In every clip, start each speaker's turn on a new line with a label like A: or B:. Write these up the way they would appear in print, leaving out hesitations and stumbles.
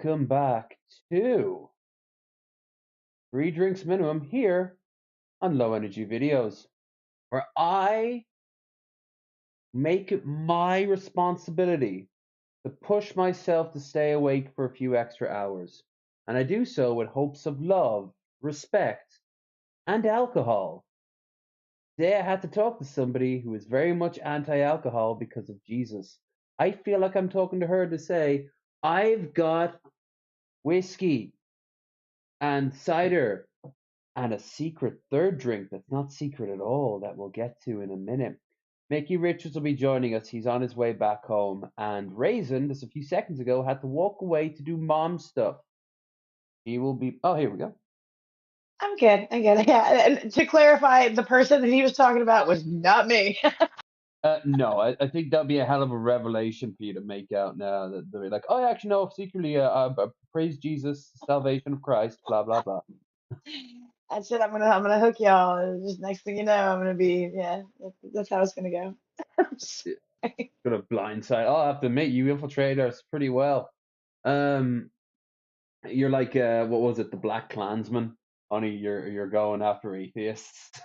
A: welcome back to 3 drinks minimum here on Low Energy Videos, where I make it my responsibility to push myself to stay awake for a few extra hours. And I do so with hopes of love, respect, and alcohol. Today I had to talk to somebody who is very much anti-alcohol because of Jesus. I feel like I'm talking to her to say, I've got whiskey and cider and a secret third drink that's not secret at all that we'll get to in a minute. Micky Richards will be joining us. He's on his way back home. And Raisin, just a few seconds ago, had to walk away to do mom stuff. He will be. Oh, here we go.
B: I'm good. I'm good. Yeah. And to clarify, the person that he was talking about was not me.
A: No, I think that'd be a hell of a revelation for you to make out now. That they're like, oh, actually, no, secretly, praise Jesus, salvation of Christ, blah blah blah.
B: I said I'm gonna hook y'all. Just next thing you know, I'm gonna be That's how it's gonna go. I'm sorry.
A: Gonna blindside. I'll have to admit, you infiltrate us pretty well. You're like what was it, the Black Klansman? Only you're going after atheists.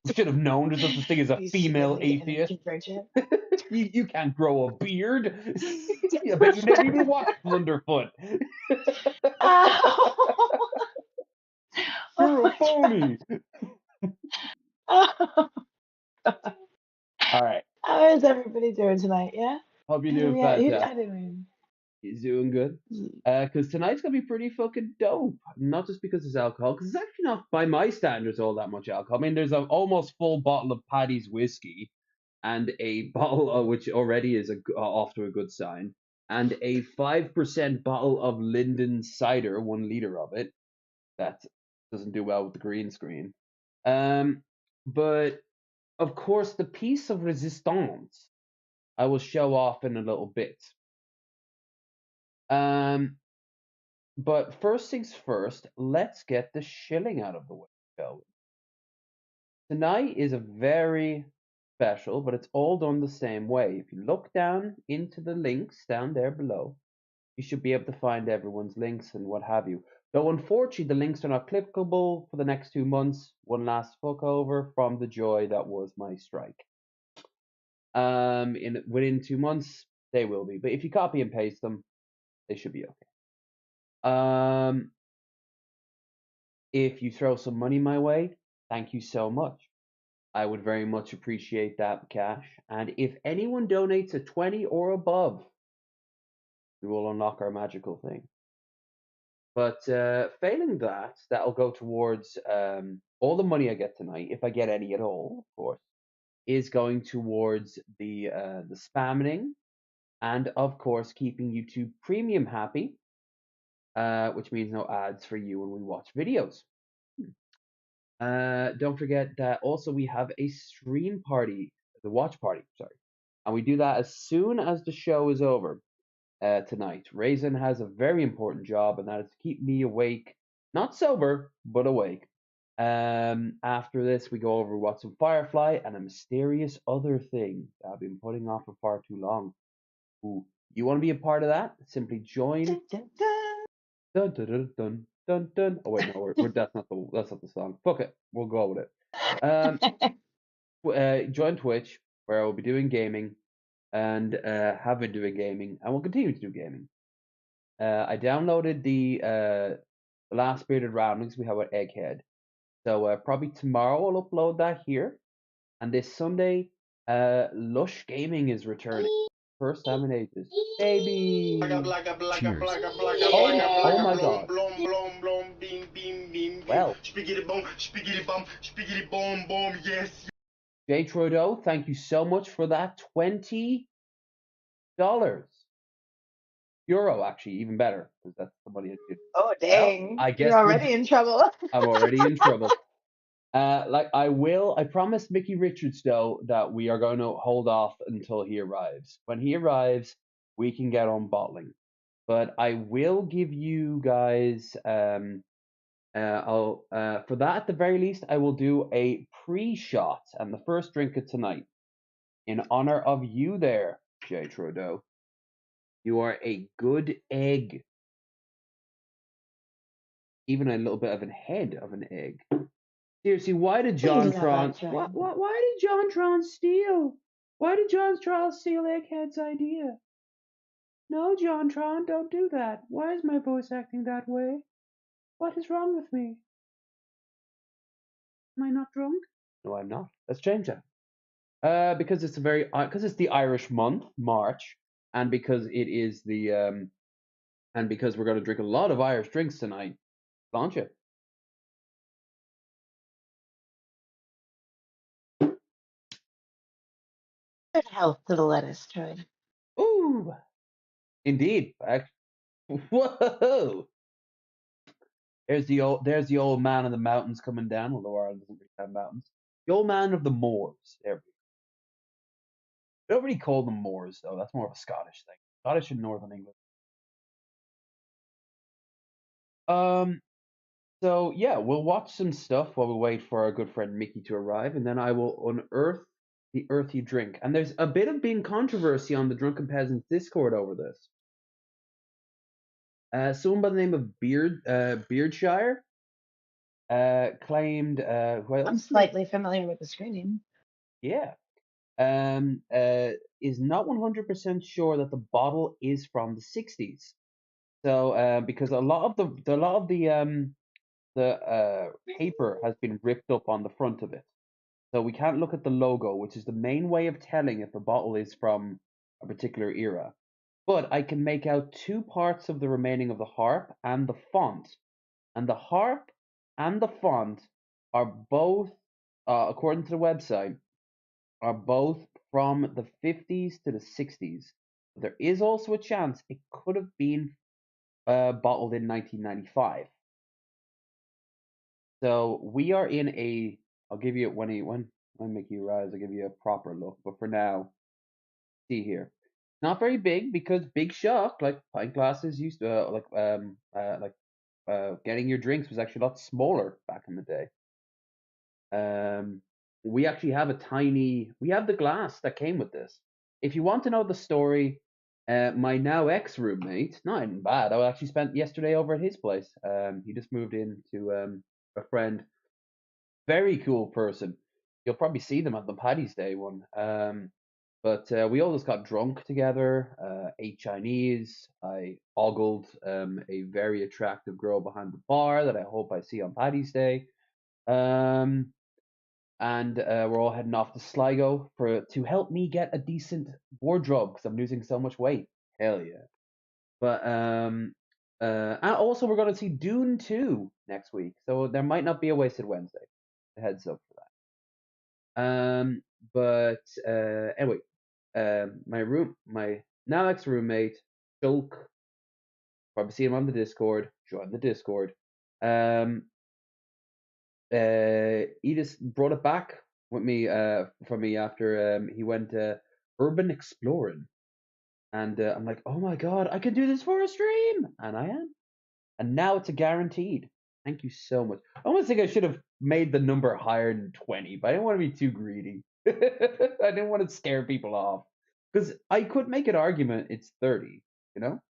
A: We should have known there's such a thing as a
B: You see
A: female
B: them getting a
A: atheist.
B: conversion.
A: You can't grow a beard. I bet you never even watched Blunderfoot.
B: Oh, oh
A: You're a
B: my
A: phony.
B: God.
A: All right.
B: How is everybody doing tonight? Yeah?
A: Hope you're doing
B: Yeah,
A: fantastic.
B: I didn't
A: He's doing good. Because tonight's gonna be pretty fucking dope. Not just because it's alcohol, because it's actually not, by my standards, all that much alcohol. I mean, there's an almost full bottle of Paddy's whiskey, and a bottle which already is off to a good sign, and a 5% bottle of Linden cider, 1 liter of it. That doesn't do well with the green screen. But of course, the piece of resistance I will show off in a little bit. But first things first, let's get the shilling out of the way, shall we? Tonight is a very special, but it's all done the same way. If you look down into the links down there below, you should be able to find everyone's links and what have you. Though unfortunately the links are not clickable for the next 2 months. One last fuck over from the joy that was my strike. Within 2 months they will be, but if you copy and paste them, they should be okay. If you throw some money my way, thank you so much. I would very much appreciate that cash. And if anyone donates a 20 or above, we will unlock our magical thing. But failing that, that'll go towards all the money I get tonight, if I get any at all, of course, is going towards the spamming, and of course keeping YouTube Premium happy, which means no ads for you when we watch videos. Don't forget that also we have a stream party, the watch party, sorry, and we do that as soon as the show is over tonight. Raisin has a very important job, and that is to keep me awake, not sober, but awake. After this, we go over what's in Firefly and a mysterious other thing that I've been putting off for far too long. Ooh, you want to be a part of that? Simply join.
B: Dun, dun, dun.
A: Dun, dun, dun, dun, dun, dun. Oh wait, no, that's not the song. Fuck it, we'll go with it. Join Twitch, where I will be doing gaming, and have been doing gaming, and will continue to do gaming. I downloaded the last Bearded Ramblings we have with Egghead, so probably tomorrow I'll upload that here, and this Sunday, Lush Gaming is returning. First time in ages. Baby! Oh my god. Well.
C: Yes.
A: Jay Trudeau, thank you so much for that. $20. Euro, actually, even better, because that's the money I did.
B: Oh dang.
A: I guess
B: You're already in trouble.
A: I'm already in trouble. I promised Micky Richards, though, that we are going to hold off until he arrives. When he arrives, we can get on bottling. But I will give you guys, for that at the very least, I will do a pre-shot and the first drink of tonight in honor of you there, Jay Trudeau. You are a good egg. Even a little bit of a head of an egg. Seriously, why did
B: Please no butt trying.
A: Why did JonTron steal? Why did JonTron steal Egghead's idea? No, JonTron, don't do that. Why is my voice acting that way? What is wrong with me? Am I not drunk? No, I'm not. Let's change that. Because it's because it's the Irish month, March, and because it is and because we're going to drink a lot of Irish drinks tonight, aren't you?
B: Good health to the lettuce, Troy.
A: Ooh, indeed. Whoa! There's the old man in the mountains coming down, although Ireland doesn't really have mountains. The old man of the moors. There we go. We don't really call them moors though. That's more of a Scottish thing. Scottish and Northern England. Um. So yeah, we'll watch some stuff while we wait for our good friend Mickey to arrive, and then I will unearth the earthy drink. And there's a bit of being controversy on the Drunken Peasants Discord over this. Someone by the name of Beardshire claimed.
B: I'm slightly familiar with the screen name.
A: Yeah. Um, uh, is not 100% sure that the bottle is from the 60s. So because a lot of the paper has been ripped up on the front of it. So we can't look at the logo, which is the main way of telling if a bottle is from a particular era. But I can make out two parts of the remaining of the harp and the font. And the harp and the font are both, according to the website, are both from the 50s to the 60s. There is also a chance it could have been bottled in 1995. So we are in a. I'll give you when Mickey arrives. I'll give you a proper look. But for now, see here. Not very big because big shock. Like pint glasses used to getting your drinks was actually a lot smaller back in the day. We actually have we have the glass that came with this. If you want to know the story, my now ex roommate, not even bad. I actually spent yesterday over at his place. He just moved in to a friend, very cool person. You'll probably see them at the Paddy's Day one. But we all just got drunk together, ate Chinese. I ogled a very attractive girl behind the bar that I hope I see on Paddy's Day. Um, and we're all heading off to Sligo to help me get a decent wardrobe because I'm losing so much weight. Hell yeah! But and also we're going to see Dune 2 next week, so there might not be a wasted Wednesday. Heads up for that. But anyway, my now ex roommate, Shulk, probably see him on the Discord. Join the Discord. Um, he just brought it back with me for me after he went urban exploring, and I'm like, oh my god, I can do this for a stream, and I am, and now it's a guaranteed. Thank you so much. I almost think I should have made the number higher than 20, but I didn't want to be too greedy. I didn't want to scare people off because I could make an argument it's 30, you know.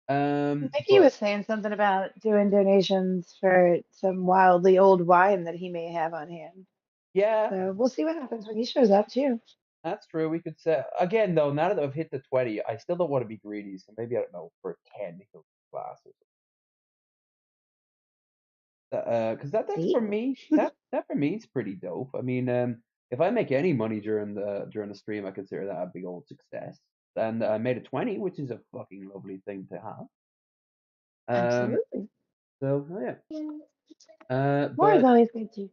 B: Mickey
A: But
B: was saying something about doing donations for some wildly old wine that he may have on hand.
A: yeah,
B: So we'll see what happens when he shows up too.
A: that's true. We could say again though. Now that I've hit the 20, I still don't want to be greedy. So maybe I don't know for 10 glasses. Because that
B: See?
A: for me that for me is pretty dope. I mean, if I make any money during the stream, I consider that a big old success. And I made a 20, which is a fucking lovely thing to have. Um,
B: Absolutely.
A: so oh, yeah.
B: More is
A: But
B: always good too.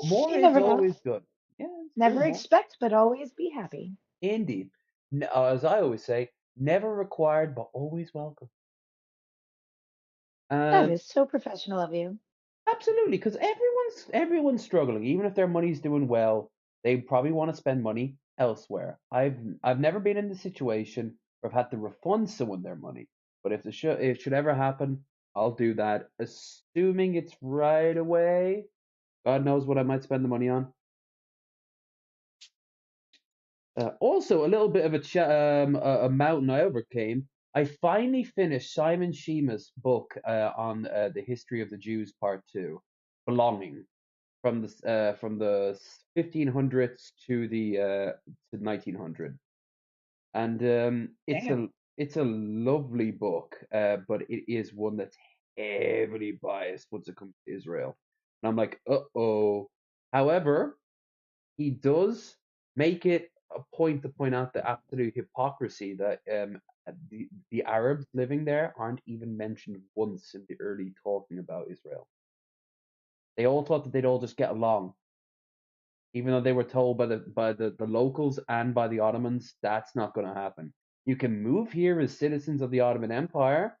A: more
B: You
A: is
B: never know.
A: always good. Yeah, it's true.
B: Never
A: More
B: expect, but always be happy.
A: indeed. As I always say, never required but always welcome.
B: That
A: Um,
B: is so professional of you.
A: Absolutely, because everyone's struggling. Even if their money's doing well, they probably want to spend money elsewhere. I've never been in the situation where I've had to refund someone their money, but if it should ever happen, I'll do that, assuming it's right away. God knows what I might spend the money on. Also, a little bit of a mountain I overcame. I finally finished Simon Shima's book on the history of the Jews, Part Two, Belonging, from the 1500s to 1900, and
B: Damn.
A: it's a lovely book, but it is one that's heavily biased once it comes to Israel, and I'm like, uh-oh. However, he does make it a point to point out the absolute hypocrisy that the Arabs living there aren't even mentioned once in the early talking about Israel. They all thought that they'd all just get along, even though they were told by the locals and by the Ottomans that's not going to happen. You can move here as citizens of the Ottoman Empire,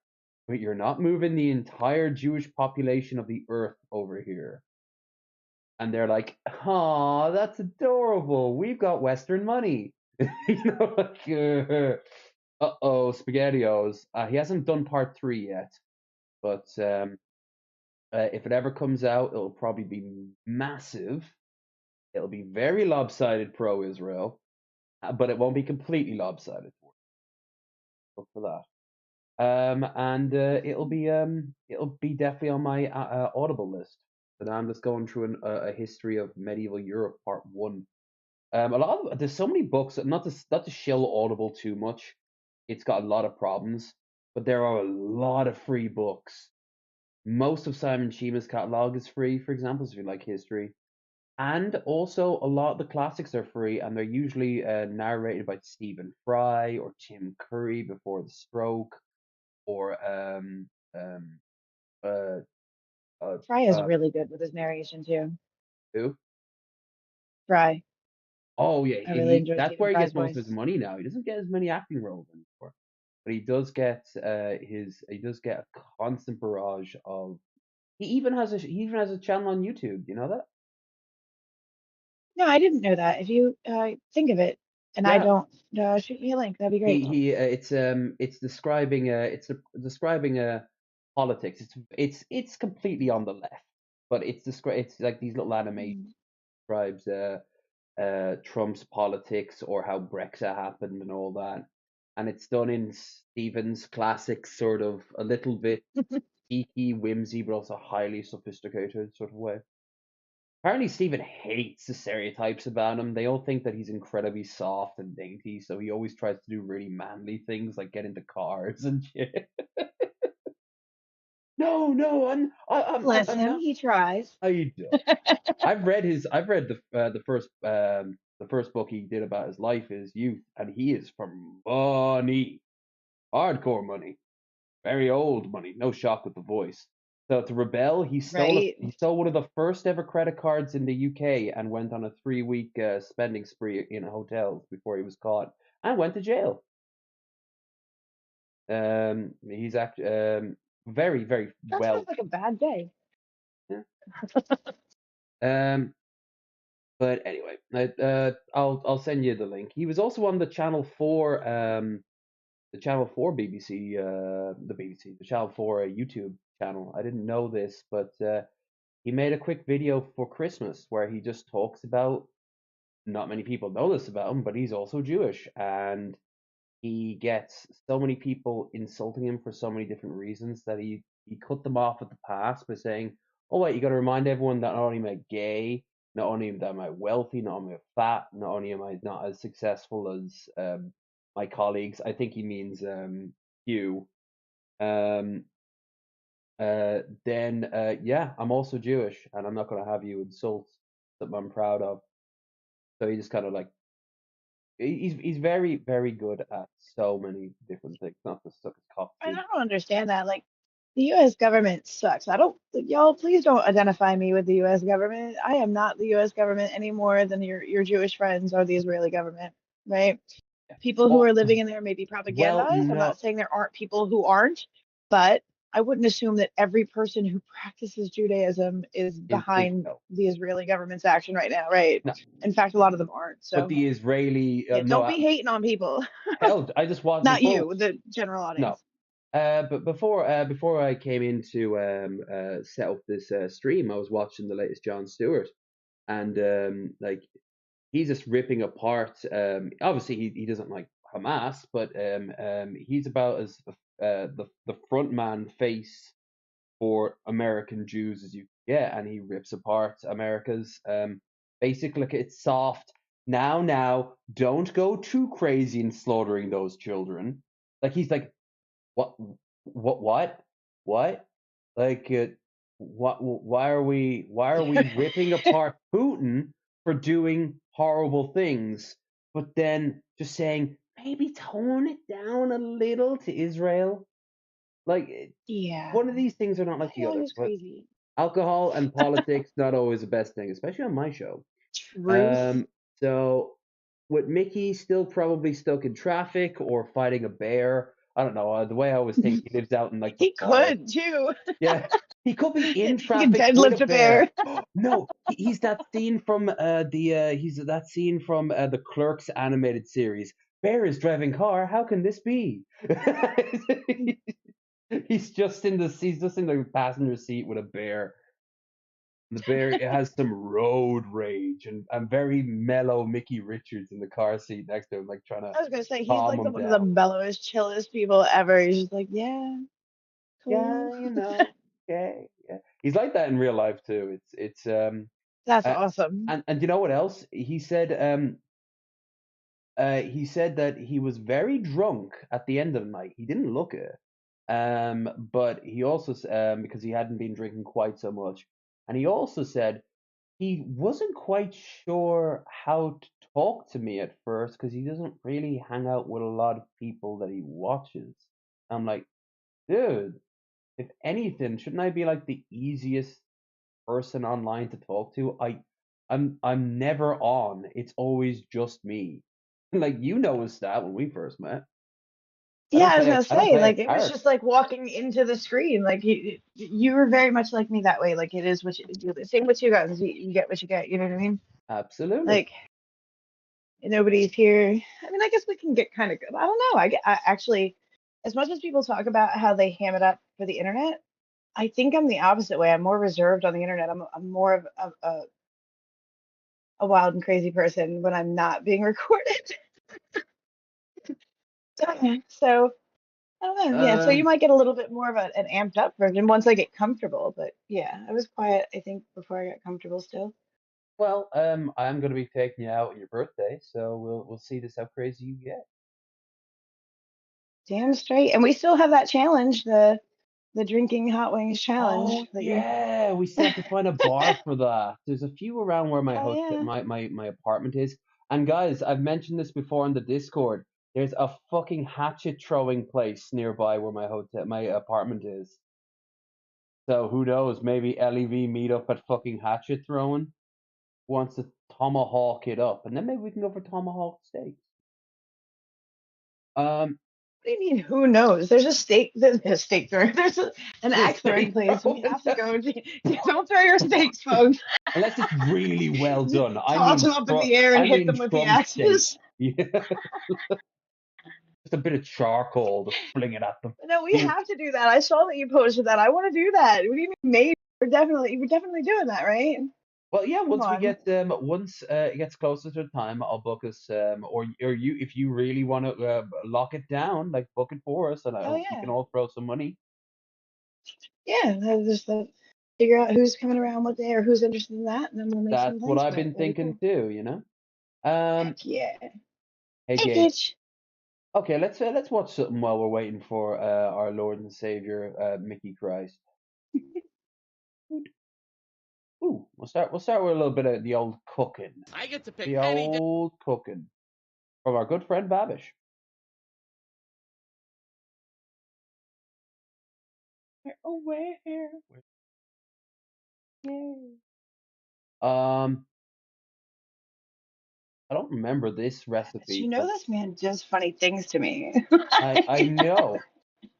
A: but you're not moving the entire Jewish population of the earth over here. And they're like, "Oh, that's adorable. We've got Western money." Like, uh-oh, SpaghettiOs. He hasn't done part three yet, but if it ever comes out, it'll probably be massive. It'll be very lopsided pro-Israel, but it won't be completely lopsided. Look for that. And it'll be definitely on my Audible list. And I'm just going through a history of medieval Europe, part one. There's so many books, not to shill Audible too much. It's got a lot of problems, but there are a lot of free books. Most of Simon Shima's catalog is free, for example, if you like history. And also a lot of the classics are free, and they're usually narrated by Stephen Fry or Tim Curry before the stroke, or um uh uh,
B: Fry is
A: uh
B: really good with his narration too.
A: who?
B: Fry.
A: Oh yeah,
B: I really
A: he
B: enjoy
A: that's
B: Stephen
A: where he
B: Fry's
A: gets most of his
B: voice.
A: money now. He doesn't get as many acting roles anymore, but he does get a constant barrage of. He even has a channel on YouTube. You know that?
B: No, I didn't know that. If you think of it and I
A: Yeah.
B: don't, shoot me a link. That'd be great.
A: It's describing politics. It's completely on the left, but it's like these little animations
B: Mm.
A: describes Trump's politics or how Brexit happened and all that. And it's done in Stephen's classic sort of a little bit cheeky, whimsy, but also highly sophisticated sort of way. Apparently, Stephen hates the stereotypes about him. They all think that he's incredibly soft and dainty, so he always tries to do really manly things like get into cars and shit. No, no,
B: Bless
A: I'm
B: him.
A: not.
B: He tries.
A: I don't. I've read the first book he did about his life, his youth, and he is from money, hardcore money, very old money. No shock with the voice. So to rebel,
B: Right.
A: he stole one of the first ever credit cards in the UK and went on a 3 week spending spree in hotels before he was caught and went to jail. He's very very
B: That
A: well.
B: sounds like a bad day.
A: Yeah. Um, But anyway, I'll send you the link. He was also on the Channel 4 BBC, the Channel 4 YouTube channel. I didn't know this, but he made a quick video for Christmas where he just talks about. Not many people know this about him, but he's also Jewish, and he gets so many people insulting him for so many different reasons that he cut them off at the pass by saying, "Oh wait, you got to remind everyone that not only am I gay, not only am I wealthy, not only am I fat, not only am I not as successful as my colleagues." I think he means Hugh. Um, then yeah, I'm also Jewish, and I'm not going to have you insult something I'm proud of. So he just kind of like he's very very good at so many different things, not just suck his cock
B: I
A: too.
B: don't understand that. Like, the U.S. government sucks. I don't, y'all, please don't identify me with the U.S. government. I am not the U.S. government any more than your Jewish friends or the Israeli government, right? People who
A: Well,
B: are living in there may be
A: well,
B: propagandized. I'm
A: no,
B: not saying there aren't people who aren't, but I wouldn't assume that every person who practices Judaism is
A: is
B: behind
A: no,
B: the Israeli government's action right now, right?
A: no.
B: In fact, a lot of them aren't.
A: But
B: So,
A: the Israeli,
B: yeah,
A: no,
B: don't be hating on people.
A: hell, I just want
B: Not
A: before
B: you, the general
A: no,
B: audience.
A: but before I came in to set up this stream, I was watching the latest Jon Stewart, and like he's just ripping apart. Obviously, he doesn't like Hamas, but he's about as the front man face for American Jews as you get, and he rips apart America's basic. Look, it's soft. Now, don't go too crazy in slaughtering those children. Like he's like, what, what? Like, what? Why are we ripping apart Putin for doing horrible things, but then just saying maybe tone it down a little to Israel? Like,
B: Yeah.
A: one of these things are not like
B: I
A: the
B: thought it
A: other.
B: was
A: But
B: crazy.
A: alcohol and politics not always the best thing, especially on my show.
B: Truth.
A: So with Mickey still probably stuck in traffic or fighting a bear. I don't know. The way I always think he lives out in like the
B: He
A: forest.
B: could too.
A: Yeah, he could be in
B: He could
A: traffic with a
B: deadlift a
A: bear.
B: bear.
A: No, he's that scene from he's that scene from the Clerks animated series. Bear is driving car. How can this be? He's just in the passenger seat with a bear. The bear has some road rage and very mellow Mickey Richards in the car seat next to him, like trying to
B: I was gonna say he's
A: calm
B: like
A: him
B: one of the
A: down.
B: mellowest, chillest people ever. He's just like, yeah, cool.
A: Yeah, okay, yeah. He's like that in real life too.
B: That's
A: Uh,
B: awesome.
A: and you know what else? He said that he was very drunk at the end of the night. He didn't look it. But he also because he hadn't been drinking quite so much, and he also said he wasn't quite sure how to talk to me at first because he doesn't really hang out with a lot of people that he watches. I'm like, dude, if anything, shouldn't I be like the easiest person online to talk to? I'm never on. It's always just me. Like you noticed that when we first met.
B: Yeah, I was gonna
A: I don't
B: say,
A: play a
B: like, it was
A: character.
B: just like walking into the screen. Like you were very much like me that way. Like it is what you do. Same with you guys. You get what you get. You know what I mean?
A: Absolutely.
B: Like nobody's here. I mean, I guess we can get kind of good. I don't know. I actually, as much as people talk about how they ham it up for the internet, I think I'm the opposite way. I'm more reserved on the internet. I'm more of a wild and crazy person when I'm not being recorded. So I don't know. Yeah, so you
A: Um,
B: might get a little bit more of an amped up version once I get comfortable. But yeah, I was quiet, I think, before I got comfortable still.
A: well, I'm going to be taking you out on your birthday, so we'll see just how crazy you get.
B: Damn straight. And we still have that challenge, the drinking hot wings challenge
A: Oh
B: that you
A: yeah, we still have to find a bar for that. There's a few around where my
B: hell
A: hotel,
B: yeah.
A: my apartment is. And guys, I've mentioned this before on the Discord. There's a fucking hatchet throwing place nearby where my apartment is. So who knows? Maybe LEV meet up at fucking hatchet throwing. Wants to tomahawk it up, and then maybe we can go for tomahawk steaks. Um,
B: What do you mean, who knows? There's a steak throwing, an
A: the
B: axe throwing
A: steak
B: place. We
A: throwing.
B: have to go. Don't throw your steaks, folks.
A: Unless it's really well done.
B: Toss them up in the air and
A: I
B: hit
A: mean
B: them with the
A: Trump steak.
B: axes.
A: Yeah, just a bit of charcoal to fling it at them.
B: No, we
A: Being,
B: have to do that. I saw that you posted that. I want to do that. What do you mean, maybe? We're definitely doing that, right?
A: well, yeah.
B: Come on.
A: Once it gets closer to the time, I'll book us. Or you, if you really want to lock it down, like book it for us, and
B: Hell
A: we can
B: yeah.
A: all throw some money.
B: Yeah, just figure out who's coming around what day or who's interested in that, and then we'll make some
A: That's what
B: plans
A: I've
B: for it.
A: been
B: That'd be
A: thinking
B: cool.
A: too. Um,
B: Heck yeah.
A: hey
B: Hey,
A: Gabe.
B: Gitch.
A: Okay, let's watch something while we're waiting for our Lord and Savior Mickey Christ. Ooh, we'll start with a little bit of the old cooking.
C: I get to pick
A: The
C: any day.
A: old cooking from our good friend Babish. Oh, where? Yeah. I don't remember this
B: But you
A: recipe,
B: know
A: but
B: this man does funny things to me.
A: I know.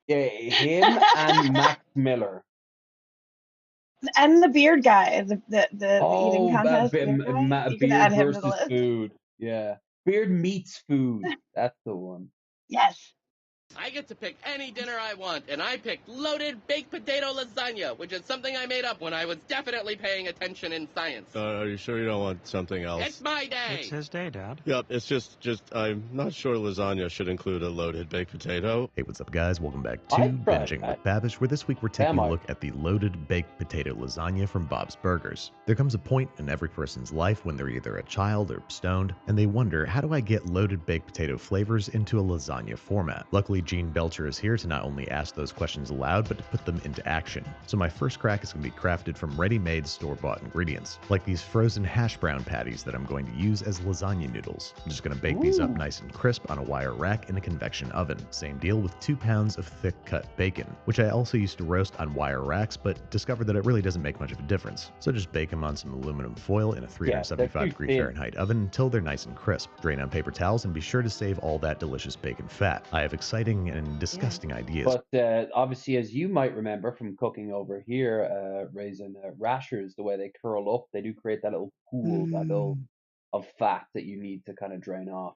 A: Yeah, him and Max Miller.
B: And the beard guy, the eating
A: Oh,
B: contest beard guy. You could add
A: beard
B: him to the
A: versus
B: list.
A: food. Yeah, beard meets food. That's the one.
B: Yes.
C: I get to pick any dinner I want, and I picked loaded baked potato lasagna, which is something I made up when I was definitely paying attention in science.
D: Are you sure you don't want something else?
C: It's my day!
E: It's his day, Dad.
D: Yep, it's just I'm not sure lasagna should include a loaded baked potato.
F: Hey, what's up, guys? Welcome back to
A: I've tried
F: Binging
A: that.
F: with Babish, where this week we're taking
A: Am
F: a
A: I?
F: look at the loaded baked potato lasagna from Bob's Burgers. There comes a point in every person's life when they're either a child or stoned, and they wonder, how do I get loaded baked potato flavors into a lasagna format? Luckily, Gene Belcher is here to not only ask those questions aloud, but to put them into action. So my first crack is going to be crafted from ready-made store-bought ingredients, like these frozen hash brown patties that I'm going to use as lasagna noodles. I'm just going to bake these up nice and crisp on a wire rack in a convection oven. Same deal with 2 pounds of thick cut bacon, which I also used to roast on wire racks, but discovered that it really doesn't make much of a difference. So just bake them on some aluminum foil in a 375-degree Fahrenheit oven until they're nice and crisp. Drain on paper towels and be sure to save all that delicious bacon fat. I have exciting and disgusting ideas.
A: But obviously, as you might remember from cooking over here, Raisin, rashers, the way they curl up, they do create that little pool, that little of fat that you need to kind of drain off.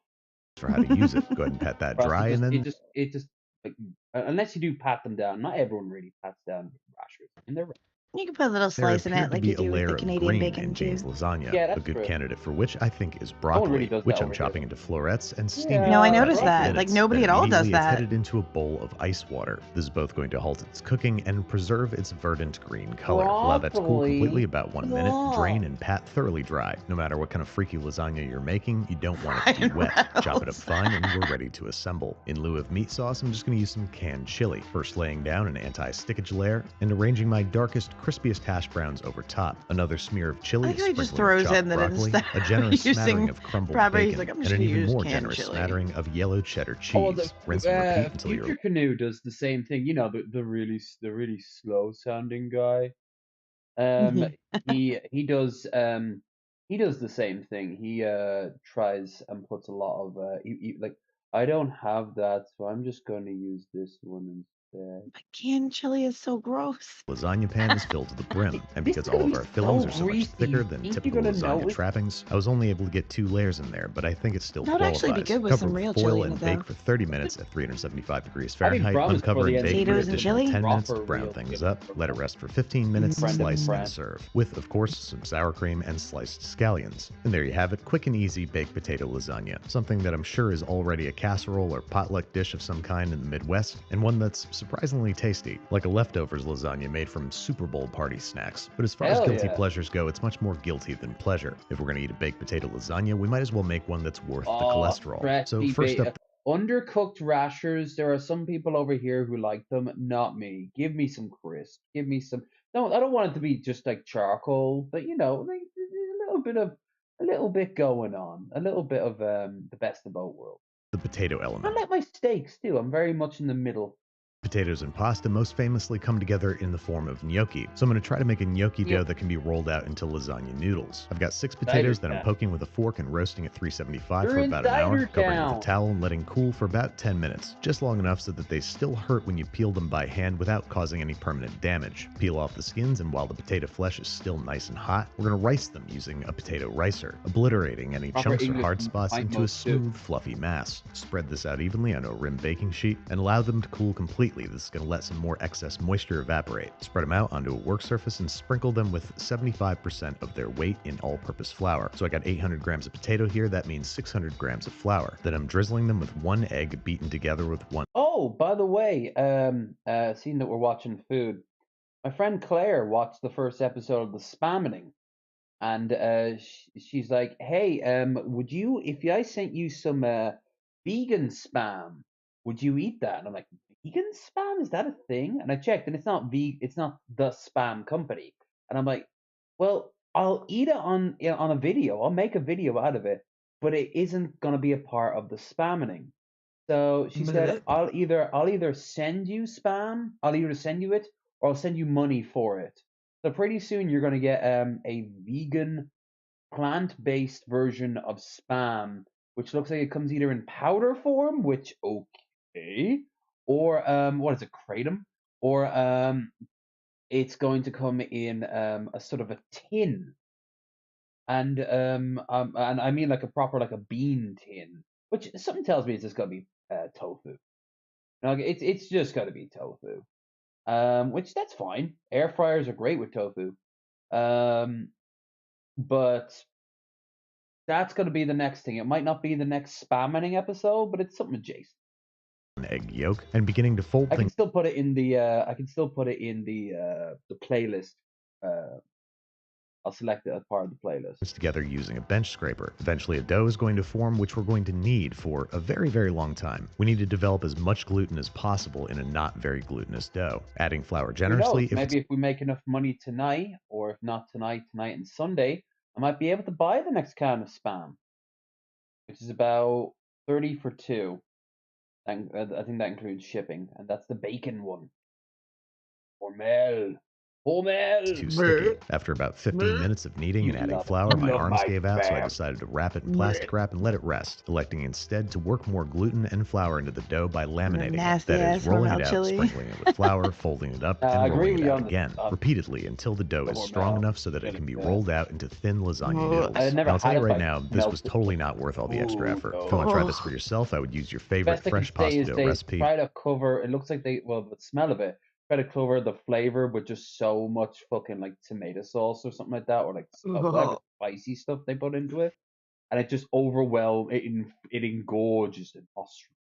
F: For how to use it, go ahead and pat that dry, and then
A: it just like, unless you do pat them down, not everyone really pats down rashers, and they're
B: You can put a little slice in it like you do with the Canadian bacon
F: in
B: too.
F: Jane's lasagna.
A: Yeah,
F: a
A: that's
F: good
A: true.
F: candidate for which I think is
A: one
F: broccoli,
A: really does
F: which
A: that
F: I'm
A: over
F: chopping
A: here.
F: into florets and steaming.
B: No, I
F: for
B: noticed
F: 5
B: that. Like,
F: minutes.
B: nobody
F: Then
B: at all does
F: immediately it's
B: that.
F: headed into a bowl of ice water. This is both going to halt its cooking and preserve its verdant green color. Allow that to cool
A: Broccoli.
F: completely about 1 minute.
A: Wow.
F: Drain and pat thoroughly dry. No matter what kind of freaky lasagna you're making, you don't want it to be wet. Chop it up fine and we're ready to assemble. In lieu of meat sauce, I'm just going to use some canned chili. First laying down an anti-stickage layer and arranging my darkest, crispiest hash browns over top. Another smear of chili,
B: I think he just
F: sprinkling of
B: throws in
F: chopped
B: that
F: broccoli,
B: instead
F: a generous
B: of
F: smattering
B: using
F: of crumbled
B: property,
F: bacon,
B: he's like, I'm
F: and
B: just
F: an
B: gonna
F: even
B: use
F: more
B: canned
F: generous
B: chili.
F: smattering of yellow cheddar cheese.
A: Oh,
F: Rinse and repeat until
A: Future
F: you're
A: Canoe does the same thing. You know, the really slow sounding guy. He does the same thing. He tries and puts a lot of like, I don't have that, so I'm just going to use this one instead.
B: But canned chili is so gross.
F: lasagna pan is filled to the brim, and
A: This
F: because
A: is gonna
F: all of
A: be
F: our fillings
A: so
F: are so much
A: greasy.
F: thicker than
A: Think you're
F: typical
A: gonna know
F: lasagna
A: it?
F: trappings, I was only able to get 2 layers in there, but I think it still
B: That would
F: qualifies.
B: actually be good with
F: Cover
B: some real
F: foil
B: chili in
F: and
B: it,
F: bake
B: though.
F: for 30 minutes at 375 degrees
A: I've been
F: Fahrenheit.
A: promised
F: Uncover
A: before the
F: and
A: end
F: bake
A: of
F: for
A: the
B: Potatoes and
F: additional
B: chili?
F: 10 minutes to
A: Proper
F: brown
A: real
F: things
A: chili.
F: up. Let it rest for 15 minutes,
A: Friend of
F: slice
A: friend.
F: and serve. With, of course, some sour cream and sliced scallions. And there you have it, quick and easy baked potato lasagna. Something that I'm sure is already a casserole or potluck dish of some kind in the Midwest, and one that's surprisingly tasty, like a leftovers lasagna made from Super Bowl party snacks. But as far as
A: Hell
F: guilty
A: yeah.
F: pleasures go, it's much more guilty than pleasure. If we're going to eat a baked potato lasagna, we might as well make one that's worth the cholesterol. So first up,
A: undercooked rashers. There are some people over here who like them, not me. Give me some crisp. Give me some. No, I don't want it to be just like charcoal, but you know, like a little bit going on, a little bit of the best of both worlds.
F: the potato
A: I
F: element.
A: like my steaks too. I'm very much in the middle.
F: Potatoes and pasta most famously come together in the form of gnocchi. So I'm going to try to make a gnocchi dough that can be rolled out into lasagna noodles. I've got 6 potatoes that I'm poking with a fork and roasting at 375 for about an hour, covering with a towel and letting cool for about 10 minutes, just long enough so that they still hurt when you peel them by hand without causing any permanent damage. Peel off the skins, and while the potato flesh is still nice and hot, we're going to rice them using a potato ricer, obliterating any chunks or hard spots into a smooth, fluffy mass. Spread this out evenly on a rim baking sheet and allow them to cool completely. This is going to let some more excess moisture evaporate. Spread them out onto a work surface and sprinkle them with 75% of their weight in all-purpose flour. So I got 800 grams of potato here. That means 600 grams of flour. Then I'm drizzling them with 1 egg beaten together with 1.
A: Oh, by the way, seeing that we're watching food, my friend Claire watched the first episode of The Spammening, and she's like, "Hey, would you, if I sent you some vegan spam, would you eat that?" And I'm like, "Vegan spam, is that a thing?" And I checked, and it's not it's not the spam company. And I'm like, "Well, I'll eat it on a video. I'll make a video out of it, but it isn't gonna be a part of the spammening." So she said, I'll either send you spam, I'll either send you it, or I'll send you money for it. So pretty soon you're gonna get a vegan, plant-based version of spam, which looks like it comes either in powder form, which okay, or what is it, kratom, or it's going to come in a sort of a tin, and I mean like a proper, like a bean tin, which something tells me it's just gonna be tofu. It's just got to be tofu. Which that's fine. Air fryers are great with tofu. But that's going to be the next thing. It might not be the next spamming episode, but it's something adjacent.
F: Egg yolk and beginning to fold
A: I can
F: things
A: still put it in the the playlist. I'll select it as part of the playlist.
F: Together using a bench scraper. Eventually a dough is going to form, which we're going to need for a very, very long time. We need to develop as much gluten as possible in a not very glutinous dough. Adding flour generously.
A: Maybe if we make enough money tonight, or if not tonight and Sunday, I might be able to buy the next can of Spam, which is about 30 for 2. And I think that includes shipping, and that's the bacon one. Hormel.
F: Too sticky. After about 15 minutes of kneading and adding flour, my arms gave out, so I decided to wrap it in plastic wrap and let it rest, electing instead to work more gluten and flour into the dough by laminating it. That is, rolling it out, sprinkling it with flour, folding it up, and rolling it out again, repeatedly until the dough is strong enough so that it can be rolled out into thin lasagna noodles. Now, I'll tell you right now, this was totally not worth all the extra effort. If you want to try this for yourself, I would use your favorite fresh pasta dough recipe.
A: Try to cover, it looks like the smell of it, try to cover the flavor with just so much fucking like tomato sauce or something like that, or like spicy stuff they put into it, and it just overwhelmed it. It engorges the nostrils.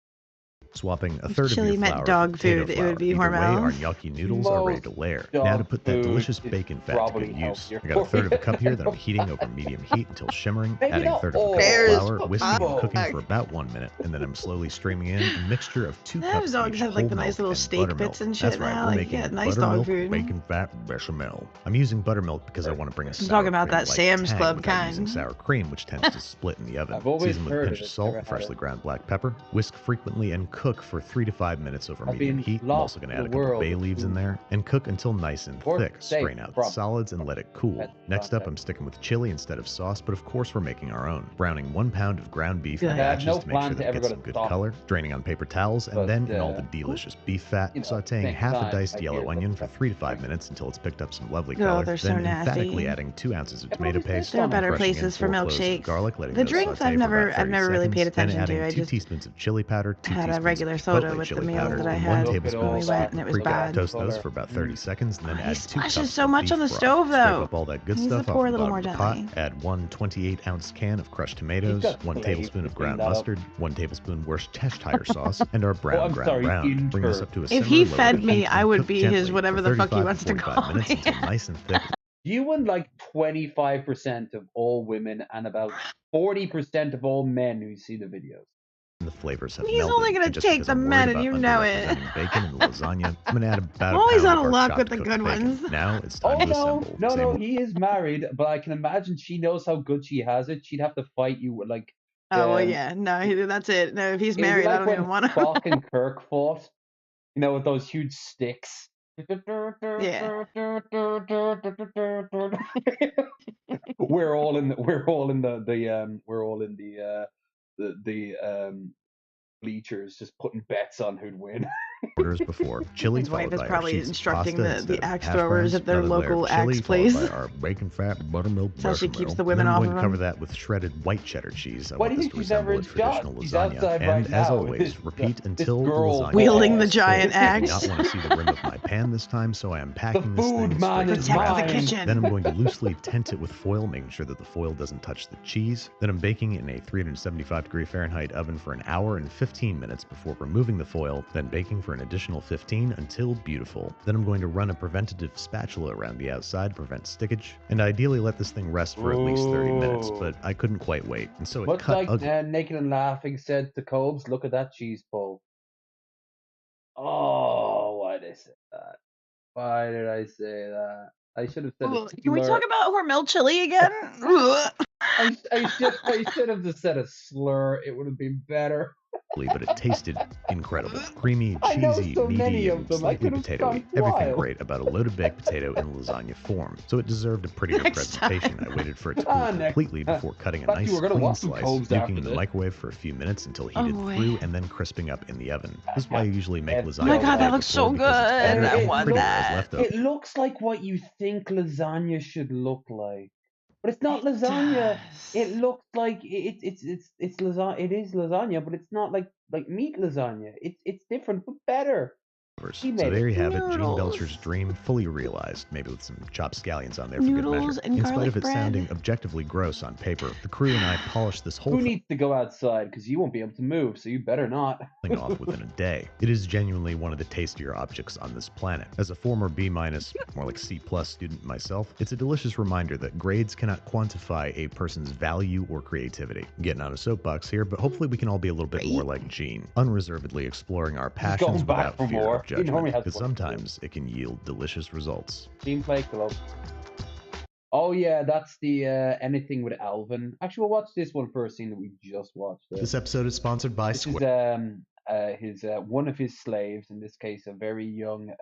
F: Swapping a third of
B: chili
F: your
B: meant
F: flour
B: dog
F: for potato
B: food,
F: flour.
B: it would be
F: Either way,
B: Hormel.
F: our gnocchi noodles are ready to layer. Now to put that delicious bacon fat to good use. I got a third of a cup here that I'm heating over medium heat until shimmering, adding a third of a cup of flour, whisking and cooking for about 1 minute, and then I'm slowly streaming in a mixture of 2 cups
B: Those dogs have like the nice little steak bits and shit.
F: That's right,
B: now.
F: we're
B: Like,
F: making
B: yeah, nice dog
F: buttermilk,
B: food.
F: bacon fat, bechamel. I'm using buttermilk because I want to bring a sour
B: talking about
F: cream
B: that
F: like
B: Sam's
F: tang
B: Club
F: without using
B: kind.
F: sour cream, which tends to split in the oven.
A: I've always
F: Season with a
A: heard
F: pinch
A: of
F: of
A: it,
F: salt
A: never
F: and
A: had
F: freshly
A: it.
F: ground black pepper. Whisk frequently and cook for 3 to 5 minutes over
A: I've
F: medium
A: been
F: heat. I'm
A: lost
F: also going to
A: in
F: add a
A: the
F: couple
A: world
F: bay
A: of
F: leaves in
A: food.
F: there and cook until nice and
A: Or
F: thick.
A: safe,
F: Strain out the
A: probably.
F: solids and let it cool.
A: That's
F: Next up,
A: okay.
F: I'm sticking with chili instead of sauce, but of course we're making our own. Browning 1 pound of ground beef in
B: Good.
A: I have
F: batches
A: no
F: to make
A: plan
F: sure
A: to
F: that it
A: ever
F: gets
A: go
F: some
A: to
F: good
A: Taco.
F: color. Draining on paper towels, and
A: But,
F: then in all the delicious beef fat,
A: you know,
F: sauteing
A: same
F: half a
A: time,
F: diced
A: I
F: yellow
A: hear
F: onion
A: that-
F: for 3 to 5 minutes until it's picked up some lovely
B: Oh,
F: color.
B: they're so
F: Then emphatically
B: nasty.
F: adding 2 ounces of
A: Everybody
F: tomato paste.
B: There are better
F: crushing in
B: places for
F: 4 cloves of
B: milkshakes.
F: garlic, letting
B: The
F: those
B: drinks
F: saute
B: I've
F: for
B: never
F: about 30
B: really paid
F: seconds, then
B: attention to.
F: adding
B: I
F: 2
B: just
F: teaspoons of chili powder, 2
B: had a
F: teaspoons
B: regular
F: of
B: soda
F: chipotle
B: with the
F: chili
B: meal
F: powder,
B: that I
F: and
B: had
F: 1
A: when
F: tablespoon
A: we
F: of
B: went,
F: salt.
B: and it was
F: Pre-cook.
B: bad.
F: Toast those for about 30 seconds, and then
B: He
F: add 2
B: splashes
F: cups
B: so
F: of
B: much
F: beef
B: on the
F: broth.
B: stove,
F: Scrape
B: though.
F: up all that good
B: He needs to
F: stuff
B: pour
F: off
B: a
F: the
B: little
F: bottom
B: more
F: of the pot.
B: gently.
F: Add 1 28-ounce can of crushed tomatoes,
A: got
F: 1
A: flavor
F: tablespoon of
A: between
F: ground
A: that.
F: mustard, 1 tablespoon Worcestershire sauce, and our
A: Oh,
F: brown
A: I'm sorry,
F: brown. Bring this
A: intern.
F: up to a
B: If
F: simmer,
B: he
F: lower
B: fed
F: the
B: me,
F: heat,
B: I
F: and
B: would
F: cook
B: be
F: gently
B: his whatever
F: for
B: the fuck he
F: 35
B: wants to
F: 45
B: call
F: minutes
B: me.
F: until nice and thick.
A: You and like 25% of all women and about 40% of all men who see the videos.
F: The flavors have
B: He's
F: melded.
B: only gonna
F: And just
B: take
F: because
B: the
F: I'm worried
B: men, and
F: about
B: you know it.
F: underrepresenting bacon in the lasagna, I'm gonna add about a
B: Always
F: pound
B: out
F: of
B: of
F: our
B: luck
F: chopped
B: with the
F: cooked
B: good
F: bacon.
B: ones.
F: Now it's
A: Oh
F: time to
A: no,
F: assemble.
A: no,
F: Same
A: no, he is married, but I can imagine she knows how good she has it. She'd have to fight you with like.
B: Oh, well, yeah. No, that's it. No, if he's
A: It'd be
B: married, I
A: like
B: don't
A: when
B: even want to.
A: Spock and Kirk fought, you know, with those huge sticks.
B: Yeah.
A: We're all in the bleachers, just putting bets on who'd win.
F: Orders before. Chili
B: His wife
F: followed
B: is
F: by our
B: probably
F: sheets of
B: instructing
F: pasta
B: the
F: instead of
B: axe
F: hash
B: throwers
F: browns,
B: at their
F: another layer of
B: local
F: chili,
B: axe
F: followed
B: place.
F: by our bacon fat, buttermilk,
B: That's how she
F: bechamel.
B: keeps the women
F: Then I'm
B: off
F: going
B: of
F: to cover
B: him.
F: that with shredded white cheddar cheese. I
A: Why
F: want
A: do
F: this
A: you
F: to
A: think she's never
F: resemble a traditional
A: She's
F: lasagna.
A: outside right
F: And as
A: now.
F: always, repeat
A: This
F: until the
A: girl
F: lasagna
B: Wielding the
F: falls.
B: giant
F: I do
B: axe.
F: not want to see the rim of my pan this time, so I am packing this
A: food
F: thing
A: man
F: straight
A: is
F: to
B: Protect the
A: mine.
B: kitchen.
F: Then I'm going to loosely tent it with foil, making sure that the foil doesn't touch the cheese. Then I'm baking it in a 375-degree Fahrenheit oven for an hour and 15 minutes before removing the foil, then baking for an additional 15 until beautiful. Then I'm going to run a preventative spatula around the outside to prevent stickage, and ideally let this thing rest for at least 30 minutes, but I couldn't quite wait, and so it
A: Much
F: cut
A: like
F: ugly.
A: Naked and Laughing said to Cobes, look at that cheese pull. Oh, why did I say that? Why did I say that? I should have said a
B: Can we
A: slur.
B: talk about Hormel chili again?
A: I should have just said a slur. It would have been better.
F: But it tasted incredible. Creamy,
A: I know
F: cheesy,
A: so many
F: meaty,
A: of
F: and
A: them. I
F: slightly
A: could have
F: potatoey.
A: gone
F: Everything
A: wild.
F: great about a loaded baked potato in lasagna form. So it deserved a prettier
B: Next
F: presentation. I waited for it to cool
A: Next
F: completely
A: time.
F: before cutting a
A: Thought you
F: nice
A: were gonna
F: clean
A: want some
F: slice,
A: Cobes
F: nuking
A: after
F: in the
A: this.
F: microwave for a few minutes until heated
B: Oh,
F: through
B: wait.
F: and then crisping up in the oven. This is why I usually make lasagna.
B: Oh my God, that
F: right
B: looks
F: before
B: so
F: because it's
B: good.
F: better
A: I
F: and
A: want
F: prettier as
B: that.
F: leftovers.
A: It looks like what you think lasagna should look like. but it's not
B: It
A: lasagna. It
B: does.
A: looks like it's lasagna. It is lasagna, but it's not like meat lasagna. It's different but better. He
F: So
A: made
F: there
A: it.
F: you have it, Gene
B: Noodles.
F: Belcher's dream fully realized, maybe with some chopped scallions on there for good
B: Noodles
F: measure.
B: and
F: In spite
B: garlic
F: of it
B: bread.
F: sounding objectively gross on paper, the crew and I polished this whole
A: Who needs to go outside? Because you won't be able to move, so you better not.
F: thing off within a day. It is genuinely one of the tastier objects on this planet. As a former B-, more like C+ student myself, it's a delicious reminder that grades cannot quantify a person's value or creativity. I'm getting on a soapbox here, but hopefully we can all be a little bit more like Gene, unreservedly exploring our passions
A: going back
F: without
A: for
F: fear
A: more.
F: of
A: He normally
F: judgment,
A: has
F: because
A: one.
F: sometimes it can yield delicious results.
A: Team Play Club. Oh yeah, that's the anything with Alvin. Actually, we'll watch this one first, scene that we just watched.
F: This episode is sponsored by
A: This
F: Square.
A: is his one of his slaves, in this case, a very young,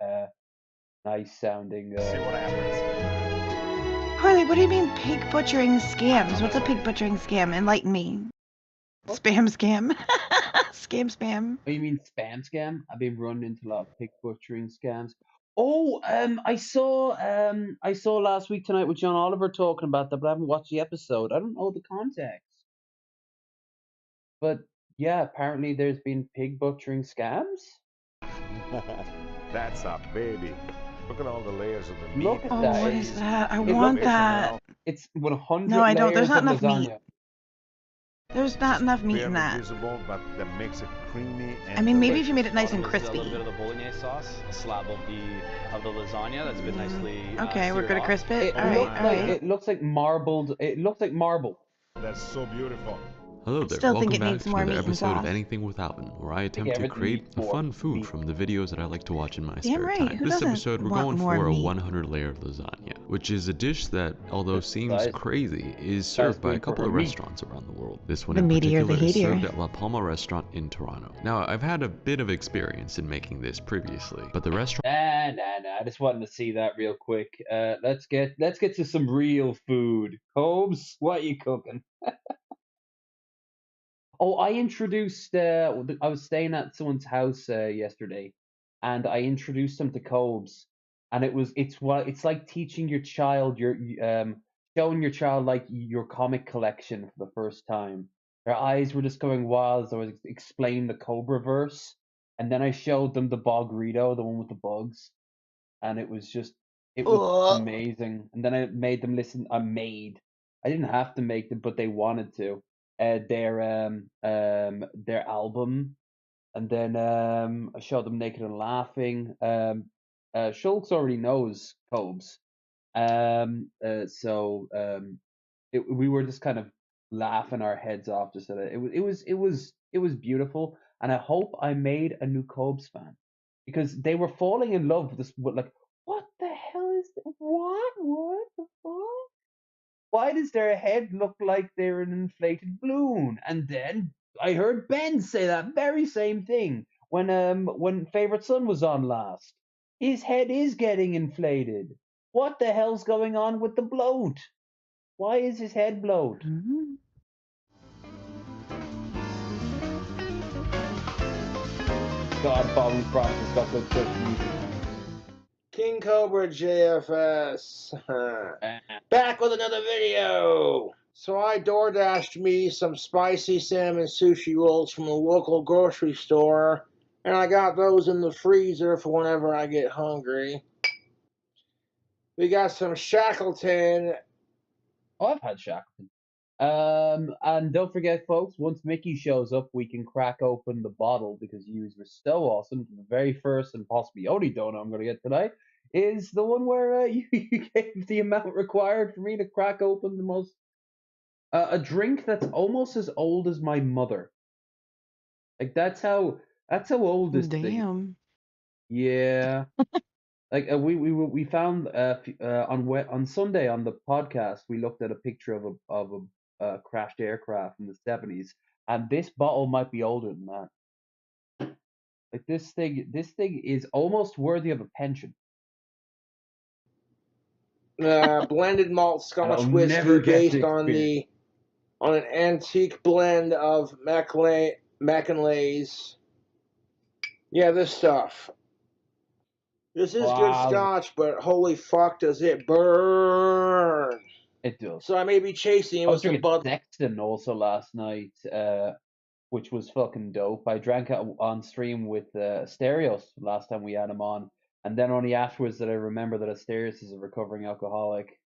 A: nice sounding.
E: See what happens.
B: Harley, what do you mean pig butchering scams? What's a pig butchering scam? Enlighten me.
A: What?
B: Spam scam. Spam.
A: Oh, you mean spam scam? I've been running into a lot of pig butchering scams. Oh, I saw last week tonight with John Oliver talking about that, but I haven't watched the episode. I don't know the context. But yeah, apparently there's been pig butchering scams.
E: That's a baby. Look at all the layers of the meat.
A: Look at
B: Oh,
A: that.
B: what is that? I
A: It
B: want
A: looks-
B: that.
A: It's 100
B: No, I don't. There's
A: layers
B: not
A: of
B: enough meat.
A: lasagna.
B: There's not enough meat in
E: Very
B: that.
E: visible, but that makes it creamy and
B: I mean, maybe if you made it
E: delicious.
B: nice and
G: Bottom is
B: crispy.
G: A little bit of the bolognese sauce, a slab of the lasagna that's been nicely.
B: Okay, we're
G: seared
B: gonna
G: off.
B: crisp it.
A: It
B: All right,
A: looks
B: all
A: like
B: right.
A: it looks like marbled. It looks like marble.
E: That's so beautiful.
H: Hello there,
B: Still think
H: welcome
B: it
H: back
B: needs
H: to
B: more
H: another
B: meat and
H: episode of
B: sauce.
H: Anything with Alvin, where I attempt to
A: everything
H: create
A: needs
H: a
A: more
H: fun food
A: meat.
H: from the videos that I like to watch in my
B: Damn
H: spare
B: right,
H: time.
B: who
H: This
B: doesn't
H: episode we're
B: want
H: going
B: more
H: for a
B: meat?
H: 100 layer lasagna, which is a dish that, although seems
A: Guys,
H: crazy, is served by a
A: going for
H: couple
A: her
H: of
A: meat.
H: restaurants around the world. This one
B: The
H: in
B: meatier the
H: particular is
B: heatier.
H: served at La Palma restaurant in Toronto. Now, I've had a bit of experience in making this previously, but the restaurant
A: Nah. I just wanted to see that real quick. Let's get to some real food. Cobes, what you cooking? Oh, I introduced. I was staying at someone's house yesterday, and I introduced them to Cobes, and it's like teaching your child showing your child like your comic collection for the first time. Their eyes were just going wild as I was explaining the Cobra verse, and then I showed them the Bogrito, the one with the bugs, and it was
B: Ugh.
A: amazing. And then I made them listen. I didn't have to make them, but they wanted to. Their album, and then I showed them Naked and Laughing. Schultz already knows Cobes, so we were just kind of laughing our heads off. Just at it. It was beautiful, and I hope I made a new Cobes fan, because they were falling in love with this. Like, what the hell is that? What the fuck? Why does their head look like they're an inflated balloon? And then I heard Ben say that very same thing when Favorite Son was on last. His head is getting inflated. What the hell's going on with the bloat? Why is his head bloat?
B: Mhm.
A: God, Bobby Croft has got good Christian music.
I: King Cobra JFS. Back with another video. So I DoorDashed me some spicy salmon sushi rolls from a local grocery store, and I got those in the freezer for whenever I get hungry. We got some Shackleton.
A: Oh, I've had Shackleton. And don't forget, folks, once Mickey shows up, we can crack open the bottle, because you were so awesome. The very first and possibly only donut I'm going to get tonight is the one where you gave the amount required for me to crack open the most a drink that's almost as old as my mother. Like that's how old this thing.
B: Damn.
A: Yeah. Like we found on Sunday on the podcast, we looked at a picture of a crashed aircraft in the 70s, and this bottle might be older than that. Like this thing is almost worthy of a pension.
I: Blended malt Scotch
A: I'll
I: whiskey
A: never get
I: based
A: to
I: on
A: experience.
I: on an antique blend of Mackinlay's. Yeah, this stuff. This is good
A: Wow.
I: Scotch, but holy fuck, does it burn!
A: It does.
I: So I may be chasing it
A: I
I: with
A: was
I: some
A: drinking
I: Bud.
A: Sexton also last night, which was fucking dope. I drank it on stream with Asterios last time we had him on, and then only afterwards did I remember that Asterios is a recovering alcoholic.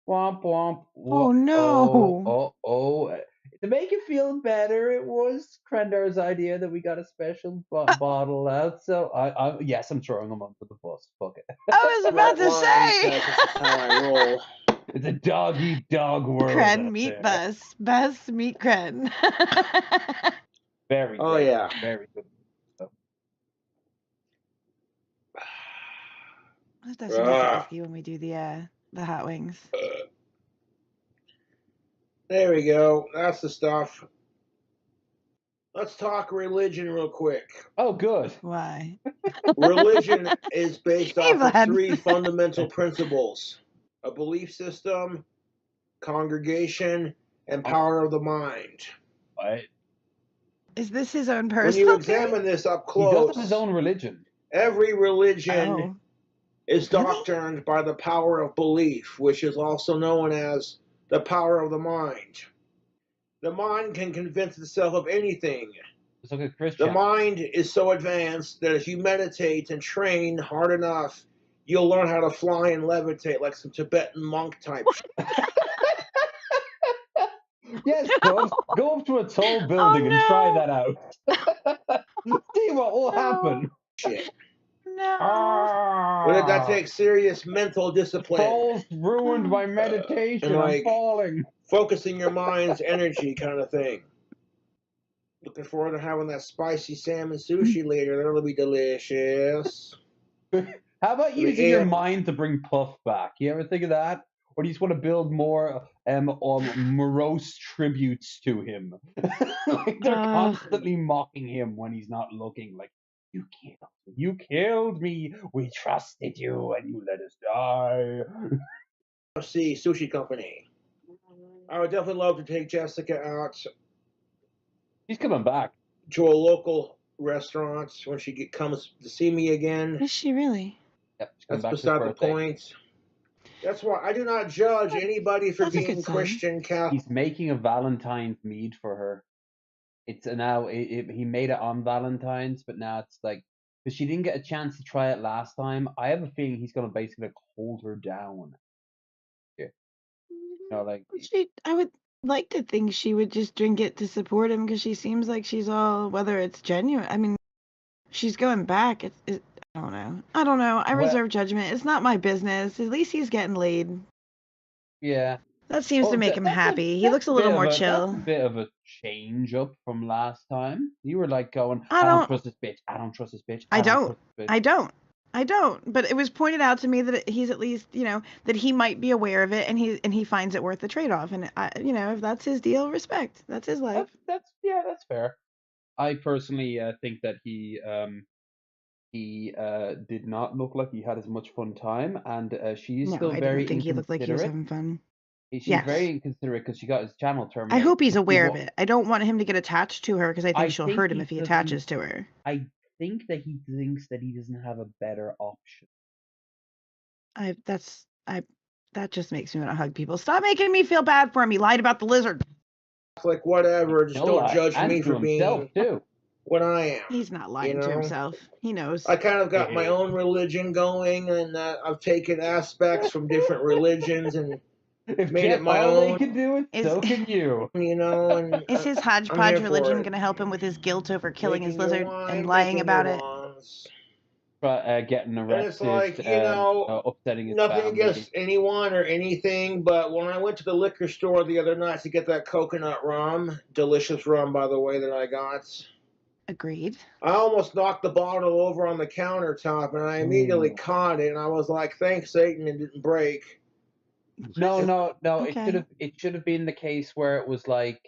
A: Womp womp.
B: Oh no.
A: Oh. To make it feel better, it was Krendar's idea that we got a special bottle out. So yes, I'm throwing him onto the bus. Fuck it.
B: I was about to say.
I: That's how I roll.
A: It's a dog eat dog world.
B: Cred
A: out
B: meat
A: there.
B: bus. Best meat cred.
A: Very.
I: Oh
A: very,
I: yeah.
A: Very good.
B: I'll have to have some whiskey when we do the hot wings.
I: There we go. That's the stuff. Let's talk religion real quick.
A: Oh, good.
B: Why?
I: Religion is based
B: Hey,
I: off of
B: Vlad.
I: 3 fundamental principles: a belief system, congregation, and power of the mind.
A: Right.
B: Is this his own
I: When
B: personal
I: you examine this up
A: He does
I: close,
A: have his own religion.
I: every religion
B: Oh.
I: is doctrined by the power of belief, which is also known as the power of the mind. The mind can convince itself of anything.
A: It's like a Christian.
I: The mind is so advanced that if you meditate and train hard enough, you'll learn how to fly and levitate like some Tibetan monk type.
A: Yes, go up to a tall building and try that out. See what will happen.
I: Shit.
B: No.
I: But that takes serious mental discipline.
A: Falls ruined my meditation.
I: And
A: I'm falling.
I: Focusing your mind's energy kind of thing. Looking forward to having that spicy salmon sushi later. That'll be delicious.
A: How about using your mind to bring Puff back? You ever think of that? Or do you just want to build more morose tributes to him? Like they're constantly mocking him when he's not looking. Like, you killed me. We trusted you, and you let us die.
I: See, sushi company. I would definitely love to take Jessica out.
A: She's coming back
I: to a local restaurant when she comes to see me again.
B: Is she really?
A: Yep.
I: That's beside the point. That's why I do not judge anybody for being Christian, Catholic.
A: He's making a Valentine's mead for her. It's now he made it on Valentine's, but now it's like because she didn't get a chance to try it last time. I have a feeling he's gonna basically hold her down. Yeah. You know, like
B: I would like to think she would just drink it to support him because she seems like she's all whether it's genuine. I mean, she's going back. I don't know. I reserve judgment. It's not my business. At least he's getting laid.
A: Yeah.
B: That seems to make him happy. He looks a little more chill.
A: That's a bit of a change up from last time. You were like going, I don't trust this bitch. I don't trust this bitch.
B: I don't. But it was pointed out to me that he's at least, that he might be aware of it, and he finds it worth the trade-off. And if that's his deal, respect. That's his life.
A: That's fair. I personally think that he did not look like he had as much fun time, and she's still very. I didn't think he looked like he was having fun. She's very inconsiderate because she got his channel terminated.
B: I hope he's aware of it. I don't want him to get attached to her because I think she'll hurt him if he attaches to her.
A: I think that he thinks that he doesn't have a better option.
B: That just makes me want to hug people. Stop making me feel bad for him. He lied about the lizard.
I: It's like whatever. Just don't judge me for being what I am.
B: He's not lying to himself. He knows.
I: I kind of got my own religion going, and I've taken aspects from different religions and
A: if
I: made it my own.
A: They can do it, so can you.
I: And
B: is his hodgepodge religion going to help him with his guilt over killing his lizard and lying about it?
A: Getting arrested.
I: And it's like,
A: upsetting his
I: nothing
A: family.
I: against anyone or anything, but when I went to the liquor store the other night to get that coconut rum, delicious rum, by the way, that I got.
B: Agreed.
I: I almost knocked the bottle over on the countertop, and I immediately caught it, and I was like, thanks, Satan, it didn't break.
A: No.
B: Okay.
A: It should have been the case where it was like,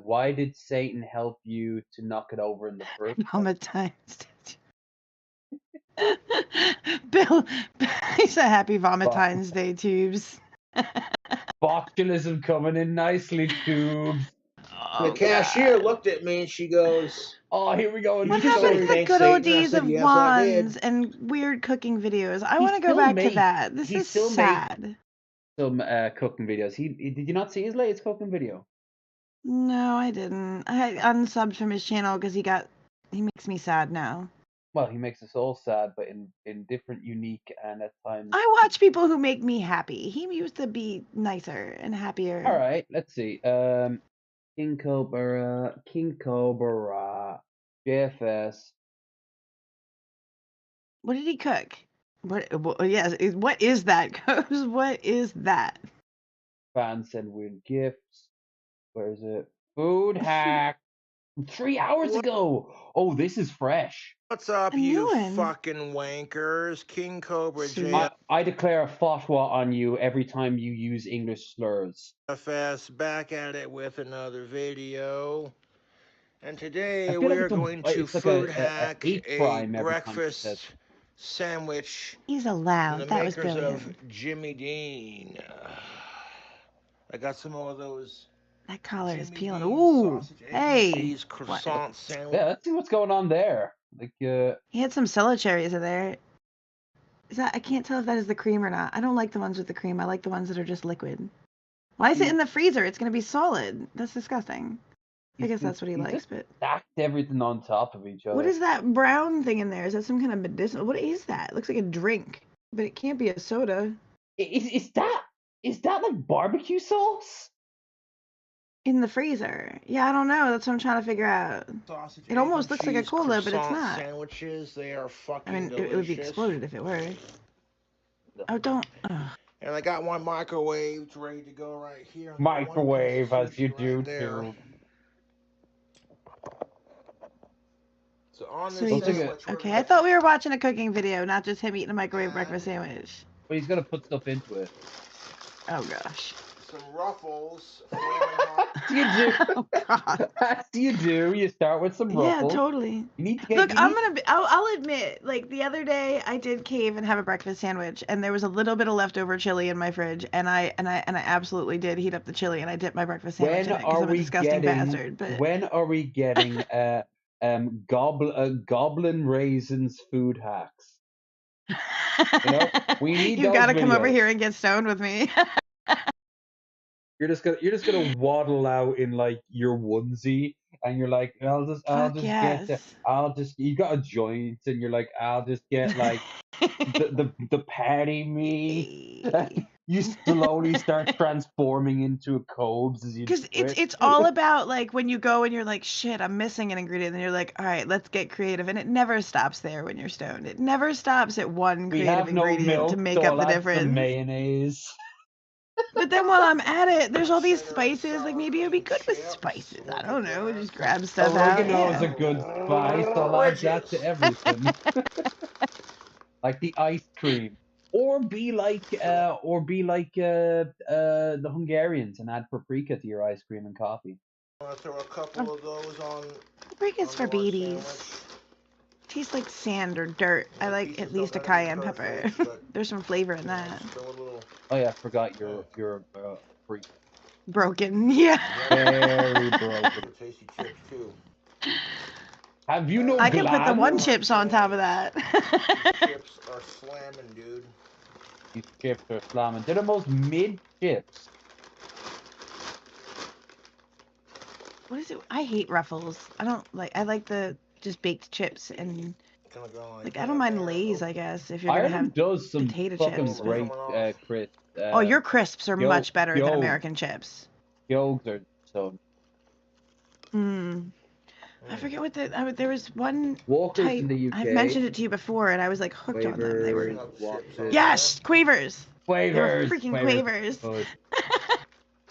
A: why did Satan help you to knock it over in the first
B: Valentine's. Bill, he's a happy Valentine's Day, Tubes.
A: Botulism coming in nicely, Tubes.
I: The cashier looked at me and she goes,
A: "Oh, here we go."
B: What happened to the good old days of wands and weird cooking videos? I want to go back to that. This is sad.
A: some cooking videos. He did you not see his latest cooking video?
B: No, I didn't. I unsubbed from his channel because he makes me sad now.
A: Well, he makes us all sad, but in different, unique, and at times.
B: I watch people who make me happy. He used to be nicer and happier.
A: All right, let's see. King Cobra, JFS.
B: What did he cook? Yes, what is that, Coach? What is that?
A: Fans send weird gifts. Where is it? Food hack. 3 hours ago. Oh, this is fresh.
I: What's up,
B: A new
I: you
B: one.
I: fucking wankers? King Cobra
A: I declare a fatwa on you every time you use English slurs.
I: JFS back at it with another video. And today
A: I feel like
I: we're
A: it's
I: going to
A: it's like
I: food
A: a
I: hack
A: hate
I: a
A: crime every time he
I: breakfast
A: says it.
I: sandwich
B: He's
I: from
B: allowed.
I: the
B: That was
I: makers of
B: brilliant.
I: Jimmy Dean. I got some more of those
B: That collar is
I: Jimmy
B: peeling.
I: Dean
B: Ooh,
I: sausage, egg,
B: hey.
I: and cheese croissant sandwich.
A: Yeah, let's see what's going on there. Like,
B: He had some Sella cherries in there. Is that? I can't tell if that is the cream or not. I don't like the ones with the cream. I like the ones that are just liquid. Why is it in the freezer? It's gonna be solid. That's disgusting. I guess that's what he likes,
A: just
B: but
A: stacked everything on top of each other.
B: what is that brown thing in there? Is that some kind of medicinal? What is that? It looks like a drink, but it can't be a soda.
A: Is that like barbecue sauce?
B: In the freezer. Yeah, I don't know. That's what I'm trying to figure out.
I: Sausage,
B: It almost
I: egg,
B: looks like a
I: cheese,
B: cola, but it's
I: croissant
B: not.
I: Sandwiches, they are fucking
B: I mean,
I: delicious.
B: it would be exploded if it were. Oh, don't. Ugh.
I: And I got one microwaved ready to go right here.
A: Microwave,
I: One piece of
A: as you
I: sushi
A: do
I: right there.
A: too.
I: So on
B: So
I: this
B: he's
I: sandwich,
B: just,
I: we're
B: okay,
I: gonna
B: I thought we were watching a cooking video, not just him eating a microwave breakfast sandwich.
A: But he's gonna put stuff into it.
B: Oh gosh.
I: some Ruffles, flaming hot.
A: You do.
B: Oh god.
A: As you do. You start with some
B: Yeah,
A: Ruffles.
B: totally.
A: You need to get.
B: Look,
A: you
B: I'm
A: need-
B: gonna be. I'll admit, like the other day, I did cave and have a breakfast sandwich, and there was a little bit of leftover chili in my fridge, and I absolutely did heat up the chili, and I dipped my breakfast sandwich
A: When
B: in it because
A: are
B: I'm a
A: we
B: disgusting
A: getting?
B: bastard. But
A: When are we getting goblin raisins food hacks? You know, we need
B: you've
A: those
B: got to come over
A: videos.
B: here and get stoned with me.
A: You're just gonna waddle out in like your onesie, and you're like, I'll just
B: yes.
A: get you got a joint, and you're like, I'll just get like the patty meat. You slowly start transforming into a Cobes as you.
B: Because it's all about like when you go and you're like, shit, I'm missing an ingredient, and you're like, all right, let's get creative, and it never stops there when you're stoned. It never stops at one
A: We
B: creative
A: have no
B: ingredient
A: milk,
B: to make
A: so
B: up
A: I'll
B: the
A: add some
B: difference.
A: mayonnaise.
B: But then while I'm at it, there's all these spices. Like maybe it'd be good with spices. I don't know. Just grab stuff
A: Oregano
B: out.
A: is a good spice. I'll add that to everything. Like the ice cream, or be like the Hungarians and add paprika to your ice cream and coffee.
I: I'm gonna throw a couple of those on.
B: Paprika's for babies. Tastes like sand or dirt. I like at least a cayenne pepper. There's some flavor in that.
A: Oh yeah, I forgot your freak.
B: Broken, yeah.
A: Very broken.
I: Tasty chips too.
A: Have you no
B: I can put the
A: glad?
B: one chips on top of that.
I: These chips are slamming, dude.
A: These chips are slamming. They're the most mid chips.
B: What is it? I hate Ruffles. I don't like. I like the just baked chips and like I don't mind Lay's. I guess if you're gonna
A: Ireland
B: have
A: does some
B: potato
A: fucking
B: chips.
A: great crisps.
B: Oh, your crisps are much better than
A: Yo.
B: American chips.
A: Yolks are so.
B: I forget what there was one
A: Walkers
B: type.
A: in the UK.
B: I've mentioned it to you before, and I was like hooked on them. They were
A: Walkers.
B: yes, Quavers.
A: Quavers.
B: They were freaking Quavers.
A: Good.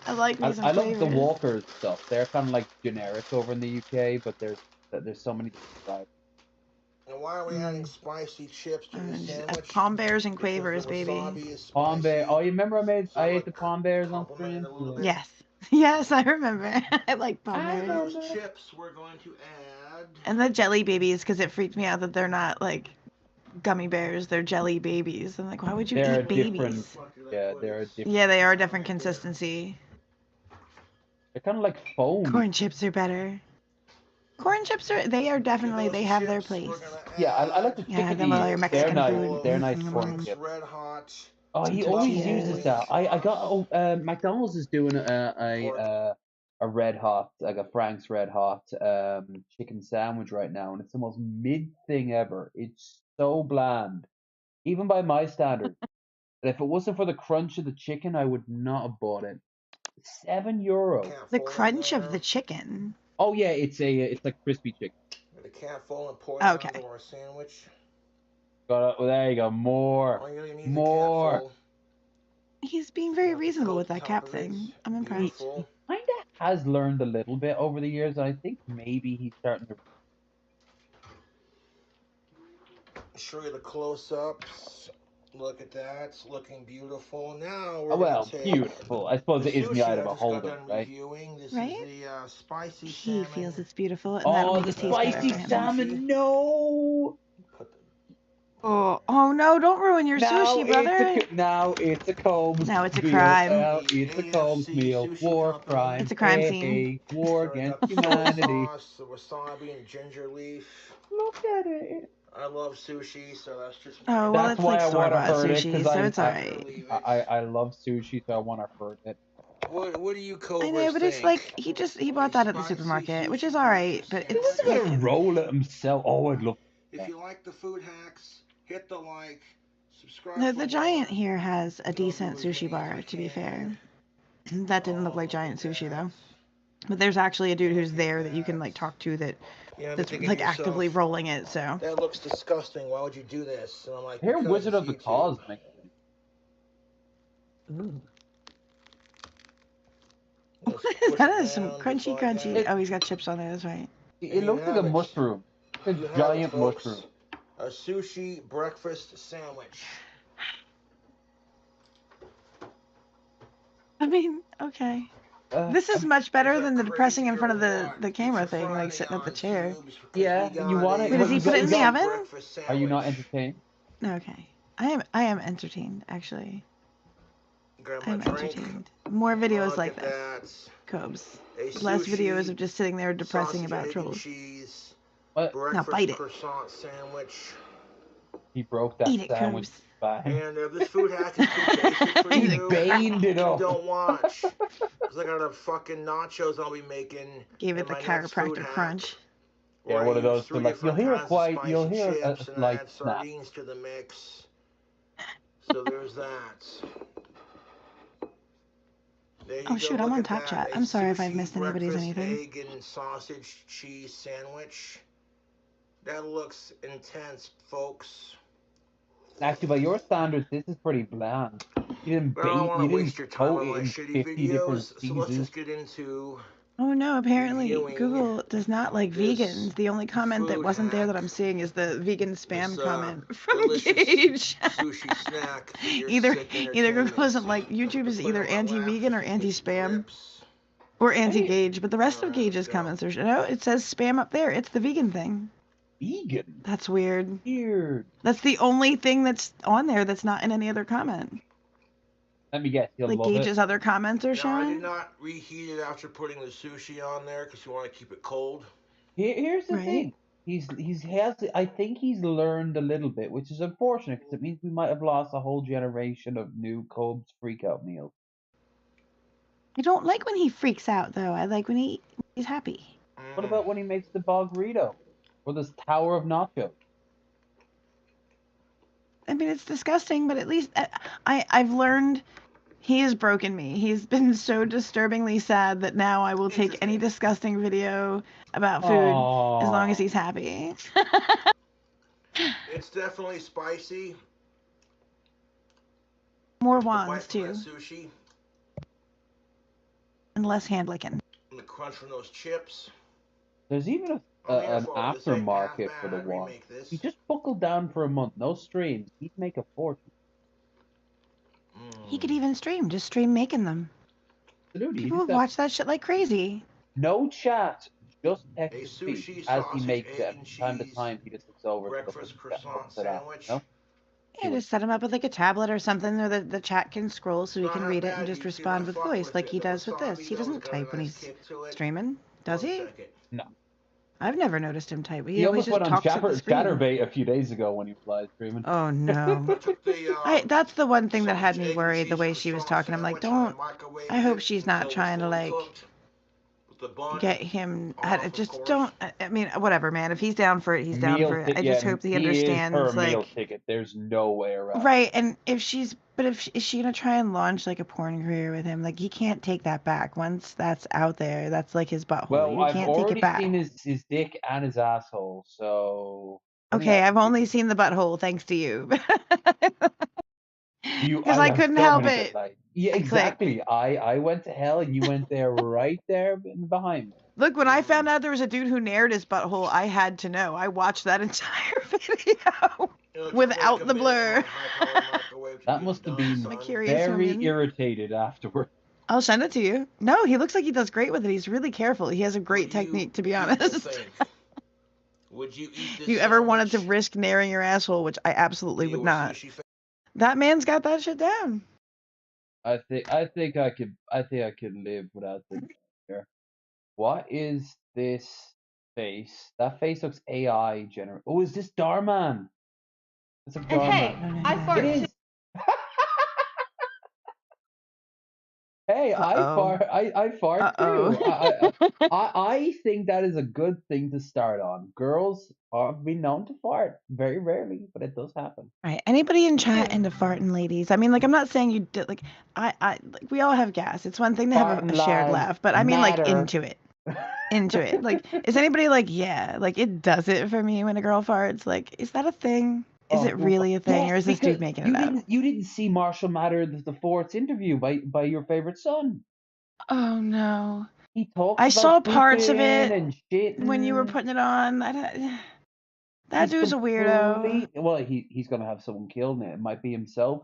B: I like me some
A: I love the
B: Quavers.
A: Walkers stuff. They're kind of like generic over in the UK, but there's so many different.
I: And why are we adding spicy chips to the sandwich?
B: Palm Bears and Quavers, baby.
A: Palm Bear. Oh, you remember I ate the Palm Bears on stream?
B: Yes. Yes, I remember. I like Palm Bears.
I: Those chips we're going to add.
B: And the jelly babies, because it freaked me out that they're not like gummy bears, they're jelly babies. I'm like, why would you
A: They're
B: eat babies?
A: different. Yeah, they're a different.
B: Yeah, they are different consistency.
A: They're kind of like foam.
B: Corn chips are better. Corn chips they are definitely, they have their place.
A: Yeah, I like the chickpeas.
B: Yeah, them are your Mexican
A: they're nice.
B: food.
A: They're nice corn
B: Mm-hmm.
A: chips.
I: Red hot.
A: Oh, he always uses that. I got McDonald's is doing a red hot, like a Frank's red hot chicken sandwich right now, and it's the most mid thing ever. It's so bland, even by my standards. And if it wasn't for the crunch of the chicken, I would not have bought it. €7.
B: The crunch of the chicken.
A: Oh yeah, it's like crispy chicken.
I: With a cat full and pour it
B: Okay.
I: onto our sandwich.
A: There you go, more.
I: All you really need is a
A: More.
I: cat full.
B: He's being very reasonable with that cap thing. I'm impressed.
I: Beautiful.
A: Kinda has learned a little bit over the years, and I think maybe he's starting to.
I: Show you the close-ups. Look at that, it's looking beautiful. Now we're
A: Oh, well,
I: gonna take
A: beautiful. I suppose it is the
I: sushi
A: item
I: I
A: of
I: just got
A: holder,
I: done
A: right?
I: reviewing. This
B: Right?
I: is the spicy
B: He
I: salmon.
B: feels it's beautiful, and
A: Oh,
B: that'll
A: the
B: make it taste better
A: spicy
B: for him.
A: salmon! No.
I: Put the
B: Oh no! Don't ruin your sushi, brother.
A: Now it's a Combs.
B: Now it's a
A: meal.
B: crime.
A: Now it's a Combs
I: AFC
A: meal.
I: Sushi
A: War
I: Company.
A: crime.
B: It's a crime
A: Hey,
B: scene.
A: hey, war
I: Stir it
A: against
I: up, soy
A: humanity.
I: sauce, the wasabi and ginger leaf.
A: Look at it.
I: I love sushi, so that's just.
B: Oh well,
A: That's
B: it's
A: why
B: like
A: I want to
B: store-bought
A: hurt it,
B: sushi,
A: because
B: so it's alright.
A: I love sushi, so I want to hurt it.
I: What do you Cobras
B: I know, but it's
I: think?
B: like he bought that at the
I: Spicy
B: supermarket, which
I: sushi
B: is alright, but
I: breakfast
A: He
B: it's
A: wasn't
B: like
A: gonna roll it himself. Oh, I'd love.
I: If you like the food hacks, hit the like, subscribe.
B: the
I: for
B: Giant
I: more.
B: here has a
I: You know,
B: decent
I: do as
B: sushi
I: many as
B: bar,
I: we
B: to be fair.
I: can.
B: That didn't look like Giant sushi though. But there's actually a dude who's there that you can like talk to that
I: You know,
B: that's
I: thinking to
B: like
I: yourself,
B: actively rolling it. So
I: that looks disgusting. Why would you do this? And I'm like,
A: Here,
I: because
A: Wizard
I: it's
A: of the
I: YouTube.
A: Cosmic.
I: Just
B: what is
I: push
B: that?
I: it
B: Is some
I: down,
B: crunchy,
I: just like
B: crunchy.
I: that.
B: Oh, he's got chips on there. That's right.
A: It looks like a
I: have it.
A: mushroom. A
I: You have it,
A: giant
I: folks.
A: mushroom.
I: A sushi breakfast sandwich.
B: I mean, okay. This is much better than the depressing in front of the camera thing, like sitting at the chair.
A: Yeah, you want it?
B: Wait, does he put it in the oven?
A: Are you not entertained?
B: Okay. I am entertained, actually.
I: Grab
B: I'm
I: my drink.
B: entertained. More videos
I: Look
B: like
I: at
B: this.
I: that.
B: Cobes.
I: A
B: Less
I: sushi,
B: videos of just sitting there depressing
I: sausage,
B: about
I: egg, and
B: trolls.
I: cheese,
A: What?
I: breakfast
B: bite it.
I: croissant sandwich.
A: He broke that
B: Eat it,
A: sandwich.
B: Cobes.
A: Back.
I: And if this food hack is too basic for
A: He
I: you,
A: veined it up.
I: don't watch. Because I got a fucking nachos I'll be making.
B: Gave it
I: in
B: the
I: my next food
B: chiropractor
I: hack.
B: crunch.
A: Yeah,
I: Where
A: one
I: I
A: of those
I: use 3
A: for, like,
I: different
A: you'll hear
I: kinds
A: quite-
I: of spicy
A: you'll hear a
I: chips, and
A: slight
I: add
A: snap.
I: sardines to the mix. So there's that. There you
B: Oh
I: go,
B: shoot, I'm
I: look
B: on
I: at
B: Top
I: that.
B: Chat.
I: A
B: I'm sorry if I've
I: sushi
B: missed anybody's
I: breakfast
B: anything.
I: egg and sausage cheese sandwich. That looks intense, folks.
A: Actually, by your standards, this is pretty bland. You didn't
I: But I don't
A: bait.
I: want
A: You
I: to waste
A: didn't
I: your time
A: coat
I: on
A: it
I: my
A: in
I: shitty
A: 50 different
I: videos. So let's
A: cheeses.
I: just get into
B: Oh no, apparently
I: Reviewing
B: Google does not like
I: this
B: vegans. The only comment that
I: food
B: wasn't there that
I: hack.
B: I'm seeing is the vegan spam
I: This,
B: comment from
I: delicious
B: Gage.
I: sushi snack. for your
B: either
I: sick
B: Google
I: entertainment.
B: isn't like YouTube is
I: Put
B: either
I: on my lap,
B: anti-vegan or
I: just
B: anti-spam
I: grips.
B: or anti-Gage, but the rest of
I: Alright,
B: Gage's
I: let's go.
B: comments are no. It says spam up there. It's the vegan thing.
A: Vegan.
B: That's weird.
A: Weird.
B: That's the only thing that's on there that's not in any other comment.
A: Let me guess. You'll
B: Like
A: love
B: Gage's
A: it.
B: other comments are
I: Now, I
B: showing.
I: did not reheat it after putting the sushi on there because you want to keep it cold.
A: Here's the
B: Right.
A: thing. I think he's learned a little bit, which is unfortunate because it means we might have lost a whole generation of new Cobes freakout meals.
B: I don't like when he freaks out though. I like when he's happy.
A: What about when he makes the Bogrito or this tower of nachos?
B: I mean, it's disgusting, but at least I've learned he has broken me. He's been so disturbingly sad that now I will take any disgusting video about food as long as he's happy.
I: It's definitely spicy.
B: More
I: The bite
B: wands
I: from
B: too,
I: that sushi
B: and less hand licking.
I: and the crunch from those chips.
A: There's even
I: I'm
A: an
I: here for it. This ain't half
A: aftermarket for the
I: bad.
A: one.
I: Remake this.
A: He just buckled down for a month, no streams. He'd make a fortune.
B: He could even stream, just stream making them.
A: Absolutely.
B: People would watch that shit like crazy.
A: No chat, just
I: A
A: text to
I: sushi,
A: speech as he
I: sausage,
A: makes
I: egg,
A: it.
I: and
A: From time to
I: cheese,
A: time, he just looks over.
I: breakfast croissant
A: set up,
I: sandwich.
A: no?
B: Yeah, just set him up with like a tablet or something, or the chat can scroll so he
I: Not
B: can
I: that
B: read it
I: bad.
B: and just
I: You see
B: respond
I: what
B: with
I: fuck
B: voice
I: with
B: like
I: it.
B: he
I: The
B: does with
I: wasabi,
B: this. He
I: though,
B: doesn't
I: has got a
B: type when
I: nice
B: he's
I: kick to it.
B: streaming, does
I: One
B: he?
I: second.
A: No.
B: I've never noticed him tight, but he
A: He
B: always
A: almost
B: just
A: went on
B: talks at the screen.
A: Chatterbait a few days ago when he was live streaming.
B: Oh no. That's the one thing that had me worried, the way she was talking. I'm like, I hope she's not trying to like get him. I mean, whatever, man. If he's down for it, he's down for it. I just hope he understands.
A: Is her
B: like,
A: meal ticket. There's no way around.
B: Right, and if is she gonna try and launch like a porn career with him? Like, he can't take that back. Once that's out there, that's like his butthole.
A: Well,
B: you can't take it back.
A: I've already seen his dick and his asshole, so.
B: Okay, I've only seen the butthole thanks to you. Because I couldn't help it.
A: Yeah, exactly. I went to hell and you went there right there behind me.
B: Look, when I found out there was a dude who nared his butthole, I had to know. I watched that entire video without the blur.
A: That must have been very irritated afterward.
B: I'll send it to you. No, he looks like he does great with it. He's really careful. He has a great technique, to be honest.
J: Would you eat this
B: you ever wanted to risk naring your asshole, which I absolutely would not. That man's got that shit down.
A: I think I could live without the hair. What is this face? That face looks AI generated. Oh, is this Darman? It's like Darman.
K: Hey, I fart too.
A: Hey, I fart too. I think that is a good thing to start on. Girls have been known to fart very rarely, but it does happen.
B: All right. Anybody in chat into farting, ladies? I mean, like, I'm not saying you did. Like, like, we all have gas. It's one thing to have a shared laugh, but I mean, like, into it. Like, is anybody like, yeah, like, it does it for me when a girl farts? Like, is that a thing? Is it really a thing, or is this dude making it up?
A: You didn't see Marshall Mathers IV's interview by your favorite son.
B: Oh no!
A: He talked.
B: I saw parts of it when you were putting it on. That dude's a weirdo.
A: Well, he's gonna have someone killed in it. It might be himself,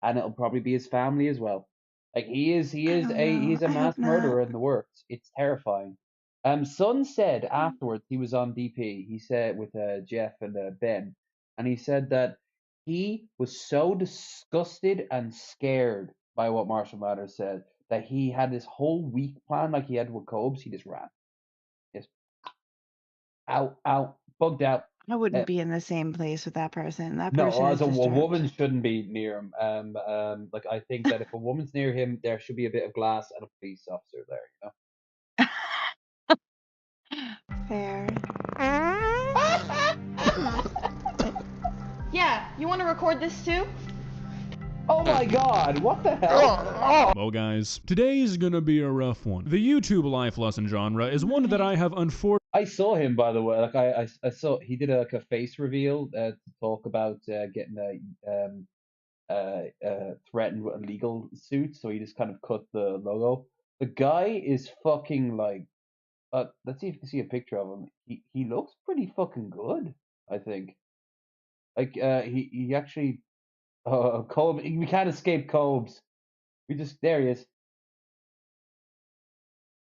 A: and it'll probably be his family as well. Like he's a mass murderer in the works. It's terrifying. Son said afterwards he was on DP. He said with Jeff and Ben. And he said that he was so disgusted and scared by what Marshall Mathers said that he had this whole week plan like he had with Cobes. He just ran. Just out, bugged out.
B: I wouldn't be in the same place with that person. That
A: no,
B: person
A: as a woman shouldn't be near him. Like I think that if a woman's near him, there should be a bit of glass and a police officer there. You know.
B: Fair.
K: Yeah, you want to record this too?
A: Oh my god, what the hell?
L: Well guys, today's gonna be a rough one. The YouTube life lesson genre is one that I have
A: I saw him, by the way. Like I saw he did a face reveal to talk about getting threatened with a legal suit, so he just kind of cut the logo. The guy is fucking like let's see if you can see a picture of him. He looks pretty fucking good, I think. Like he actually Cobes, we can't escape Cobes. There he is.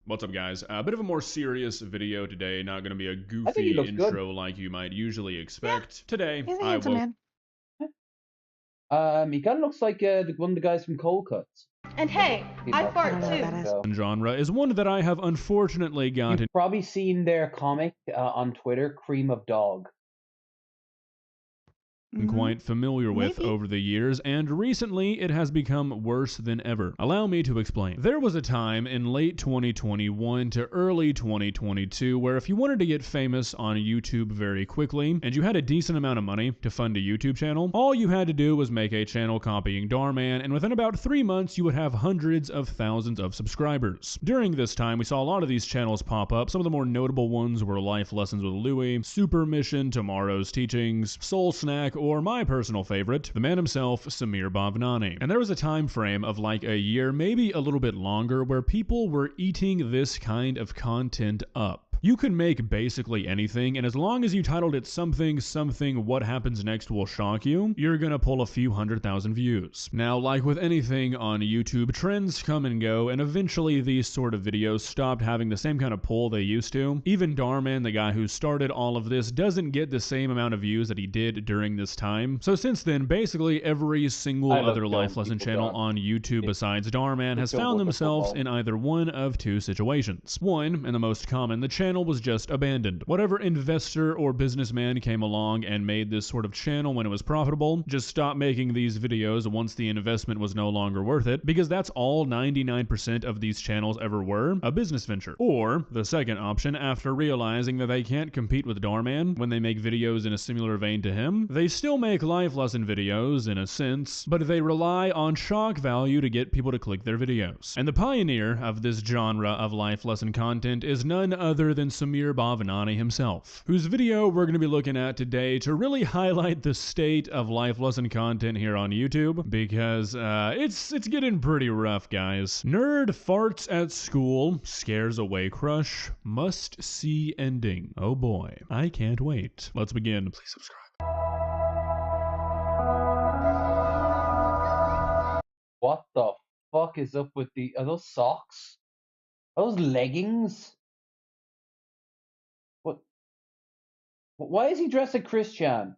L: What's up, guys? A bit of a more serious video today. Not going to be a goofy intro like you might usually expect. Yeah. Today, I will.
B: Man.
A: He kind of looks like one of the guys from Cold Cuts.
K: And hey, I fart too.
L: Genre is one that I have unfortunately gotten.
A: You've probably seen their comic on Twitter, Cream of Dog.
L: Quite familiar with over the years, and recently it has become worse than ever. Allow me to explain. There was a time in late 2021 to early 2022 where if you wanted to get famous on YouTube very quickly, and you had a decent amount of money to fund a YouTube channel, all you had to do was make a channel copying Darman, and within about 3 months you would have hundreds of thousands of subscribers. During this time, we saw a lot of these channels pop up. Some of the more notable ones were Life Lessons with Louie, Super Mission, Tomorrow's Teachings, Soul Snack, or my personal favorite, the man himself, Samir Bhavnani. And there was a time frame of like a year, maybe a little bit longer, where people were eating this kind of content up. You could make basically anything, and as long as you titled it something, what happens next will shock you, you're gonna pull a few 100,000 views. Now, like with anything on YouTube, trends come and go, and eventually these sort of videos stopped having the same kind of pull they used to. Even Darman, the guy who started all of this, doesn't get the same amount of views that he did during this time. So since then, basically every single other life lesson channel on YouTube besides Darman has found themselves in either one of two situations. One, and the most common, the channel channel was just abandoned. Whatever investor or businessman came along and made this sort of channel when it was profitable, just stopped making these videos once the investment was no longer worth it, because that's all 99% of these channels ever were, a business venture. Or, the second option, after realizing that they can't compete with Darman when they make videos in a similar vein to him, they still make life lesson videos in a sense, but they rely on shock value to get people to click their videos. And the pioneer of this genre of life lesson content is none other than Samir Bhavanani himself, whose video we're going to be looking at today to really highlight the state of life lesson content here on YouTube, because it's getting pretty rough, guys. Nerd farts at school, scares away crush, must see ending. Oh boy, I can't wait. Let's begin. Please subscribe.
A: What the fuck is up with are those socks? Are those leggings? What? Why is he dressed like Christian?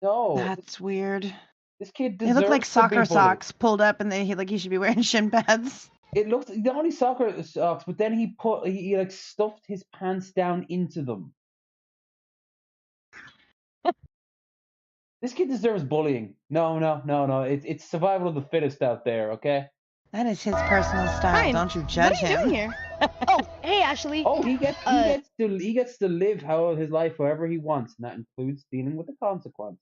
A: No.
B: That's weird.
A: This kid
B: They
A: deserves
B: look like
A: to be
B: soccer
A: bullied.
B: socks pulled up, and he should be wearing shin pads.
A: It looks not only soccer socks, but then he like stuffed his pants down into them. This kid deserves bullying. No. It's survival of the fittest out there, okay?
B: That is his personal style.
K: Ryan,
B: Don't you judge him.
K: What are you doing here? Oh, hey, Ashley.
A: Oh, he gets to live his life however he wants, and that includes dealing with the consequences.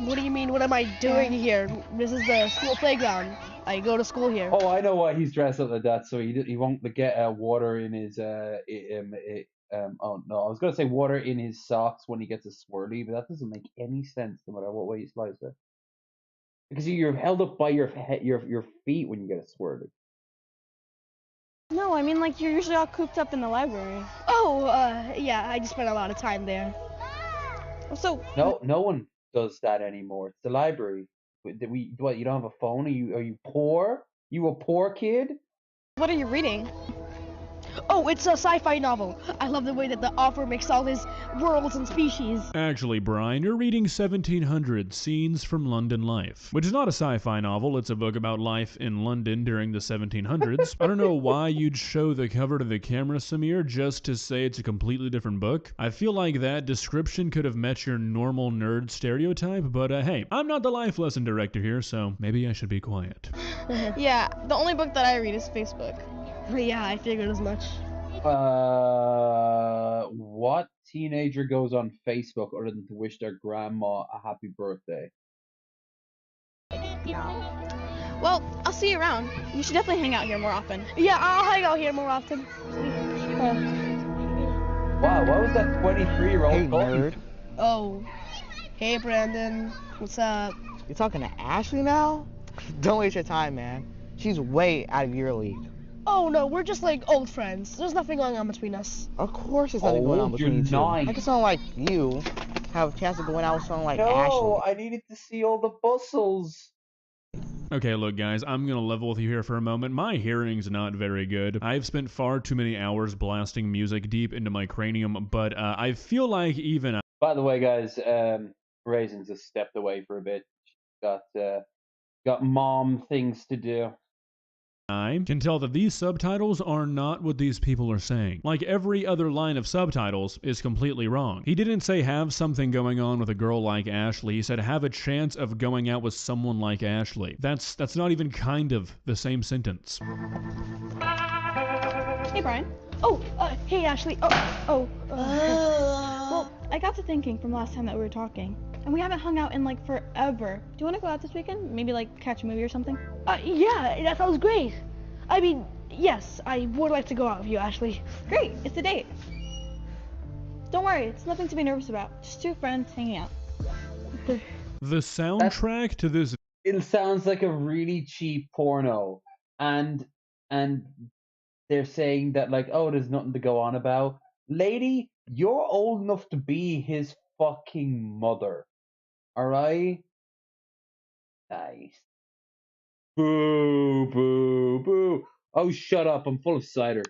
K: What do you mean? What am I doing here? This is the school playground. I go to school here.
A: Oh, I know why he's dressed up like that, so he won't get water in his oh no, I was gonna say water in his socks when he gets a swirly, but that doesn't make any sense no matter what way you slice it. Because you're held up by your feet when you get a swirly.
K: No, I mean like you're usually all cooped up in the library. Oh, yeah, I just spent a lot of time there. So
A: No one does that anymore. It's the library. What? You don't have a phone? Are you poor? You a poor kid?
K: what are you reading? Oh, it's a sci-fi novel. I love the way that the author makes all his worlds and species.
L: Actually, Brian, you're reading 1700 Scenes from London Life, which is not a sci-fi novel. It's a book about life in London during the 1700s. I don't know why you'd show the cover to the camera, Samir, just to say it's a completely different book. I feel like that description could have met your normal nerd stereotype, but hey, I'm not the life lesson director here, so maybe I should be quiet.
K: Yeah, the only book that I read is Facebook. Yeah, I figured as much.
A: What teenager goes on Facebook other than to wish their grandma a happy birthday?
K: Well, I'll see you around. You should definitely hang out here more often. Yeah, I'll hang out here more often.
A: Wow, what was that 23-year-old
M: Hey,
A: talking?
M: nerd.
K: Oh, hey Brandon, what's up?
M: You're talking to Ashley now? Don't waste your time, man. She's way out of your league.
K: Oh no, we're just like old friends. There's nothing going on between us.
M: Of course there's nothing going on between you two.
A: Nice.
M: I can sound like you have a chance of going out with someone like
A: No,
M: Ashley.
A: I needed to see all the bustles.
L: Okay, look guys, I'm gonna level with you here for a moment. My hearing's not very good. I've spent far too many hours blasting music deep into my cranium, but I feel like even...
A: By the way, guys, Raisin just stepped away for a bit. She's got mom things to do.
L: I can tell that these subtitles are not what these people are saying. Like every other line of subtitles is completely wrong. He didn't say have something going on with a girl like Ashley. He said have a chance of going out with someone like Ashley. That's not even kind of the same sentence.
K: Hey Brian. Oh, hey Ashley. Well, I got to thinking from last time that we were talking, and we haven't hung out in like forever. Do you want to go out this weekend? Maybe like catch a movie or something? Yeah, that sounds great. I mean, yes, I would like to go out with you, Ashley. Great, it's a date. Don't worry, it's nothing to be nervous about. Just two friends hanging out.
L: The soundtrack to this...
A: It sounds like a really cheap porno, and they're saying that like, oh, there's nothing to go on about. Lady, you're old enough to be his fucking mother. Alright? Nice. Boo, boo, boo. Oh, shut up. I'm full of cider.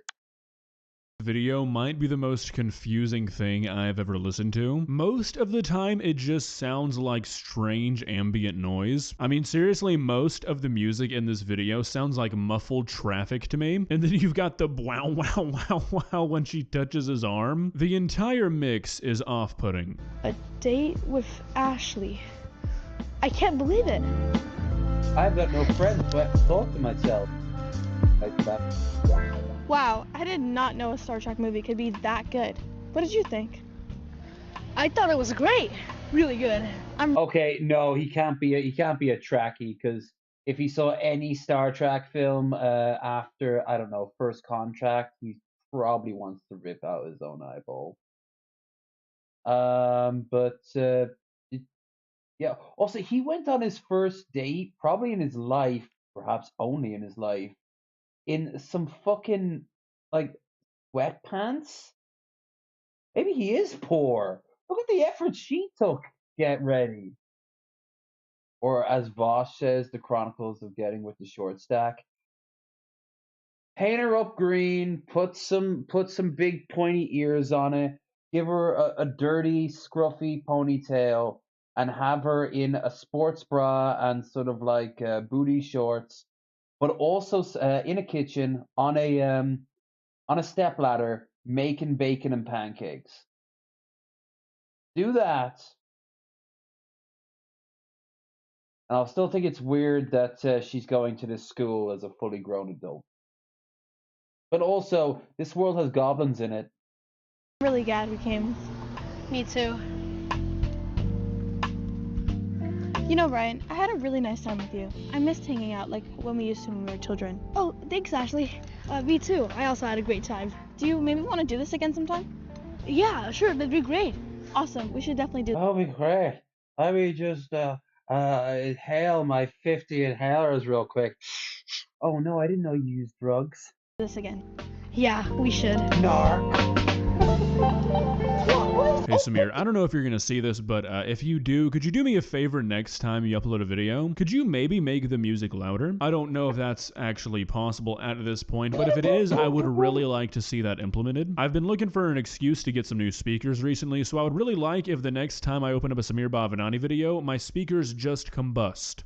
L: Video might be the most confusing thing I've ever listened to. Most of the time, it just sounds like strange ambient noise. I mean, seriously, most of the music in this video sounds like muffled traffic to me. And then you've got the wow, wow, wow, wow when she touches his arm. The entire mix is off-putting.
K: A date with Ashley. I can't believe it.
A: I've got no friends, so I have to talk to myself. Like that.
K: Wow, I did not know a Star Trek movie could be that good. What did you think?
N: I thought it was great. Really good.
A: Okay, no, he can't be a Trekkie, because if he saw any Star Trek film after, I don't know, First Contact, he probably wants to rip out his own eyeball. Yeah. Also, he went on his first date, probably in his life, perhaps only in his life, in some fucking, like, sweatpants. Maybe he is poor. Look at the effort she took to get ready. Or as Voss says, the Chronicles of Getting with the Short Stack. Paint her up green, put some big pointy ears on it, give her a dirty, scruffy ponytail, and have her in a sports bra and sort of like booty shorts, but also in a kitchen on a stepladder making bacon and pancakes. Do that, and I'll still think it's weird that she's going to this school as a fully grown adult. But also, this world has goblins in it.
K: I'm really glad we came.
N: Me too.
K: You know, Brian, I had a really nice time with you. I missed hanging out like when we used to when we were children.
N: Oh, thanks, Ashley. Me too. I also had a great time.
K: Do you maybe want to do this again sometime?
N: Yeah, sure. That'd be great.
K: Awesome. We should definitely do that.
A: That'll be great. Let me just inhale my 50 inhalers real quick. Oh no, I didn't know you used drugs.
K: This again.
N: Yeah, we should.
A: Narc.
L: Hey Samir, I don't know if you're gonna see this, but if you do, could you do me a favor next time you upload a video? Could you maybe make the music louder? I don't know if that's actually possible at this point, but if it is, I would really like to see that implemented. I've been looking for an excuse to get some new speakers recently, so I would really like if the next time I open up a Samir Bhavanani video, my speakers just combust.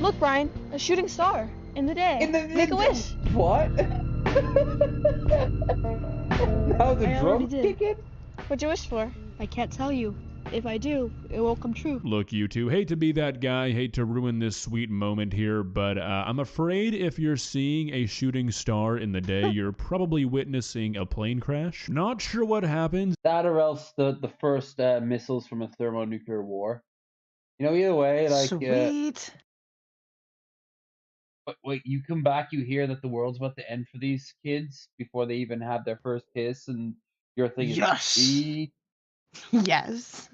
K: Look, Brian, a shooting star in the day. Make a wish.
A: What? Now the drum kicking?
K: What'd you wish for?
N: I can't tell you. If I do, it won't come true.
L: Look, you two, hate to be that guy, hate to ruin this sweet moment here, but I'm afraid if you're seeing a shooting star in the day, you're probably witnessing a plane crash. Not sure what happens.
A: That or else the first missiles from a thermonuclear war. You know, either way, like...
M: Sweet.
A: Wait, you come back, you hear that the world's about to end for these kids before they even have their first kiss, and you're thinking,
M: yes. Yes.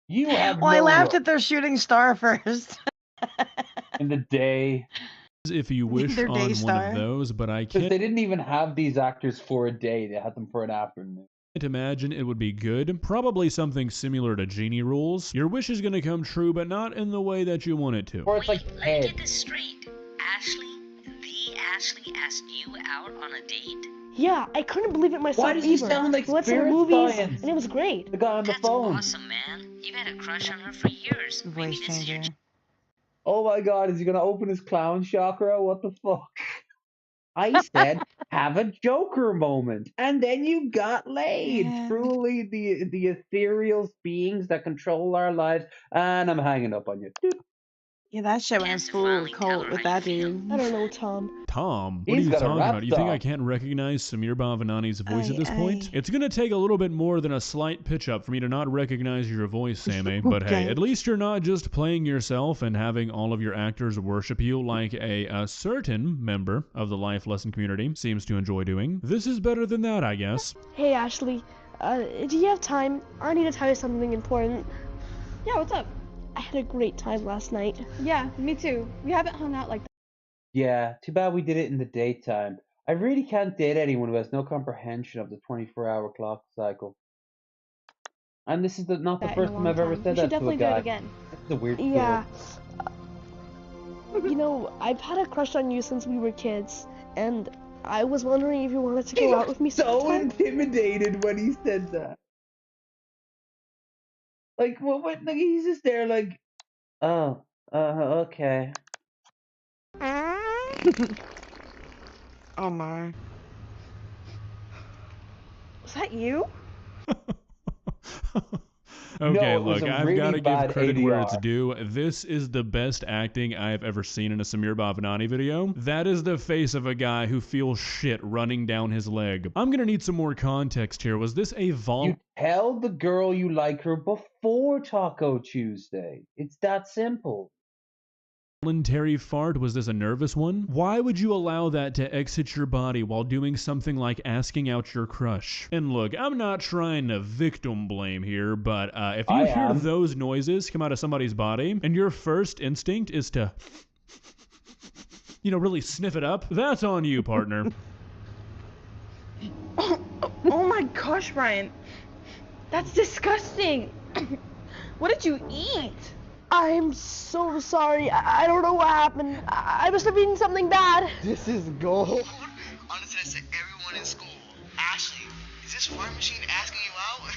A: You have
M: well,
A: no
M: I laughed
A: rope.
M: at their shooting star first.
A: In the day.
L: If you wish on one of those, but I can't.
A: They didn't even have these actors for a day. They had them for an afternoon.
L: Imagine it would be good. Probably something similar to Genie Rules. Your wish is going to come true, but not in the way that you want it to.
A: Or it's like,
O: let me get this straight. Ashley asked you out on a date?
N: Yeah, I couldn't believe it myself.
A: Why does he sound like
N: we went to the
A: Spirit
N: movies,
A: Science?
N: and it was great.
A: The guy on the phone.
O: That's awesome, man. You've had a crush on her for years.
M: Voice changer.
A: Oh my god, is he gonna open his clown chakra? What the fuck? I said, have a Joker moment, and then you got laid.
M: Yeah.
A: Truly, the ethereal beings that control our lives, and I'm hanging up on you.
M: Yeah, that shit went full cult with that dude.
N: I don't know, Tom.
L: Tom? What are you talking about? You think I can't recognize Samir Bhavanani's voice at this point? It's gonna take a little bit more than a slight pitch up for me to not recognize your voice, Sammy. But hey, at least you're not just playing yourself and having all of your actors worship you like a certain member of the Life Lesson community seems to enjoy doing. This is better than that, I guess.
N: Hey, Ashley. Do you have time? I need to tell you something important.
K: Yeah, what's up?
N: I had a great time last night.
K: Yeah, me too. We haven't hung out like that.
A: Yeah, too bad we did it in the daytime. I really can't date anyone who has no comprehension of the 24-hour clock cycle. And this is not the first time I've ever said that to a guy.
K: We should definitely do it again.
A: This is a weird
N: Yeah. You know, I've had a crush on you since we were kids, and I was wondering if you wanted to go out with me
A: so
N: sometime.
A: intimidated when he said that. Like, what? Like, he's just there, like, oh, okay.
M: Oh my.
K: Was that you?
L: Okay,
A: No, it was
L: look,
A: a
L: I've got
A: really
L: to give
A: bad
L: credit where it's
A: ADR.
L: due. This is the best acting I've ever seen in a Samir Bhavanani video. That is the face of a guy who feels shit running down his leg. I'm gonna need some more context here. Was this a
A: You tell the girl you like her before Taco Tuesday. It's that simple.
L: voluntary fart? Was this a nervous one? Why would you allow that to exit your body while doing something like asking out your crush? And look, I'm not trying to victim blame here, but if you hear those noises come out of somebody's body and your first instinct is to, really sniff it up, that's on you, partner.
K: Oh my gosh, Brian. That's disgusting. What did you eat?
N: I'm so sorry. I don't know what happened. I must have eaten something bad.
M: This is gold. Honestly, I said everyone in school. Ashley, is this fart machine asking you out?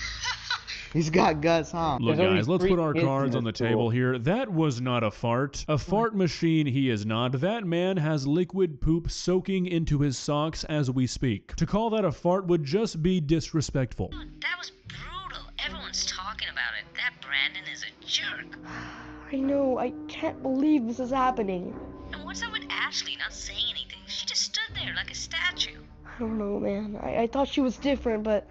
M: He's got guts, huh?
L: Look, guys, let's put our cards on the table here. That was not a fart. A fart machine he is not. That man has liquid poop soaking into his socks as we speak. To call that a fart would just be disrespectful.
O: That was brutal. Everyone's talking about it. That Brandon is a jerk.
N: I know. I can't believe this is happening.
O: And what's up with Ashley not saying anything? She just stood there like a statue.
N: I don't know, man. I thought she was different, but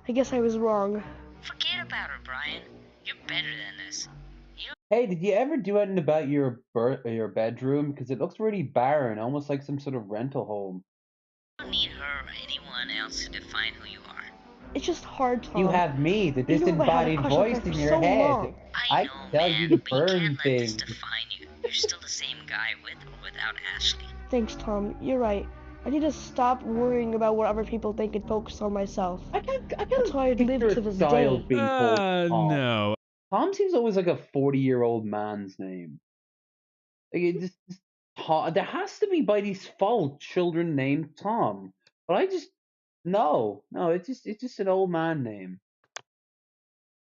N: I guess I was wrong.
O: Forget about her, Brian. You're better than this.
A: Hey, did you ever do anything about your bedroom? Because it looks really barren, almost like some sort of rental home.
O: You don't need her or anyone else to define who you are.
N: It's just hard, Tom.
A: You have me, the disembodied voice in your head. I tell you to burn things.
O: Define you. You're still the same guy with or without Ashley.
N: Thanks, Tom. You're right. I need to stop worrying about what other people think and focus on myself. That's why I live to this day.
L: No.
A: Tom seems always like a 40-year-old man's name. Like there has to be by default children named Tom, but no, it's just an old man name.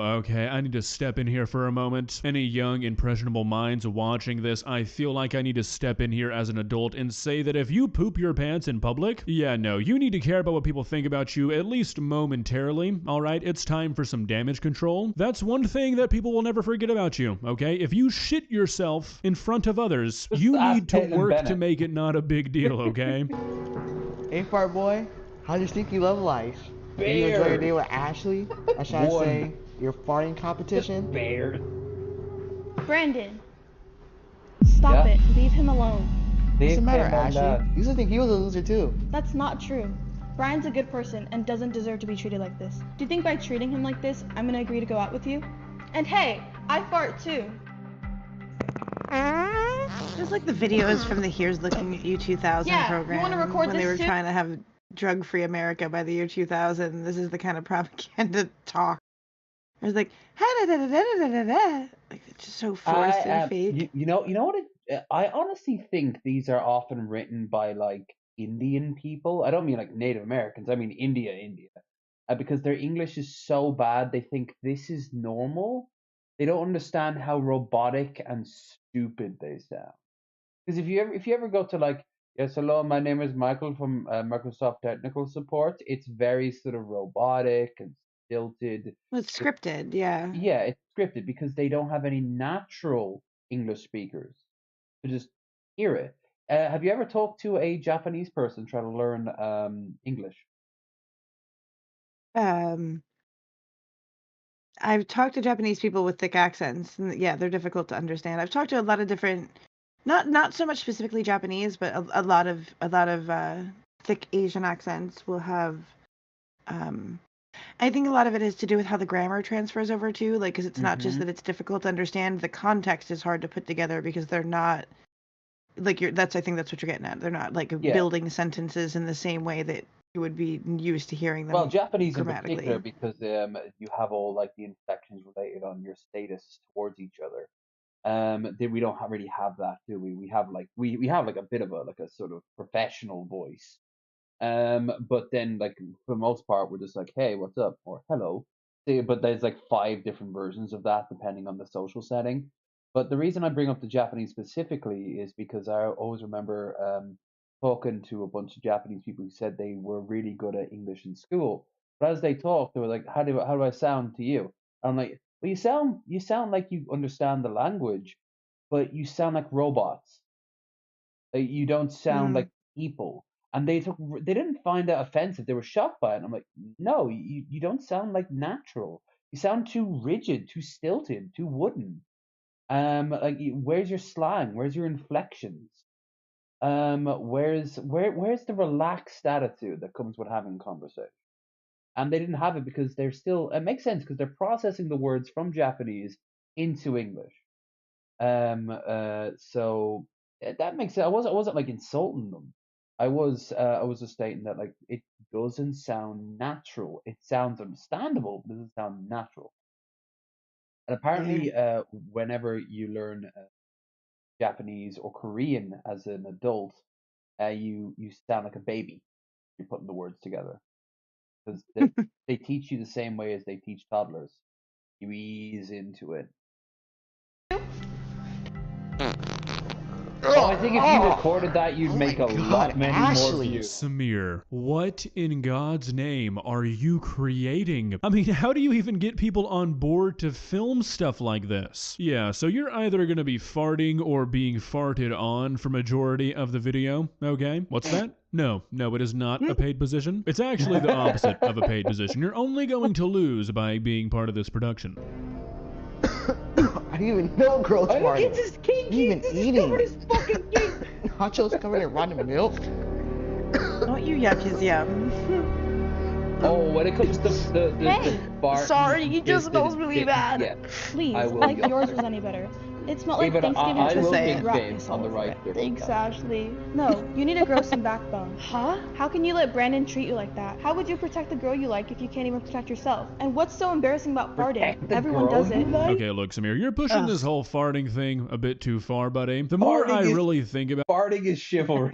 L: Okay, I need to step in here for a moment. Any young, impressionable minds watching this, I feel like I need to step in here as an adult and say that if you poop your pants in public, yeah, no, you need to care about what people think about you, at least momentarily, alright? It's time for some damage control. That's one thing that people will never forget about you, okay? If you shit yourself in front of others, you need to work to make it not a big deal, okay?
M: Hey, fart boy, how's your stinky love life? Did you enjoy your day with Ashley? Or should I say, your farting competition?
K: Brandon. Stop it. Leave him alone.
M: What's the matter, Ashley? You used to think he was a loser too.
K: That's not true. Brian's a good person and doesn't deserve to be treated like this. Do you think by treating him like this, I'm gonna agree to go out with you? And hey, I fart too.
B: Just like the videos from the Here's Looking at You 2000 program.
K: You want to record
B: when
K: this
B: they were
K: too?
B: trying to have drug-free America by the year 2000. This is the kind of propaganda talk. It was like, like it's just so forced and fake.
A: You know what? I honestly think these are often written by like Indian people. I don't mean like Native Americans. I mean India. Because their English is so bad, they think this is normal. They don't understand how robotic and stupid they sound. Because if you ever go to like, yes, hello, my name is Michael from Microsoft Technical Support, it's very sort of robotic and stilted.
B: Well, it's scripted, yeah.
A: Yeah, it's scripted because they don't have any natural English speakers to just hear it. Have you ever talked to a Japanese person trying to learn English?
B: I've talked to Japanese people with thick accents, and yeah, they're difficult to understand. I've talked to a lot of different, not so much specifically Japanese, but a lot of thick Asian accents will have. I think a lot of it is to do with how the grammar transfers over too, like because it's not just that it's difficult to understand. The context is hard to put together because they're not like I think that's what you're getting at. They're not like building sentences in the same way that you would be used to hearing them.
A: Well, Japanese in particular, because you have all like the inflections related on your status towards each other. We don't really have that, do we? We have like we have like a bit of a sort of professional voice. But then, like, for the most part, we're just like, hey, what's up? Or hello. But there's like 5 different versions of that depending on the social setting. But the reason I bring up the Japanese specifically is because I always remember talking to a bunch of Japanese people who said they were really good at English in school. But as they talked, they were like, how do I sound to you? I'm like, well, you sound like you understand the language, but you sound like robots. You don't sound like people. And they didn't find that offensive. They were shocked by it. And I'm like, no, you don't sound like natural. You sound too rigid, too stilted, too wooden. Where's your slang? Where's your inflections? Where's the relaxed attitude that comes with having conversation? And they didn't have it because they're still. It makes sense because they're processing the words from Japanese into English. So that makes sense. I wasn't like insulting them. I was just stating that like it doesn't sound natural. It sounds understandable, but it doesn't sound natural. And apparently, whenever you learn Japanese or Korean as an adult, you sound like a baby. You're putting the words together because they teach you the same way as they teach toddlers. You ease into it. Oh, I think if you recorded that, you'd make a lot many more views.
L: Samir, what in God's name are you creating? I mean, how do you even get people on board to film stuff like this? Yeah, so you're either going to be farting or being farted on for majority of the video, okay? What's that? No, it is not a paid position. It's actually the opposite of a paid position. You're only going to lose by being part of this production.
M: I didn't even know girls farted.
N: It's his kinky.
M: Even eating.
N: Covered his fucking cake.
M: Nachos covered in rotten milk.
B: Don't you yuck his yum.
A: Oh, when it comes to the bar.
N: Sorry, he just smells really bad.
A: Yeah.
K: Please, I think yours was any better. It smelled like Thanksgiving
A: I will
K: turkey.
A: kick Dave on the right.
K: Thanks, Ashley. No, you need to grow some backbone.
N: Huh?
K: How can you let Brandon treat you like that? How would you protect the girl you like if you can't even protect yourself? And what's so embarrassing about farting? Everyone does it.
L: Okay, look, Samir, you're pushing this whole farting thing a bit too far, buddy. The more I really think about
A: farting is chivalry.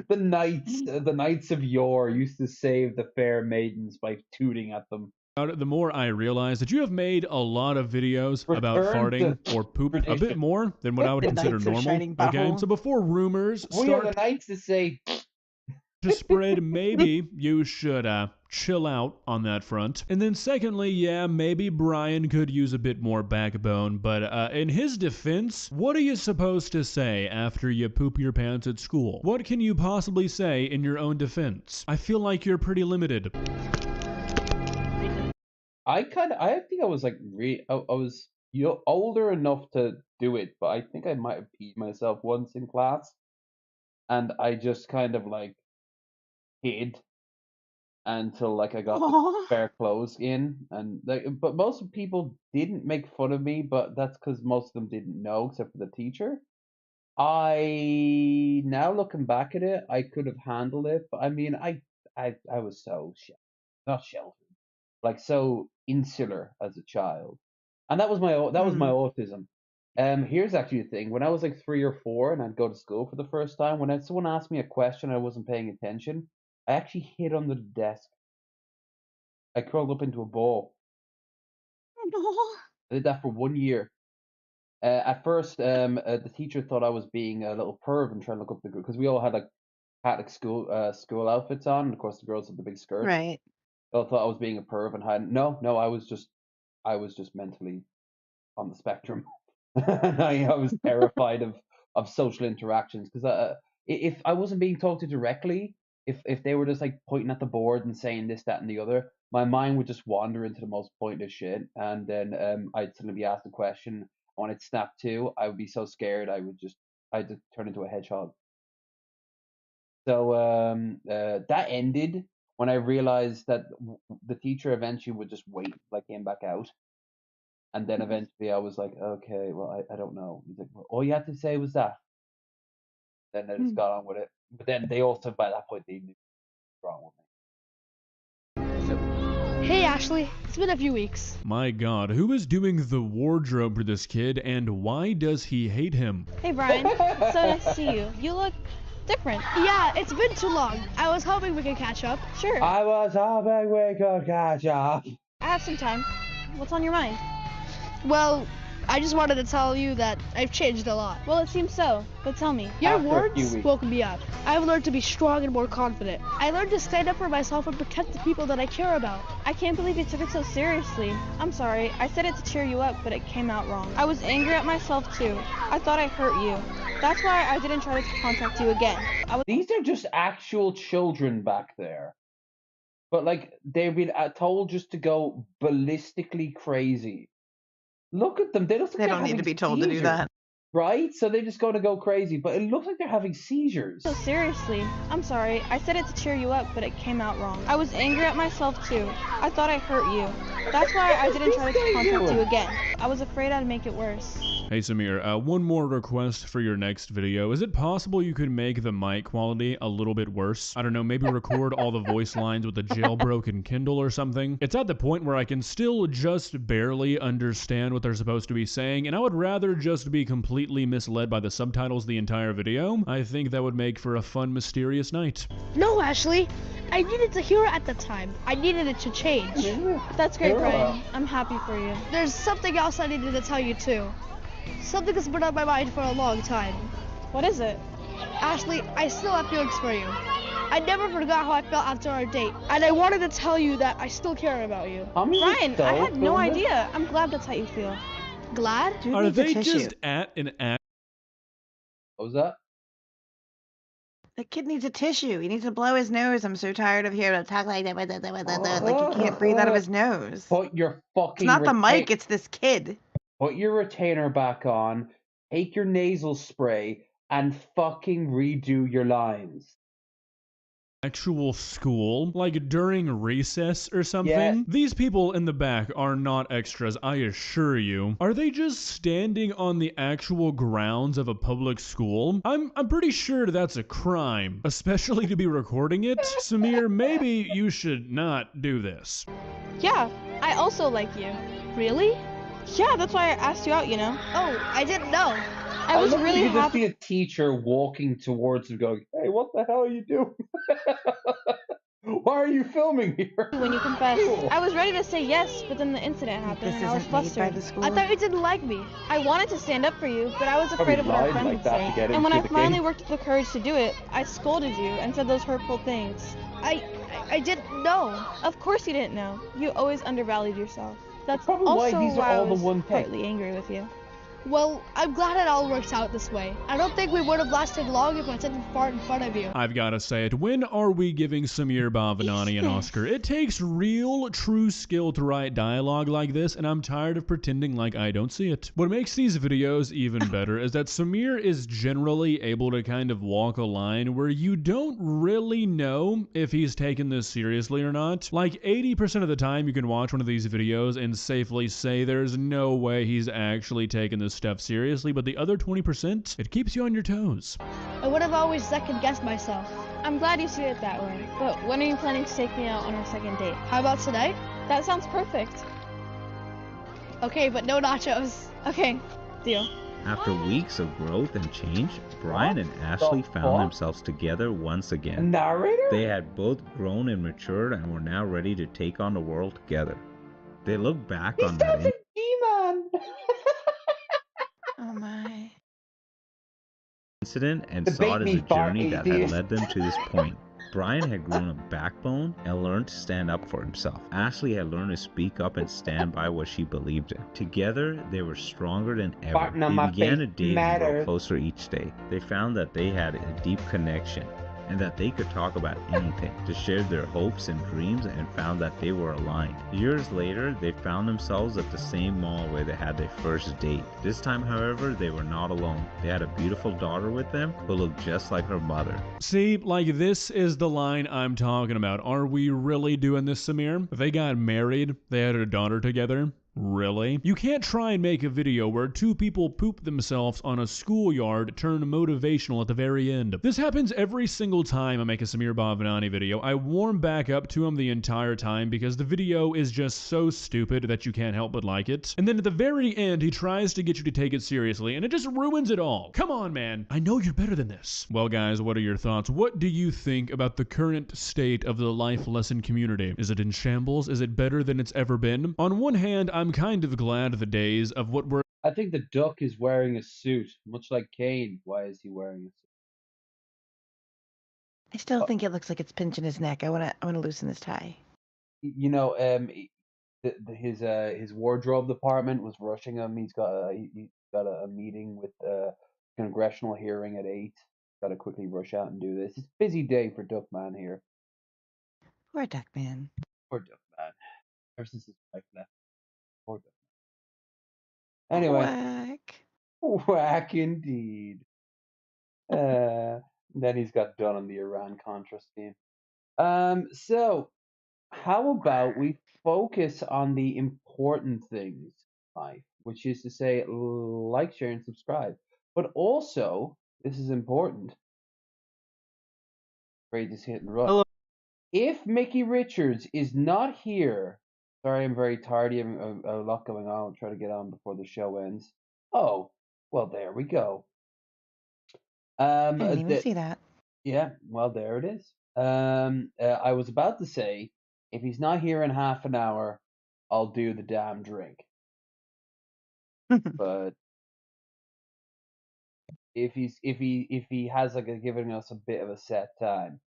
A: The knights of yore used to save the fair maidens by tooting at them.
L: The more I realize that you have made a lot of videos about farting or poop a bit more than what I would consider normal. Okay, so before rumors start
A: the knights to say
L: to spread, maybe you should chill out on that front. And then secondly, yeah, maybe Brian could use a bit more backbone, but in his defense, what are you supposed to say after you poop your pants at school? What can you possibly say in your own defense? I feel like you're pretty limited.
A: I think I was like I was older enough to do it, but I think I might have peed myself once in class, and I just kind of like hid until like I got the spare clothes in, and like, but most people didn't make fun of me, but that's because most of them didn't know, except for the teacher. Now looking back at it, I could have handled it, but I mean, I was so not sheltered. Like so insular as a child, and that was my autism. Here's actually the thing: when I was like 3 or 4, and I'd go to school for the first time, when someone asked me a question, I wasn't paying attention. I actually hid under the desk. I curled up into a ball. I did that for 1 year. At first, the teacher thought I was being a little perv and trying to look up the group because we all had like Catholic school outfits on, and of course the girls had the big skirts.
B: Right.
A: They all thought I was being a perv and hiding. No, I was just mentally on the spectrum. I was terrified of social interactions because if I wasn't being talked to directly, if they were just like pointing at the board and saying this, that, and the other, my mind would just wander into the most pointless shit, and then I'd suddenly be asked a question. When I'd snap to, I would be so scared I'd just turn into a hedgehog. So that ended when I realized that the teacher eventually would just wait, like came back out. And then eventually I was like, okay, well, I don't know. He's like, well, all you had to say was that. Then I just got on with it. But then they also, by that point, they knew wrong with me.
N: Hey, Ashley. It's been a few weeks.
L: My God, who is doing the wardrobe for this kid, and why does he hate him?
K: Hey, Brian. So nice to see you. You look different.
N: Yeah, it's been too long. I was hoping we could catch up.
K: Sure.
A: I was hoping we could catch up.
K: I have some time. What's on your mind?
N: Well, I just wanted to tell you that I've changed a lot.
K: Well, it seems so, but tell me.
N: Your
A: After a
N: words
A: few weeks.
N: woke me up. I've learned to be strong and more confident. I learned to stand up for myself and protect the people that I care about.
K: I can't believe you took it so seriously. I'm sorry. I said it to cheer you up, but it came out wrong. I was angry at myself too. I thought I hurt you. That's why I didn't try to contact you again.
A: These are just actual children back there. But like they've been told just to go ballistically crazy. Look at them. They look like
B: They
A: they're
B: don't need to
A: having
B: be told to do
A: seizures,
B: that.
A: right? So they just go to go crazy. But it looks like they're having seizures.
K: So seriously, I'm sorry. I said it to cheer you up, but it came out wrong. I was angry at myself too. I thought I hurt you. That's why I didn't try to contact you again. I was afraid I'd make it worse.
L: Hey Samir, one more request for your next video. Is it possible you could make the mic quality a little bit worse? I don't know, maybe record all the voice lines with a jailbroken Kindle or something. It's at the point where I can still just barely understand what they're supposed to be saying, and I would rather just be completely misled by the subtitles the entire video. I think that would make for a fun, mysterious night.
N: No, Ashley. I needed to hear it at the time. I needed it to change.
K: That's great, Brian. I'm happy for you.
N: There's something else I needed to tell you too. Something that's been on my mind for a long time.
K: What is it?
N: Ashley, I still have feelings for you. I never forgot how I felt after our date, and I wanted to tell you that I still care about you.
K: Brian, I had no idea. I'm glad that's how you feel.
N: Glad?
L: Are they just at an act?
A: What was that?
B: The kid needs a tissue. He needs to blow his nose. I'm so tired of hearing him talk like that. Like he can't breathe out of his nose.
A: Put your fucking.
B: It's not the mic. It's this kid.
A: Put your retainer back on. Take your nasal spray and fucking redo your lines.
L: Actual school, like during recess or something.
A: Yeah.
L: These people in the back are not extras, I assure you. Are they just standing on the actual grounds of a public school? I'm pretty sure that's a crime, especially to be recording it. Samir, maybe you should not do this.
K: Yeah, I also like you.
N: Really?
K: Yeah, that's why I asked you out, you know.
N: Oh, I didn't know.
K: I was really
A: happy. You just
K: happy.
A: see a teacher walking towards him going, hey, what the hell are you doing? Why are you filming here?
K: When you confessed, I was ready to say yes, but then the incident happened and I was flustered.
N: I thought you didn't like me.
K: I wanted to stand up for you, but I was afraid of what our friends would say. And when I finally worked up the courage to do it, I scolded you and said those hurtful things.
N: I didn't know.
K: Of course you didn't know. You always undervalued yourself. That's
A: probably
K: also
A: why these are
K: why
A: all
K: I
A: the
K: was
A: one take.
K: partly angry with you.
N: Well, I'm glad it all works out this way. I don't think we would have lasted long if I didn't fart in front of you.
L: I've gotta say it, when are we giving Samir Bhavanani an Oscar? It takes real, true skill to write dialogue like this, and I'm tired of pretending like I don't see it. What makes these videos even better is that Samir is generally able to kind of walk a line where you don't really know if he's taking this seriously or not. Like 80% of the time you can watch one of these videos and safely say there's no way he's actually taking this stuff seriously, but the other 20%, it keeps you on your toes.
N: I would have always second-guessed myself.
K: I'm glad you see it that way. But when are you planning to take me out on our second date?
N: How about tonight?
K: That sounds perfect.
N: Okay, but no nachos.
K: Okay, deal.
P: After weeks of growth and change, Brian and Ashley found themselves together once again.
A: Narrator?
P: They had both grown and matured and were now ready to take on the world together. They look back on that
B: Oh my.
P: incident and saw it as a journey that had led them to this point. Brian had grown a backbone and learned to stand up for himself. Ashley had learned to speak up and stand by what she believed in. Together, they were stronger than ever. They began to date and grow closer each day. They found that they had a deep connection and that they could talk about anything, to share their hopes and dreams, and found that they were aligned. Years later, they found themselves at the same mall where they had their first date. This time, however, they were not alone. They had a beautiful daughter with them who looked just like her mother.
L: See, like this is the line I'm talking about. Are we really doing this, Samir? They got married, they had a daughter together. Really? You can't try and make a video where two people poop themselves on a schoolyard turn motivational at the very end. This happens every single time I make a Samir Bhavanani video. I warm back up to him the entire time because the video is just so stupid that you can't help but like it. And then at the very end, he tries to get you to take it seriously, and it just ruins it all. Come on, man. I know you're better than this. Well, guys, what are your thoughts? What do you think about the current state of the life lesson community? Is it in shambles? Is it better than it's ever been? On one hand, I'm kind of glad the days of what were...
A: I think the duck is wearing a suit, much like Kane. Why is he wearing a suit?
B: I still think it looks like it's pinching his neck. I wanna loosen his tie.
A: You know, his wardrobe department was rushing him. He's got a meeting with congressional hearing at 8. Got to quickly rush out and do this. It's a busy day for Duckman here.
B: Poor Duckman.
A: Poor Duckman. Ever since his wife left. Poor Duckman. Anyway. Whack indeed. Then he's got done on the Iran-Contra scheme. So, how about we focus on the important things in life, which is to say, like, share, and subscribe. But also, this is important. Afraid this hit and run. Hello. If Micky Richards is not here, sorry, I'm very tired. You have a lot going on. I'll try to get on before the show ends. Oh, well, there we go.
B: I didn't even see that.
A: Yeah, well, there it is. I was about to say, if he's not here in half an hour, I'll do the damn drink. But if he has giving us a bit of a set time,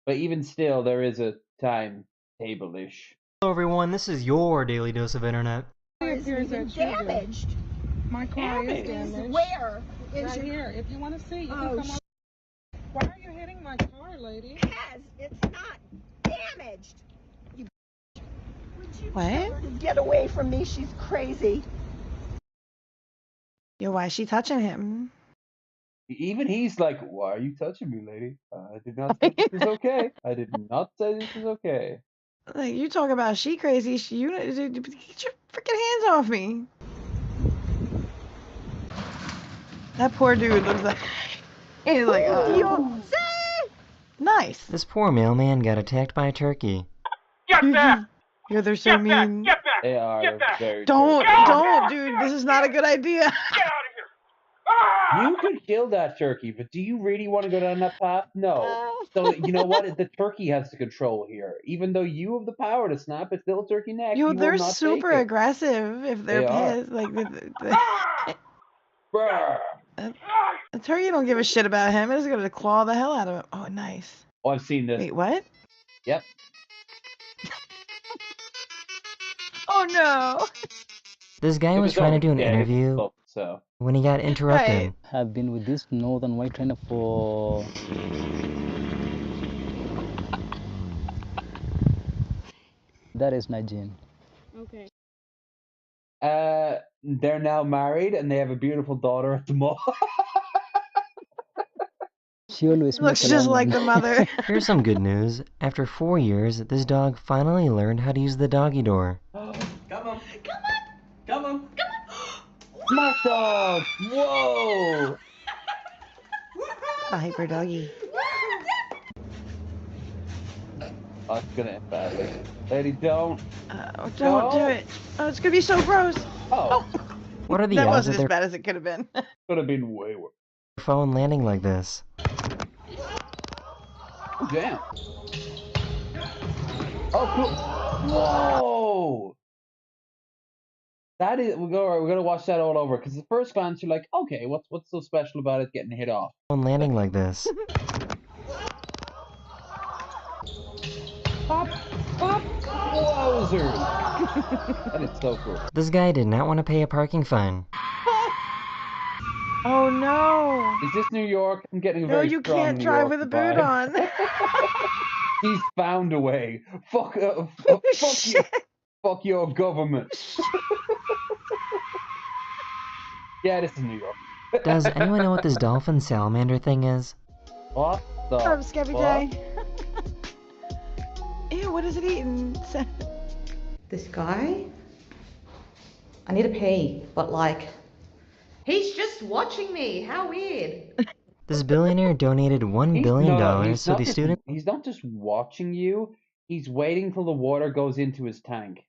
A: but even still, there is a timetable-ish.
Q: Hello everyone, this is your daily dose of internet.
R: It's even damaged. My car is damaged. Where? Right here. If you want to see, you can come on. Why are you hitting my car, lady?
S: Because it's not damaged. You
B: what?
S: Tell her to get away from me. She's crazy.
B: Yo, why is she touching him?
A: Even he's like, why are you touching me, lady? I did not say this was okay. I did not say this was okay.
B: Like, you talk about she crazy. Get your freaking hands off me. That poor dude looks like... He's like, oh. Nice.
Q: This poor mailman got attacked by a turkey.
R: Get back!
B: Yeah, they're so mean.
R: Get back!
A: They are very
B: Don't, dude. This is not a good idea.
R: Get out of here! Ah!
A: You could kill that turkey, but do you really want to go down that path? No. So, you know what? The turkey has the control here. Even though you have the power to snap its little turkey neck,
B: Yo,
A: you
B: they're
A: will not
B: super
A: take it.
B: aggressive if they're pissed. Like, the turkey don't give a shit about him. It's gonna claw the hell out of him. Oh, nice.
A: Oh, I've seen this.
B: Wait, what?
A: Yep.
B: Oh, no.
Q: This guy was trying to do an interview when he got interrupted.
T: I've been with this northern white trainer for... That is my gene.
K: Okay.
A: They're now married and they have a beautiful daughter at the mall.
T: She always
B: looks just like the mother.
Q: Here's some good news. After 4 years, this dog finally learned how to use the doggy door.
C: Come on. Come on.
A: Smart dog! Whoa!
B: A hyper doggy.
A: Oh, it's gonna end badly. Lady, don't.
B: Don't do it. Oh, it's gonna be so gross.
A: Oh.
Q: What are the
B: that
Q: odds
B: wasn't
Q: of
B: as bad as it could have been.
A: Could have been way worse.
Q: Phone landing like this?
A: Oh, damn. Oh, cool. Whoa! That is, we're gonna watch that all over because the first glance you're like, okay, what's so special about it getting hit off?
Q: Phone landing like this?
A: Pop, wowzers! That is so cool.
Q: This guy did not want to pay a parking fine.
B: Oh no!
A: Is this New York? I'm getting a
B: no,
A: very
B: you
A: strong
B: can't
A: New
B: drive
A: York
B: with a boot
A: vibe.
B: on.
A: He's found a way. Fuck you. Fuck your government. Yeah, this is New York.
Q: Does anyone know what this dolphin salamander thing is?
A: What the
B: Scabby
A: fuck?
B: Day. Ew, what is it eating?
U: This guy I need to pee, but like, he's just watching me. How weird.
Q: This billionaire donated $1 billion so the students.
A: He's not just watching you. He's waiting till the water goes into his tank.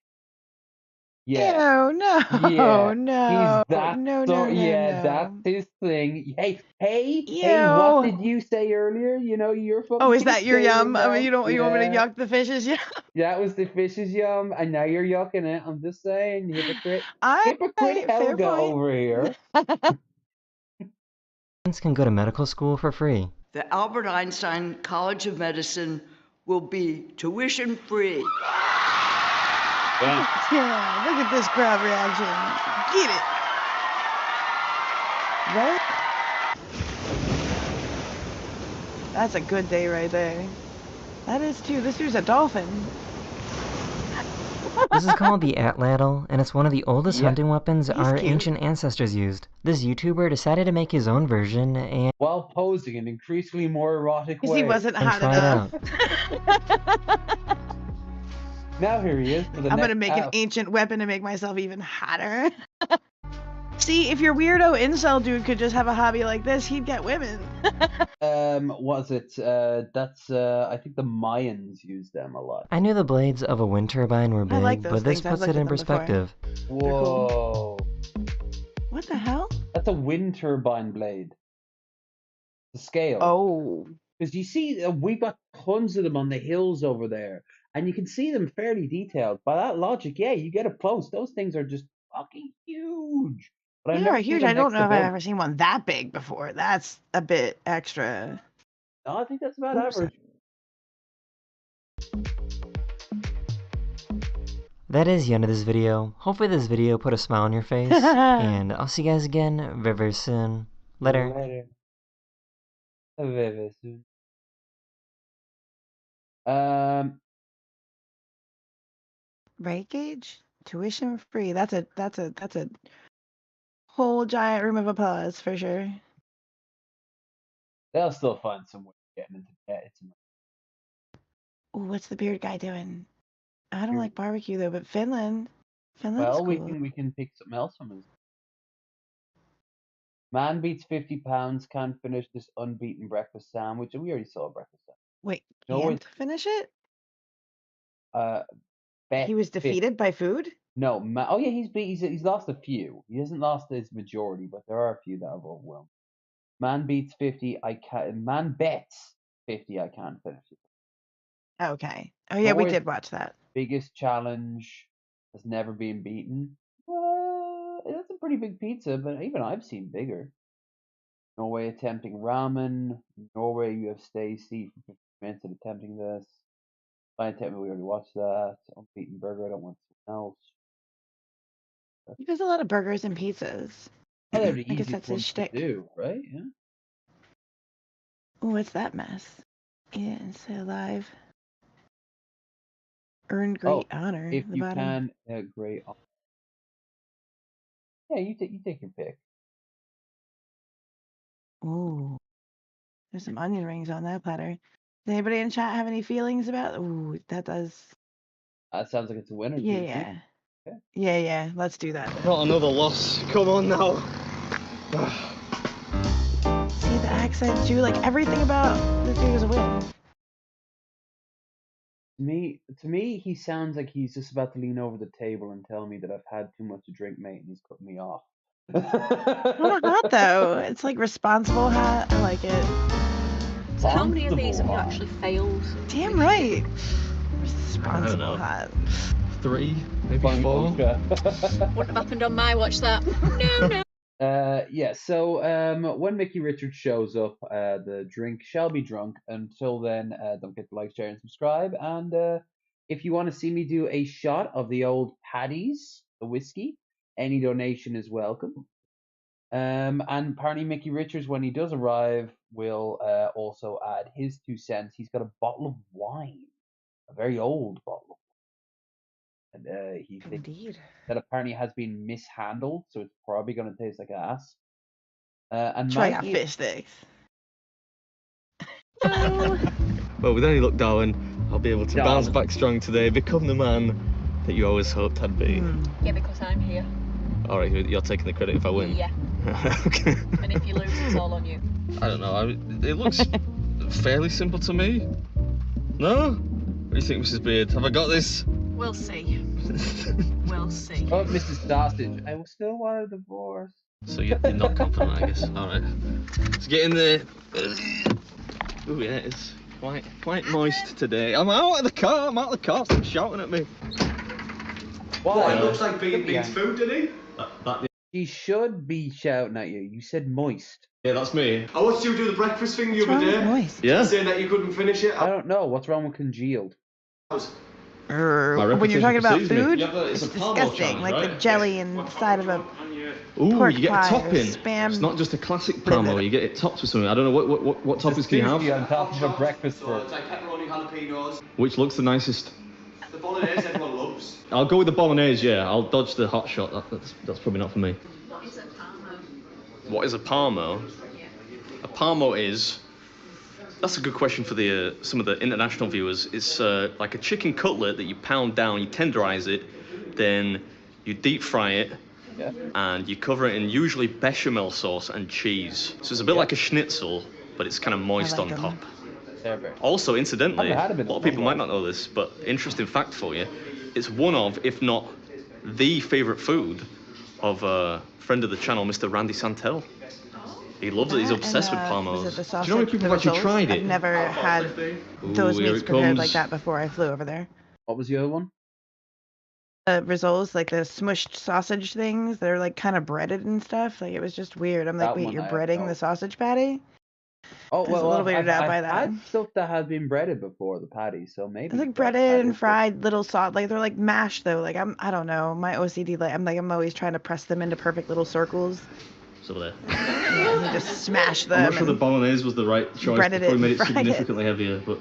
A: Yeah.
B: Ew, no,
A: Yeah.
B: no,
A: He's that
B: no,
A: sort.
B: no,
A: Yeah,
B: no.
A: that's his thing. Hey,
B: Ew.
A: what did you say earlier? You know, you're fucking.
B: Oh, is that your yum? I mean, you want me to
A: Yeah.
B: yuck the fish's yum?
A: That was the fish's yum, and now you're yucking it. I'm just saying, hypocrite. Hypocrite
B: fair
A: Helga
B: point.
A: over here.
Q: Students can go to medical school for free.
V: The Albert Einstein College of Medicine will be tuition free.
B: Yeah, look at this crowd reaction. Get it. Right? That's a good day right there. That is too. This dude's a dolphin.
Q: This is called the atlatl, and it's one of the oldest hunting weapons our
B: cute.
Q: ancient ancestors used. This YouTuber decided to make his own version and
A: While posing an increasingly more erotic
B: Because
A: way.
B: he wasn't
Q: and
B: hot
Q: try
B: enough.
Q: it out.
A: Now here he is. For the
B: I'm gonna
A: next
B: make an ancient weapon to make myself even hotter. See, if your weirdo incel dude could just have a hobby like this, he'd get women.
A: Was it? That's. I think the Mayans used them a lot.
Q: I knew the blades of a wind turbine were big,
B: like those
Q: but this
B: things. I've
Q: puts
B: looked
Q: it
B: at
Q: in
B: them before.
Q: perspective.
A: Whoa!
B: What the hell?
A: That's a wind turbine blade. The scale.
B: Oh.
A: Because you see, we've got tons of them on the hills over there, and you can see them fairly detailed. By that logic, yeah, you get up close. Those things are just fucking huge. But I've
B: They
A: never
B: are
A: seen
B: huge.
A: them
B: I don't
A: next
B: know
A: to
B: if I've
A: boats.
B: ever seen one that big before. That's a bit extra.
A: No, I think that's about
B: Oops.
A: average.
Q: That is the end of this video. Hopefully this video put a smile on your face, and I'll see you guys again very, very soon. Later.
A: Very soon.
B: Rate gauge? Tuition free. That's a whole giant room of applause for sure.
A: They'll still find some way of getting into debt.
B: Ooh, what's the beard guy doing? I don't like barbecue though, but Finland's
A: Well,
B: cool.
A: we can pick something else from his. Man beats 50 pounds, can't finish this unbeaten breakfast sandwich. And we already saw a breakfast sandwich.
B: Wait,
A: No,
B: can't finish it?
A: Bet
B: He was defeated by food?
A: No, oh yeah, he's lost a few. He hasn't lost his majority, but there are a few that have overwhelmed. Man beats 50. Man bets 50. I can't finish it.
B: Okay. Oh yeah, we did watch that.
A: Biggest challenge has never been beaten. That's a pretty big pizza, but even I've seen bigger. Norway attempting ramen. Norway, you have Stacy for 50 minutes of attempting this. Blind attempt, we already watched that. Unbeaten burger, I don't want something else.
B: There's a lot of burgers and pizzas.
A: They're the
B: I guess
A: easiest
B: that's his
A: ones to
B: shtick.
A: do, right? Yeah.
B: Oh, what's that mess? Yeah, stay alive. Earn great honor.
A: If
B: at the
A: you
B: bottom.
A: can, great honor. Yeah, you take your pick.
B: Ooh, there's some onion rings on that platter. Does anybody in chat have any feelings about? Ooh, that does.
A: That sounds like it's a winner. to
B: Yeah,
A: me.
B: yeah.
A: Okay.
B: Yeah. Let's do that.
W: Not another loss. Come on now.
B: See the accent, Jew. Like everything about this dude is a win.
A: To me, he sounds like he's just about to lean over the table and tell me that I've had too much to drink, mate, and he's cutting me off.
B: Not hot though. It's like responsible hot. I like it.
X: So how many of these have you actually failed?
B: Damn right.
W: I don't
B: Responsible
W: know.
B: hot.
W: 3, maybe 4.
X: Wouldn't have happened on my watch that. No.
A: Yeah, so when Micky Richards shows up, the drink shall be drunk. Until then, don't forget to like, share, and subscribe. And if you want to see me do a shot of the old Paddy's, the whiskey, any donation is welcome. And apparently Micky Richards, when he does arrive, will also add his 2 cents. He's got a bottle of wine, a very old bottle of wine. And he thinks that apparently has been mishandled, so it's probably going to taste like ass. And
B: Try
A: might
B: out
A: e-
B: fish sticks.
W: Well, with any luck, Darwin, I'll be able to bounce
A: Darwin.
W: back strong today, become the man that you always hoped I'd be.
X: Yeah, because I'm here.
W: Yeah, because I'm here.
B: Mm.
X: Yeah, because I'm here.
W: Alright, you're taking the credit if I win?
X: Yeah.
W: Okay.
X: And if you lose, it's all on you.
W: I don't know, it looks fairly simple to me. No? What do you think, Mrs. Beard? Have I got this?
X: We'll see. We'll see.
A: Oh, Mrs. Sausage, I still want a divorce.
W: So you're not confident, I guess. Alright. Let's get in there. Ooh, yeah, it's quite moist today. I'm out of the car, stop shouting at me.
A: What?
W: It looks like Beard's food, did he?
A: He should be shouting at you. You said moist.
W: Yeah, that's me.
D: I watched you do the breakfast thing the other day.
B: Moist?
W: Yeah?
D: Saying that you couldn't finish it.
A: I don't know. What's wrong with congealed?
B: When you're talking about food,
W: Yeah, but
B: it's
W: a Parmo
B: disgusting.
W: challenge,
B: Like
W: right?
B: the jelly inside of a
W: Ooh,
B: pork
W: you get a
B: pie or
W: topping.
B: Spam.
W: It's not just a classic Parmo, you get it topped with something. I don't know what toppings can you have?
A: On top of a breakfast for.
D: It's like pepperoni, jalapenos.
W: Which looks the nicest?
D: The bolognese everyone loves.
W: I'll go with the bolognese, yeah. I'll dodge the hot shot. That's probably not for me.
X: What is a Parmo?
W: What is a Parmo? A Parmo is... That's a good question for the some of the international viewers. It's like a chicken cutlet that you pound down, you tenderize it, then you deep fry it, and you cover it in usually bechamel sauce and cheese. So it's a bit like a schnitzel, but it's kind of moist on top. Also, incidentally, a lot of people might not know this, but interesting fact for you, it's one of, if not the favourite food of a friend of the channel, Mr. Randy Santel. He loves it, he's obsessed with Parmos.
B: Was it the
W: Do
B: sausage,
W: you know how many people have actually
B: rissoles?
W: tried it?
B: I've never had those
W: Ooh, here
B: meats
W: it
B: prepared
W: comes.
B: like that before I flew over there.
A: What was the other one?
B: Rissoles, like the smushed sausage things. They're like kind of breaded and stuff. Like it was just weird. I'm like,
A: That
B: wait,
A: one
B: you're
A: I have
B: breading
A: no-
B: the sausage patty?
A: Oh,
B: I was a little weirded out by that.
A: I've had stuff that had been breaded before, the patty, so maybe.
B: It's like breaded and fried little sauce. Like they're like mashed though. Like I don't know. My OCD, I'm always trying to press them into perfect little circles.
W: It's over there.
B: And you just smash them.
W: I'm not sure the
B: and
W: bolognese was the right choice.
B: breaded
W: Before
B: it
W: we made
B: and
W: it
B: fried it.
W: significantly heavier, but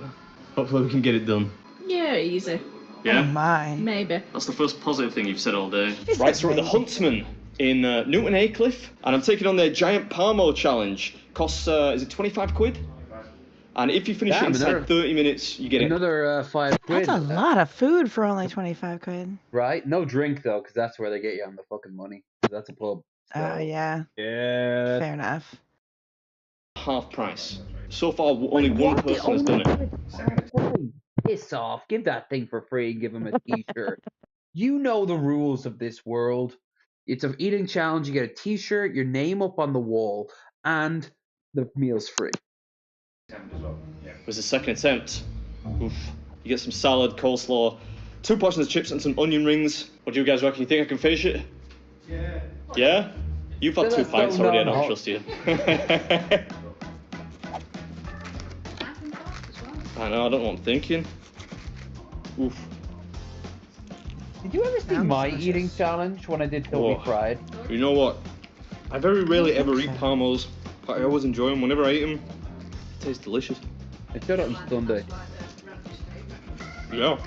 W: hopefully we can get it done.
X: Yeah, easy.
W: Yeah?
B: Oh my.
X: Maybe.
W: That's the first positive thing you've said all day.
B: Is
W: Right,
B: it
W: so we're at the
B: maybe?
W: Huntsman in Newton Aycliffe, and I'm taking on their giant Parmo challenge. Costs, is it 25 quid? And if you finish it
A: Damn,
W: inside
A: another-
W: 30 minutes, you get it.
A: Another 5 quid.
B: That's a lot of food for only 25 quid.
A: Right? No drink though, because that's where they get you on the fucking money. 'Cause that's a pub.
B: Oh yeah.
A: Yeah.
B: Fair enough.
W: Half price. So far, only one person has done it.
A: Piss off. Give that thing for free and give him a t-shirt. You know the rules of this world. It's an eating challenge. You get a t-shirt, your name up on the wall, and the meal's free.
W: It was the second attempt. Oof. You get some salad, coleslaw, 2 portions of chips and some onion rings. What do you guys reckon? You think I can finish it?
D: Yeah.
W: Yeah? You've had 2 pints already, I don't trust you. I know, I don't know what I'm thinking. Oof.
A: Did you ever see my eating challenge when I did Toby
W: Whoa.
A: Fried?
W: You know what? I very rarely ever eat Parmos, but I always enjoy them. Whenever I eat them, it tastes delicious.
A: I showed up on Sunday.
W: Yeah.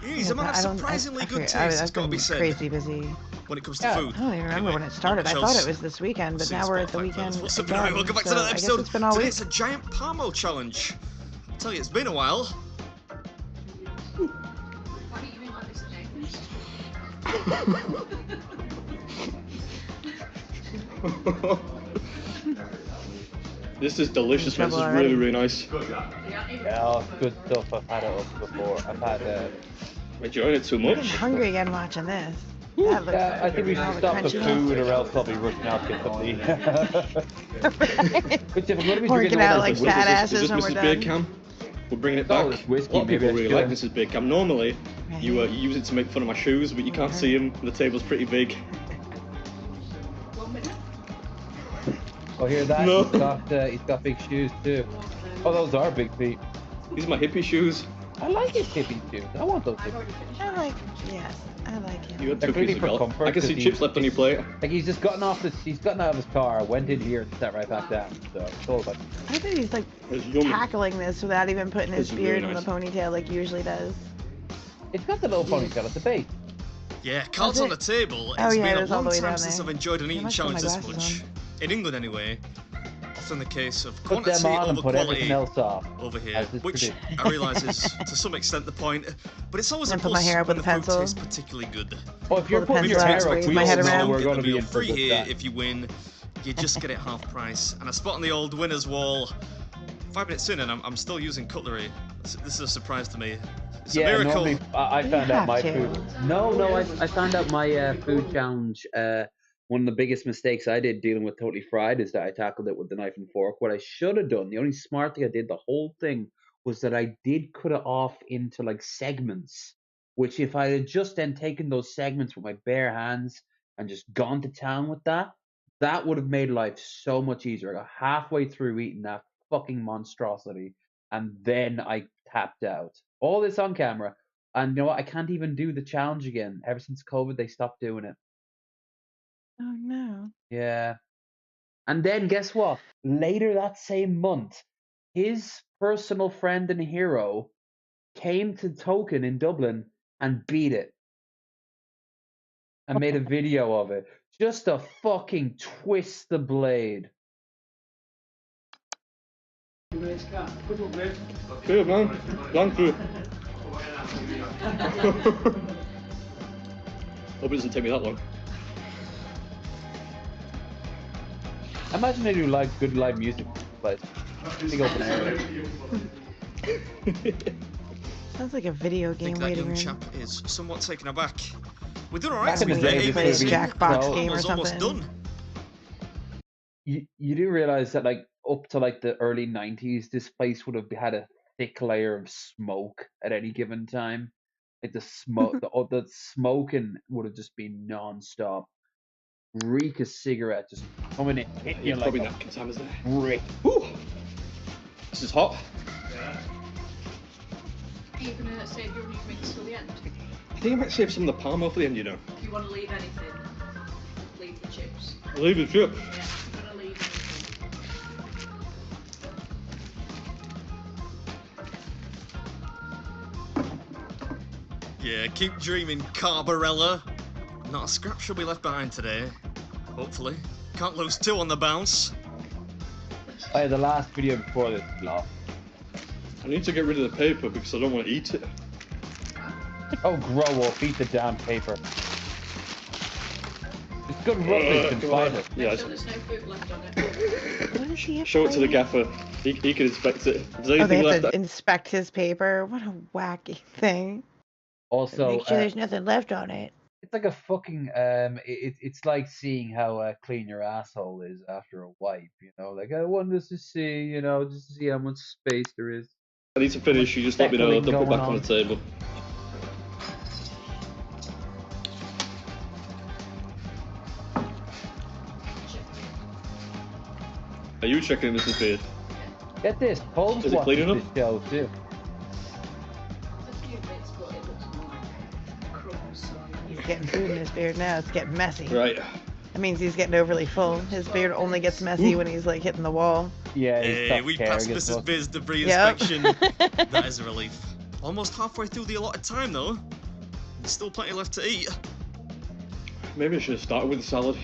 B: He's a man of surprisingly good taste, it's got to be said. Crazy busy.
W: When it comes
B: I don't even remember when it started. I thought it was this weekend, but now we're at the weekend
W: What's up,
B: again,
W: everyone? Welcome back to
B: so
W: another
B: I guess
W: episode.
B: it's been all
W: Today
B: week.
W: it's a giant Parmo challenge. I'll tell you, it's been a while. This is delicious, man. This is really, really nice.
A: Yeah, good stuff. I've had it up before. I've had
W: enjoying it too
B: I'm
W: much.
B: hungry again watching this. That looks
A: Yeah, I think we should stop the food or else I'll be rushing out to get something. Which if I'm going to be
B: Working
A: drinking
B: out
A: water,
B: like
A: is
B: fat
A: this-
B: asses
W: Is
B: when
W: this
B: we're
W: Mrs. Beer
B: done.
W: Cam? We're bringing it back.
A: Oh, it's whiskey,
W: A lot of people
A: maybe I
W: really like
A: should.
W: Mrs. Beer Cam. Normally, you use it to make fun of my shoes, but you can't see them. The table's pretty big.
A: Oh, hear that?
W: No.
A: He's got big shoes too. Oh, those are big feet.
W: These are my hippie shoes.
A: I like his hippie shoes. I want those hippie shoes.
B: I like, yes, I like him.
W: You had
A: They're
W: 2 pieces
A: clearly
W: of
A: for
W: golf.
A: comfort,
W: I can see
A: 'cause
W: chips left on your plate.
A: Like he's gotten out of his car, went in here, and sat right back down. So it's all about.
B: I think he's like
W: It's yummy.
B: tackling this without even putting his
W: This is really
B: beard in
W: nice.
B: the ponytail like he usually does.
A: It's got the little ponytail at the base.
W: Yeah, cards on the table.
B: Oh,
W: It's
B: yeah,
W: been
B: it
W: a
B: is all
W: long
B: the way
W: time
B: down
W: since
B: there.
W: I've enjoyed an
B: Yeah,
W: eating
B: I must put
W: challenge
B: my
W: this
B: glasses
W: much. In England, anyway. I often the case of
A: Put
W: quantity
A: them on and
W: over
A: put everything
W: quality
A: else off.
W: over here,
A: as is
W: which
A: tradition.
W: I realise is to some extent the point, but it's always a
B: And put my
W: plus
B: hair up
W: when
B: with
W: the
B: a
W: food
B: pencil.
W: tastes particularly good.
A: Well, if you're
B: Pull the
A: putting your
B: pencil out,
A: hair up,
B: squeeze
A: we
B: my head
A: all know
B: around.
A: we're
W: Get
A: going
W: the
A: to be
W: meal
A: in for a
W: free
A: good
W: here
A: time.
W: if you win. You just get it half price. And I spot on the old winners wall. 5 minutes in and I'm still using cutlery. This is a surprise to me. It's a miracle.
A: Normally I found out my
B: to.
A: food. No, I found out my food challenge. One of the biggest mistakes I did dealing with Totally Fried is that I tackled it with the knife and fork. What I should have done, the only smart thing I did the whole thing, was that I did cut it off into like segments. Which if I had just then taken those segments with my bare hands and just gone to town with that, that would have made life so much easier. I got halfway through eating that fucking monstrosity, and then I tapped out. All this on camera, and you know what? I can't even do the challenge again. Ever since COVID, they stopped doing it.
B: Oh no.
A: Yeah. And then guess what? Later that same month, his personal friend and hero came to Token in Dublin and beat it. And made a video of it. Just to fucking twist the blade.
W: Good man. Thank you. Hope it doesn't take me that long.
A: Imagine they do like good live music, but big open area.
B: Sounds like a video
W: I
B: game
W: think that
B: waiting
W: young
B: room.
W: chap is somewhat taken aback. We're doing alright
A: Back
W: to
A: in
W: be
A: the
W: fair.
A: day,
W: 8
A: this
W: minutes
A: would
W: in,
A: be
B: Jackbox
A: so-
B: game or
W: almost
B: something.
W: done.
A: You do realize that like up to like the early 90s, this place would have had a thick layer of smoke at any given time. Like the smoke, the smoking would have just been non-stop. Reek of cigarette just coming in, hitting you
W: Yeah,
A: like
W: probably
A: a
W: napkin time, isn't it?
A: brick.
W: Ooh. This is hot.
X: Are you going to save your new mix till the end?
W: I think I might save some of the palm oil for the end, you know.
X: If you want to leave anything, leave the chips.
W: Leave the chip.
X: Yeah, if you're going to leave anything.
W: Yeah, keep dreaming, Carbarella. Not a scrap shall be left behind today. Hopefully. Can't lose 2 on the bounce.
A: Oh, yeah, the last video before this vlog.
W: I need to get rid of the paper because I don't want to eat it.
A: Oh, grow up, eat the damn paper. It's good rubbish and fight it.
W: Yeah,
X: Make sure there's no food left on it.
B: What is he
W: show it to the
B: afraid?
W: gaffer. He can inspect it. If there's
B: Oh, they
W: anything
B: have
W: left,
B: to inspect his paper. What a wacky thing.
A: Also,
B: Make sure there's nothing left on it.
A: it's like a fucking it's like seeing how clean your asshole is after a wipe, you know, like I want us to see, you know, just to see how much space there is.
W: I need to finish. You just let me know. I'll dump it back on the table. Are you checking this is beard?
A: Get this, Holmes
W: Is it clean
A: watches
W: enough?
A: this show too.
X: There's a few bits, but it looks more like crumbs.
B: He's getting food in his beard now. It's getting messy.
W: Right.
B: That means he's getting overly full. His beard only gets messy when he's like hitting the wall.
A: Yeah,
W: Hey, we passed Mrs. Biz debris
B: Yep.
W: inspection. That is a relief. Almost halfway through the allotted time though. There's still plenty left to eat. Maybe I should have started with the salad.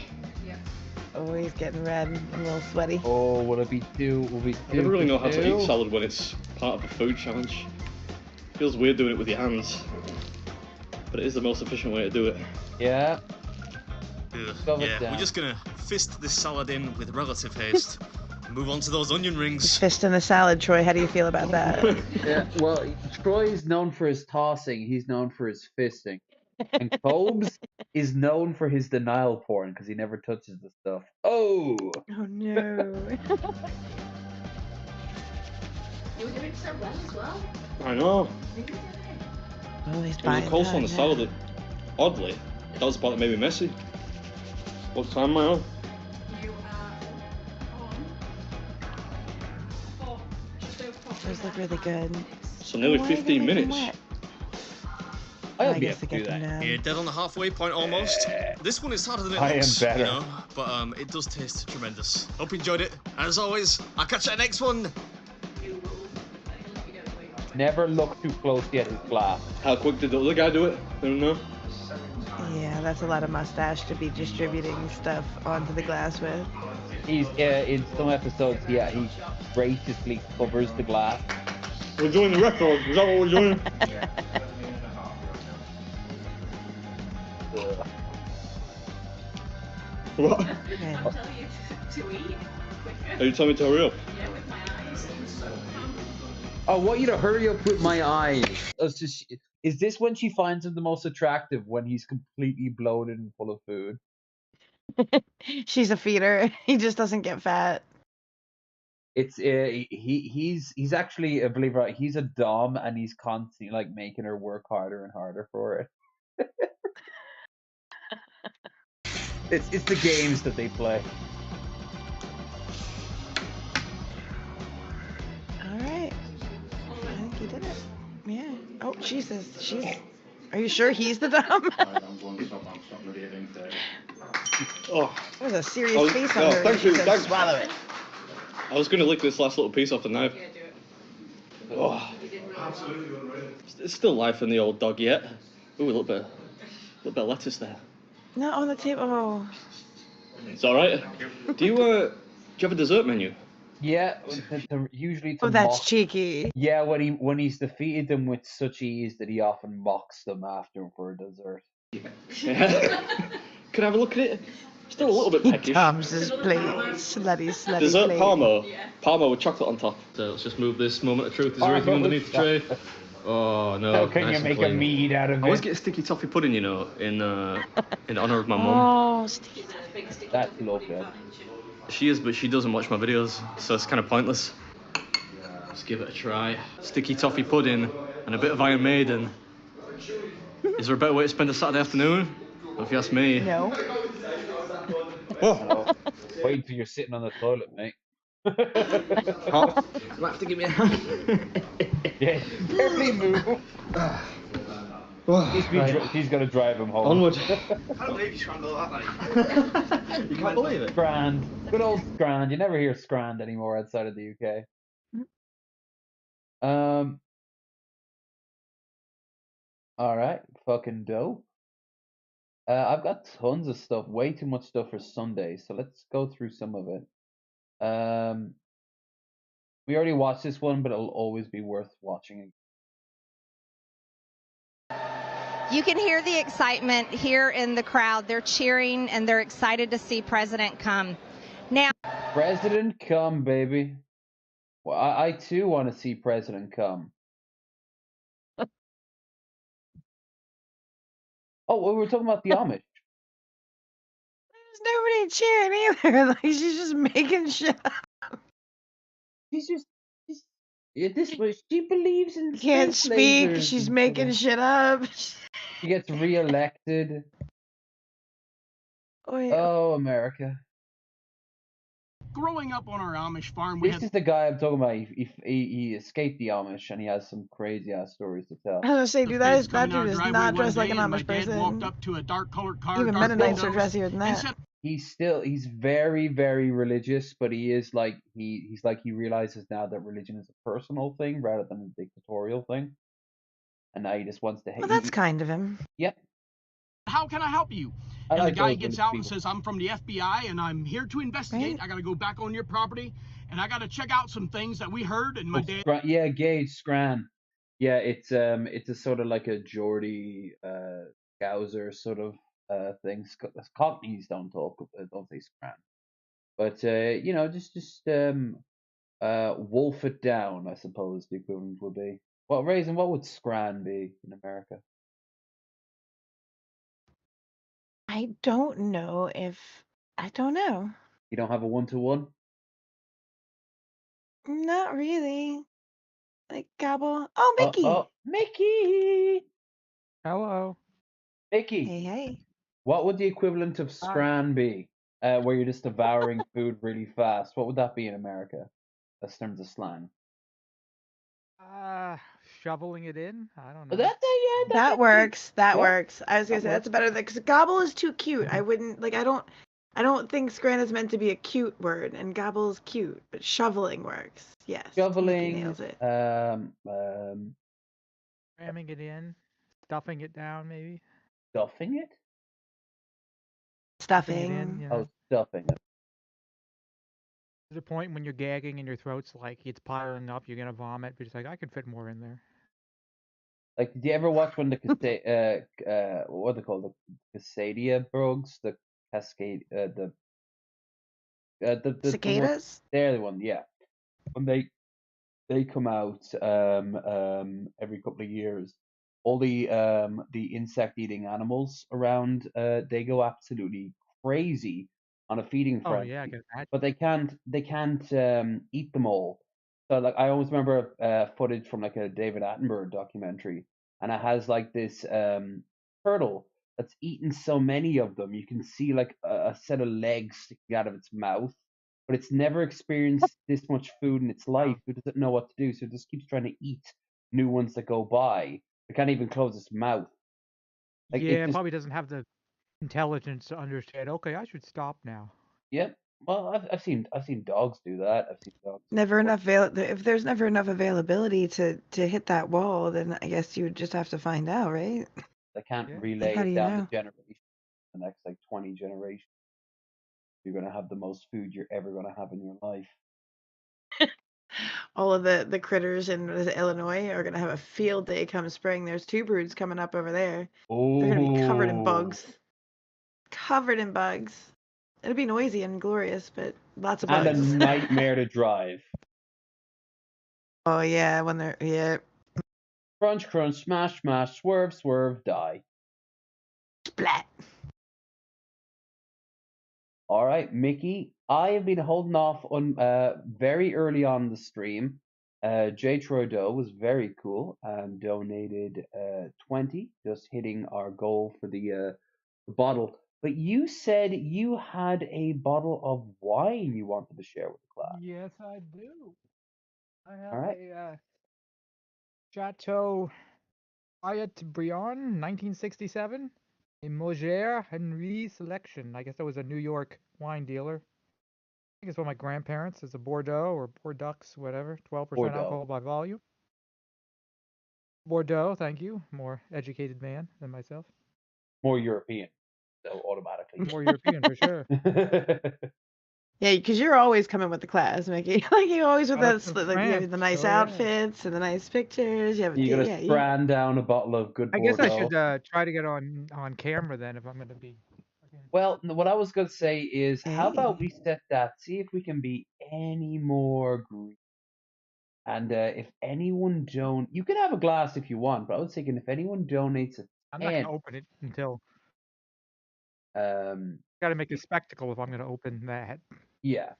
B: Oh, he's getting red and a little sweaty.
A: Oh, will it be two? Will it be two?
W: I never really know how to
A: two?
W: eat salad when it's part of a food challenge. Feels weird doing it with your hands. But it is the most efficient way to do it.
A: Yeah.
W: Ugh, yeah, we're just gonna fist this salad in with relative haste. And move on to those onion rings.
B: Fist in the salad, Troy. How do you feel about that?
A: Yeah, well, Troy is known for his tossing. He's known for his fisting. And Cobes is known for his denial porn because he never touches the stuff. Oh!
B: Oh no.
X: You were doing so well as well.
W: I know.
B: Oh, he's
W: And
B: buying
W: the coleslaw on the
B: time,
W: salad, that, oddly, that was the part that made me messy. What time am I on?
X: You are on just over
B: Those look really good.
W: So nearly
B: Why are they
W: 15
B: making
W: minutes.
B: wet?
A: I'll
B: I
A: be
B: guess
A: able
B: to
A: to do
B: get them
A: that.
B: down.
W: Yeah, dead on the halfway point almost. This one is harder than it
A: I am
W: looks,
A: better.
W: you know, but it does taste tremendous. Hope you enjoyed it. And as always, I'll catch you at the next one.
A: Never look too closely at his glass.
W: How quick did the other guy do it? I don't know.
B: Yeah, that's a lot of mustache to be distributing stuff onto the glass with.
A: He's in some episodes, yeah, he graciously covers the glass.
W: We're doing the record. Is that what we're doing? What?
B: Okay.
W: Are you telling me to hurry up?
A: I want you to hurry up with my eyes. Is this when she finds him the most attractive, when he's completely bloated and full of food?
B: She's a feeder. He just doesn't get fat.
A: It's he's actually, believe it or not, he's a dom, and he's constantly like making her work harder and harder for it. It's the games that they play.
B: All right. I think he did it. Yeah. Oh, Jesus. She's. Are you sure he's the dom?
W: Oh,
B: That was a serious face on her.
W: thank
B: She
W: you.
B: said,
W: Thanks.
B: swallow it.
W: I was going to lick this last little piece off the knife. Oh. It's still life in the old dog yet. Ooh, a little bit of lettuce there.
B: Not on the table. Oh.
W: It's all right. Do you have a dessert menu?
A: Yeah, usually to
B: Oh, that's
A: mock.
B: cheeky.
A: Yeah, when he's defeated them with such ease that he often mocks them after for a dessert.
W: Could I have a look at it? Still a little bit peckish.
B: Tom's his plate. Slutty
W: Dessert
B: plate.
W: Parmo with chocolate on top. So let's just move this moment of truth. Is there anything underneath the tray? Oh no!
A: How can
W: nice
A: you
W: and
A: make
W: clean.
A: a mead out of it?
W: I always get sticky toffee pudding, you know, in honor of my mum.
B: Oh, sticky toffee.
A: That's lovely.
W: She is, but she doesn't watch my videos, so it's kind of pointless. Let's give it a try. Sticky toffee pudding and a bit of Iron Maiden. Is there a better way to spend a Saturday afternoon? Well, if you ask me.
B: No.
A: Oh. Wait until you're sitting on the toilet, mate.
W: Hot. You might have to give me a hand.
A: Yeah, barely move. He's gonna drive him home.
W: Onward.
D: I can't believe you scrambled that, like.
W: You can't believe it.
A: Scrand. Good old Scrand. You never hear Scrand anymore outside of the UK. Alright, fucking dope. I've got tons of stuff, way too much stuff for Sunday, so let's go through some of it. We already watched this one, but it'll always be worth watching.
E: You can hear the excitement here in the crowd. They're cheering and they're excited to see President come. Now,
A: President come, baby. Well, I too want to see President come. Oh, we were talking about the Amish.
B: There's nobody cheering either. Like, she's just making shit up.
A: Yeah, this was, she believes in
B: Can't
A: space
B: speak.
A: lasers
B: She's
A: and
B: making shit up.
A: She gets reelected.
B: Oh, yeah.
A: Oh, America.
F: Growing up on our Amish farm, we
A: This is the guy I'm talking about. He escaped the Amish, and he has some crazy ass stories to tell.
B: I was gonna say, dude, that dude is not dressed like an
F: and my
B: Amish
F: dad walked
B: person.
F: up to a dark colored car.
B: Even
F: dark
B: Mennonites are
F: windows,
B: dressier than
F: and
B: that.
F: said,
A: He's very, very religious, but he is like he realizes now that religion is a personal thing rather than a dictatorial thing, and now he just wants to hate.
B: Well, that's kind of him.
A: Yep.
F: how can I help you?
A: I
F: And
A: like
F: the guy
A: those
F: gets
A: kind of
F: out and
A: people.
F: says, I'm from the FBI and I'm here to investigate. I got to go back on your property and I got to check out some things that we heard. And my dad.
A: Yeah, Gage Scran. Yeah, it's a sort of like a Geordie Gouser sort of thing. Cockneys don't say Scran, but just wolf it down, I suppose the equivalent would be. Well, Raisin, what would Scran be in America?
B: I don't know. You
A: don't have a 1-to-1?
B: Not really. Like gobble. Oh, Mickey.
A: Mickey.
G: Hello.
A: Mickey.
B: Hey.
A: What would the equivalent of Scran be? Where you're just devouring food really fast. What would that be in America? That's in terms of slang.
G: Shoveling it in? I don't know.
B: That works. That
G: Yeah.
B: works. I was gonna say
G: That
B: that's better because gobble is too cute. I wouldn't like. I don't think Scran is meant to be a cute word, and gobble is cute, but shoveling works. Yes. Mickey
A: Shoveling.
B: nails it.
G: Cramming it in, stuffing it down, maybe.
A: Stuffing it?
B: Stuffing.
G: It in, you
A: Oh,
G: know.
A: stuffing it.
G: There's a point when you're gagging and your throat's like it's piling up, you're gonna vomit, but it's like I could fit more in there.
A: Like, did you ever watch when the what are they called? The Cascadia bugs, the cascade, the
B: Cicadas?
A: they're the one, yeah. When they come out every couple of years, all the insect eating animals around they go absolutely crazy on a feeding
G: Oh
A: frenzy.
G: yeah, I can imagine.
A: But they can't eat them all. So like I always remember footage from like a David Attenborough documentary, and it has like this turtle that's eaten so many of them. You can see like a set of legs sticking out of its mouth, but it's never experienced this much food in its life. It doesn't know what to do, so it just keeps trying to eat new ones that go by. It can't even close its mouth. Like
G: Yeah,
A: it
G: it
A: just
G: probably doesn't have the intelligence to understand. Okay, I should stop now.
A: Yep. Well, I've seen dogs do that. I've seen dogs.
B: Never enough if there's never enough availability to hit that wall, then I guess you would just have to find out, right?
A: They can't
G: Yeah.
A: relay
B: How do
A: it
B: you
A: down
B: know?
A: the generation. The next like 20 generations, you're gonna have the most food you're ever gonna have in your life.
B: All of the critters in Illinois are gonna have a field day come spring. There's 2 broods coming up over there. They're gonna be covered in bugs. Covered in bugs. It'll be noisy and glorious, but lots of
A: And a
B: bugs.
A: nightmare to drive.
B: Oh yeah, when they're
A: Crunch, crunch, smash, smash, swerve, swerve, die.
B: splat.
A: All right, Mickey. I have been holding off on very early on the stream. Jay Trudeau was very cool and donated 20, just hitting our goal for the bottle. But you said you had a bottle of wine you wanted to share with the class.
G: Yes, I do. I have
A: All right.
G: a Chateau Briand, 1967, a Mosher Henri selection. I guess that was a New York wine dealer. I think it's one of my grandparents. It's a Bordeaux or Bordeaux, whatever, 12%
A: Bordeaux.
G: alcohol by volume. Bordeaux, thank you. More educated man than myself.
A: More European, so automatically.
G: More European for sure.
B: Yeah, because you're always coming with the class, Mickey. Like you always with
G: Got it
B: that,
G: from
B: like you have the nice
G: France. Oh, yeah.
B: outfits and the nice pictures. You have,
A: You're
B: yeah,
A: gonna
B: you,
A: brand down a bottle of good
G: I guess
A: Bordeaux.
G: I should try to get on camera then if I'm going to be.
A: Well, what I was gonna say is, how about
B: Hey.
A: we set that? See if we can be any more green. And if anyone you can have a glass if you want, but I was thinking if anyone donates a
G: I'm not
A: 10,
G: going to open it until.
A: um,
G: Got to make a spectacle if I'm going to open that.
A: yeah.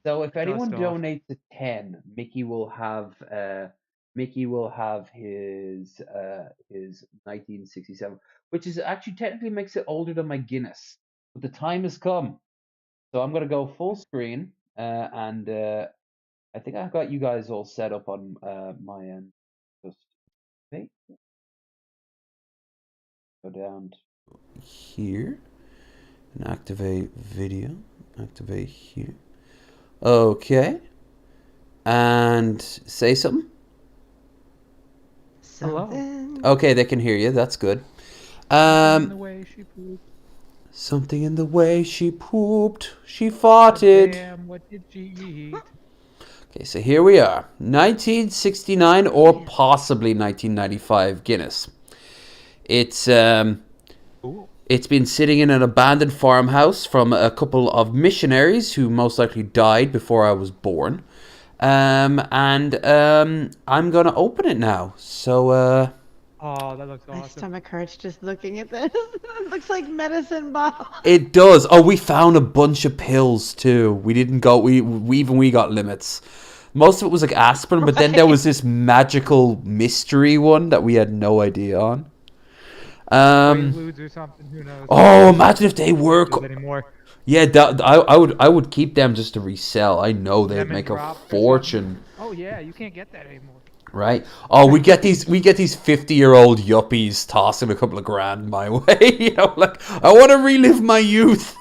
A: So if anyone
G: Dust off.
A: donates a 10, Mickey will have his 1967, which is actually technically makes it older than my Guinness. But the time has come, so I'm gonna go full screen, and I think I've got you guys all set up on my end. Just okay. Go down to here and activate video. Activate here. Okay. And say something.
B: Something.
A: Okay, they can hear you. That's good.
G: Something in the way she pooped.
A: Something in the way she pooped. She farted.
G: Damn, what did she eat?
A: Okay, so here we are. 1969 or possibly 1995 Guinness. It's been sitting in an abandoned farmhouse from a couple of missionaries who most likely died before I was born. I'm gonna open it now. So
G: Oh, that looks awesome.
B: My stomach hurts just looking at this. It looks like medicine bottle.
A: it does. Oh, we found a bunch of pills too. We didn't go. We got limits. Most of it was like aspirin, but then there was this magical mystery one that we had no idea on.
G: Quaaludes or something, who knows?
A: Oh, imagine if they were.
G: Anymore.
A: Yeah, I would keep them just to resell. I know they'd
G: Lemon
A: make a
G: drop or
A: fortune.
G: Oh yeah, you can't get that anymore.
A: Right? Oh, we get these 50-year-old yuppies tossing a couple of grand my way. You know, like I want to relive my youth.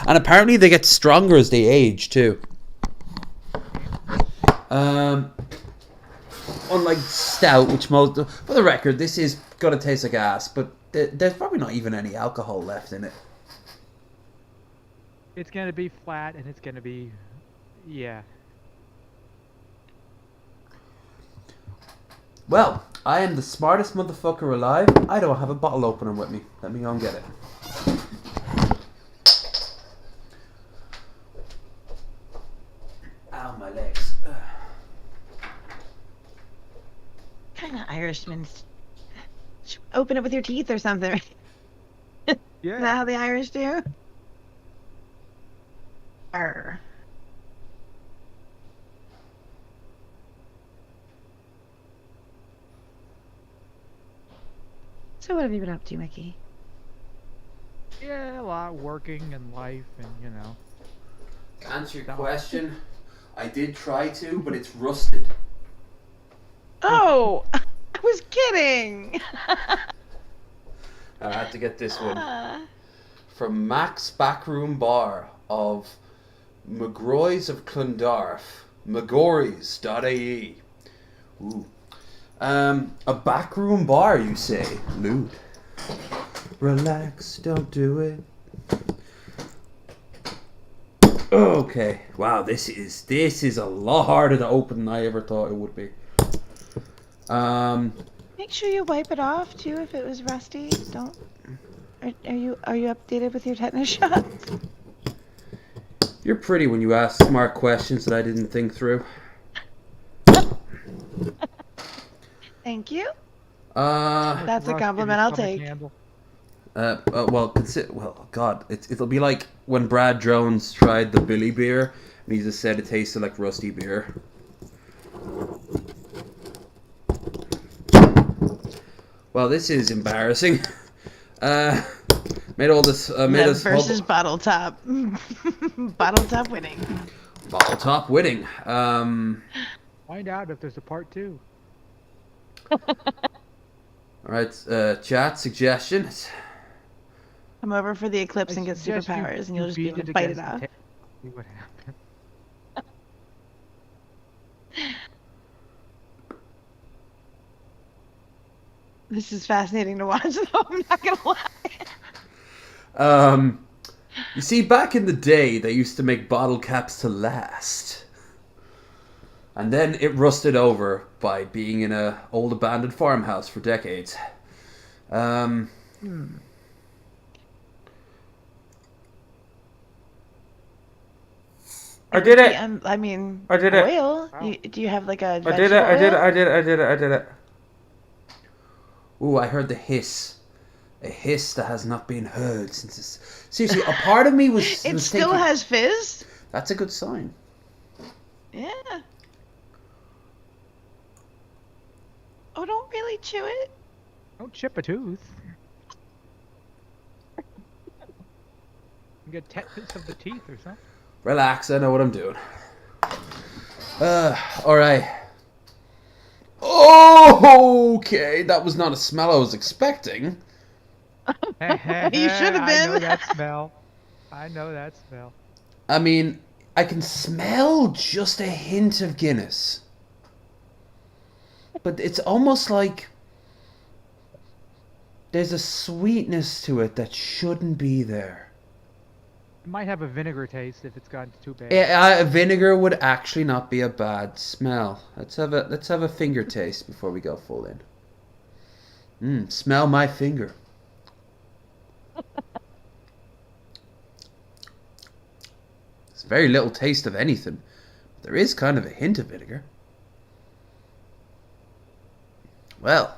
A: And apparently they get stronger as they age too. Unlike Stout, which for the record, this is gonna taste like ass, but there's probably not even any alcohol left in it.
G: It's gonna be flat and it's gonna be, yeah.
A: Well, I am the smartest motherfucker alive. I don't have a bottle opener with me. Let me go and get it. Ow, my legs.
B: Kind of Irishman. Open it with your teeth or something.
G: Yeah.
B: Is that how the Irish do? Arr. So what have you been up to, Mickey?
G: Yeah, a lot working and life and, you know.
A: To answer your question, I did try to, but it's rusted.
B: Oh, I was kidding.
A: I had to get this one. From Mac's Backroom Bar of McGroy's of Clondarf. McGorry's.ie. Ooh. A backroom bar, you say? Lewd. Relax, don't do it. Okay. Wow, this is a lot harder to open than I ever thought it would be.
B: Make sure you wipe it off too if it was rusty. Don't. Are you updated with your tetanus shots?
A: You're pretty when you ask smart questions that I didn't think through.
B: Thank you.
A: That's
B: a compliment I'll take.
A: Well, God, it'll be like when Brad Jones tried the Billy beer, and he just said it tasted like rusty beer. Well, this is embarrassing. Made all this. Made us
B: versus bottle top. Bottle top winning.
A: Bottle top winning.
G: Find out if there's a part 2.
A: Alright, chat suggestions.
B: Come over for the eclipse and get superpowers, and you'll just be able to fight it off.
G: See what happens.
B: This is fascinating to watch, though, I'm not gonna lie.
A: You see, back in the day, they used to make bottle caps to last. And then it rusted over by being in an old abandoned farmhouse for decades.
B: I
A: did it.
B: I mean,
A: I did it.
B: oil. Do you have like a
A: I did it. I did it. Ooh, I heard the hiss. A hiss that has not been heard since this. Seriously, a part of me was.
B: It still thinking, has fizz.
A: That's a good sign.
B: Yeah. Oh, don't really chew it.
G: Don't chip a tooth. You get tetanus of the teeth or something.
A: Relax, I know what I'm doing. Alright. Oh, okay, that was not a smell I was expecting.
B: You should have been.
G: I know that smell. I know that smell.
A: I mean, I can smell just a hint of Guinness. But it's almost like there's a sweetness to it that shouldn't be there.
G: It might have a vinegar taste if it's gotten too bad.
A: Yeah, vinegar would actually not be a bad smell. Let's have a finger taste before we go full in. Smell my finger. It's very little taste of anything. There is kind of a hint of vinegar. Well,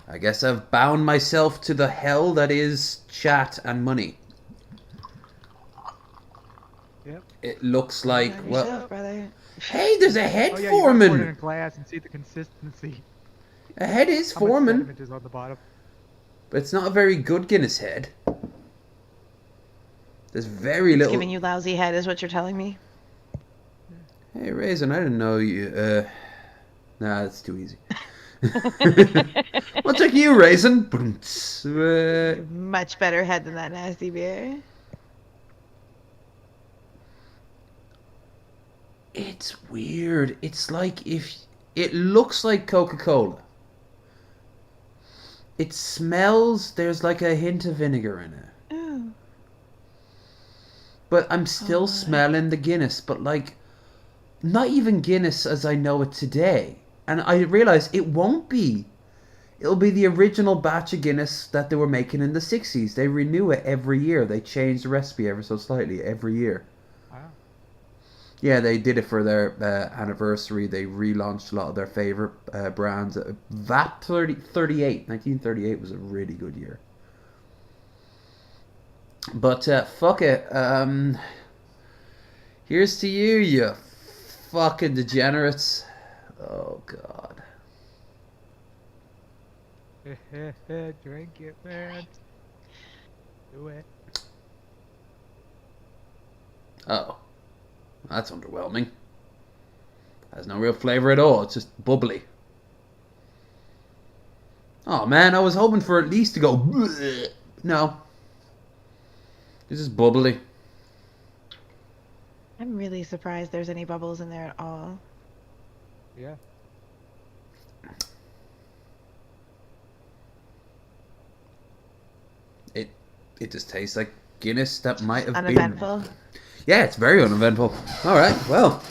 A: I guess I've bound myself to the hell that is chat and money.
G: Yep.
A: It looks like
B: yourself, brother.
A: Hey, there's a head
G: oh, yeah,
A: forming.
G: You gotta pour it in a glass and see the consistency.
A: A head is
G: How
A: forming.
G: much sediment is on the bottom.
A: But it's not a very good Guinness head. There's very little.
B: It's giving you lousy head, is what you're telling me.
A: Hey, Raisin, I didn't know you. Nah, that's too easy. What's like you, Raisin?
B: Much better head than that nasty beer.
A: It's weird. It's like if it looks like Coca-Cola. It smells. There's like a hint of vinegar in it.
B: Ooh.
A: but I'm still smelling the Guinness, but like, not even Guinness as I know it today. And I realize it won't be. It'll be the original batch of Guinness that they were making in the 60s. They renew it every year. They change the recipe ever so slightly every year.
G: Wow.
A: Yeah, they did it for their anniversary. They relaunched a lot of their favorite brands. VAP 38, 1938 was a really good year. But fuck it. Here's to you, you fucking degenerates. Oh, God.
G: Drink it, man. Do it.
A: Oh. That's underwhelming. Has no real flavor at all. It's just bubbly. Oh, man, I was hoping for at least to go... Bleh. No. It's just bubbly.
B: I'm really surprised there's any bubbles in there at all.
G: Yeah.
A: It just tastes like Guinness that might have
B: Uneventful.
A: been... Yeah, it's very uneventful. Alright, well.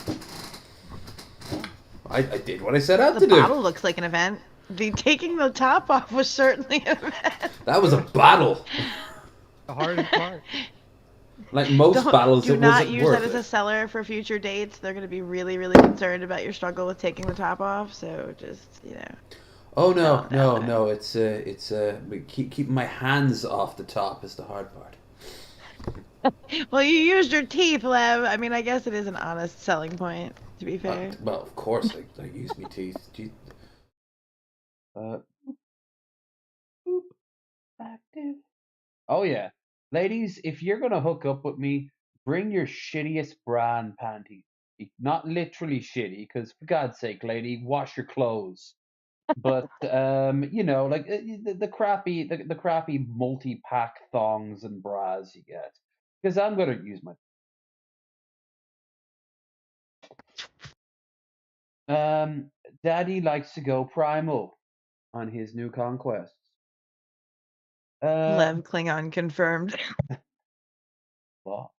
A: I did what I set out to do.
B: The bottle looks like an event. The taking the top off was certainly an event.
A: That was a battle.
G: The hardest part.
A: Like most battles,
B: do
A: it
B: not
A: wasn't
B: use
A: worth
B: that as
A: it.
B: a seller for future dates. They're going to be really, really concerned about your struggle with taking the top off. So just, you know.
A: Oh no! It's keeping my hands off the top is the hard part.
B: Well, you used your teeth, Lev. I mean, I guess it is an honest selling point, to be fair.
A: Well, of course, I use my teeth. Active. Oh yeah, ladies, if you're gonna hook up with me, bring your shittiest brand panties. Not literally shitty, because for God's sake, lady, wash your clothes. But you know, like the crappy multi-pack thongs and bras you get, because I'm gonna use my. Daddy likes to go primal on his new conquests.
B: Lev Klingon confirmed.
A: What?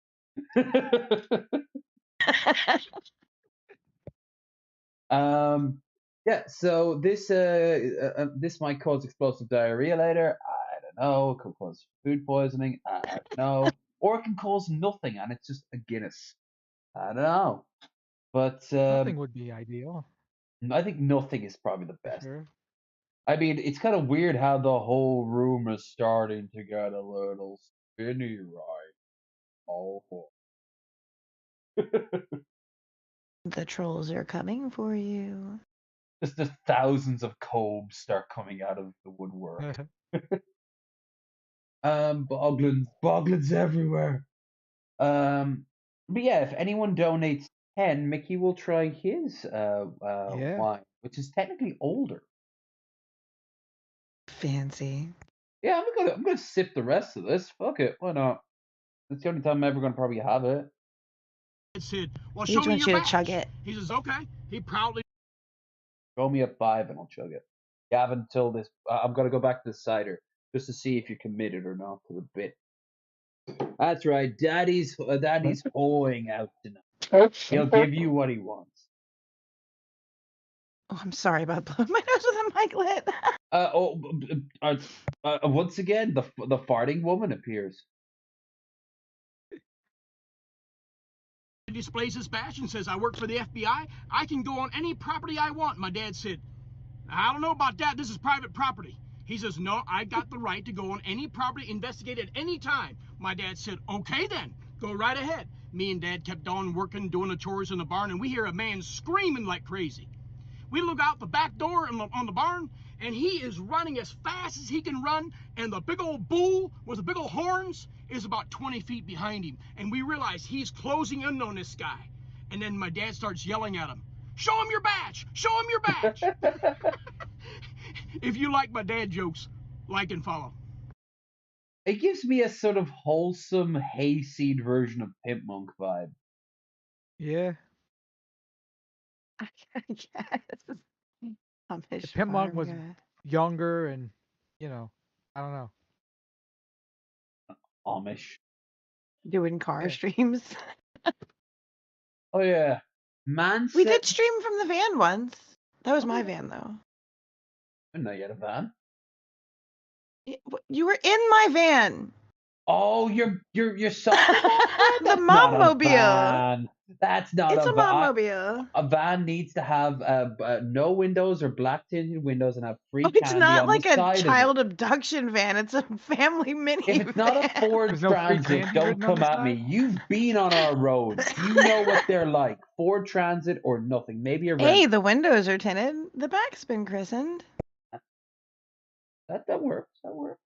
A: Yeah, so this might cause explosive diarrhea later. I don't know. It could cause food poisoning. I don't know. Or it can cause nothing, and it's just a Guinness. I don't know. But
G: Nothing would be ideal.
A: I think nothing is probably the best.
G: Sure.
A: I mean, it's kind of weird how the whole room is starting to get a little spinny, right? Oh.
B: The trolls are coming for you.
A: Just thousands of cobes start coming out of the woodwork. Boglins everywhere. But yeah, if anyone donates 10, Mickey will try his wine, which is technically older.
B: Fancy.
A: Yeah, I'm gonna sip the rest of this. Fuck it, why not? It's the only time I'm ever gonna probably have it.
F: Said, well,
B: He
F: show
B: just
F: me
B: wants
F: your
B: you to
F: badge.
B: chug it.
F: He says, okay. He proudly.
A: Throw me a 5 and I'll chug it. You haven't until this. I'm gonna go back to the cider just to see if you're committed or not to the bit. That's right, Daddy's hoeing out tonight. He'll give you what he wants.
B: Oh, I'm sorry about blowing my nose with a mic lit.
A: Once again, the farting woman appears.
F: Displays his badge and says, I work for the FBI. I can go on any property I want. My dad said, I don't know about that. This is private property. He says, no, I got the right to go on any property, investigate at any time. My dad said, okay then, go right ahead. Me and Dad kept on working, doing the chores in the barn, and we hear a man screaming like crazy. We look out the back door on the barn, and he is running as fast as he can run, and the big old bull with the big old horns is about 20 feet behind him. And we realize he's closing in on this guy. And then my dad starts yelling at him, show him your badge! Show him your badge! If you like my dad jokes, like and follow.
A: It gives me a sort of wholesome hayseed version of Pimp Monk vibe.
G: Yeah.
B: Yes.
G: The Pimp Monk was younger and, I don't know.
A: Amish.
B: doing car streams.
A: Oh yeah, man.
B: We did stream from the van once. That was my van though.
A: I didn't know you had a van.
B: You were in my van.
A: Oh, you're sorry.
B: The
A: That's not a
B: mom-mobile.
A: van. That's not
B: It's
A: a
B: a
A: van.
B: mom-mobile.
A: A van needs to have no windows or black tinted windows and have free
B: Oh, it's
A: candy
B: not
A: on
B: like
A: the
B: a
A: side of it.
B: child abduction van. It's a family minivan.
A: If it's not a Ford
G: There's no free
A: Transit,
G: candy
A: don't
G: written on
A: come
G: the
A: at me.
G: side?
A: You've been on our roads. You know what they're like. Ford Transit or nothing. Maybe a rent.
B: Hey, the windows are tinted. The back's been christened.
A: That works. That works.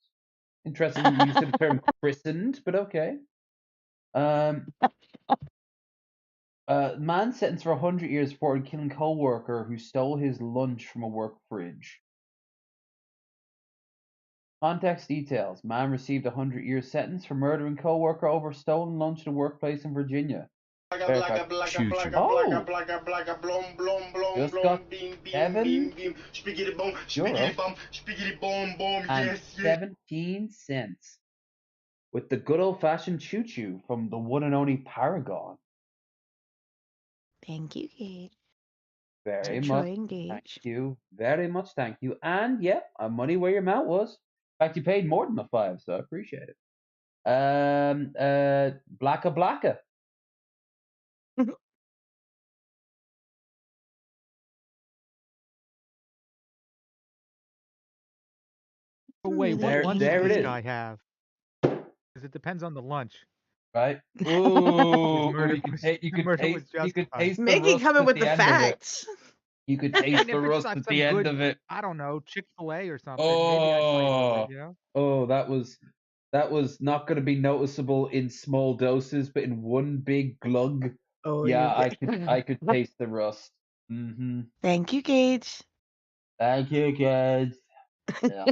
A: Interesting use of the term christened, but okay. Man sentenced for 100 years for killing co-worker who stole his lunch from a work fridge. Context details. Man received a 100-year sentence for murdering co-worker over stolen lunch at a workplace in Virginia. Verified. Oh! Just got €7 and 17 cents with the good old-fashioned choo-choo from the one and only Paragon.
B: Thank you, Gage.
A: Very
B: Troy
A: much.
B: Gage.
A: Thank you. Very much. Thank you. And yeah, money where your mouth was. In fact, you paid more than the 5, so I appreciate it. Blacka Blacka.
G: Oh, wait, what
A: There-
G: lunch
A: there
G: does
A: it
G: this
A: is.
G: guy have? Because it depends on the lunch.
A: Right?
G: His
A: Ooh,
G: murder
A: you could
G: was-
A: taste. You
G: his
A: could
G: murder
A: taste.
G: was
A: You could
G: justified.
A: taste the
B: Mickey
A: rust
B: coming
A: at
B: with
A: the
B: the
A: end of it.
B: facts.
A: You could
G: And
A: taste
G: if
A: the
G: it's
A: rust
G: like
A: at
G: some
A: the end
G: good,
A: of it.
G: I don't know, Chick-fil-A or something, maybe I'd fight over
A: Oh,
G: it, you know?
A: oh, that was not going to be noticeable in small doses, but in one big glug.
B: Oh,
A: Yeah,
B: you
A: I could taste the rust. Mm-hmm.
B: Thank you, Gage.
A: Thank you, kids. Yeah.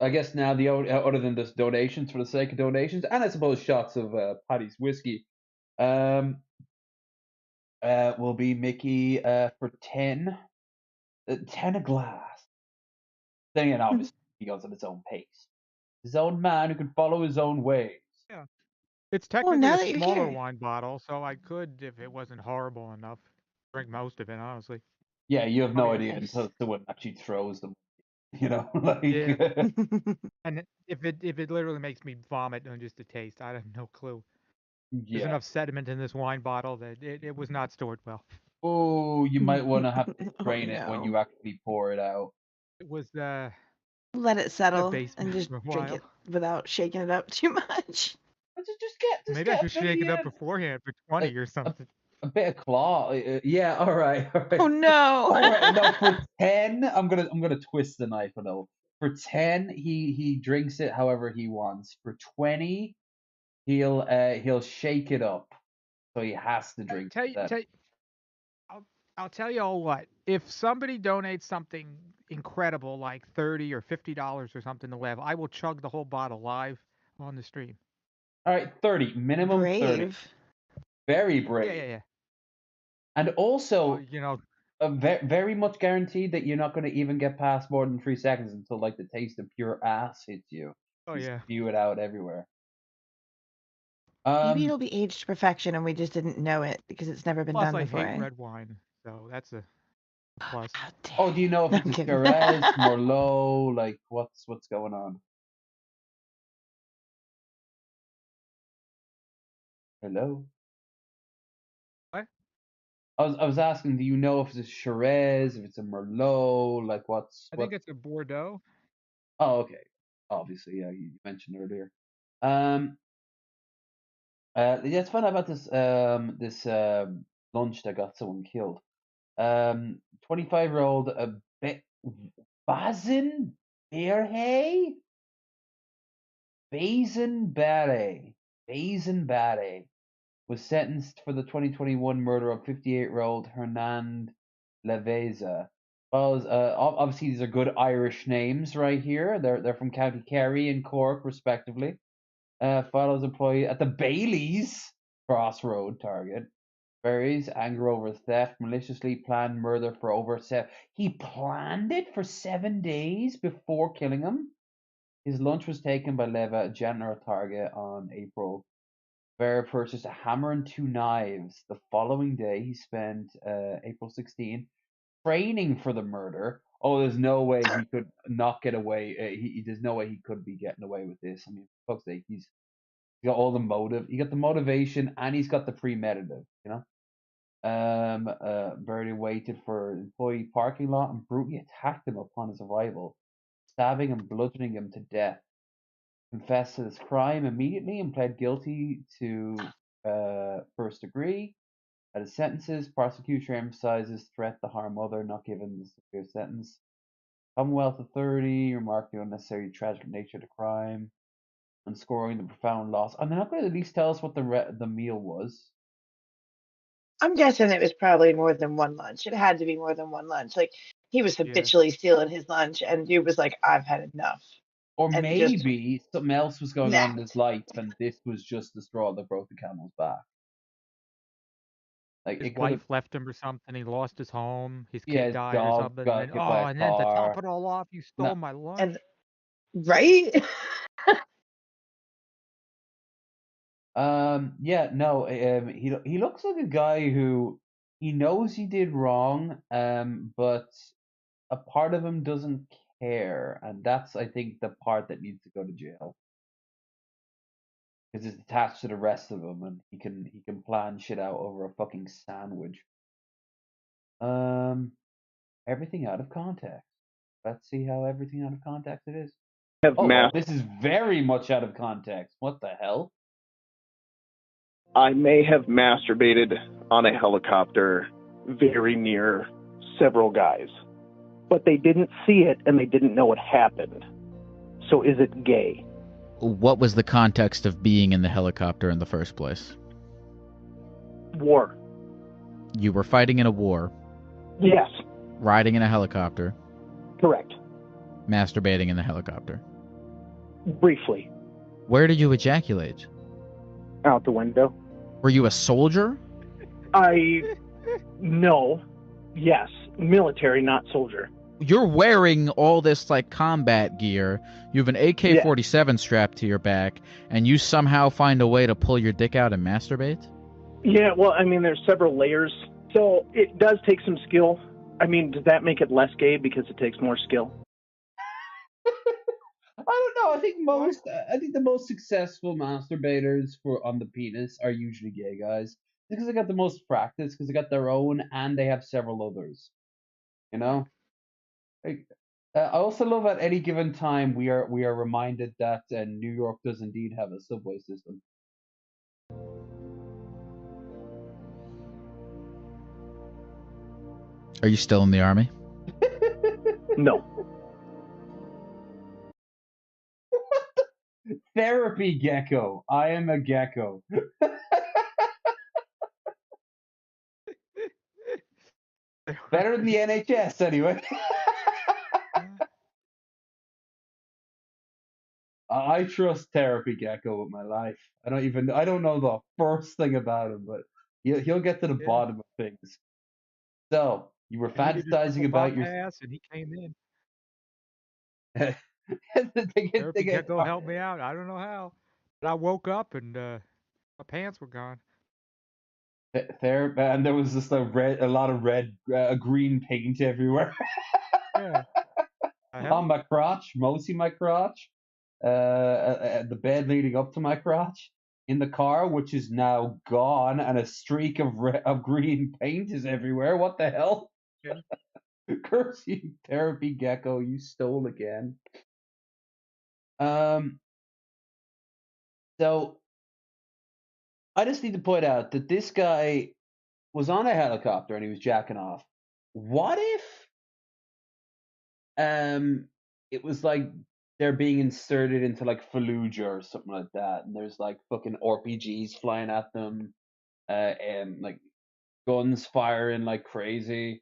A: I guess now other than just donations for the sake of donations, and I suppose shots of Paddy's whiskey, will be Mickey for 10 a glass. Then again, obviously he goes at his own pace, his own man who can follow his own ways.
G: Yeah. It's
B: Well,
G: technically
B: now
G: a
B: that you're
G: smaller
B: here.
G: wine bottle, so I could, if it wasn't horrible enough, drink most of it, honestly.
A: Yeah, you have no
G: yeah.
A: idea until someone actually throws them. You know, like
G: Yeah. And if it literally makes me vomit on just a taste, I have no clue. There's
A: yeah.
G: enough sediment in this wine bottle that it was not stored well.
A: Oh, you might want to have to drain it when
B: no.
A: you actually pour it out.
G: It was
B: Let it settle
G: basement
B: and just
G: for a
B: drink
G: while.
B: it without shaking it up too much.
G: Maybe I should shake it up beforehand for 20 or something.
A: A bit of claw. Yeah, all right.
B: Oh no.
A: All right, no, for 10, I'm gonna twist the knife a little. For 10, he drinks it however he wants. For 20, he'll shake it up. So he has to drink that.
G: I'll tell you all what. If somebody donates something incredible like $30 or $50 or something to LEV, I will chug the whole bottle live on the stream.
A: All right, 30 minimum.
B: Brave.
A: 30. Very brave.
G: Yeah.
A: And also,
G: you know,
A: very much guaranteed that you're not going to even get past more than 3 seconds until like the taste of pure ass hits you.
G: Oh yeah.
A: Spew it out everywhere.
B: Maybe it'll be aged to perfection and we just didn't know it because it's never been
G: plus
B: done
G: I
B: before.
G: hate red wine, so that's a plus.
A: Oh, do you know if it's a Shiraz, Merlot? Like, what's going on? Hello?
G: What?
A: I was asking, do you know if it's a Shiraz, if it's a Merlot? Like,
G: I think it's a Bordeaux.
A: Oh, okay. Obviously, yeah, you mentioned earlier. Let's find out about this lunch that got someone killed. 25-year-old Bazin Berhe? Bazin Barre was sentenced for the 2021 murder of 58-year-old Hernand Leveza. Well, obviously these are good Irish names right here. They're from County Kerry and Cork, respectively. Follows employee at the Bailey's Crossroad Target. Berries, anger over theft, maliciously planned murder for over 7. He planned it for 7 days before killing him. His lunch was taken by LEV, a janitor at Target, on April. Vera purchased a hammer and 2 knives. The following day, he spent April 16 training for the murder. Oh, there's no way he could not get away. There's no way he could be getting away with this. I mean, for fuck's sake, he's got all the motive. He got the motivation, and he's got the premeditative. You know. Verdi waited for an employee parking lot and brutally attacked him upon his arrival, stabbing and bludgeoning him to death. Confessed to this crime immediately and pled guilty to first degree. At his sentences, prosecution emphasizes threat to harm other, not given the severe sentence. Commonwealth Authority remarked the unnecessary tragic nature of the crime, underscoring the profound loss. And they're not going to at least tell us what the meal was.
B: I'm guessing it was probably more than one lunch. It had to be more than one lunch. Like, he was habitually stealing his lunch, and dude was like, I've had enough.
A: Or
B: And
A: maybe something else was going on in his life, and this was just the straw that broke the camel's back. Like,
G: his wife left him or something. He lost his home. His kid
A: his
G: died or
A: dog
G: something.
A: got
G: And
A: hit by a
G: and then to top
A: car.
G: it all off, you stole my lunch.
B: And right?
A: Yeah, no, he looks like a guy who he knows he did wrong, but a part of him doesn't care, and that's, I think, the part that needs to go to jail. Because it's attached to the rest of him, and he can plan shit out over a fucking sandwich. Everything out of context. Let's see how everything out of context it is. Oh, well, this is very much out of context. What the hell?
H: I may have masturbated on a helicopter very near several guys, but they didn't see it and they didn't know it happened. So is it gay?
I: What was the context of being in the helicopter in the first place?
H: War.
I: You were fighting in a war.
H: Yes.
I: Riding in a helicopter.
H: Correct.
I: Masturbating in the helicopter.
H: Briefly.
I: Where did you ejaculate?
H: Out the window.
I: Were you a soldier?
H: No. Yes. Military, not soldier.
I: You're wearing all this, like, combat gear. You have an AK-47 strapped to your back, and you somehow find a way to pull your dick out and masturbate?
H: Yeah, well, I mean, there's several layers. So it does take some skill. I mean, does that make it less gay because it takes more skill?
A: I don't know. I think the most successful masturbators on the penis are usually gay guys because they got the most practice, because they got their own and they have several others. You know. Like, I also love at any given time we are reminded that New York does indeed have a subway system.
I: Are you still in the army?
H: No.
A: Therapy gecko. I am a gecko. Better than the NHS, anyway. I trust Therapy Gecko with my life. I don't know the first thing about him, but he'll get to the bottom of things. So you were fantasizing about your.
G: And he came in.
A: Therapy
G: Gecko helped me out. I don't know how, but I woke up and my pants were gone.
A: And there was just a lot of green paint everywhere.
G: Yeah.
A: On my crotch, mostly my crotch. The bed leading up to my crotch, in the car, which is now gone, and a streak of green paint is everywhere. What the hell?
G: Yeah.
A: Curse you, Therapy Gecko! You stole again. So I just need to point out that this guy was on a helicopter and he was jacking off. What if it was like they're being inserted into like Fallujah or something like that, and there's like fucking RPGs flying at them, and like guns firing like crazy.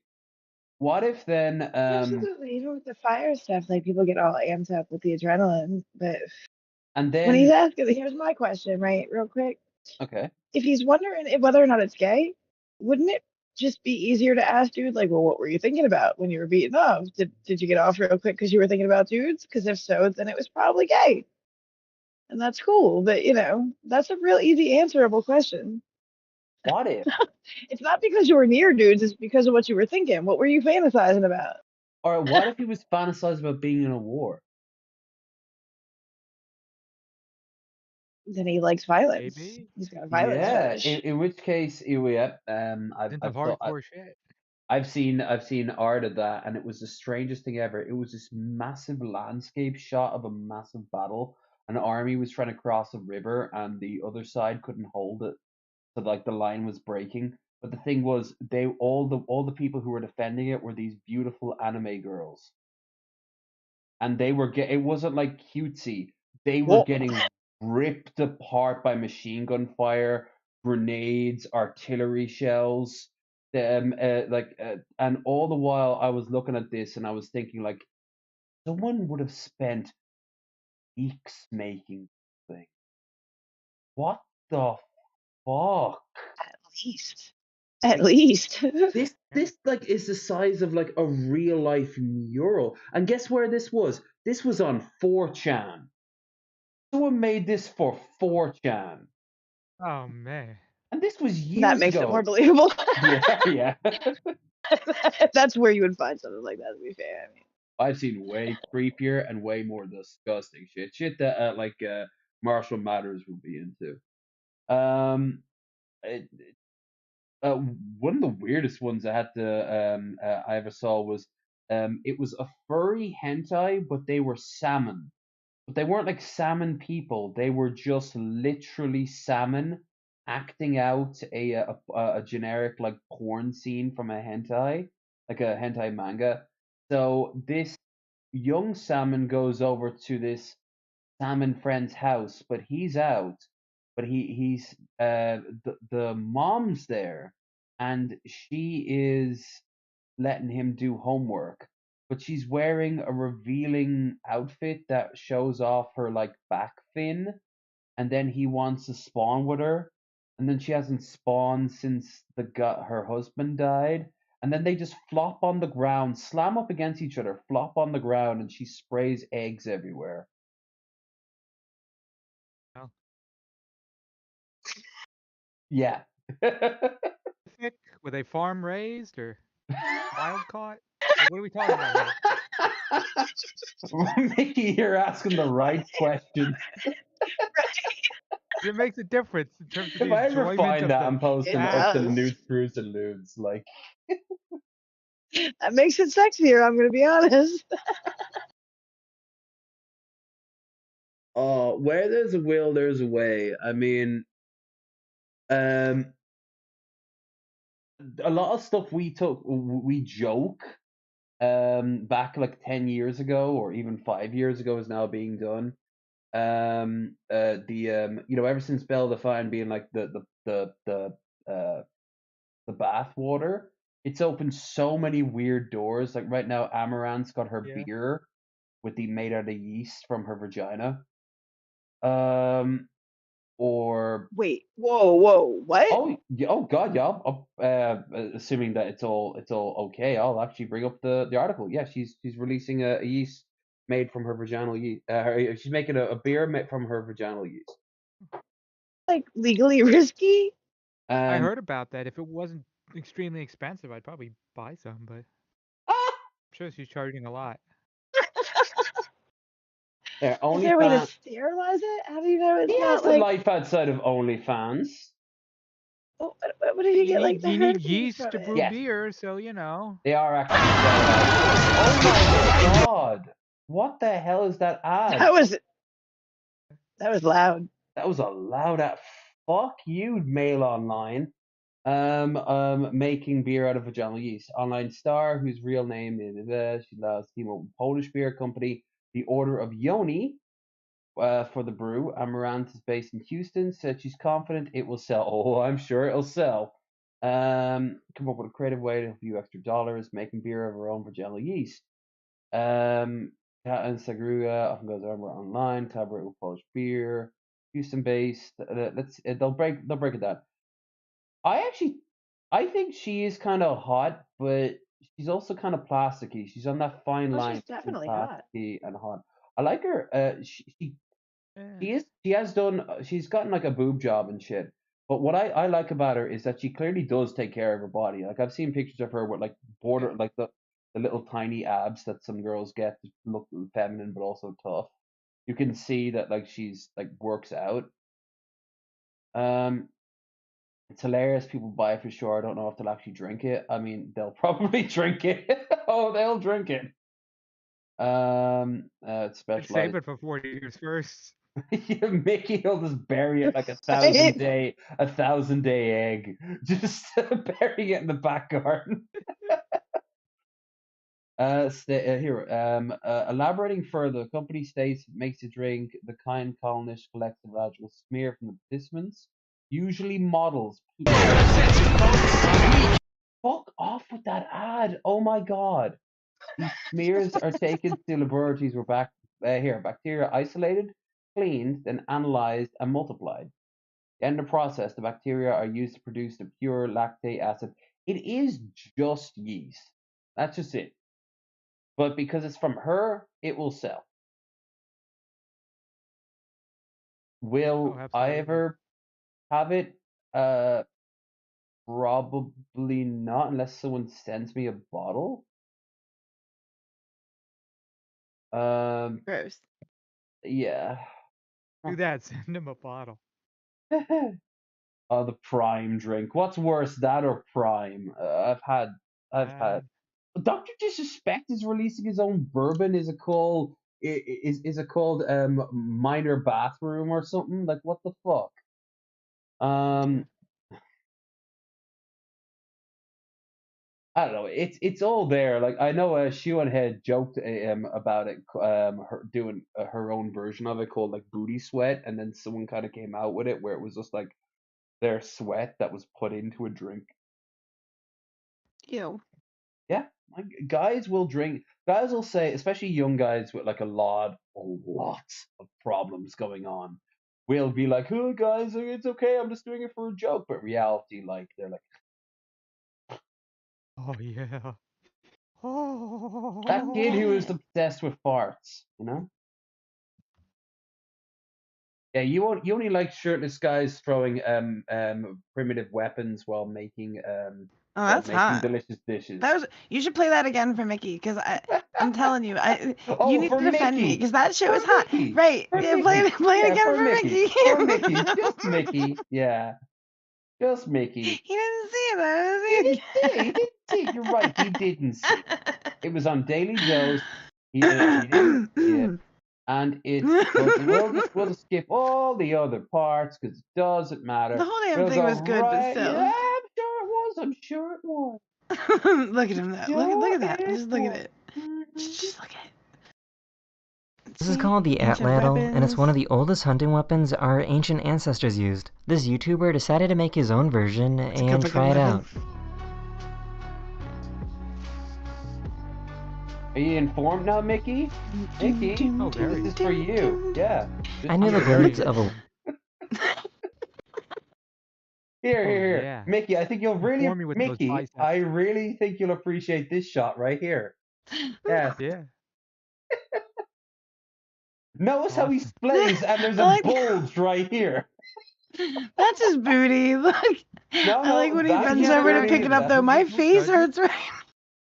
A: What if then
B: absolutely, with the fire stuff, like people get all amped up with the adrenaline, but
A: and then
B: when he's asking, here's my question, right, real quick.
A: Okay.
B: If he's wondering whether or not it's gay, wouldn't it just be easier to ask dude, like, well, what were you thinking about when you were beaten up? Did you get off real quick because you were thinking about dudes? Because if so, then it was probably gay. And that's cool. But, that's a real easy answerable question.
A: What if?
B: It's not because you were near dudes, it's because of what you were thinking. What were you fantasizing about?
A: Or what if he was fantasizing about being in a war?
B: Then he likes violence.
G: Maybe.
B: He's got a violence
A: Yeah.
B: fetish.
A: In which case, yeah.
G: Into hardcore shit.
A: I've seen art of that, and it was the strangest thing ever. It was this massive landscape shot of a massive battle. An army was trying to cross a river, and the other side couldn't hold it, so like the line was breaking. But the thing was, all the people who were defending it were these beautiful anime girls, and they were it wasn't like cutesy. They were
B: Whoa.
A: getting ripped apart by machine gun fire, grenades, artillery shells. And all the while I was looking at this and I was thinking, like, someone would have spent weeks making this thing. What the fuck?
B: At least.
A: This like is the size of like a real life mural. And guess where this was? This was on 4chan. Someone made this for 4chan.
G: Oh man.
A: And this was years
B: That makes
A: ago.
B: it more believable.
A: Yeah.
B: That's where you would find something like that, to be fair. I mean,
A: I've seen way creepier and way more disgusting shit that Marshall Mathers would be into. It, One of the weirdest ones I ever saw was it was a furry hentai, but they were salmon. But they weren't like salmon people. They were just literally salmon acting out a generic like porn scene from a hentai, like a hentai manga. So this young salmon goes over to this salmon friend's house, but he's out. But he's the mom's there, and she is letting him do homework, but she's wearing a revealing outfit that shows off her like back fin, and then he wants to spawn with her, and then she hasn't spawned since her husband died, and then they just flop on the ground, slam up against each other, flop on the ground, and she sprays eggs everywhere.
G: Oh.
A: Yeah.
G: Were they farm raised or wild caught? Like, what are we talking about here?
A: Mickey, you're asking the right question.
G: It makes a difference in terms of
A: If
G: the
A: I ever
G: enjoyment
A: find
G: of
A: that,
G: the
A: I'm posting up to Nudes, Screws, and Ludes. Like,
B: that makes it sexier, I'm going to be honest.
A: where there's a will, there's a way. I mean, a lot of stuff we joke, back like 10 years ago or even 5 years ago is now being done. Ever since Belle Define being like the bath water, it's opened so many weird doors. Like right now, Amaranth's got her beer with the made out of yeast from her vagina. Or
B: wait, whoa, what?
A: Oh God, yeah. Assuming that it's all okay, I'll actually bring up the article. Yeah, she's releasing a yeast made from her vaginal yeast. She's making a beer made from her vaginal yeast.
B: Like legally risky?
G: I heard about that. If it wasn't extremely expensive, I'd probably buy some, but I'm sure she's charging a lot.
A: Is
B: there a way to sterilize it? How do you know it's not
A: the
B: like...
A: life outside of OnlyFans.
B: What did you get like the
G: You need
B: herpes
G: yeast
B: from
G: to
B: it?
G: brew beer, so you know.
A: They are actually. Oh my God! What the hell is that ad?
B: That was loud.
A: That was a loud ad. Fuck you, Mail Online. Making beer out of vaginal yeast. Online star, whose real name is she loves team of Polish beer company, the Order of Yoni, for the brew. Amaranth is based in Houston. Said she's confident it will sell. Oh, I'm sure it'll sell. Come up with a creative way to a few extra dollars, making beer of her own vaginal yeast. And Sagruga often goes over online, collaborate with Polish beer, Houston based. They'll break it down. I I think she is kind of hot, but she's also kind of plasticky. She's on that fine
B: Oh,
A: line
B: she's
A: between
B: definitely hot.
A: plasticky and hot. I like her.
G: Yeah.
A: She's gotten like a boob job and shit. But what I like about her is that she clearly does take care of her body. Like I've seen pictures of her with like like the little tiny abs that some girls get to look feminine but also tough. You can see that like she's like works out. Um, it's hilarious. People buy it for sure. I don't know if they'll actually drink it. I mean, they'll probably drink it. Oh, they'll drink it. It's
G: I'd save
A: specialized.
G: it for 40 years first.
A: Mickey will just bury it like a 1,000-day egg. Just bury it in the back garden. Elaborating further, the company states it makes a drink the kind colonists collect the residual smear from the participants, usually models. Fuck off with that ad! Oh my god! These smears are taken to laboratories where bacteria isolated, cleaned, then analyzed and multiplied. In the process, the bacteria are used to produce the pure lactate acid. It is just yeast. That's just it. But because it's from her, it will sell. Will I ever have it? Probably not, unless someone sends me a bottle.
B: Gross.
A: Yeah.
G: Do that. Send him a bottle.
A: Oh, the Prime drink. What's worse, that or Prime? I've had. Doctor Disrespect is releasing his own bourbon. Is it called? Is it called Minor Bathroom or something? Like what the fuck? I don't know. It's all there. Like I know, Shoe Head joked about it, her doing her own version of it called like Booty Sweat, and then someone kind of came out with it where it was just like their sweat that was put into a drink.
B: Ew.
A: Yeah, like guys will drink. Guys will say, especially young guys with like a lot of problems going on, will be like, "Oh, guys, it's okay. I'm just doing it for a joke." But reality, like they're like,
G: Oh yeah.
A: that kid who is
G: Oh.
A: obsessed with farts, you know? Yeah, you only like shirtless guys throwing primitive weapons while making
B: Oh, that's hot.
A: delicious dishes.
B: You should play that again for Mickey, because I'm telling you,
A: Oh,
B: you need
A: for
B: to defend me,
A: Mickey.
B: because that shit
A: For
B: was hot.
A: Mickey.
B: Right?
A: For
B: Yeah,
A: Mickey.
B: play it
A: Yeah,
B: again
A: for Mickey. For Mickey.
B: Mickey.
A: Just Mickey. Yeah. Just Mickey.
B: He didn't see it.
A: He didn't see it. You're right. He didn't see it. It was on Daily Joe's. He didn't see it. And we'll just skip all the other parts because it doesn't matter.
B: The whole damn thing was good, but still.
A: Yeah, I'm sure it was. I'm sure it was.
B: Look at him though. Look at that. Just look at it. Just look at it.
Q: This is called the atlatl, and it's one of the oldest hunting weapons our ancient ancestors used. This YouTuber decided to make his own version and try it out.
A: Are you informed now, Mickey? Mickey, this is for you. Yeah.
Q: I knew the blades of a...
A: Here.
G: Yeah.
A: Mickey, I think you'll really... Mickey, I really think you'll appreciate this shot right here. Yeah.
G: Yeah.
A: Notice how he splays and there's a bulge right here.
B: That's his booty. Look.
A: No,
B: I like when he
A: that's
B: bends
A: his
B: over to
A: booty.
B: pick it up, though.
A: That's
B: My
A: his
B: face
A: booty.
B: hurts right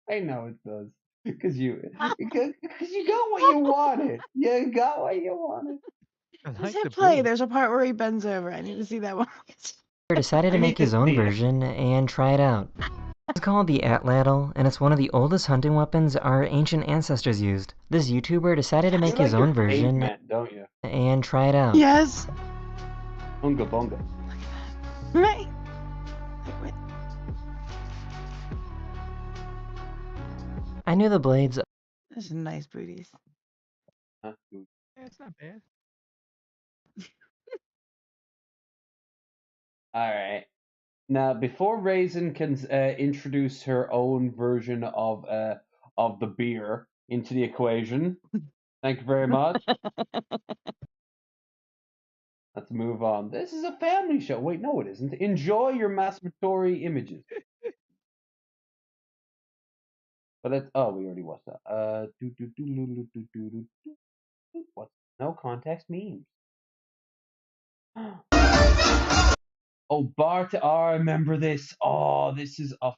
A: I know it does. Because you got what you wanted. You got what you wanted.
B: Just hit play. There's a part where he bends over. I need to see that one.
Q: decided to make his own version and try it out. It's called the atlatl, and it's one of the oldest hunting weapons our ancient ancestors used. This YouTuber decided to make his own version
A: don't you?
Q: and try it out.
B: Yes.
A: Bunga bunga.
B: Right.
Q: I knew the blades.
B: Those are nice booties.
G: Yeah, it's not bad.
A: All right. Now, before Raisin can introduce her own version of the beer into the equation, thank you very much. Let's move on. This is a family show. Wait, no, it isn't. Enjoy your masturbatory images. But let's. Oh, we already watched that. What? No context memes. Oh, Bart. Oh, I remember this. Oh, this is a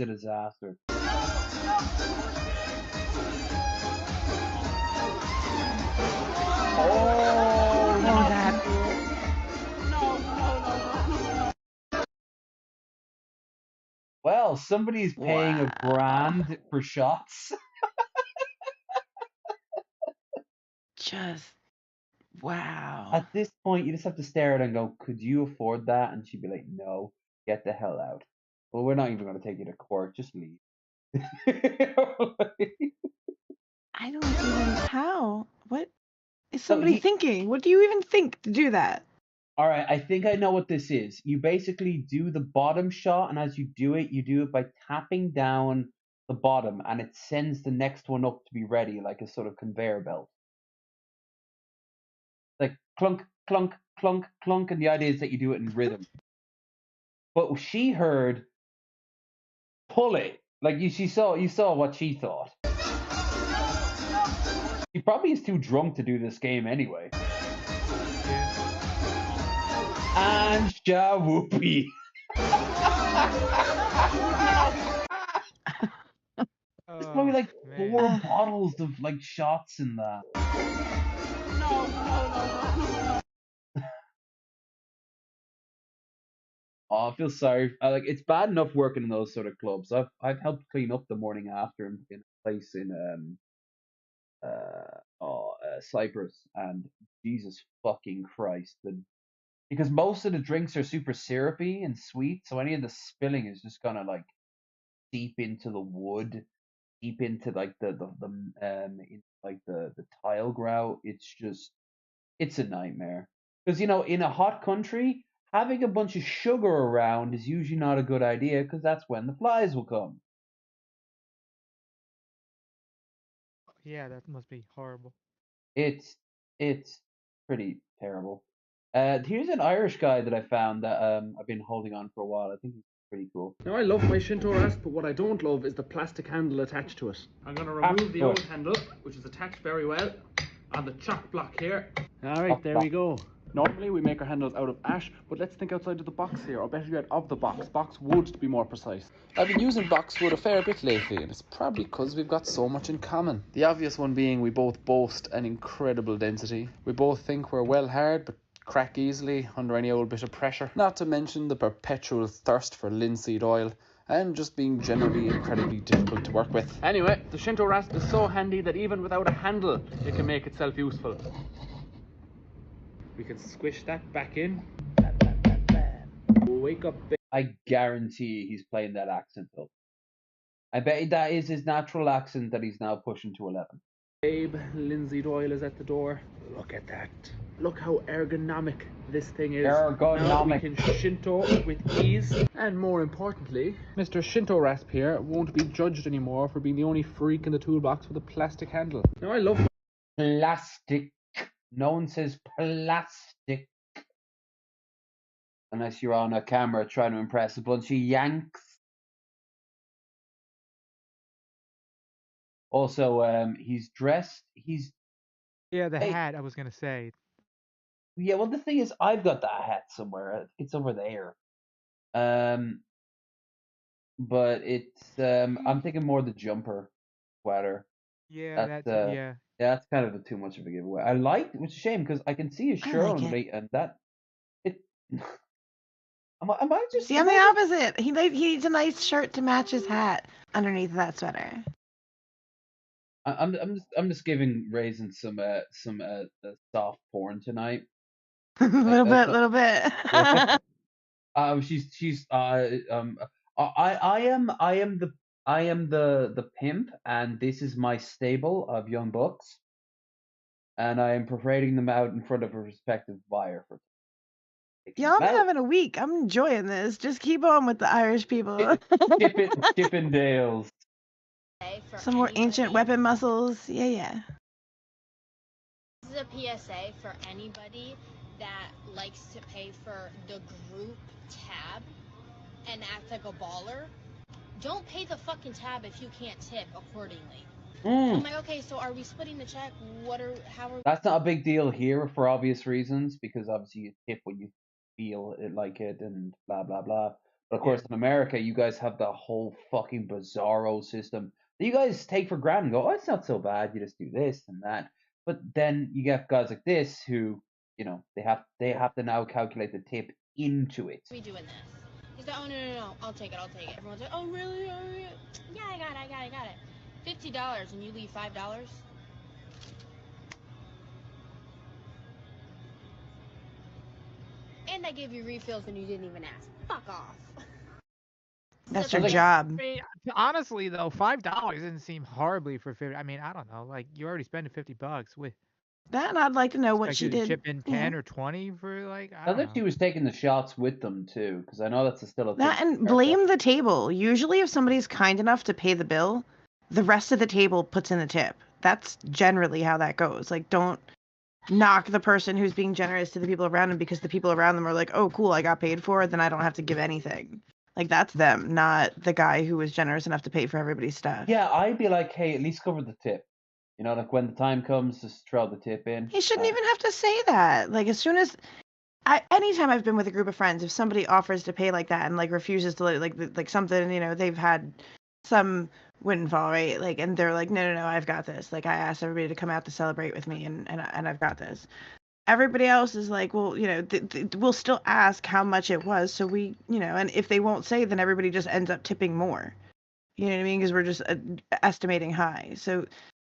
A: disaster. Oh, that. Well, somebody's paying $1,000 for shots.
B: Just wow.
A: At this point, you just have to stare at her and go, "Could you afford that?" And she'd be like, "No, get the hell out." Well, we're not even going to take you to court. Just leave.
B: I don't even how. What is somebody thinking? What do you even think to do that?
A: All right, I think I know what this is. You basically do the bottom shot, and as you do it by tapping down the bottom, and it sends the next one up to be ready, like a sort of conveyor belt. Like clunk, clunk, clunk, clunk, and the idea is that you do it in rhythm. But she heard pull it. Like you saw what she thought. She probably is too drunk to do this game anyway. And whoopee. There's probably like 4 bottles of like shots in that. Oh, I feel sorry. It's bad enough working in those sort of clubs. I've helped clean up the morning after in a place in Cyprus, and Jesus fucking Christ, because most of the drinks are super syrupy and sweet, so any of the spilling is just gonna like seep into the wood, seep into like the tile grout. It's a nightmare. Because in a hot country, having a bunch of sugar around is usually not a good idea, because that's when the flies will come.
G: Yeah, that must be horrible.
A: It's pretty terrible. Here's an Irish guy that I found that I've been holding on for a while. I think he's pretty cool.
F: Now, I love my Shinto rasp, but what I don't love is the plastic handle attached to it. I'm going to remove the old handle, which is attached very well, on the chock block here. Alright, there we go. Normally we make our handles out of ash, but let's think outside of the box here, or better yet, of the box wood to be more precise.
J: I've been using boxwood a fair bit lately, and it's probably because we've got so much in common. The obvious one being we both boast an incredible density. We both think we're well hard, but crack easily under any old bit of pressure. Not to mention the perpetual thirst for linseed oil, and just being generally incredibly difficult to work with.
F: Anyway, the Shinto rasp is so handy that even without a handle, it can make itself useful. We can squish that back in. Wake up.
A: I guarantee he's playing that accent up. I bet that is his natural accent that he's now pushing to 11.
F: Babe, linseed oil is at the door. Look at that. Look how ergonomic this thing is.
A: Ergonomic.
F: Now we can Shinto with ease. And more importantly, Mr. Shinto Rasp here won't be judged anymore for being the only freak in the toolbox with a plastic handle. Now I love
A: plastic. No one says plastic unless you're on a camera trying to impress a bunch of Yanks. Also, he's dressed.
G: Yeah, the hat. I was gonna say.
A: Yeah, well, the thing is, I've got that hat somewhere. It's over there. But it's I'm thinking more the jumper sweater.
G: Yeah,
A: Yeah, that's kind of too much of a giveaway. I like, which is a shame because I can see his shirt underneath, and that it. Am I just?
B: See, I'm the opposite. He needs a nice shirt to match his hat underneath that sweater.
A: I'm just giving Raisin some soft porn tonight.
B: little bit.
A: She's I am the pimp, and this is my stable of young bucks, and I am parading them out in front of a respective buyer for.
B: Yeah, I'm having a week. I'm enjoying this. Just keep on with the Irish people.
A: Skipping Dales.
B: Some more ancient weapon muscles. Yeah.
M: This is a PSA for anybody that likes to pay for the group tab and act like a baller, don't pay the fucking tab if you can't tip accordingly. I'm like, okay, so are we splitting the check? How are
A: That's not a big deal here for obvious reasons, because obviously you tip when you feel it like it and blah blah blah. But of course, in America, you guys have the whole fucking bizarro system that you guys take for granted and go, oh, it's not so bad. You just do this and that. But then you get guys like this who, you know, they have to now calculate the tip into it.
M: we doing this? He's like, oh no, I'll take it. Everyone's like, oh really? Oh really? Yeah, I got it. $50 and you leave $5. And I gave you refills when you didn't even ask. Fuck off.
B: That's your job.
G: I mean, honestly though, $5 didn't seem horribly for 50. I mean, I don't know. Like you already spent $50 with.
B: Then I'd like to know what she did.
G: Chip in 10 or 20 for like.
A: I think she was taking the shots with them too, because I know that's still a thing.
B: That and blame the table. Usually, if somebody's kind enough to pay the bill, the rest of the table puts in the tip. That's generally how that goes. Like, don't knock the person who's being generous to the people around them because the people around them are like, oh, cool, I got paid for it, then I don't have to give anything. Like, that's them, not the guy who was generous enough to pay for everybody's stuff.
A: Yeah, I'd be like, hey, at least cover the tip. You know, like when the time comes, just throw the tip in.
B: He shouldn't even have to say that. Like, as soon as anytime I've been with a group of friends, if somebody offers to pay like that and like refuses to like something, you know, they've had some windfall, right? Like, and they're like, no, I've got this. Like, I asked everybody to come out to celebrate with me, and I've got this. Everybody else is like, well, you know, we'll still ask how much it was, so we, you know, and if they won't say, then everybody just ends up tipping more. You know what I mean? Because we're just estimating high. So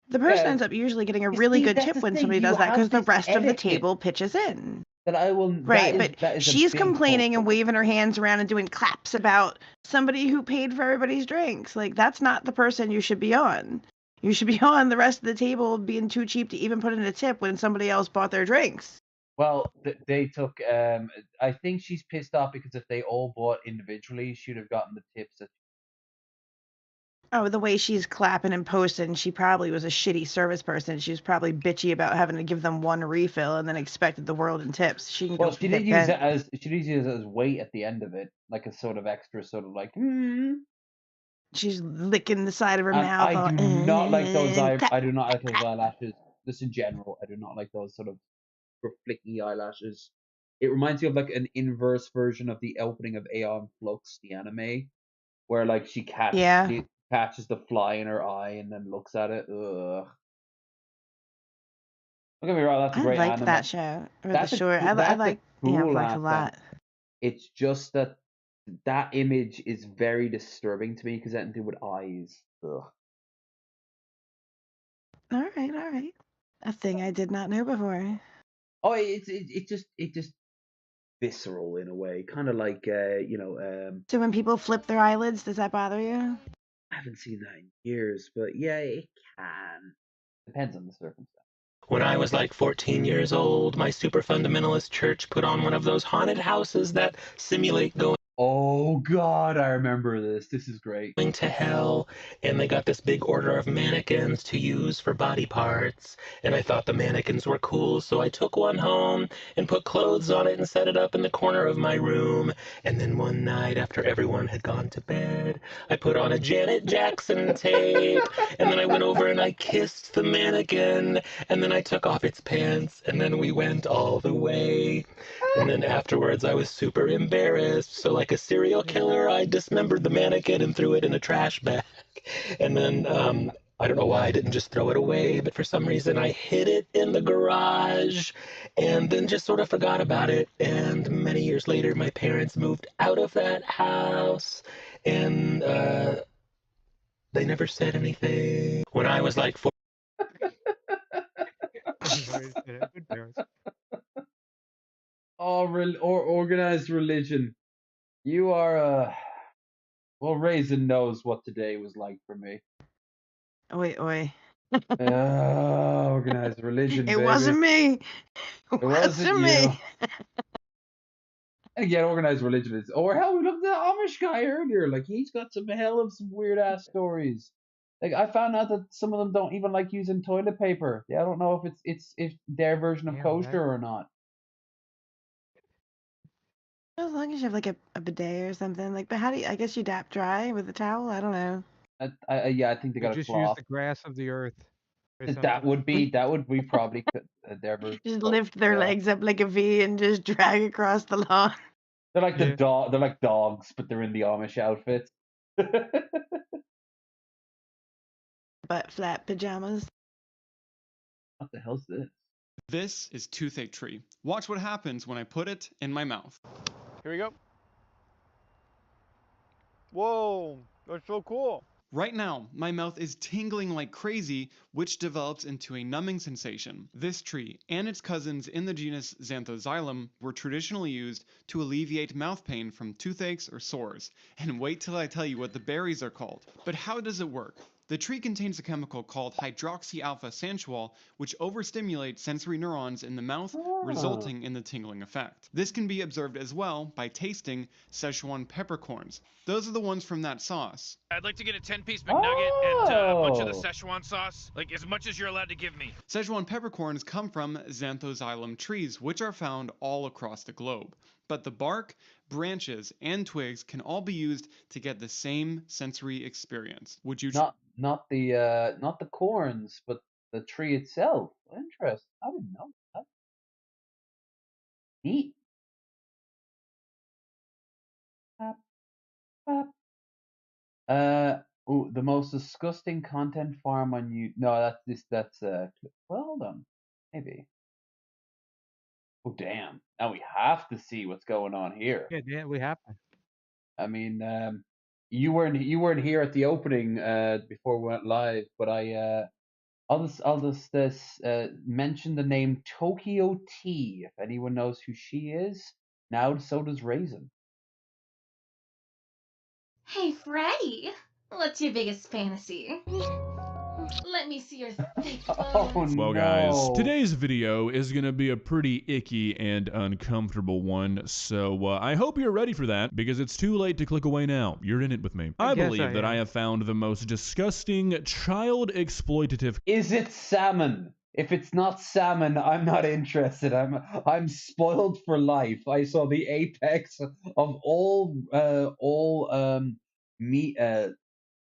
B: the person ends up usually getting a really good tip when somebody does that because the rest of the table pitches in.
A: That I will.
B: Right,
A: that is
B: she's complaining and waving her hands around and doing claps about somebody who paid for everybody's drinks. Like, that's not the person you should be on. You should be on the rest of the table being too cheap to even put in a tip when somebody else bought their drinks.
A: Well, they took. I think she's pissed off because if they all bought individually, she'd have gotten the tips.
B: Oh, the way she's clapping and posting, she probably was a shitty service person. She was probably bitchy about having to give them one refill and then expected the world in tips. She can
A: Well,
B: go
A: she did use it as weight at the end of it, like a sort of extra, sort of like.
B: She's licking the side of her
A: And
B: mouth.
A: I do not like those.
B: clap.
A: I do not like those eyelashes. Just in general, I do not like those sort of flicky eyelashes. It reminds me of like an inverse version of the opening of Aeon Flux, the anime, where like she catches the fly in her eye and then looks at it. Ugh. Don't get me wrong, that's a great anime.
B: I like that show. Or
A: that's
B: the short. I like Aeon Flux a lot.
A: It's just that image is very disturbing to me because it had to do with eyes. Ugh.
B: All right. A thing I did not know before.
A: Oh, it just visceral in a way, kind of like
B: So when people flip their eyelids, does that bother you?
A: I haven't seen that in years, but yeah, it can. Depends on the circumstance.
N: When I was like 14 years old, my super fundamentalist church put on one of those haunted houses that simulate going.
A: Oh God, I remember this. This is great.
N: To hell, and they got this big order of mannequins to use for body parts, and I thought the mannequins were cool, so I took one home and put clothes on it and set it up in the corner of my room. And then one night, after everyone had gone to bed, I put on a Janet Jackson tape, and then I went over and I kissed the mannequin, and then I took off its pants, and then we went all the way. And then afterwards, I was super embarrassed, so like a serial killer, I dismembered the mannequin and threw it in a trash bag. And then, I don't know why I didn't just throw it away, but for some reason I hid it in the garage and then just sort of forgot about it. And many years later, my parents moved out of that house and they never said anything. When I was like 4.
A: Organized religion. You are well, Raisin knows what today was like for me.
B: Oi.
A: Organized religion.
B: It
A: baby.
B: wasn't me.
A: It wasn't me. And again, organized religion is. Or hell, we looked at the Amish guy earlier. Like he's got some weird ass stories. Like I found out that some of them don't even like using toilet paper. I don't know if it's their version of kosher or not.
B: As long as you have like a bidet or something. Like, but how do you? I guess you dap dry with a towel. I don't know.
A: Yeah, I think they
G: They
A: got a
G: just use
A: cloth.
G: the grass of the earth or
A: That
G: something.
A: would be probably their version.
B: Just lift their legs up like a V and just drag across the lawn.
A: They're like
G: Yeah.
A: They're like dogs, but they're in the Amish outfits.
B: Butt flap pajamas.
A: What the hell's this?
L: This is toothache tree. Watch what happens when I put it in my mouth.
O: Here we go. Whoa, that's so cool.
L: Right now, my mouth is tingling like crazy, which develops into a numbing sensation. This tree and its cousins in the genus Xanthoxylum were traditionally used to alleviate mouth pain from toothaches or sores. And wait till I tell you what the berries are called. But how does it work? The tree contains a chemical called hydroxy-alpha sanchoil, which overstimulates sensory neurons in the mouth, resulting in the tingling effect. This can be observed as well by tasting Szechuan peppercorns. Those are the ones from that sauce.
P: I'd like to get a 10-piece McNugget and a bunch of the Szechuan sauce, like as much as you're allowed to give me.
L: Szechuan peppercorns come from Xanthoxylum trees, which are found all across the globe. But the bark, branches, and twigs can all be used to get the same sensory experience. Would you
A: not the corns, but the tree itself? Interesting. I didn't know that. Neat. Ooh, the most disgusting content farm on you. No, that's well, hold on, maybe. Oh damn! Now we have to see what's going on here.
G: Yeah, we have to.
A: I mean, you weren't here at the opening before we went live, but I'll just mention the name Tokyo T. If anyone knows who she is, now so does Raisin.
S: Hey, Freddy, what's your biggest fantasy? Let me see your thick bones.
Y: Well, guys, today's video is going to be a pretty icky and uncomfortable one, so I hope you're ready for that, because it's too late to click away now. You're in it with me. I believe that I have found the most disgusting, child exploitative...
A: Is it salmon? If it's not salmon, I'm not interested. I'm spoiled for life. I saw the apex of all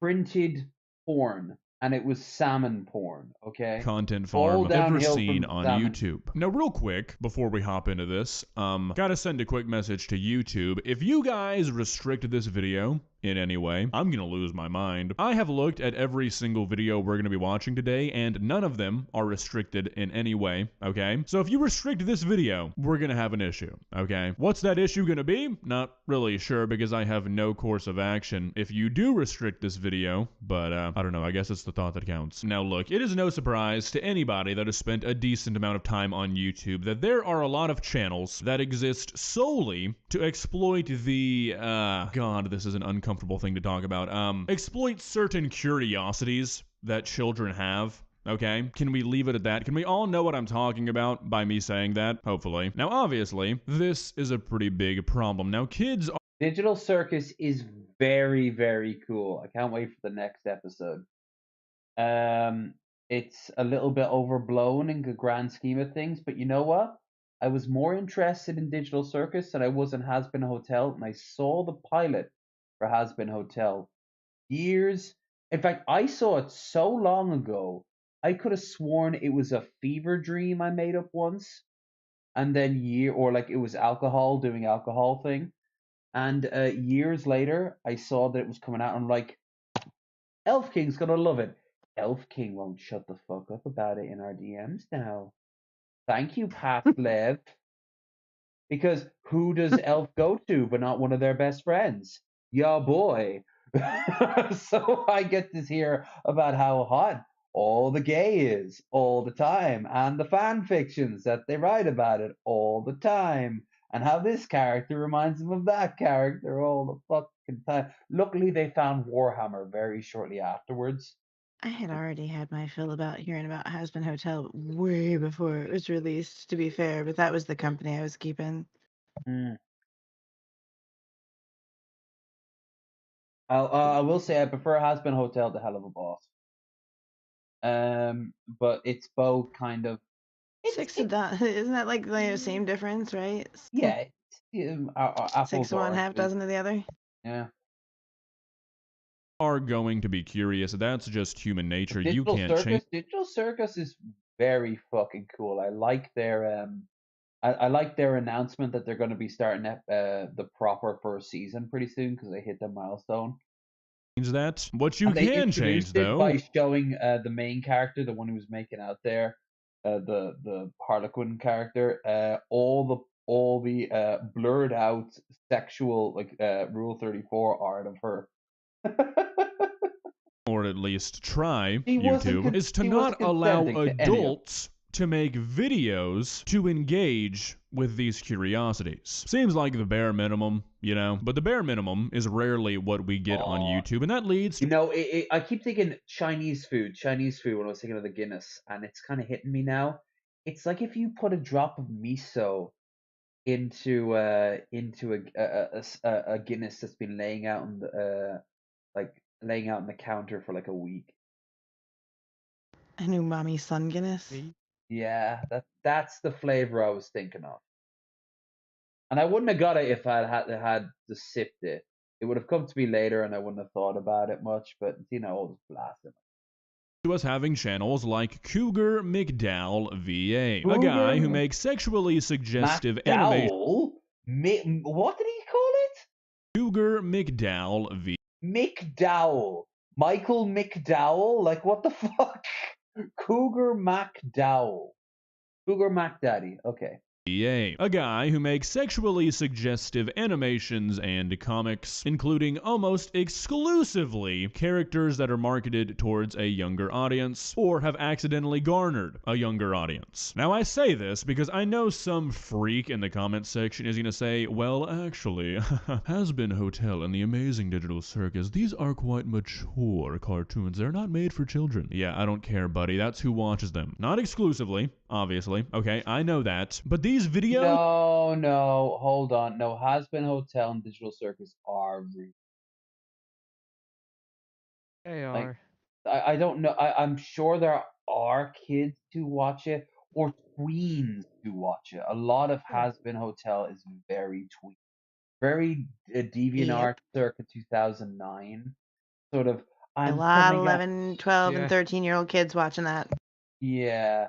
A: printed porn, and it was salmon porn, okay?
Y: Content farm ever seen on YouTube. Now, real quick, before we hop into this, gotta send a quick message to YouTube. If you guys restrict this video in any way, I'm gonna lose my mind. I have looked at every single video we're gonna be watching today, and none of them are restricted in any way, okay? So if you restrict this video, we're gonna have an issue, okay? What's that issue gonna be? Not really sure, because I have no course of action if you do restrict this video, but I don't know, I guess it's the thought that counts. Now look, it is no surprise to anybody that has spent a decent amount of time on YouTube that there are a lot of channels that exist solely to exploit the, God, this is an uncomfortable thing to talk about, exploit certain curiosities that children have. Okay, can we leave it at that? Can we all know what I'm talking about by me saying that? Hopefully. Now, obviously, this is a pretty big problem. Now, kids are...
A: Digital Circus is very, very cool. I can't wait for the next episode. It's a little bit overblown in the grand scheme of things, but you know what? I was more interested in Digital Circus than I was in Has Been Hotel, and I saw the pilot for Has Been Hotel years. In fact, I saw it so long ago, I could have sworn it was a fever dream I made up once, and then it was alcohol doing alcohol thing, and years later, I saw that it was coming out. And I'm like, Elf King's gonna love it. Elf King won't shut the fuck up about it in our DMs now. Thank you, past LEV. Because who does Elf go to but not one of their best friends? Ya boy. So I get to hear about how hot all the gay is all the time, and the fan fictions that they write about it all the time, and how this character reminds them of that character all the fucking time. Luckily, they found Warhammer very shortly afterwards.
B: I had already had my fill about hearing about Has Been Hotel way before it was released, to be fair, but that was the company I was keeping.
A: I will say I prefer Has Been Hotel to Hell of a Boss. But it's both kind of...
B: Isn't that like the same difference, right?
A: Yeah, apples
B: 6 of one, half
A: oranges.
B: dozen of the other.
A: Yeah.
Y: Are going to be curious. That's just human nature. You can't change.
A: Digital Circus is very fucking cool. I like their I like their announcement that they're going to be starting the proper first season pretty soon because they hit the milestone.
Y: That what you
A: And they
Y: can change
A: introduced it
Y: though
A: by showing the main character, the one who was making out there, the Harlequin character, all the blurred out sexual Rule 34 art of her.
Y: or at least try
A: She wasn't
Y: YouTube, is to
A: she
Y: not
A: wasn't
Y: allow
A: consenting to any of it.
Y: adults to make videos to engage with these curiosities. Seems like the bare minimum, you know, but the bare minimum is rarely what we get on YouTube, and that leads to...
A: You know, I keep thinking Chinese food when I was thinking of the Guinness, and it's kind of hitting me now. It's like if you put a drop of miso into a Guinness that's been laying out on the laying out on the counter for like a week.
B: An umami sun Guinness.
A: Yeah, that's the flavor I was thinking of. And I wouldn't have got it if I had to sipped it. It would have come to me later, and I wouldn't have thought about it much. But you know, I'll just blast it.
Y: To us having channels like Cougar McDowell VA, a guy who makes sexually suggestive animation.
A: What did he call it?
Y: Cougar McDowell VA.
A: McDowell. Michael McDowell? Like, what the fuck? Cougar McDowell. Cougar McDaddy. Okay.
Y: A guy who makes sexually suggestive animations and comics, including almost exclusively characters that are marketed towards a younger audience or have accidentally garnered a younger audience. Now I say this because I know some freak in the comment section is going to say, well, actually, Has-Been Hotel and the Amazing Digital Circus, these are quite mature cartoons. They're not made for children. Yeah, I don't care, buddy. That's who watches them. Not exclusively, obviously. Okay, I know that. But these videos...
A: No, hold on. No, Has-Been Hotel and Digital Circus are real.
G: They are.
A: I don't know. I'm sure there are kids who watch it or tweens who watch it. A lot of Has-Been Hotel is very tween. Very DeviantArt circa 2009. Sort of.
B: A lot of 11, 12, and 13-year-old kids watching that.
A: Yeah.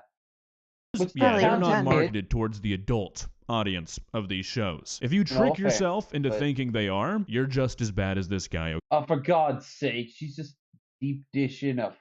Y: Yeah, they're not marketed towards the adult audience of these shows. If you trick yourself into thinking they are, you're just as bad as this guy.
A: Oh, for God's sake, she's just deep dishing a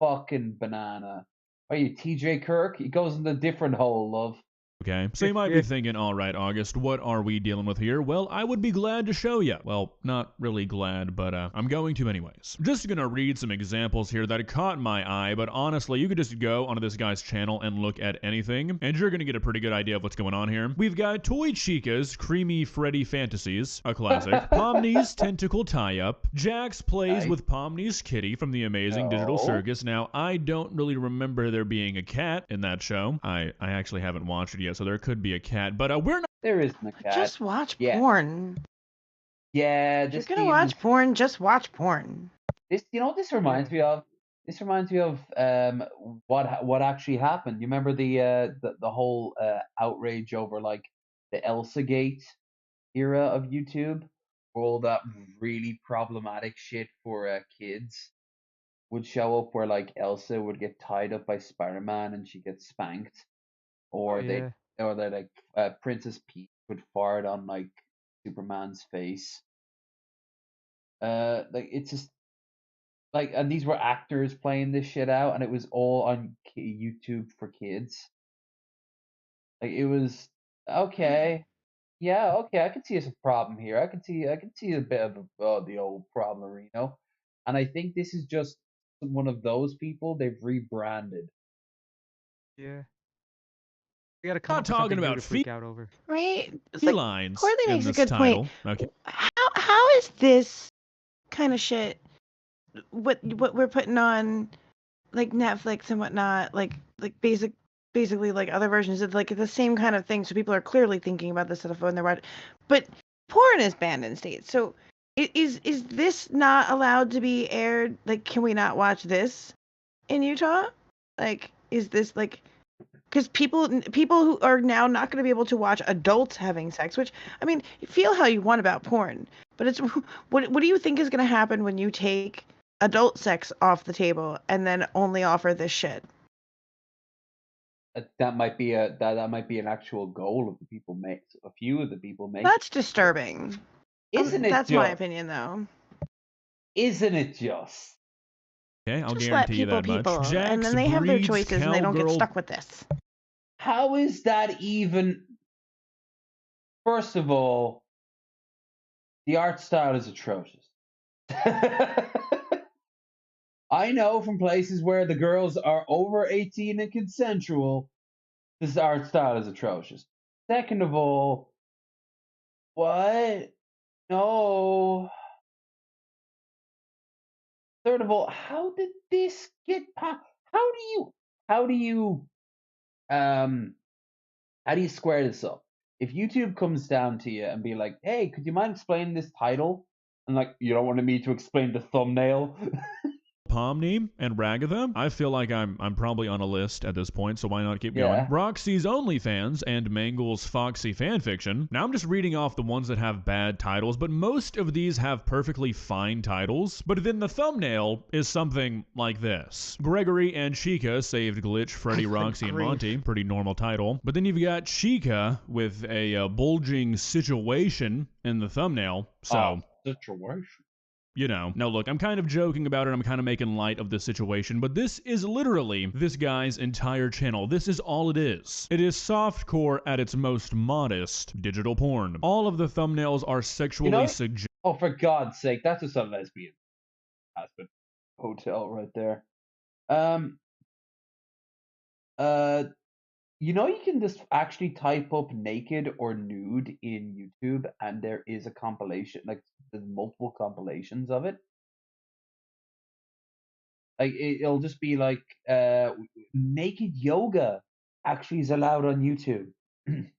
A: fucking banana. Are you TJ Kirk? He goes in a different hole, love.
Y: Okay, so you might be thinking, all right, August, what are we dealing with here? Well, I would be glad to show you. Well, not really glad, but I'm going to anyways. Just gonna read some examples here that caught my eye, but honestly, you could just go onto this guy's channel and look at anything, and you're gonna get a pretty good idea of what's going on here. We've got Toy Chica's Creamy Freddy Fantasies, a classic. Pomni's Tentacle Tie-Up. Jax plays with Pomni's Kitty from the Amazing Digital Circus. Now, I don't really remember there being a cat in that show. I actually haven't watched it yet. So there could be a cat, but we're not.
A: There isn't a cat.
B: Just watch porn.
A: Yeah,
B: if you're gonna watch porn, just watch porn.
A: This, you know, what this reminds me of. This reminds me of what actually happened. You remember the whole outrage over like the Elsa Gate era of YouTube, all that really problematic shit for kids would show up, where like Elsa would get tied up by Spider-Man and she gets spanked. Or Princess Peach would fart on like Superman's face. Like it's just like, and these were actors playing this shit out, and it was all on YouTube for kids. Like it was okay, yeah, okay. I can see a problem here. I can see a bit of the old problem, Reno, and I think this is just one of those people they've rebranded.
G: Yeah. We gotta come
Y: not
G: up with
Y: talking
G: something new
Y: about
G: to freak out over.
B: Right?
Y: Felines
B: Corley
Y: in
B: makes a
Y: this
B: good
Y: title.
B: point.
Y: Okay.
B: How is this kind of shit what we're putting on like Netflix and whatnot, like basically like other versions of like the same kind of thing, so people are clearly thinking about this on the phone they're watching, but porn is banned in states. So is this not allowed to be aired? Like, can we not watch this in Utah? Like, is this like Because people who are now not going to be able to watch adults having sex, which, I mean, feel how you want about porn, but it's what do you think is going to happen when you take adult sex off the table and then only offer this shit?
A: That might be that might be an actual goal of the people make. A few of the people make.
B: That's disturbing.
A: Isn't it?
B: That's my opinion, though.
A: Isn't it just?
Y: Okay, I'll
B: Just
Y: guarantee you
B: let
Y: that
B: people,
Y: much.
B: and
Y: Jax
B: then they have their
Y: breeds
B: choices and they don't get
Y: cowgirl-
B: stuck with this.
A: How is that even? First of all, the art style is atrocious. I know from places where the girls are over 18 and consensual, this art style is atrocious. Second of all, what? No. Third of all, how did this get past? How do you square this up? If YouTube comes down to you and be like, "Hey, could you mind explaining this title?" And like, you don't want me to explain the thumbnail.
Y: Pomni and Ragatha, I feel like I'm probably on a list at this point, so why not keep
A: Yeah.
Y: going? Roxy's OnlyFans and Mangle's Foxy fanfiction. Now I'm just reading off the ones that have bad titles, but most of these have perfectly fine titles. But then the thumbnail is something like this. Gregory and Chica saved Glitch, Freddy, Roxy, and Monty. Pretty normal title. But then you've got Chica with a bulging situation in the thumbnail. So
A: situation.
Y: You know, now look, I'm kind of joking about it, I'm kind of making light of the situation, but this is literally this guy's entire channel. This is all it is. It is softcore at its most modest digital porn. All of the thumbnails are sexually suggestive.
A: Oh, for God's sake, that's just a lesbian husband hotel right there. You know, you can just actually type up naked or nude in YouTube, and there is a compilation, like there's multiple compilations of it. Like it'll just be like naked yoga actually is allowed on YouTube. And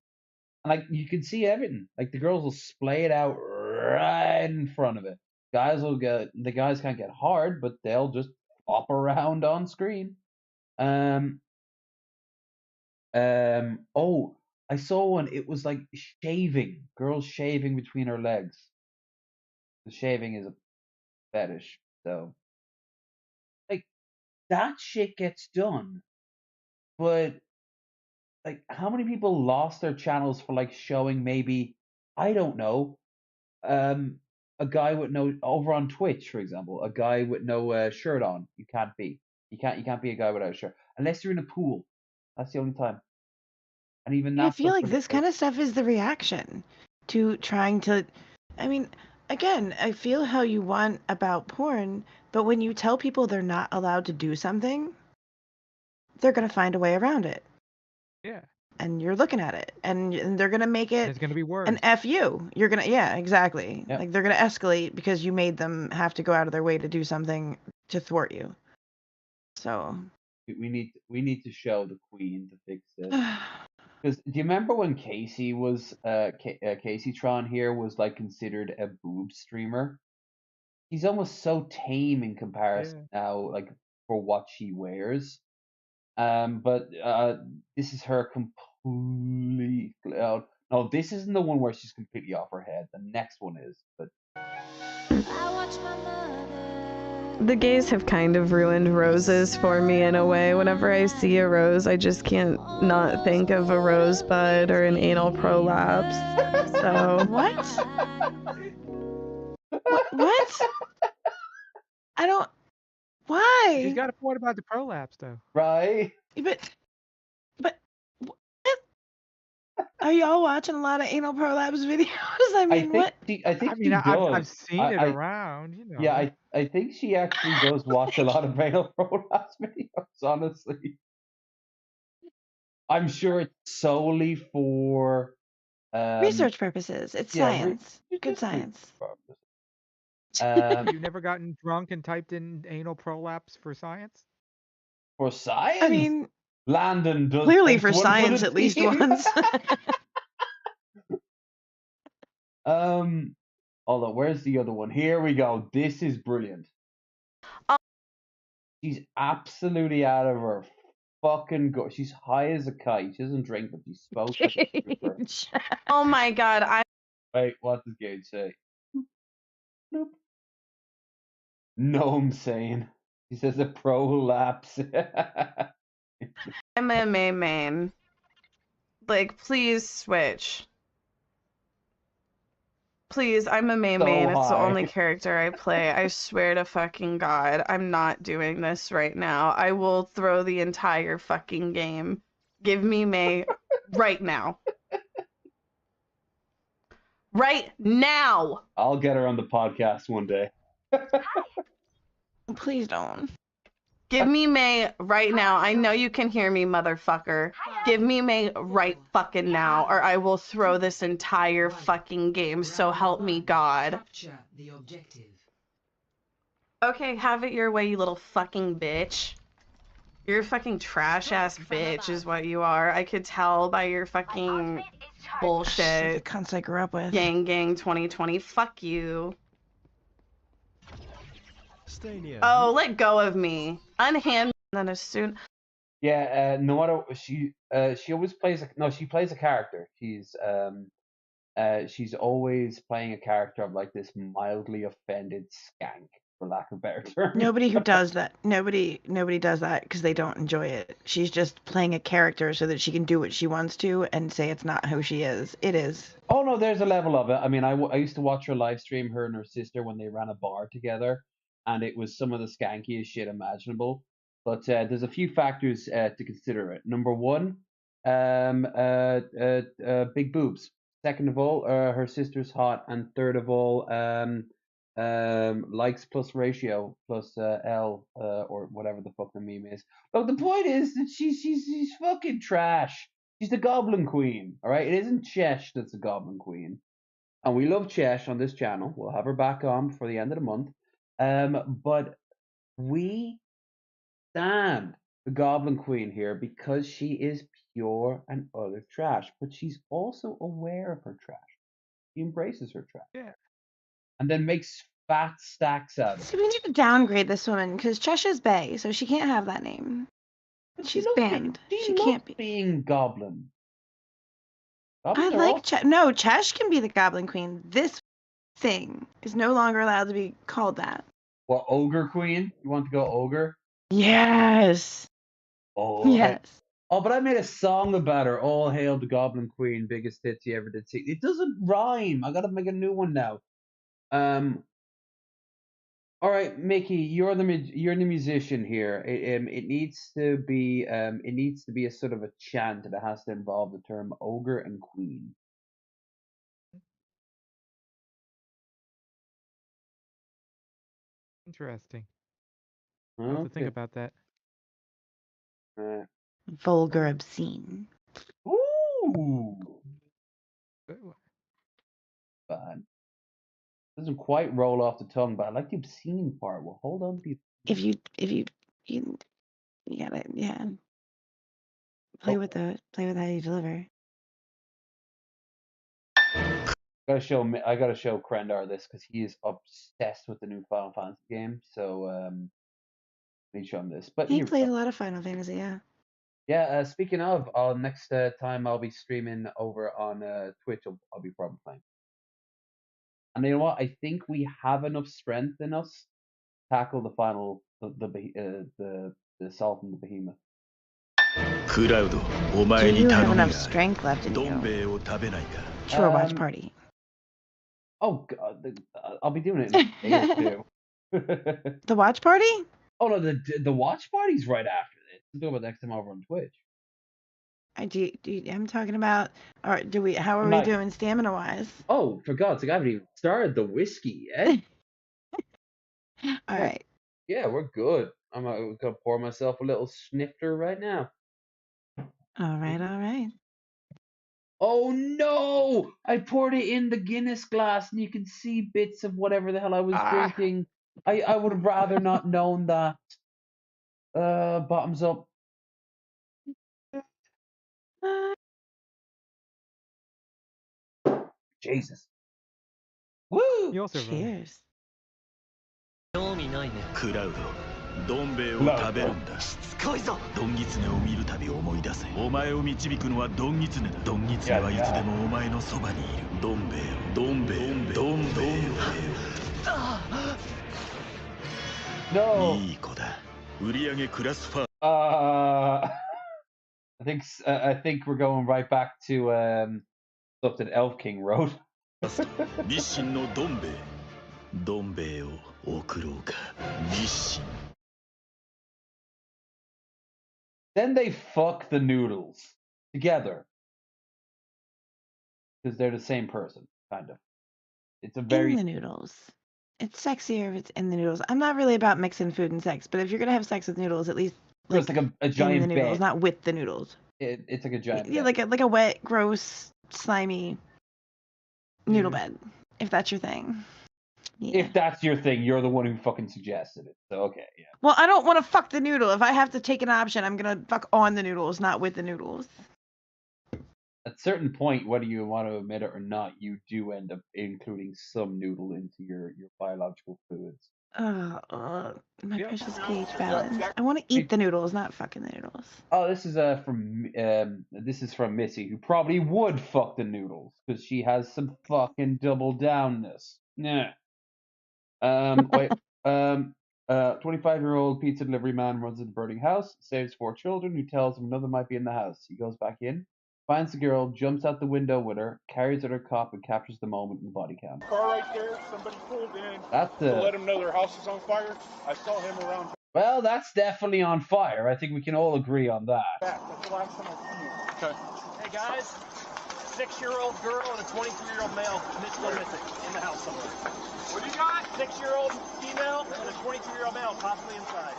A: like you can see everything. Like the girls will splay it out right in front of it. The guys can't get hard, but they'll just hop around on screen. Oh, I saw one. It was like shaving. Girls shaving between her legs. The shaving is a fetish, so like that shit gets done. But like, how many people lost their channels for like showing maybe, I don't know, a guy with no, over on Twitch, for example, a guy with no shirt on. You can't be. You can't be a guy without a shirt unless you're in a pool. That's the only time. And even
B: I
A: that's
B: feel like
A: pretty
B: this kind of stuff is the reaction to trying to. I mean, again, I feel how you want about porn, but when you tell people they're not allowed to do something, they're going to find a way around it.
G: Yeah.
B: And you're looking at it, and they're going to make it
G: It's going to be worse.
B: an FU. You're going to, yeah, exactly.
A: Yep.
B: Like they're going to escalate because you made them have to go out of their way to do something to thwart you. So.
A: We need to show the Queen to fix this. Because do you remember when Casey was Casey Tron here was like considered a boob streamer? He's almost so tame in comparison now, like for what she wears. But this is her completely out. No, this isn't the one where she's completely off her head. The next one is, but.
C: The gays have kind of ruined roses for me in a way. Whenever I see a rose, I just can't not think of a rosebud or an anal prolapse. So
B: what? What? I don't. Why?
G: She's got a point about the prolapse, though.
A: Right.
B: But what? Are y'all watching a lot of anal prolapse videos? I mean, what?
G: I've seen it around, you know.
A: Yeah, I think she actually does watch a lot of anal prolapse videos, honestly. I'm sure it's solely for
B: research purposes. It's science. Good science.
G: You've never gotten drunk and typed in anal prolapse for science?
A: For science?
B: I mean,
A: Landon does
B: clearly for science at least once.
A: Hold on, where's the other one? Here we go. This is brilliant. She's absolutely out of her fucking go. She's high as a kite. She doesn't drink, but she smokes like a trooper.
C: Oh my god,
A: Wait, what does Gage say? Nope. No, I'm saying. He says a prolapse.
C: I'm a main. Like, please switch. Please, I'm a main. It's the only character I play. I swear to fucking God, I'm not doing this right now. I will throw the entire fucking game. Give me May right now. Right now!
A: I'll get her on the podcast one day.
B: Please don't.
C: Give me May right now. I know you can hear me, motherfucker. Give me May right fucking now, or I will throw this entire fucking game, so help me God. Okay, have it your way, you little fucking bitch. You're a fucking trash-ass bitch is what you are. I could tell by your fucking bullshit.
B: The cunts I grew up with.
C: Gang 2020. Fuck you. Oh, let go of me. Unhand me, and then as soon...
A: Yeah, no matter she always plays she plays a character. She's always playing a character of like this mildly offended skank, for lack of a better term.
B: Nobody who does that. Nobody does that because they don't enjoy it. She's just playing a character so that she can do what she wants to and say it's not who she is. It is.
A: Oh no, there's a level of it. I mean, I used to watch her live stream, her and her sister, when they ran a bar together, and it was some of the skankiest shit imaginable. But there's a few factors to consider it. Number one, big boobs. Second of all, her sister's hot, and third of all, likes plus ratio plus L or whatever the fuck the meme is. But the point is that she's fucking trash. She's the Goblin Queen, all right? It isn't Chesh that's the Goblin Queen, and we love Chesh on this channel. We'll have her back on before the end of the month. But we stand the Goblin Queen here because she is pure and utter trash, but she's also aware of her trash. She embraces her trash.
G: Yeah.
A: And then makes fat stacks out of it.
B: So we need to downgrade this woman because Chesh's Bay, so she can't have that name. She's banned. She can't be.
A: Being Goblin.
B: I like Chesh. No, Chesh can be the Goblin Queen. This thing is no longer allowed to be called that.
A: Well, Ogre Queen? You want to go Ogre?
B: Yes.
A: Oh,
B: yes.
A: Oh, but I made a song about her. All hail the Goblin Queen, biggest hits you ever did see. It doesn't rhyme. I gotta make a new one now. All right, Mickey, you're the musician here. It needs to be a sort of a chant that has to involve the term ogre and queen.
G: Interesting. I'll have to think about that.
B: Vulgar, obscene.
A: Ooh. Fun. Doesn't quite roll off the tongue, but I like the obscene part. Well, hold on.
B: If you gotta, yeah. Play with how you deliver.
A: I gotta show Krendar this because he is obsessed with the new Final Fantasy game. So let me show him this. But
B: He played a lot of Final Fantasy, yeah.
A: Yeah. Speaking of, next time I'll be streaming over on Twitch. I'll be probably playing. And you know what? I think we have enough strength in us to tackle the final the assault on the behemoth.
B: Do you have enough strength left in you? To a watch party.
A: Oh God, I'll be doing it in a day or two.
B: The watch party?
A: Oh no, the watch party's right after this. We'll do it next time over on Twitch.
B: I'm talking about. Or how are we doing stamina wise?
A: Oh, for God's sake, I haven't even started the whiskey yet.
B: All right.
A: Yeah, we're good. I'm gonna pour myself a little snifter right now.
B: All right.
A: Oh no! I poured it in the Guinness glass, and you can see bits of whatever the hell I was drinking. I would have rather not known that. Bottoms up. Jesus. Woo!
G: You also
B: Cheers.
K: どん兵衛を食べるんだ。しつこいぞ。ドンギツネを見るたび思い出せ。お前を導くのはドンギツネだ。ドンギツネはいつでもお前のそばにいる。どん兵衛を、どん兵衛を、どん兵衛を。
A: No.
K: いい子だ。売り上げクラスファー。
A: I think we're going right back to stuff that Elf King wrote.
K: 日清のどん兵衛。どん兵衛を送ろうか。日清。
A: Then they fuck the noodles together because they're the same person, kind of. It's a very
B: In the noodles. It's sexier if it's in the noodles. I'm not really about mixing food and sex, but if you're gonna have sex with noodles, at least like,
A: it's like a giant
B: in the noodles,
A: bed.
B: not with the noodles.
A: It's like a giant
B: Yeah,
A: bed.
B: like a wet, gross, slimy noodle bed. If that's your thing. Yeah.
A: If that's your thing, you're the one who fucking suggested it. So okay, yeah.
B: Well, I don't want to fuck the noodle. If I have to take an option, I'm gonna fuck on the noodles, not with the noodles.
A: At a certain point, whether you want to admit it or not, you do end up including some noodle into your biological fluids.
B: My precious pH balance. I want to eat the noodles, not fucking the noodles.
A: Oh, this is from Missy, who probably would fuck the noodles because she has some fucking double downness. Yeah. Wait. 25-year-old pizza delivery man runs into the burning house, saves 4 children, who tells him another might be in the house. He goes back in, finds the girl, jumps out the window with her, carries her to a cop, and captures the moment in body cam.
R: Car right there. Somebody pulled in
A: That's
R: to let him know their house is on fire. I saw him around.
A: Well, that's definitely on fire. I think we can all agree on that.
R: Back. That's the last time I seen him.
F: Okay. Hey guys, 6-year-old girl and a 23-year-old male still missing in the house somewhere. What do you got? 6-year-old female and a 22-year-old male possibly inside.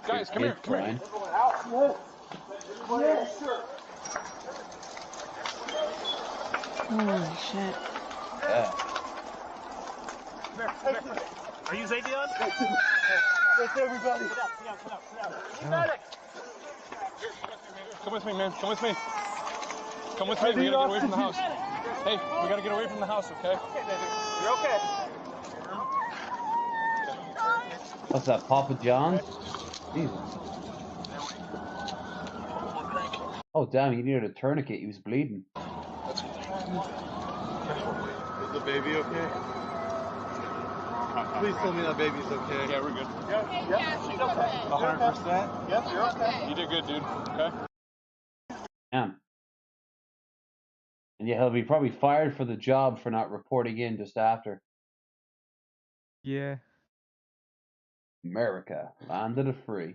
R: Guys, come here. Come here.
A: Fine.
R: We're going out. Yes, sir.
B: Holy shit.
A: Yeah.
F: Come here. Are you Xavion?
R: Thanks, everybody.
F: Sit out. You medic.
R: Come with me, man. Come with me. Come with me. We gotta get away from the house. Hey, we gotta get away from the house, okay?
F: Okay, baby. You're okay.
A: What's that, Papa John's? Jesus. Oh, damn, he needed a tourniquet. He was bleeding.
R: Is the baby okay? Please tell me that baby's okay.
F: Yeah, we're good.
R: Yeah, she's okay. 100%? Yep, you're okay.
F: You did good, dude. Okay.
A: Yeah. And yeah, he'll be probably fired for the job for not reporting in just after.
G: Yeah.
A: America, land of the free.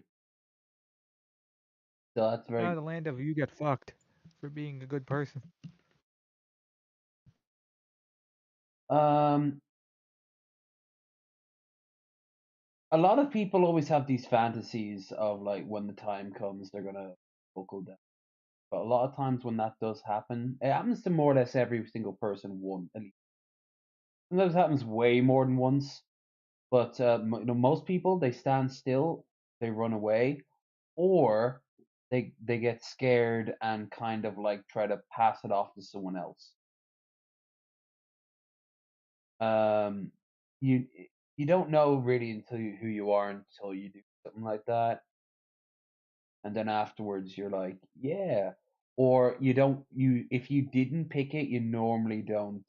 A: So that's very.
G: The land of you get fucked for being a good person.
A: A lot of people always have these fantasies of like when the time comes they're gonna buckle down. But a lot of times when that does happen, it happens to more or less every single person once. At least sometimes it happens way more than once. But most people, they stand still, they run away, or they get scared and kind of like try to pass it off to someone else. You don't know really until who you are until you do something like that, and then afterwards you're like, yeah. Or you don't if you didn't pick it, you normally don't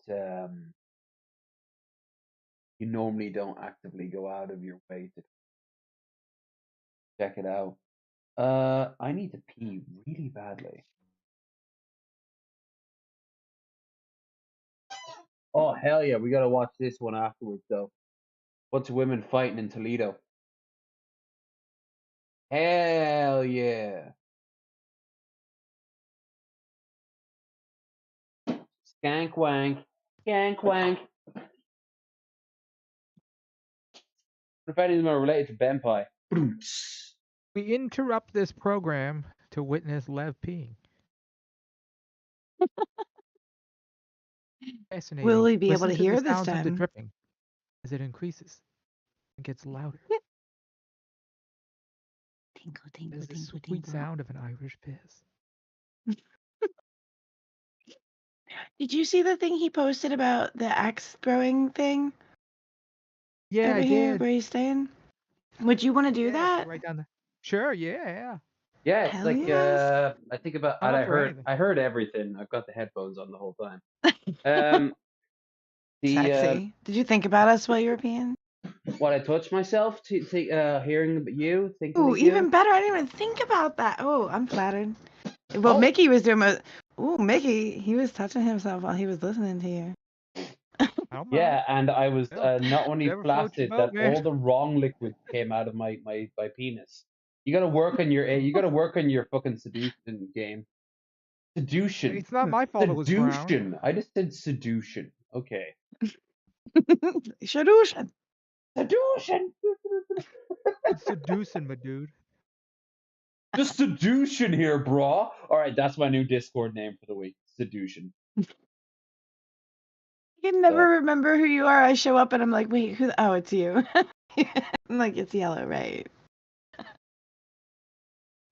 A: actively go out of your way to check it out. I need to pee really badly. Oh hell yeah, we gotta watch this one afterwards though. What's women fighting in Toledo? Hell yeah. Skank wank. Skank wank. If any of them are related to Ben Pie.
G: We interrupt this program to witness Lev peeing. Fascinating.
B: Will we be
G: Listen
B: able to
G: the
B: hear this
G: sounds of the
B: time?
G: dripping as it increases and gets louder.
B: Tinkle, tinkle,
G: There's the
B: tinkle,
G: sweet
B: tinkle.
G: sound of an Irish piss.
B: Did you see the thing he posted about the axe throwing thing?
G: Yeah,
B: over
G: I
B: here
G: did.
B: where he's staying? Would you want to do that?
G: Right down there. Sure, yeah.
A: Yeah, it's
B: Hell
A: like
B: yes.
A: I think about
G: I'm
A: and
G: up for anything.
A: I heard everything. I've got the headphones on the whole time. The
B: Sexy. Did you think about us while you were peeing?
A: what I touched myself hearing you, thinking
B: Ooh,
A: of you.
B: even better. I didn't even think about that. Oh, I'm flattered. Well, Mickey was doing most. Ooh, Mickey, he was touching himself while he was listening to you.
A: Yeah, and I was not only
G: Whatever floats your
A: flaccid,
G: boat,
A: that
G: man.
A: all the wrong liquid came out of my penis. You gotta work on your fucking seduction game. Seduction.
G: It's not my fault it was brown.
A: Seduction. I just said seduction. Okay.
B: Seduction.
A: Seduction.
G: It's seducing, my dude.
A: The seduction here, brah. All right, that's my new Discord name for the week. Seduction.
B: I can never remember who you are. I show up and I'm like, wait, who? Oh, it's you. I'm like, it's yellow, right?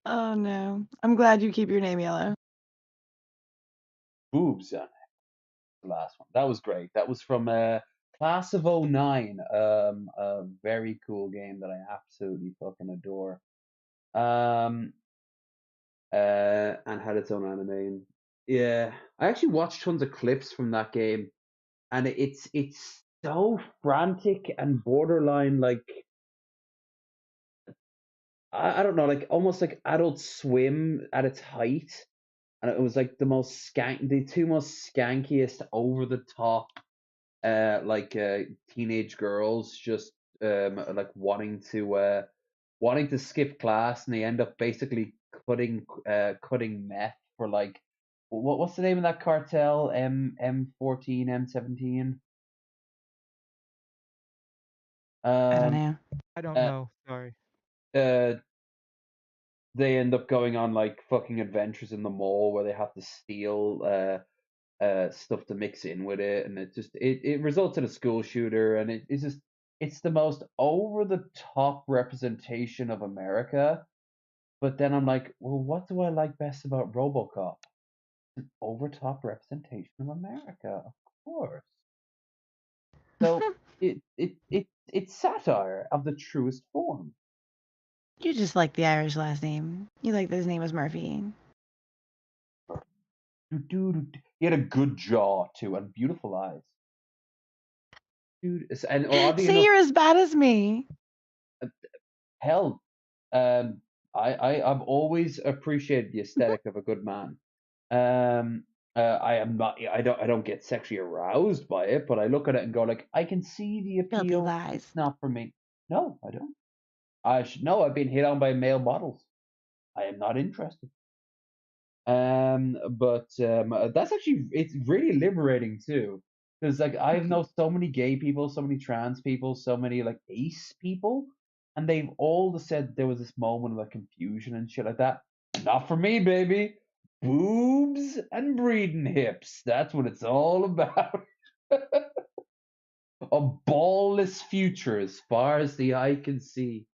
B: Oh no. I'm glad you keep your name yellow.
A: Boobs on it. The last one. That was great. That was from Class of '09. A very cool game that I absolutely fucking adore. And had its own anime. And yeah, I actually watched tons of clips from that game, and it's so frantic and borderline like I don't know, like almost like Adult Swim at its height, and it was like the two most skankiest over the top teenage girls just like wanting to skip class, and they end up basically cutting meth for like what's the name of that cartel? M14, M17.
B: I don't
A: Um,
B: know.
G: I don't
A: uh,
G: know. Sorry.
A: they end up going on like fucking adventures in the mall where they have to steal stuff to mix in with it, and it results in a school shooter, and it's the most over the top representation of America. But then I'm like, well, what do I like best about RoboCop? An over top representation of America, of course. So it's satire of the truest form.
B: You just like the Irish last name. You like that his name was Murphy.
A: He had a good jaw too, and beautiful eyes. Dude, and oddly
B: Say
A: enough,
B: you're as bad as me.
A: hell, I've always appreciated the aesthetic of a good man. I am not. I don't get sexually aroused by it, but I look at it and go like, I can see the
B: Filthy
A: appeal.
B: lies.
A: It's not for me. No, I don't. I should know. I've been hit on by male models. I am not interested. But that's actually it's really liberating too, because like I know so many gay people, so many trans people, so many like ace people, and they've all said there was this moment of like confusion and shit like that. Not for me, baby. Boobs and breeding hips. That's what it's all about. A ballless future as far as the eye can see.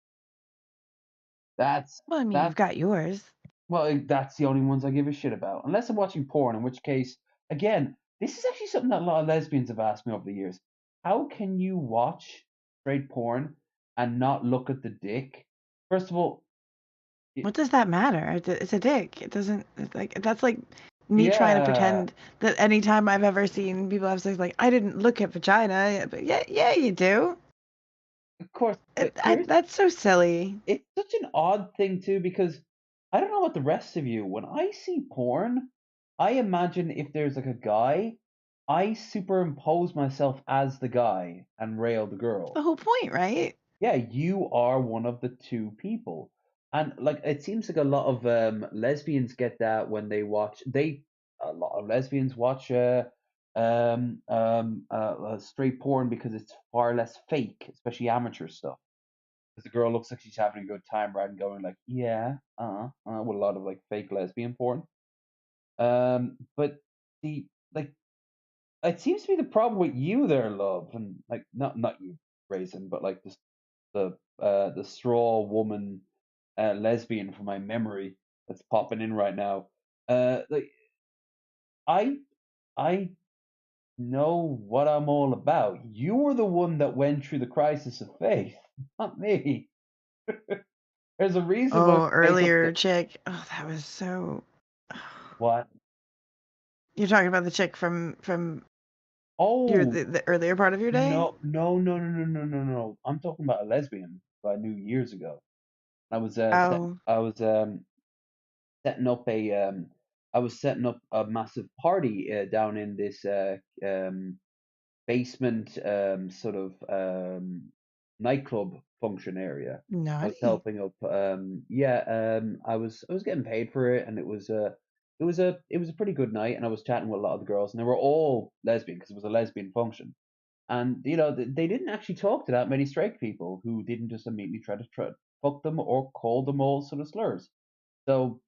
A: That's
B: Well, I mean, you've got yours.
A: Well, that's the only ones I give a shit about. Unless I'm watching porn, in which case, again, this is actually something that a lot of lesbians have asked me over the years. How can you watch straight porn and not look at the dick? First of all,
B: What does that matter? It's a dick. It doesn't. It's like that's like me trying to
A: yeah,
B: pretend that anytime I've ever seen people have sex, like I didn't look at vagina, but yeah, you do.
A: of course.
B: That's so silly.
A: It's such an odd thing too, because I don't know about the rest of you. When I see porn, I imagine if there's like a guy, I superimpose myself as the guy and rail the girl.
B: The whole point, right?
A: Yeah, you are one of the two people. And like it seems like a lot of lesbians get that when they watch a lot of lesbians watch straight porn because it's far less fake, especially amateur stuff. Because the girl looks like she's having a good time rather than going like, yeah, with a lot of like fake lesbian porn. But the like it seems to be the problem with you there, love, and like not you, Raisin, but like the straw woman lesbian from my memory that's popping in right now. Like I know what I'm all about. You were the one that went through the crisis of faith, not me. There's a reason why
B: Oh,
A: we make up
B: earlier chick. Oh, that was so.
A: what?
B: You're talking about the chick from
A: Oh,
B: the earlier part of your day?
A: no. I'm talking about a lesbian who I knew years ago. I was
B: Oh.
A: setting up a massive party down in this basement sort of nightclub function area. I was
B: Naughty.
A: helping up. I was getting paid for it, and it was a pretty good night. And I was chatting with a lot of the girls, and they were all lesbian because it was a lesbian function. And they didn't actually talk to that many straight people who didn't just immediately try to fuck them or call them all sort of slurs. So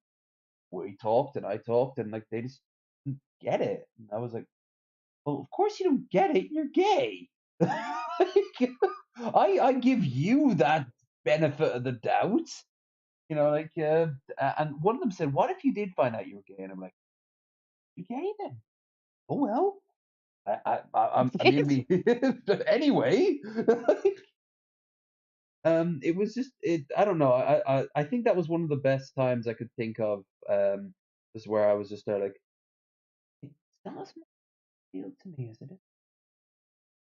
A: we talked and I talked, and like they just didn't get it. And I was like, well, of course you don't get it. You're gay. I give you that benefit of the doubt. And one of them said, "What if you did find out you were gay?" And I'm like, "You're gay then? Oh well." I mean, anyway. It was just it. I don't know. I think that was one of the best times I could think of. Was where I was just like, it's not as much appeal to me as it is.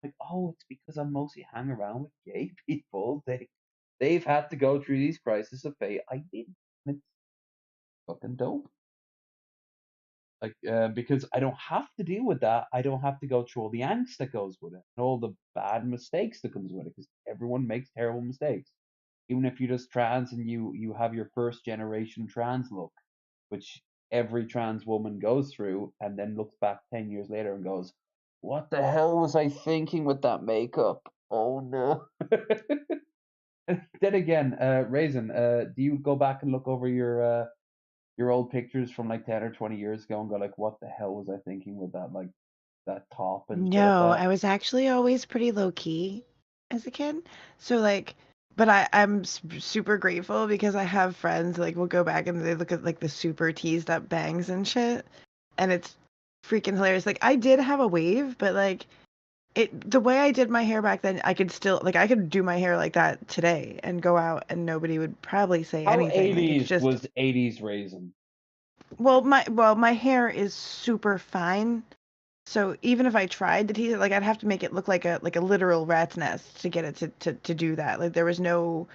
A: Like, oh, it's because I mostly hang around with gay people. They've had to go through these crises of fate. I didn't. It's fucking dope. Like, because I don't have to deal with that. I don't have to go through all the angst that goes with it and all the bad mistakes that comes with it. Because everyone makes terrible mistakes. Even if you're just trans and you have your first generation trans look, which every trans woman goes through, and then looks back 10 years later and goes, "What the hell was I thinking with that makeup? Oh no." Then again, Raisin, do you go back and look over your old pictures from like 10 or 20 years ago and go like, "What the hell was I thinking with that that top and shit like
B: No,
A: that?"
B: I was actually always pretty low key as a kid. So like, but I'm super grateful because I have friends like will go back and they look at like the super teased up bangs and shit, and it's freaking hilarious. Like I did have a wave, but like the way I did my hair back then, I could still like I could do my hair like that today and go out and nobody would probably say
A: How
B: anything. Like it's
A: 80s
B: just
A: was 80s Raisin?
B: my hair is super fine. So even if I tried to tease it, like I'd have to make it look like a literal rat's nest to get it to do that. Like there was no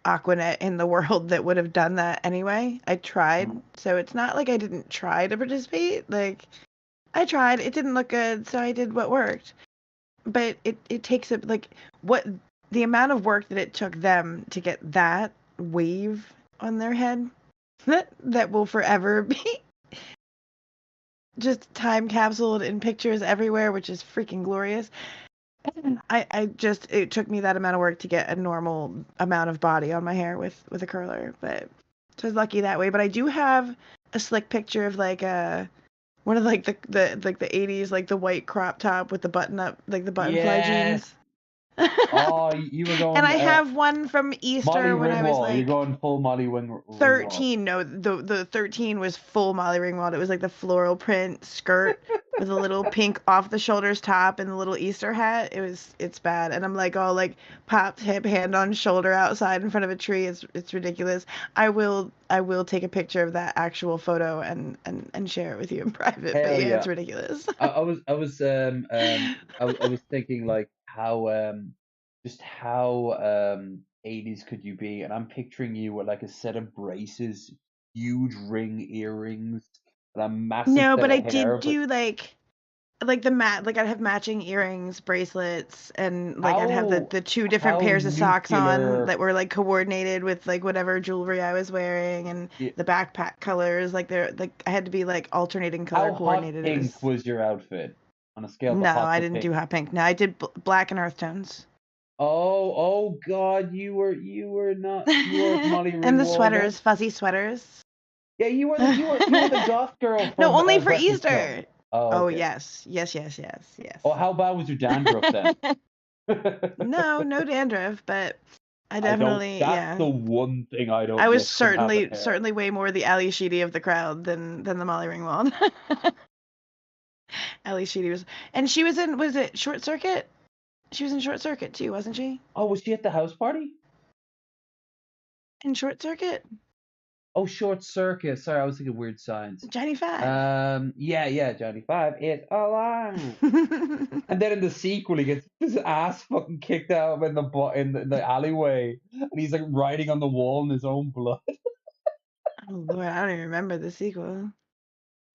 B: Aquanet in the world that would have done that anyway. I tried, so it's not like I didn't try to participate. Like I tried, it didn't look good, so I did what worked. But it takes a like what the amount of work that it took them to get that wave on their head that will forever be just time capsuled in pictures everywhere, which is freaking glorious. It took me that amount of work to get a normal amount of body on my hair with a curler, but so I was lucky that way. But I do have a slick picture of like one of like the 80s, like the white crop top with the button up, like the button fly jeans.
A: Oh, you were going.
B: And I have one from Easter
A: Molly
B: when I was
A: Ringwald. You're
B: like
A: going full Molly Ringwald.
B: 13. No, the 13 was full Molly Ringwald. It was like the floral print skirt with a little pink off the shoulders top and the little Easter hat. It's bad. And I'm like all like popped hip, hand on shoulder outside in front of a tree. It's ridiculous. I will take a picture of that actual photo and share it with you in private.
A: Hell
B: but
A: yeah.
B: It's ridiculous.
A: I was thinking like how just how 80s could you be? And I'm picturing you with like a set of braces, huge ring earrings, and a massive
B: No,
A: set
B: but
A: of
B: I
A: hair.
B: did do like like I'd have matching earrings, bracelets, and like I'd have the two different
A: how
B: pairs of socks on
A: nuclear-
B: that were like coordinated with like whatever jewelry I was wearing and the backpack colors. Like they're like I had to be like alternating color
A: How hot
B: coordinated.
A: pink was your outfit on a scale of
B: No,
A: hot
B: I
A: to
B: didn't
A: pink?
B: do hot pink. No, I did black and earth tones.
A: Oh God, you were not Molly Ringwald.
B: And the sweaters, fuzzy sweaters.
A: Yeah, you were the goth girl from
B: No, only for
A: Breakfast Club.
B: Easter.
A: Oh, okay.
B: Yes.
A: Oh, how bad was your dandruff then?
B: No dandruff, but I
A: That's
B: yeah.
A: the one thing I don't.
B: I was
A: miss from having hair.
B: certainly way more the Ali Sheedy of the crowd than the Molly Ringwald. Ellie Sheedy was, and she was in. Was it Short Circuit? She was in Short Circuit too, wasn't she?
A: Oh, was she at the house party?
B: In Short Circuit?
A: Oh, Short Circuit. Sorry, I was thinking Weird Science.
B: Johnny Five.
A: Yeah, Johnny Five. It's alive. And then in the sequel, he gets his ass fucking kicked out in the alleyway, and he's like writing on the wall in his own blood.
B: Oh Lord, I don't even remember the sequel.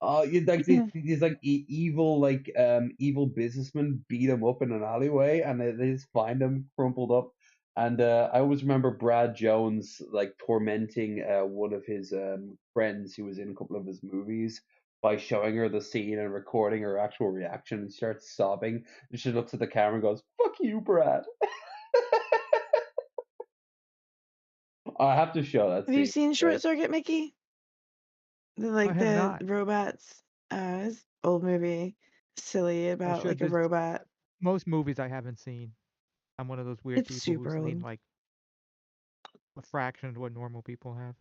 A: Oh, these like evil businessmen beat him up in an alleyway, and they just find him crumpled up. And I always remember Brad Jones like tormenting one of his friends who was in a couple of his movies by showing her the scene and recording her actual reaction. And she starts sobbing, and she looks at the camera and goes, "Fuck you, Brad." I have to show that.
B: Have you
A: scene.
B: seen Short Circuit, Mickey?
G: I have not.
B: Robots. It's an old movie. Silly
G: I
B: about
G: should.
B: like a
G: There's
B: robot.
G: most movies I haven't seen. I'm one of those weird
B: It's
G: people
B: super
G: who's seen
B: old.
G: like a fraction of what normal people have.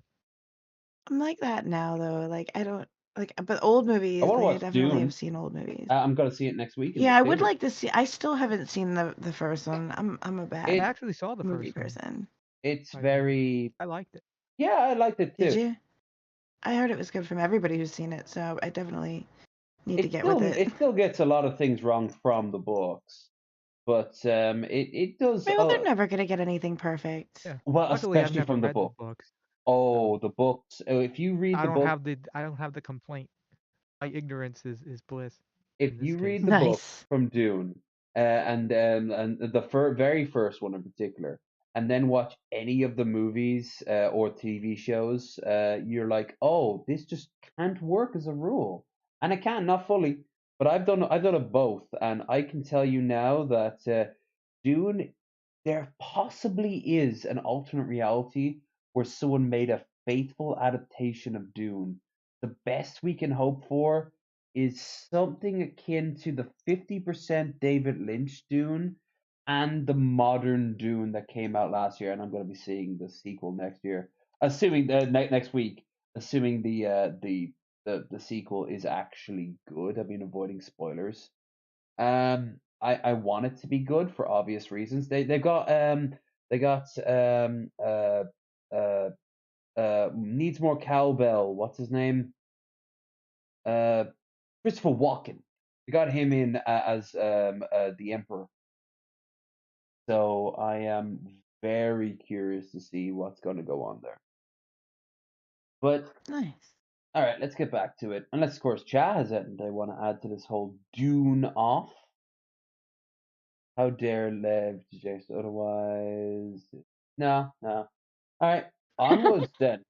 B: I'm like that now though. Like I don't like, but old movies.
A: I want to
B: Like I
A: watch
B: definitely
A: Dune.
B: have seen old movies.
A: I'm gonna see it next week. In
B: Yeah,
A: the
B: I would
A: theater.
B: like to see. I still haven't seen the first one. I'm a bad
G: I actually saw the
B: movie
G: first one.
B: person.
A: It's very.
G: I liked it.
A: Yeah, I liked it too.
B: Did you? I heard it was good from everybody who's seen it, so I definitely need to get with it.
A: It still gets a lot of things wrong from the books, but it does.
B: Well, they're never gonna get anything perfect.
G: Yeah.
A: Well,
G: Luckily, I've
A: especially
G: never
A: from the
G: read
A: book.
G: the books.
A: Oh, the books. If you read
G: I
A: the
G: don't
A: book,
G: have the complaint. My ignorance is bliss.
A: if you read the book from Dune, and the very first one in particular, and then watch any of the movies or TV shows, you're like, oh, this just can't work as a rule, and it can, not fully, but I've done it both, and I can tell you now that Dune, there possibly is an alternate reality where someone made a faithful adaptation of Dune. The best we can hope for is something akin to the 50% David Lynch Dune and the modern Dune that came out last year, and I'm going to be seeing the sequel next year, assuming next week, assuming the sequel is actually good. I mean, avoiding spoilers. I want it to be good for obvious reasons. They got needs more cowbell. What's his name? Christopher Walken. They got him in as the Emperor. So I am very curious to see what's going to go on there. But
B: nice. All
A: right, let's get back to it. Unless, of course, Cha has anything they want to add to this whole Dune off. How dare Lev suggest otherwise? No. All right, onwards then.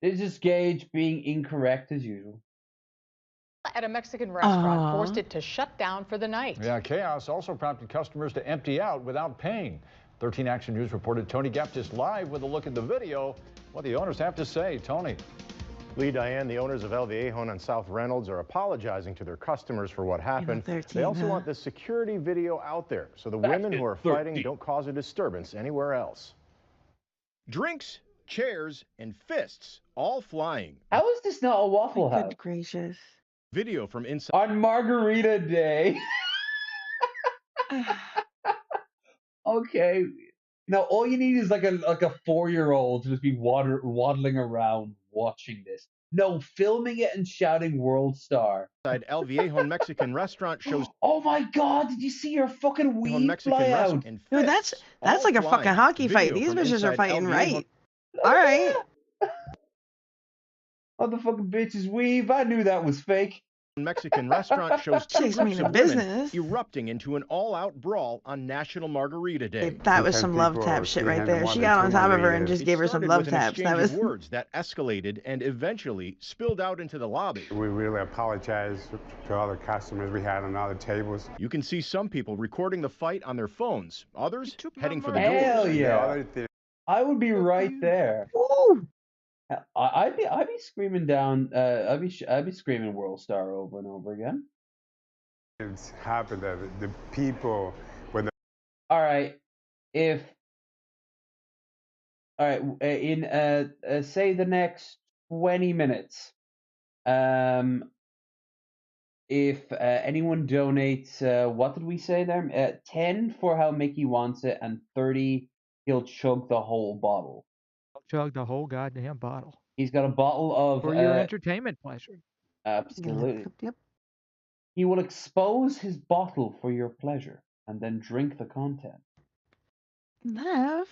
A: This is Gage being incorrect as usual.
D: At a Mexican restaurant forced it to shut down for the night.
T: Yeah, chaos also prompted customers to empty out without paying. 13 Action News reported Tony Gaptis live with a look at the video. What the owners have to say, Tony.
U: Lee, Diane, the owners of El Viejo on South Reynolds are apologizing to their customers for what happened. They also want the security video out there so the women who are fighting don't cause a disturbance anywhere else.
V: Drinks, chairs, and fists all flying.
A: How is this not a Waffle House?
B: Good gracious.
V: Video from inside.
A: On Margarita Day. Okay. Now all you need is like a 4-year-old to just be waddling around watching this. No, filming it and shouting "World Star."
V: Inside El Viejo Mexican restaurant shows.
A: Oh my God! Did you see your fucking weed fly out?
B: No, that's like a fucking hockey fight. These bitches are fighting right. All right.
A: Oh, the fucking bitches weave. I knew that was fake.
V: Mexican restaurant shows two
B: Chicks
V: groups
B: mean
V: of
B: business.
V: women erupting into an all-out brawl on National Margarita Day.
B: That was some love tap shit right there. She got on top of her and just gave her some love taps. That was
V: words that escalated and eventually spilled out into the lobby.
X: We really apologize to all the customers we had on all the tables.
V: You can see some people recording the fight on their phones. Others heading for the
A: Hell
V: doors.
A: yeah! I would be right there.
B: Woo!
A: I'd be screaming down. I'd be screaming "World Star" over and over again.
X: It's happened that the people when the.
A: All right, in say the next 20 minutes, if anyone donates, what did we say there? 10 for how Mickey wants it, and 30, he'll chug the whole bottle.
G: I'll chug the whole goddamn bottle.
A: He's got a bottle of
G: For your entertainment pleasure.
A: Absolutely.
B: Yep.
A: He will expose his bottle for your pleasure, and then drink the content.
B: Lev.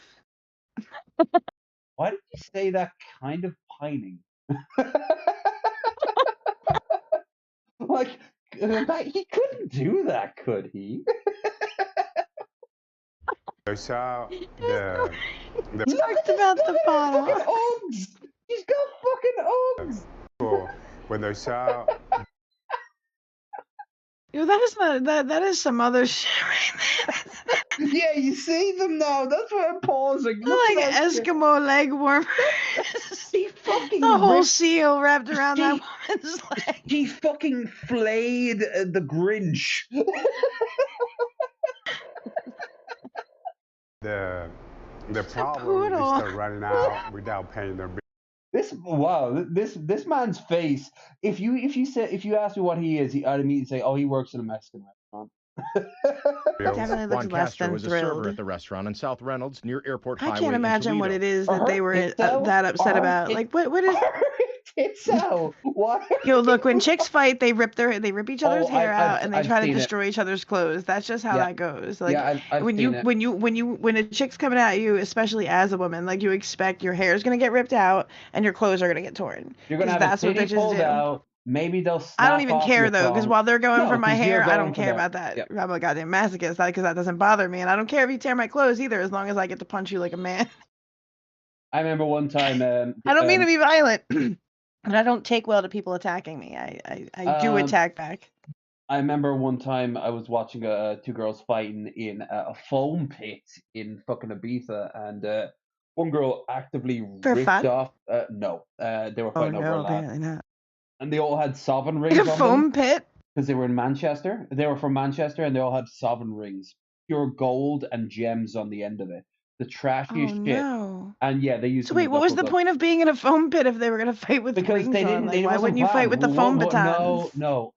A: Why did you say that kind of pining? Like, he couldn't do that, could he?
X: They saw
B: He talked about the bottle.
A: Uggs. He's got fucking Uggs.
X: when they saw
B: Yo, that is not that is some other shit right there.
A: Yeah, you see them now. That's why I'm pausing.
B: They're like Eskimo leg warmers.
A: He fucking
B: the whole
A: ripped-
B: seal wrapped around that woman's leg.
A: He fucking flayed the Grinch.
X: the problem
B: poodle.
X: is start running out without paying their bill.
A: This man's face. If you ask me what he is, I'd immediately say, "Oh, he works in a Mexican restaurant."
B: Definitely looks
U: Juan
B: less
U: Castro
B: than
U: was a server
B: thrilled.
U: at the restaurant on South Reynolds near Airport
B: I
U: Highway
B: can't
U: in
B: imagine what
U: Toledo.
B: it is that they were
A: Tits
B: that upset
A: out?
B: about. Like what is?
A: It's out. What?
B: Yo, look, when chicks fight, they rip each other's hair out and they
A: I've
B: try to
A: seen it.
B: destroy each other's clothes. That's just how
A: Yeah.
B: that goes. Like
A: Yeah, I've
B: when
A: seen it.
B: when a chick's coming at you, especially as a woman, like you expect your hair is gonna get ripped out and your clothes are gonna get torn.
A: You're gonna
B: 'Cause
A: have
B: that's
A: a
B: what
A: titty
B: bitches
A: pulled
B: do.
A: out. Maybe they'll.
B: I don't
A: snap
B: even
A: off
B: care
A: your
B: though, because
A: thong.
B: while they're going
A: No,
B: for my
A: 'cause you're
B: hair, I
A: going
B: don't
A: for
B: care
A: the-
B: about that.
A: Yep.
B: I'm a goddamn masochist, because that doesn't bother me, and I don't care if you tear my clothes either, as long as I get to punch you like a man.
A: I remember one time.
B: I don't mean to be violent, but I don't take well to people attacking me. I do attack back.
A: I remember one time I was watching two girls fighting in a foam pit in fucking Ibiza, and one girl actively
B: For
A: ripped
B: fun?
A: off. No, they were
B: Oh
A: fighting over
B: no,
A: a lad,
B: apparently not.
A: and they all had sovereign rings
B: A
A: on them
B: foam pit?
A: because they were in Manchester. They were from Manchester, and they all had sovereign rings, pure gold and gems on the end of it. The trashiest
B: Oh
A: shit.
B: no.
A: And yeah, they used.
B: So
A: them
B: wait,
A: as
B: what was the
A: knuckles up.
B: point of being in a foam pit if they were gonna fight with
A: Because
B: rings
A: they didn't.
B: on? Like,
A: They
B: why
A: wasn't
B: wouldn't you fight
A: planned.
B: with the foam batons?
A: No,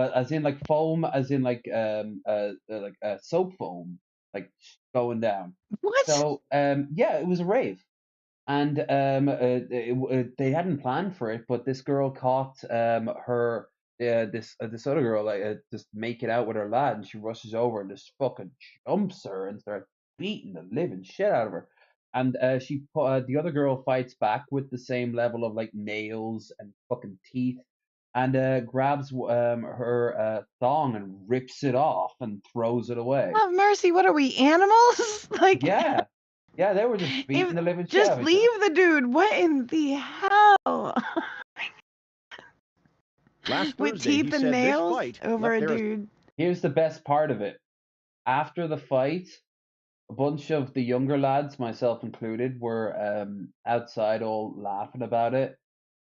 A: as in like foam, as in like soap foam, like going down.
B: What?
A: So yeah, it was a rave, and they hadn't planned for it, but this girl caught her this other girl just making out with her lad, and she rushes over and just fucking jumps her and starts beating the living shit out of her. And the other girl fights back with the same level of like nails and fucking teeth, and grabs her thong and rips it off and throws it away.
B: Have mercy, what are we, animals? Like
A: Yeah, they were just beating the living shit
B: just
A: out of each
B: leave the dude. What in the hell?
U: Last
B: With
U: Thursday, he
B: teeth and
U: said
B: nails
U: this fight
B: over a
U: left their
B: dude.
A: Here's the best part of it. After the fight, a bunch of the younger lads, myself included, were outside all laughing about it.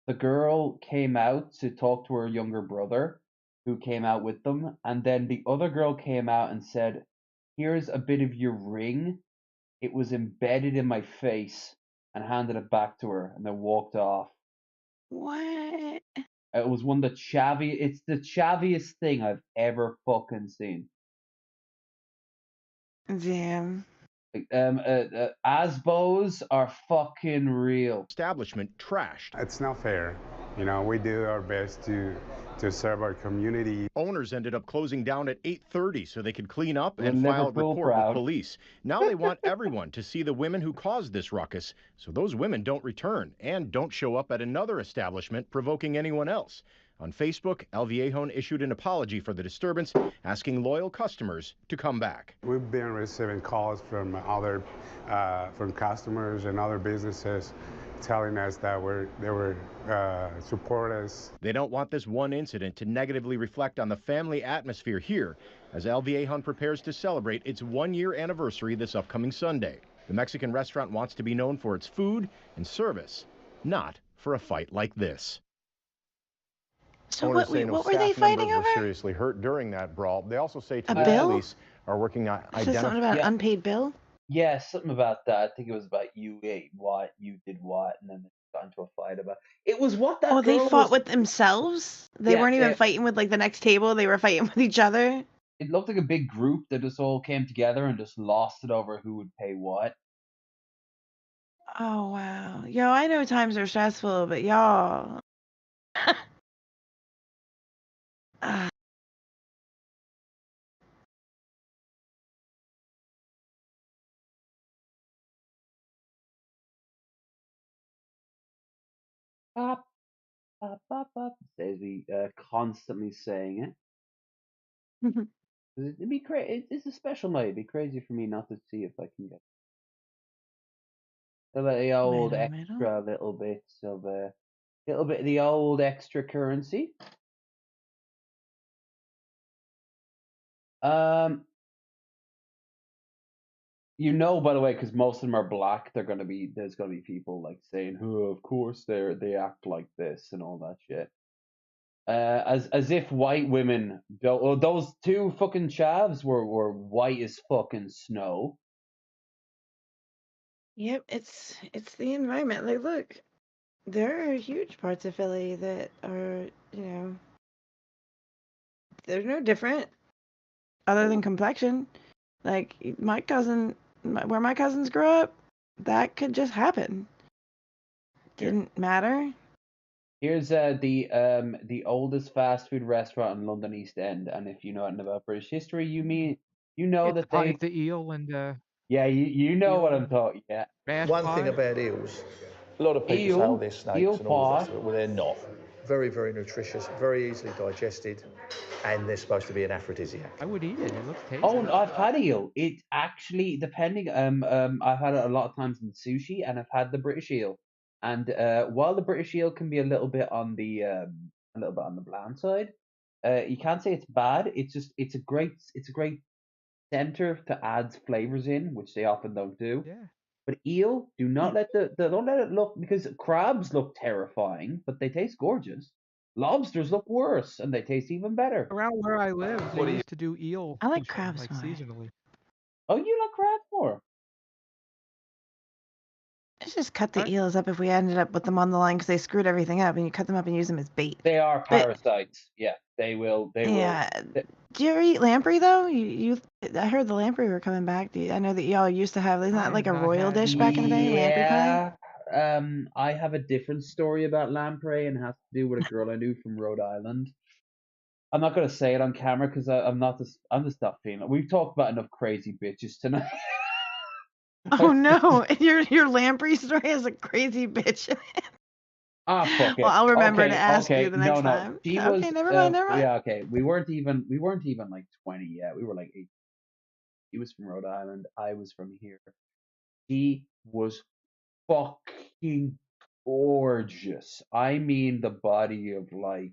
A: The girl came out to talk to her younger brother, who came out with them, and then the other girl came out and said, "Here's a bit of your ring. It was embedded in my face," and handed it back to her, and then walked off.
B: What?
A: It was it's the chaviest thing I've ever fucking seen.
B: Damn.
A: Asbos are fucking real.
U: Establishment trashed.
X: It's not fair. You know, we do our best to serve our community.
U: Owners ended up closing down at 8:30 so they could clean up
A: We're
U: and file a
A: Liverpool
U: report
A: proud.
U: with police. Now they want everyone to see the women who caused this ruckus so those women don't return and don't show up at another establishment provoking anyone else. On Facebook, El Viejon issued an apology for the disturbance, asking loyal customers to come back.
X: We've been receiving calls from from customers and other businesses telling us that they were support us.
U: They don't want this one incident to negatively reflect on the family atmosphere here as El Viejon prepares to celebrate its one-year anniversary this upcoming Sunday. The Mexican restaurant wants to be known for its food and service, not for a fight like this.
B: So
U: Owners
B: what
U: say no
B: were
U: staff
B: they fighting
U: members
B: over?
U: were seriously hurt during that brawl. They also say
B: A
U: Toledo
B: bill?
U: police are working on
B: Is this something about unpaid bill?
A: Yeah, something about that. I think it was about you ate what, you did what, and then got into a fight about. It was what that
B: Oh, they
A: girl
B: fought
A: was.
B: with themselves? They
A: Yeah,
B: weren't even fighting with like the next table, they were fighting with each other?
A: it looked like a big group that just all came together and just lost it over who would pay what.
B: Oh wow. Yo, I know times are stressful, but y'all.
A: Bop, bop, bop, bop. Daisy constantly saying it. It'd be crazy. It's a special night. It'd be crazy for me not to see if I can get the old extra little bits of little bit of the old extra currency. You know, by the way, because most of them are black, there's gonna be people like saying, "Oh, of course they act like this" and all that shit. As if white women don't. Well, those two fucking chavs were white as fucking snow.
B: Yep, it's the environment. Like, look, there are huge parts of Philly that are, they're no different other than complexion. Like my cousin, where my cousins grew up, that could just happen. Didn't matter.
A: Here's the oldest fast food restaurant in London East End, and if you know anything about British history, you know that they.
G: It's the eel and
A: Yeah, you know what I'm talking. Yeah.
E: One thing about eels, a lot of people say, oh, they're snakes and all the rest of it. Well, they're not. Very, very nutritious, very easily digested, and they're supposed to be an aphrodisiac.
G: I would eat it. It looks tasty.
A: Oh, I've had eel. It actually, depending, I've had it a lot of times in sushi, and I've had the British eel. And while the British eel can be a little bit on the bland side, you can't say it's bad. It's a great center to add flavors in, which they often don't do.
G: Yeah.
A: But eel, do not let don't let it look, because crabs look terrifying, but they taste gorgeous. Lobsters look worse, and they taste even better.
G: Around where I live, they used to do eel.
B: I like
G: fishing,
B: crabs
G: like
B: more.
G: seasonally.
A: Oh, you like crabs more?
B: Let's just cut the eels up if we ended up with them on the line because they screwed everything up, and you cut them up and use them as bait.
A: They are parasites. Yeah, they will.
B: Yeah. Do you ever eat lamprey though? I heard the lamprey were coming back. I know that y'all used to have. Isn't that like a royal dish back in the day? Lamprey pie.
A: Yeah. I have a different story about lamprey, and it has to do with a girl I knew from Rhode Island. I'm not gonna say it on camera because I'm just not feeling it. We've talked about enough crazy bitches tonight.
B: Oh no! Your lamprey story has a crazy bitch in it.
A: Ah, fuck it.
B: Well, I'll remember to ask you the next
A: no.
B: time.
A: She
B: Okay,
A: was,
B: never mind.
A: Yeah, okay. We weren't even like 20 yet. We were like 8. She was from Rhode Island. I was from here. She was fucking gorgeous. I mean, the body of like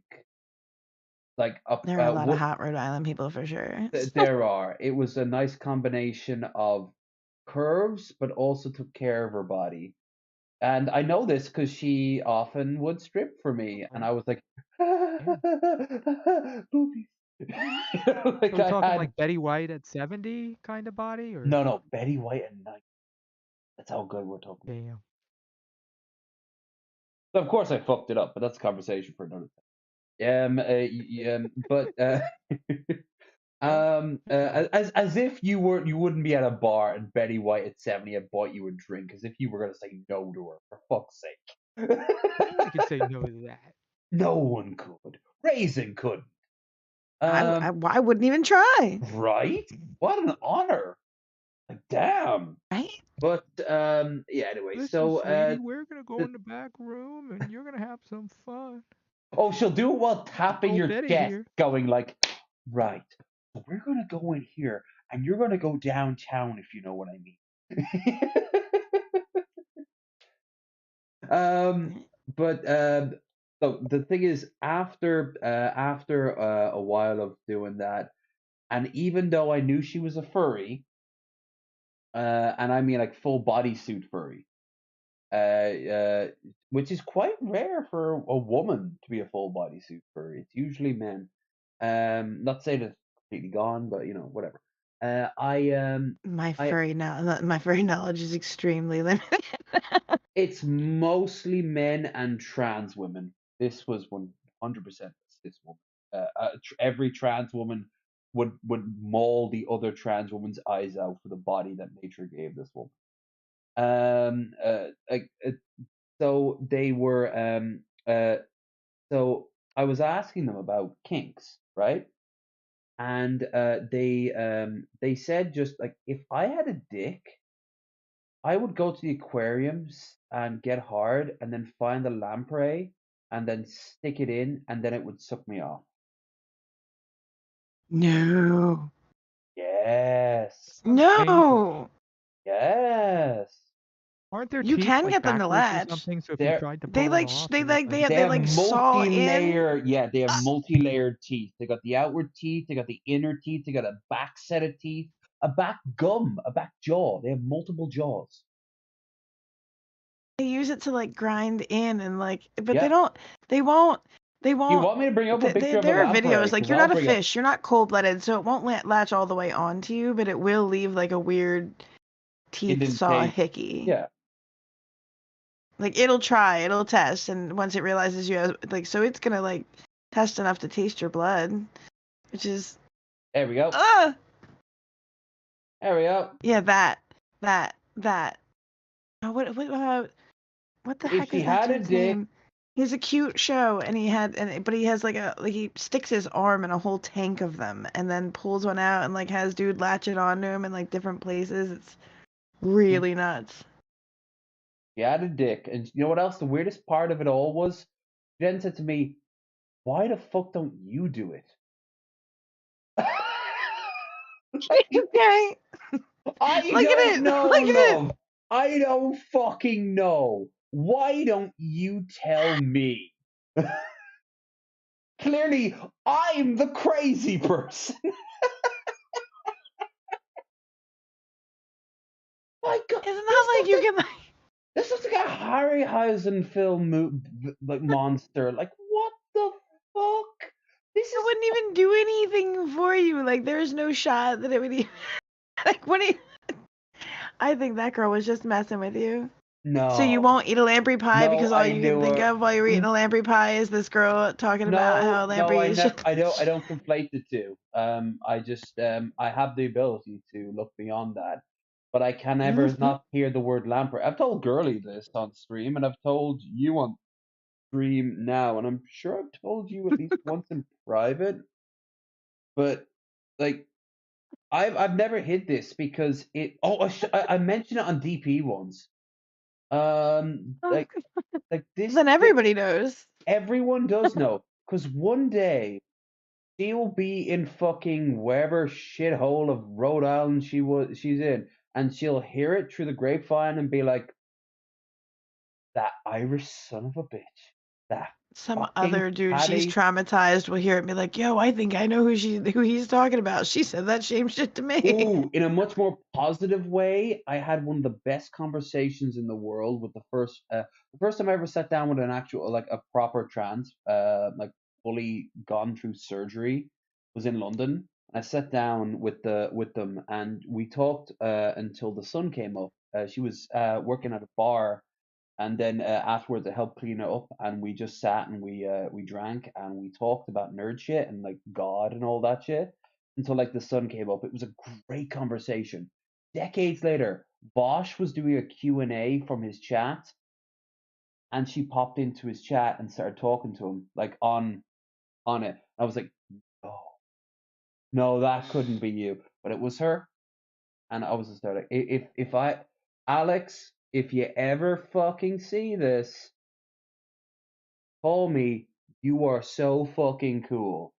B: there are a lot of hot Rhode Island people for sure.
A: There are. It was a nice combination of curves, but also took care of her body. And I know this because she often would strip for me, and I was like, boobies.
G: Like we're talking like Betty White at 70 kind of body, or
A: no, Betty White at 90. That's how good we're talking.
G: Damn.
A: So of course I fucked it up, but that's a conversation for another time. But as if you wouldn't be at a bar and Betty White at 70 had bought you a drink, as if you were gonna say no to her, for fuck's sake.
G: I could say no to that.
A: No one could. Raisin couldn't.
B: I wouldn't even try.
A: Right? What an honor. Like, damn.
B: Right?
A: But yeah. Anyway,
G: Listen,
A: so
G: sweetie, we're gonna go in the back room and you're gonna have some fun.
A: Oh, she'll do it while tapping your
G: Betty
A: chest,
G: here.
A: going like, right. So we're gonna go in here, and you're gonna go downtown, if you know what I mean. But so the thing is, after a while of doing that, and even though I knew she was a furry, and I mean like full bodysuit furry, which is quite rare for a woman to be a full bodysuit furry. It's usually men. Not saying it's completely gone, but whatever.
B: My furry knowledge is extremely limited.
A: It's mostly men and trans women. This was 100% cis woman. Every trans woman would maul the other trans woman's eyes out for the body that nature gave this woman. So they were so I was asking them about kinks, right? And they said just like, if I had a dick, I would go to the aquariums and get hard and then find the lamprey and then stick it in and then it would suck me off.
B: No.
A: Yes.
B: No.
A: Yes.
G: Aren't there
B: You
G: teeth,
B: can
G: like,
B: get them to
G: backwards or
B: latch.
G: something? So if
A: They're-
G: you tried to pull
B: They
G: it
B: like
G: off,
B: they
G: it would,
B: like
G: like,
B: they like saw in.
A: multi-layered. Yeah, they have multi-layered teeth. They got the outward teeth. They got the inner teeth. They got a back set of teeth, a back gum, a back jaw. They have multiple jaws.
B: They use it to like grind in and like, but
A: Yeah.
B: they won't.
A: You want me to bring up a picture of a
B: There are
A: lamprey?
B: videos like
A: 'Cause
B: you're
A: I'll
B: not a
A: bring it.
B: fish, you're not cold-blooded, so it won't latch all the way onto you, but it will leave like a weird teeth saw
A: Indentation.
B: hickey.
A: Yeah.
B: Like it'll test, and once it realizes you have like, so it's gonna like test enough to taste your blood, which is.
A: There we go. There we go.
B: Yeah, that. Oh, what the heck
A: she
B: is that
A: had a
B: dude's
A: dick-
B: name? He has a cute show, and but he has like he sticks his arm in a whole tank of them, and then pulls one out and like has dude latch it onto him in like different places. It's really nuts.
A: He had a dick, and you know what else? The weirdest part of it all was, she then said to me, "Why the fuck don't you do it?"
B: Okay.
A: I
B: Look at
A: don't
B: it.
A: know,
B: Look at it.
A: love. I don't fucking know. Why don't you tell me? Clearly, I'm the crazy person. My God,
B: Isn't that like you can like?
A: This is like a Harryhausen film, like monster. Like, what the fuck? This
B: It wouldn't even do anything for you. Like there's no shot that it would even like when he. I think that girl was just messing with you.
A: No.
B: So you won't eat a lamprey pie
A: No,
B: because all
A: I
B: you can
A: knew
B: think
A: her.
B: of while you're eating a lamprey pie is this girl talking about how lamprey is.
A: I don't conflate the two. I just I have the ability to look beyond that, but I can never not hear the word lamprey. I've told Girly this on stream, and I've told you on stream now, and I'm sure I've told you at least once in private. But like, I've never hid this because it. Oh, I mentioned it on DP once. Like this.
B: Then everybody knows.
A: Everyone does know, because one day she'll be in fucking wherever shithole of Rhode Island she's in, and she'll hear it through the grapevine and be like, "That Irish son of a bitch, that
B: Some
A: fucking
B: other dude she's
A: Paddy."
B: traumatized will hear it and be like, "Yo, I think I know who he's talking about. She said that same shit to me."
A: Ooh, in a much more positive way, I had one of the best conversations in the world with the first time I ever sat down with an actual, like, a proper trans, like fully gone through surgery, was in London. I sat down with them and we talked until the sun came up. She was working at a bar, and then afterwards I helped clean it up, and we just sat and we drank and we talked about nerd shit and like God and all that shit until like the sun came up. It was a great conversation. Decades later, Bosch was doing a Q&A from his chat, and she popped into his chat and started talking to him like on it. I was like, no, that couldn't be you, but it was her. And I was just like, if Alex, if you ever fucking see this, call me. You are so fucking cool.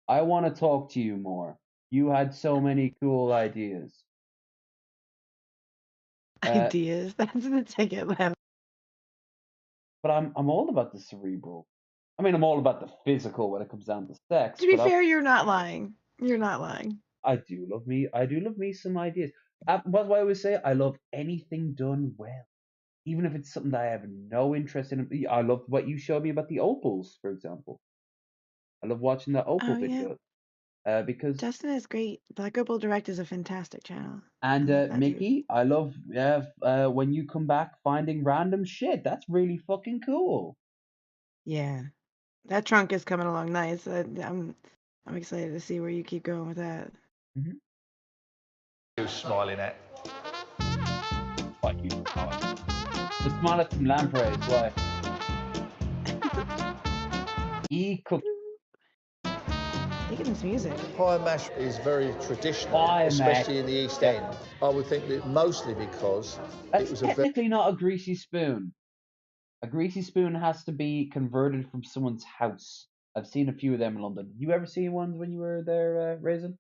A: I want to talk to you more. You had so many cool ideas.
B: Ideas. That's the ticket level.
A: But I'm all about the cerebral. I mean, I'm all about the physical when it comes down to sex.
B: To be
A: but
B: fair, you're not lying. You're not lying.
A: I do love me. I do love me some ideas. That's why I always say I love anything done well, even if it's something that I have no interest in. I love what you showed me about the opals, for example. I love watching the opal videos. because
B: Justin is great. Black Girl Direct is a fantastic channel.
A: and
B: I love that dude.
A: Mickey, I love when you come back finding random shit. That's really fucking cool.
B: Yeah, that trunk is coming along nice. I'm excited to see where you keep going with that.
E: Who's smiling at?
A: What you smiling? The smile at some lampreys. Why? Cook.
B: Look at this music.
E: Pie and mash is very traditional, especially in the East End. I would think that mostly because
A: That's
E: it was
A: technically not a greasy spoon. A greasy spoon has to be converted from someone's house. I've seen a few of them in London. You ever see ones when you were there, Raisin?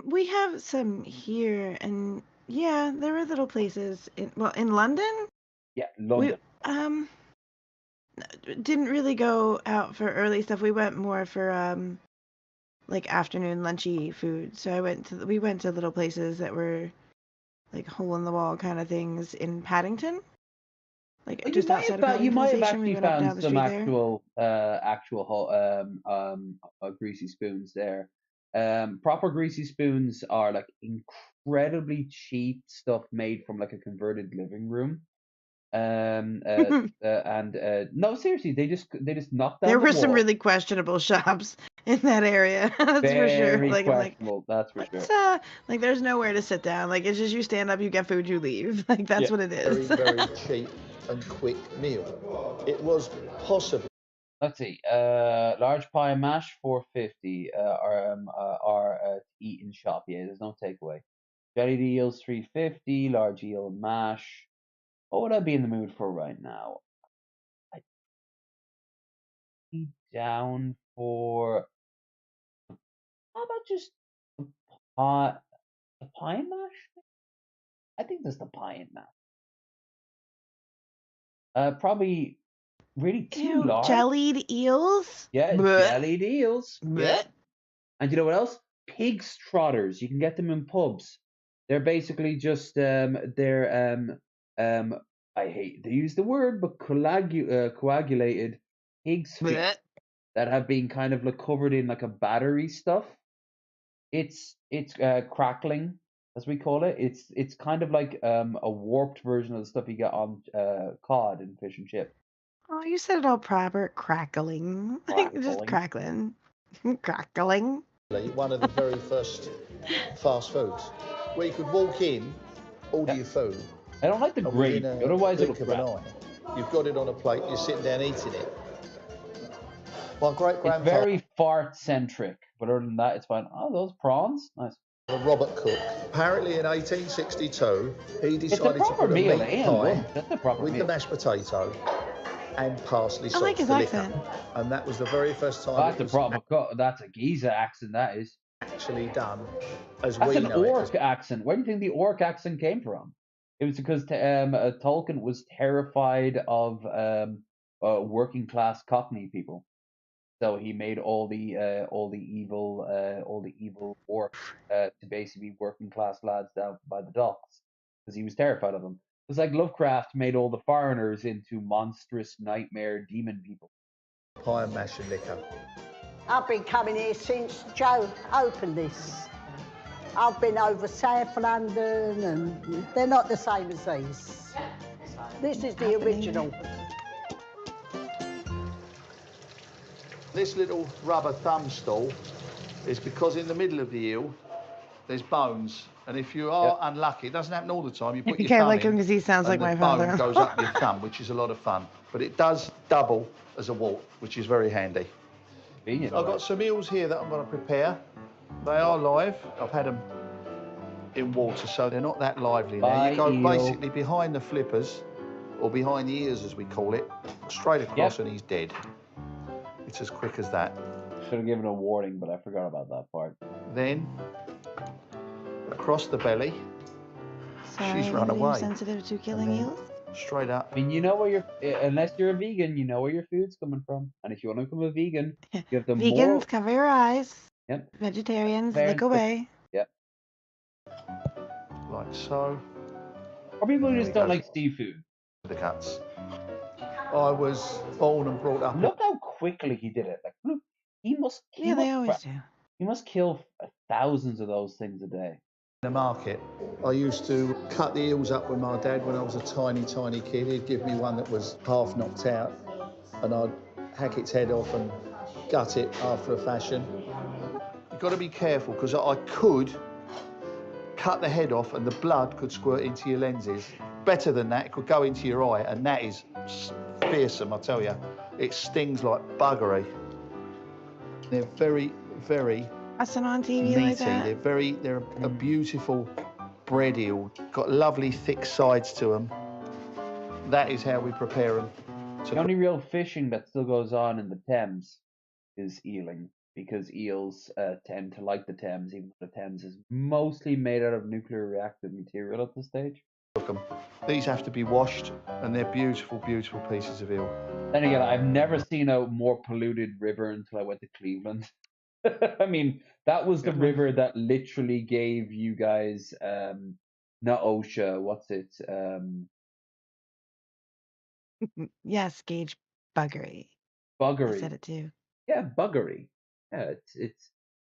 B: We have some here, and yeah, there are little places in London.
A: Yeah, London.
B: We didn't really go out for early stuff. We went more for like afternoon lunchy food. So we went to little places that were like hole in the wall kind of things in Paddington. Like
A: Well,
B: just outside of Paddington
A: you might have
B: Station. We
A: actually
B: went up and down
A: found
B: the
A: some
B: street
A: greasy spoons there. Proper greasy spoons are like incredibly cheap stuff made from like a converted living room. No, seriously, they just knocked down
B: there
A: the
B: were some
A: wall.
B: really questionable shops in that area. That's for sure.
A: Very
B: Like
A: questionable. That's for sure.
B: like there's nowhere to sit down. Like it's just you stand up, you get food, you leave. Like that's what it is.
E: Very, very cheap and quick meal. It was possible.
A: Let's see. Large pie and mash, $4.50. Are eat in shop. Yeah, there's no takeaway. Jellied eels, $3.50. Large eel and mash. What would I be in the mood for right now? I'd be down for. How about just the pie and mash? I think there's the pie and mash. Probably really too large.
B: Jellied eels?
A: Yeah,
B: Blech.
A: jellied eels. Yeah. And you know what else? Pig trotters. You can get them in pubs. They're basically just I hate to use the word, but coagulated pig's feet that have been kind of like covered in like a battery stuff. It's crackling, as we call it. It's kind of like a warped version of the stuff you get on cod and fish and chip.
B: Oh, you said it all proper. Crackling. Just crackling. Crackling.
E: One of the very first fast foods where you could walk in, order your food.
A: I don't like the gravy, otherwise it'll crack.
E: You've got it on a plate, you're sitting down eating it. My great-grandfather...
A: It's very fart-centric, but other than that, it's fine. Oh, those prawns? Nice.
E: Robert Cook. Apparently in 1862, he decided to put a meat pie with the mashed potato and parsley sauce.
B: I like his accent.
E: And that was the very first time
A: that's a proper cut. That's a geezer accent, that is.
E: Actually done as
A: that's
E: we
A: an
E: know
A: orc accent. Where do you think the orc accent came from? It was because Tolkien was terrified of working class Cockney people, so he made all the evil orcs to basically be working class lads down by the docks, because he was terrified of them. It's like Lovecraft made all the foreigners into monstrous nightmare demon people.
E: Pie and mash and liquor.
H: I've been coming here since Joe opened this. I've been over South London, and they're not the same as these. This is the original.
E: This little rubber thumb stool is because in the middle of the eel, there's bones. And if you are unlucky, it doesn't happen all the time, you put your
B: can't
E: thumb
B: like him
E: in,
B: because he sounds like my
E: the
B: father.
E: bone goes up your thumb, which is a lot of fun. But it does double as a wart, which is very handy.
A: Convenient.
E: I've got some eels here that I'm going to prepare. They are live. I've had them in water, so they're not that lively now. You go basically behind the flippers, or behind the ears as we call it, straight across, and he's dead. It's as quick as that.
A: Should have given a warning, but I forgot about that part.
E: Then across the belly.
B: Sorry,
E: She's run away.
B: Sensitive to killing eels?
E: Straight up.
A: I mean, you know where unless you're a vegan, you know where your food's coming from. And if you want to become a vegan, you have the
B: Vegans, cover your eyes.
A: Yep.
B: Vegetarians, look away.
A: Yep.
E: Like so.
A: Or people who just don't like seafood.
E: The guts. I was born and brought up.
A: Look how quickly he did it. Like, look. He must.
B: Yeah, they always do.
A: He must kill thousands of those things a day.
E: The market. I used to cut the eels up with my dad when I was a tiny kid. He'd give me one that was half knocked out, and I'd hack its head off and gut it after a fashion. You've got to be careful, because I could cut the head off and the blood could squirt into your lenses. Better than that, it could go into your eye, and that is fearsome, I tell you. It stings like buggery. They're very, very
B: Passing on TV
E: meaty.
B: like that.
E: They're a beautiful bread eel. Got lovely thick sides to them. That is how we prepare them.
A: The only real fishing that still goes on in the Thames is eeling, because eels tend to like the Thames, even though the Thames is mostly made out of nuclear reactive material at this stage.
E: These have to be washed, and they're beautiful, beautiful pieces of eel.
A: Then again, I've never seen a more polluted river until I went to Cleveland. I mean, that was the river that literally gave you guys, not OSHA, what's it?
B: Yes, Gage Buggery.
A: Buggery.
B: I said it too.
A: Yeah, buggery. Yeah,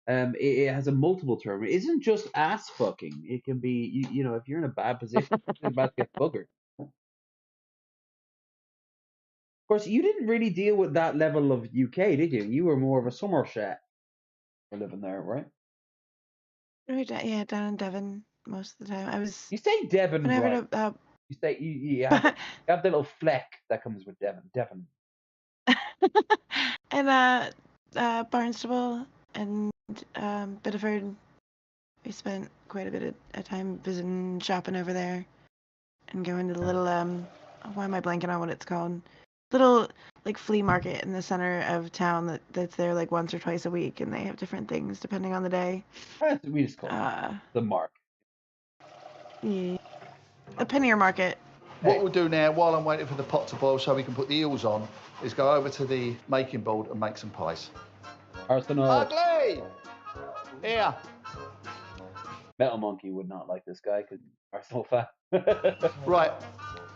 A: it has a multiple term. It isn't just ass fucking. It can be, you know, if you're in a bad position, you're about to get buggered. Of course, you didn't really deal with that level of UK, did you? You were more of a Somerset for living there, right?
B: Yeah, down in Devon most of the time. I was.
A: You say Devon,
B: whenever
A: right? You say you have the little fleck that comes with Devon. Devon.
B: And Barnstable and Biddeford. We spent quite a bit of time visiting, shopping over there, and going to the little why am I blanking on what it's called? Little like flea market in the center of town that's there like once or twice a week, and they have different things depending on the day.
A: We just call it the mark.
B: Yeah, a pennier market.
E: What we'll do now, while I'm waiting for the pot to boil so we can put the eels on, is go over to the making board and make some pies.
A: Arsenal.
E: Ugly! Here.
A: Metal Monkey would not like this guy because Arsenal fan.
E: Right,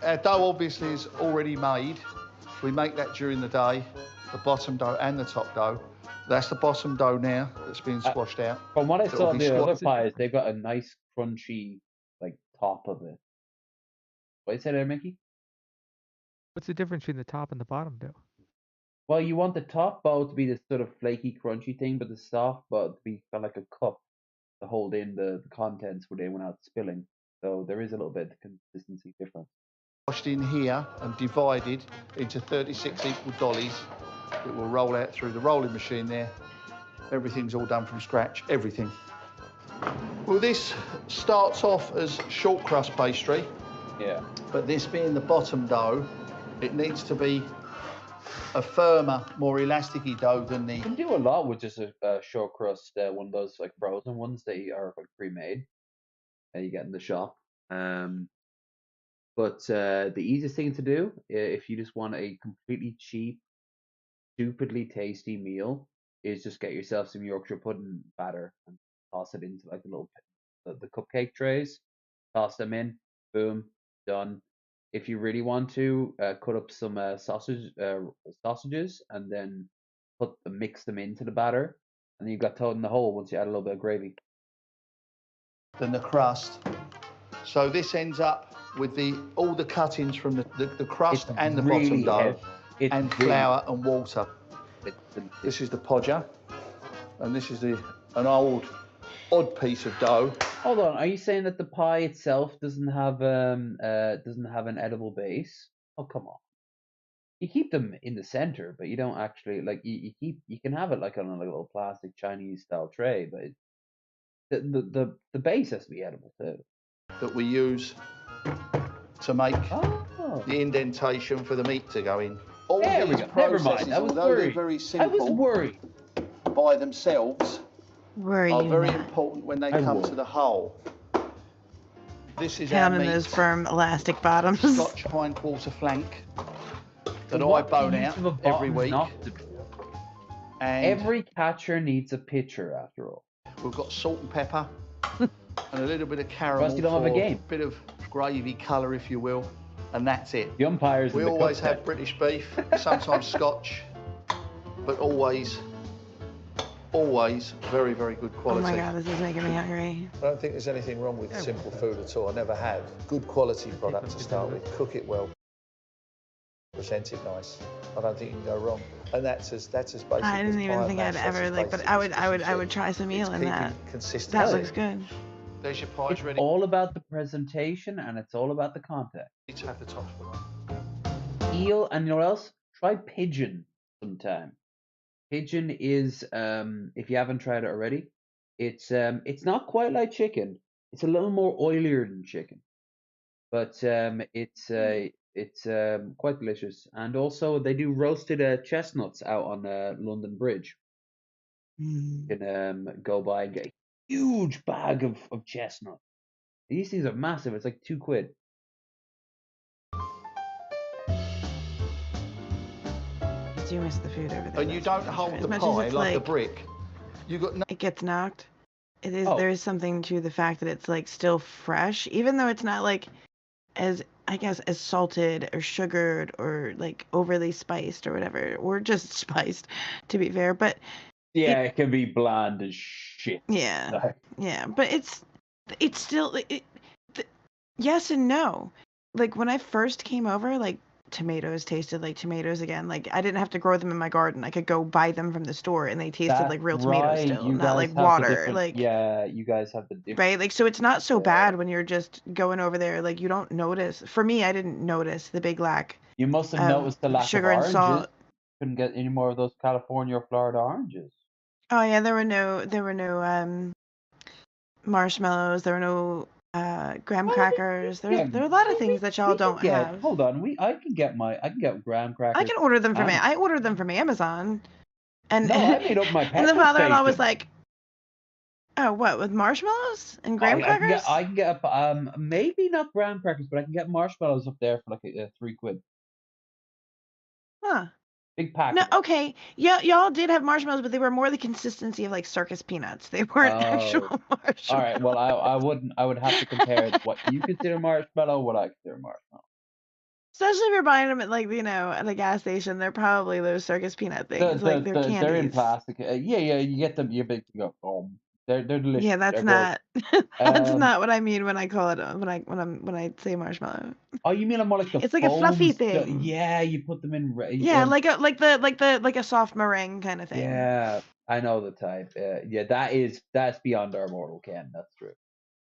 E: our dough obviously is already made. We make that during the day, the bottom dough and the top dough. That's the bottom dough now that's being squashed out.
A: From what I saw in the
E: It'll be
A: other pies, they've got a nice crunchy like top of it. What you say there, Mickey?
G: What's the difference between the top and the bottom dough?
A: Well, you want the top bowl to be this sort of flaky, crunchy thing, but the soft bowl to be kind of like a cup to hold in the contents without spilling. So there is a little bit of consistency difference.
E: Washed in here and divided into 36 equal dollies. It will roll out through the rolling machine there. Everything's all done from scratch, everything. Well, this starts off as short crust pastry.
A: Yeah.
E: But this being the bottom dough, it needs to be a firmer, more elasticy dough than the...
A: You can do a lot with just a short crust, one of those like frozen ones that are like pre-made. You get in the shop. But the easiest thing to do, if you just want a completely cheap, stupidly tasty meal, is just get yourself some Yorkshire pudding batter and toss it into like the cupcake trays. Toss them in, boom, done. If you really want to, cut up some sausages and then mix them into the batter, and then you've got toad in the hole once you add a little bit of gravy.
E: Than the crust. So this ends up with all the cuttings from the crust and the bottom dough, and flour and water. This is the podger, and this is an odd piece of dough.
A: Hold on, are you saying that the pie itself doesn't have an edible base? Oh, come on. You keep them in the center, but you don't actually you can have it like on a little plastic Chinese style tray, but the base has to be edible too.
E: That we use to make the indentation for the meat to go in. All
A: there we
E: these
A: go. Never mind.
E: processes,
A: I was
E: although
A: worried.
E: they're very simple,
A: I was worried.
E: By themselves,
B: are
E: very important when they come to the whole. This is
B: down
E: our
B: in
E: meat.
B: those firm elastic bottoms.
E: Scotch hindquarter flank that I bone out every week. And
A: every catcher needs a pitcher, after all.
E: We've got salt and pepper and a little bit of caramel
A: you don't have a game.
E: bit of gravy colour, if you will, and that's it.
A: The umpires.
E: We always have British beef, sometimes Scotch, but always always very, very good
B: Oh
E: quality.
B: my God, this is making me hungry.
E: I don't think there's anything wrong with simple food at all. I never have. Good quality product to start with. Cook it well. Present it nice. I don't think you can go wrong. And that's as basic
B: I didn't
E: as
B: even
E: pie
B: think
E: and
B: I'd
E: mash.
B: ever
E: That's as
B: like, but
E: basic
B: I would try some meal in that.
E: consistency.
B: That looks good.
E: There's your pies
A: It's
E: ready.
A: all about the presentation and it's all about the context.
E: Let's have the tops put on.
A: Eel, and you know what else? Try pigeon sometime. Pigeon is, if you haven't tried it already, it's not quite like chicken. It's a little more oilier than chicken, but it's quite delicious. And also they do roasted chestnuts out on London Bridge. You can go by and get a huge bag of chestnuts. These things are massive. It's like £2.
B: I do miss the food over there.
E: And you don't hold the pie like a brick. You got
B: it gets knocked. It is.
E: Oh.
B: There is something to the fact that it's like still fresh, even though it's not like as, I guess, as salted or sugared or like overly spiced or whatever, or just spiced, to be fair. But
A: Yeah, it can be bland as shit.
B: yeah,
A: Like,
B: yeah. But it's still yes and no. Like when I first came over, like tomatoes tasted like tomatoes again. Like I didn't have to grow them in my garden. I could go buy them from the store and they tasted
A: that's
B: like real tomatoes
A: right.
B: still,
A: You
B: not
A: guys
B: like
A: have the
B: water.
A: different-
B: Like
A: yeah, you guys have the different.
B: right? Like so it's not so bad when you're just going over there. Like you don't notice. For me, I didn't notice the big lack.
A: You must have noticed the lack
B: sugar
A: of
B: and
A: oranges.
B: salt.
A: Couldn't get any more of those California or Florida oranges.
B: Oh yeah, there were no marshmallows. There were no graham crackers. There were a lot of things that y'all don't have.
A: Hold on, I can get graham crackers.
B: I can order them from
A: and-
B: I ordered them from Amazon. And
A: No, I made up my
B: and the
A: petrol
B: father-in-law was
A: station.
B: like, "Oh, what with marshmallows and graham
A: I can
B: crackers?"
A: get maybe not graham crackers, but I can get marshmallows up there for like £3.
B: Huh.
A: Big pack.
B: No, okay. Yeah, y'all did have marshmallows, but they were more the consistency of like circus peanuts. They weren't actual marshmallows.
A: All right. Well, I would have to compare what you consider marshmallow, what I consider marshmallow.
B: Especially if you're buying them at like, at a gas station, they're probably those circus peanut things. Like they're candies.
A: They're in plastic. Yeah. You get them. You're big to go. They're delicious.
B: Yeah, that's
A: They're
B: not
A: good.
B: that's not what I mean when I call it when I say marshmallow.
A: Oh, you mean more like the?
B: It's like a fluffy
A: foam stuff?
B: thing.
A: Yeah, you put them in.
B: Yeah, like a soft meringue kind of thing.
A: Yeah, I know the type. Yeah, that's beyond our mortal ken. That's true.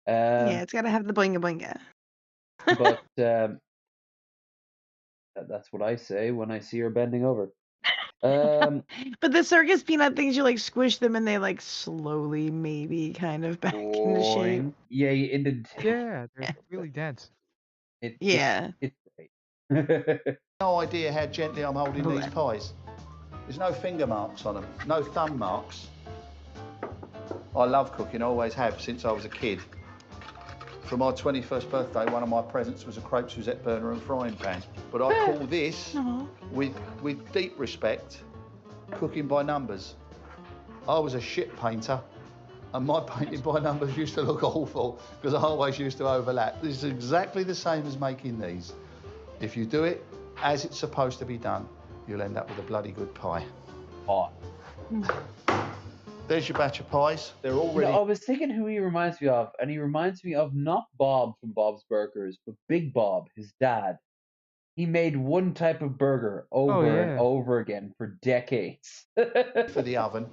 B: Yeah, it's gotta have the boinga boinga.
A: But that's what I say when I see her bending over.
B: But the circus peanut things, you like squish them and they like slowly maybe kind of back into shape.
A: Yeah,
G: Yeah, they're really dense.
B: Yeah.
A: It's great.
E: No idea how gently I'm holding these pies. There's no finger marks on them, no thumb marks. I love cooking, I always have since I was a kid. For my 21st birthday, one of my presents was a crepe Suzette burner and frying pan. But I call this, with deep respect, cooking by numbers. I was a shit painter, and my painting by numbers used to look awful because I always used to overlap. This is exactly the same as making these. If you do it as it's supposed to be done, you'll end up with a bloody good pie. There's your batch of pies. They're all ready.
A: I was thinking who he reminds me of, and he reminds me of not Bob from Bob's Burgers, but Big Bob, his dad. He made one type of burger over and over again for decades.
E: For the oven.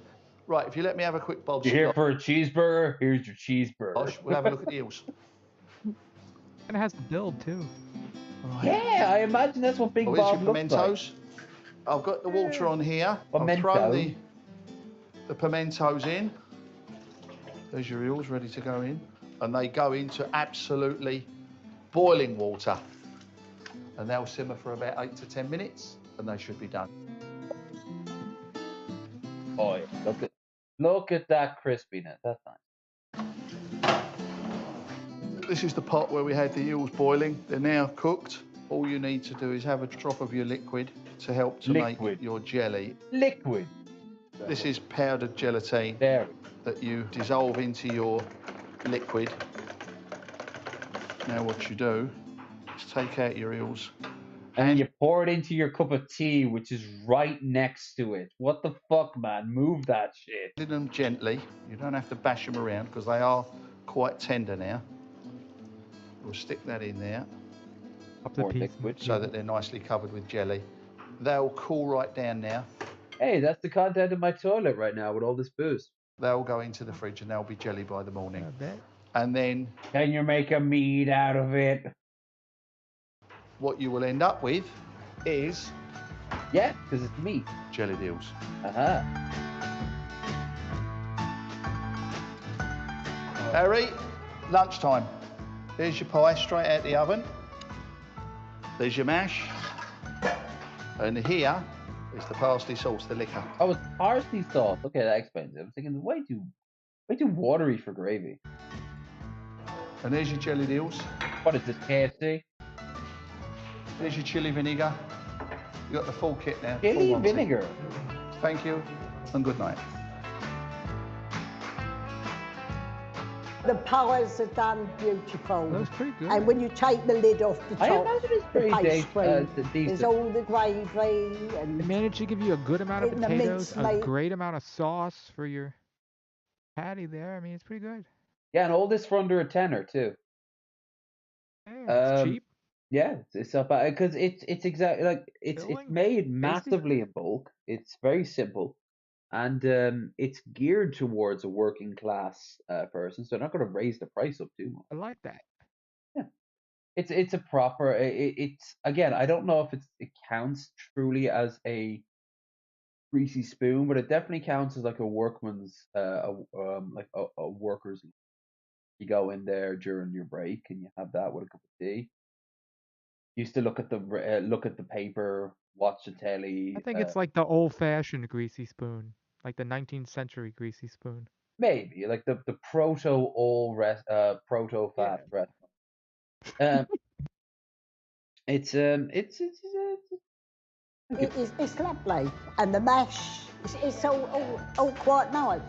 E: Right, if you let me have a quick bob.
A: You're here for a cheeseburger? Here's your cheeseburger.
E: We'll have a look at the eels.
G: And it has the build too.
A: Yeah, I imagine that's what Big
E: Here's
A: Bob
E: your
A: looks like.
E: pimentos. I've got the water on here.
A: Pimento.
E: I'll throw the pimentos in. There's your eels ready to go in. And they go into absolutely boiling water. And they'll simmer for about 8 to 10 minutes, and they should be done.
A: Oh, yeah. Look at that crispiness. That's nice.
E: This is the pot where we had the eels boiling. They're now cooked. All you need to do is have a drop of your liquid to help to make your jelly.
A: Liquid.
E: This is powdered gelatine that you dissolve into your liquid. Now what you do is take out your eels
A: And you pour it into your cup of tea, which is right next to it. What the fuck, man? Move that shit.
E: Clean them gently. You don't have to bash them around because they are quite tender now. We'll stick that in there so that they're nicely covered with jelly. They'll cool right down now.
A: Hey, that's the content of my toilet right now with all this booze.
E: They'll go into the fridge and they'll be jelly by the morning. And then...
A: Can you make a mead out of it?
E: What you will end up with is...
A: Yeah, because it's meat.
E: Jelly deals.
A: Uh-huh.
E: Harry, lunchtime. Here's your pie straight out the oven. There's your mash. And here is the parsley sauce, the liquor.
A: Oh, it's parsley sauce. Okay, that explains it. I was thinking way too watery for gravy.
E: And there's your jelly deals.
A: What is this, KFC?
E: There's your chili vinegar. You got the full kit now.
A: Chili vinegar.
E: Thank you and good night.
H: The pies are done beautiful.
G: That was pretty good.
H: And when you take the lid off the top,
A: I imagine it's pretty
H: there's
A: decent.
H: all the gravy and
G: They managed to give you a good amount of
H: in the
G: potatoes, a
H: mincemeat.
G: great amount of sauce for your patty there. I mean, it's pretty good.
A: Yeah, and all this for under a tenner too.
G: Yeah, it's cheap.
A: Yeah, it's not bad because it's exactly like it's made massively in bulk. It's very simple, and it's geared towards a working class person, so they're not going to raise the price up too much.
G: I like that.
A: Yeah, it's a proper. It's again, I don't know if it counts truly as a greasy spoon, but it definitely counts as like a workman's like a worker's. You go in there during your break and you have that with a cup of tea. Used to look at the paper, watch the telly.
G: I think it's like the old-fashioned greasy spoon, like the 19th century greasy spoon.
A: Maybe like the proto fast restaurant. It's
H: it's lovely, and the mash it's all quite nice.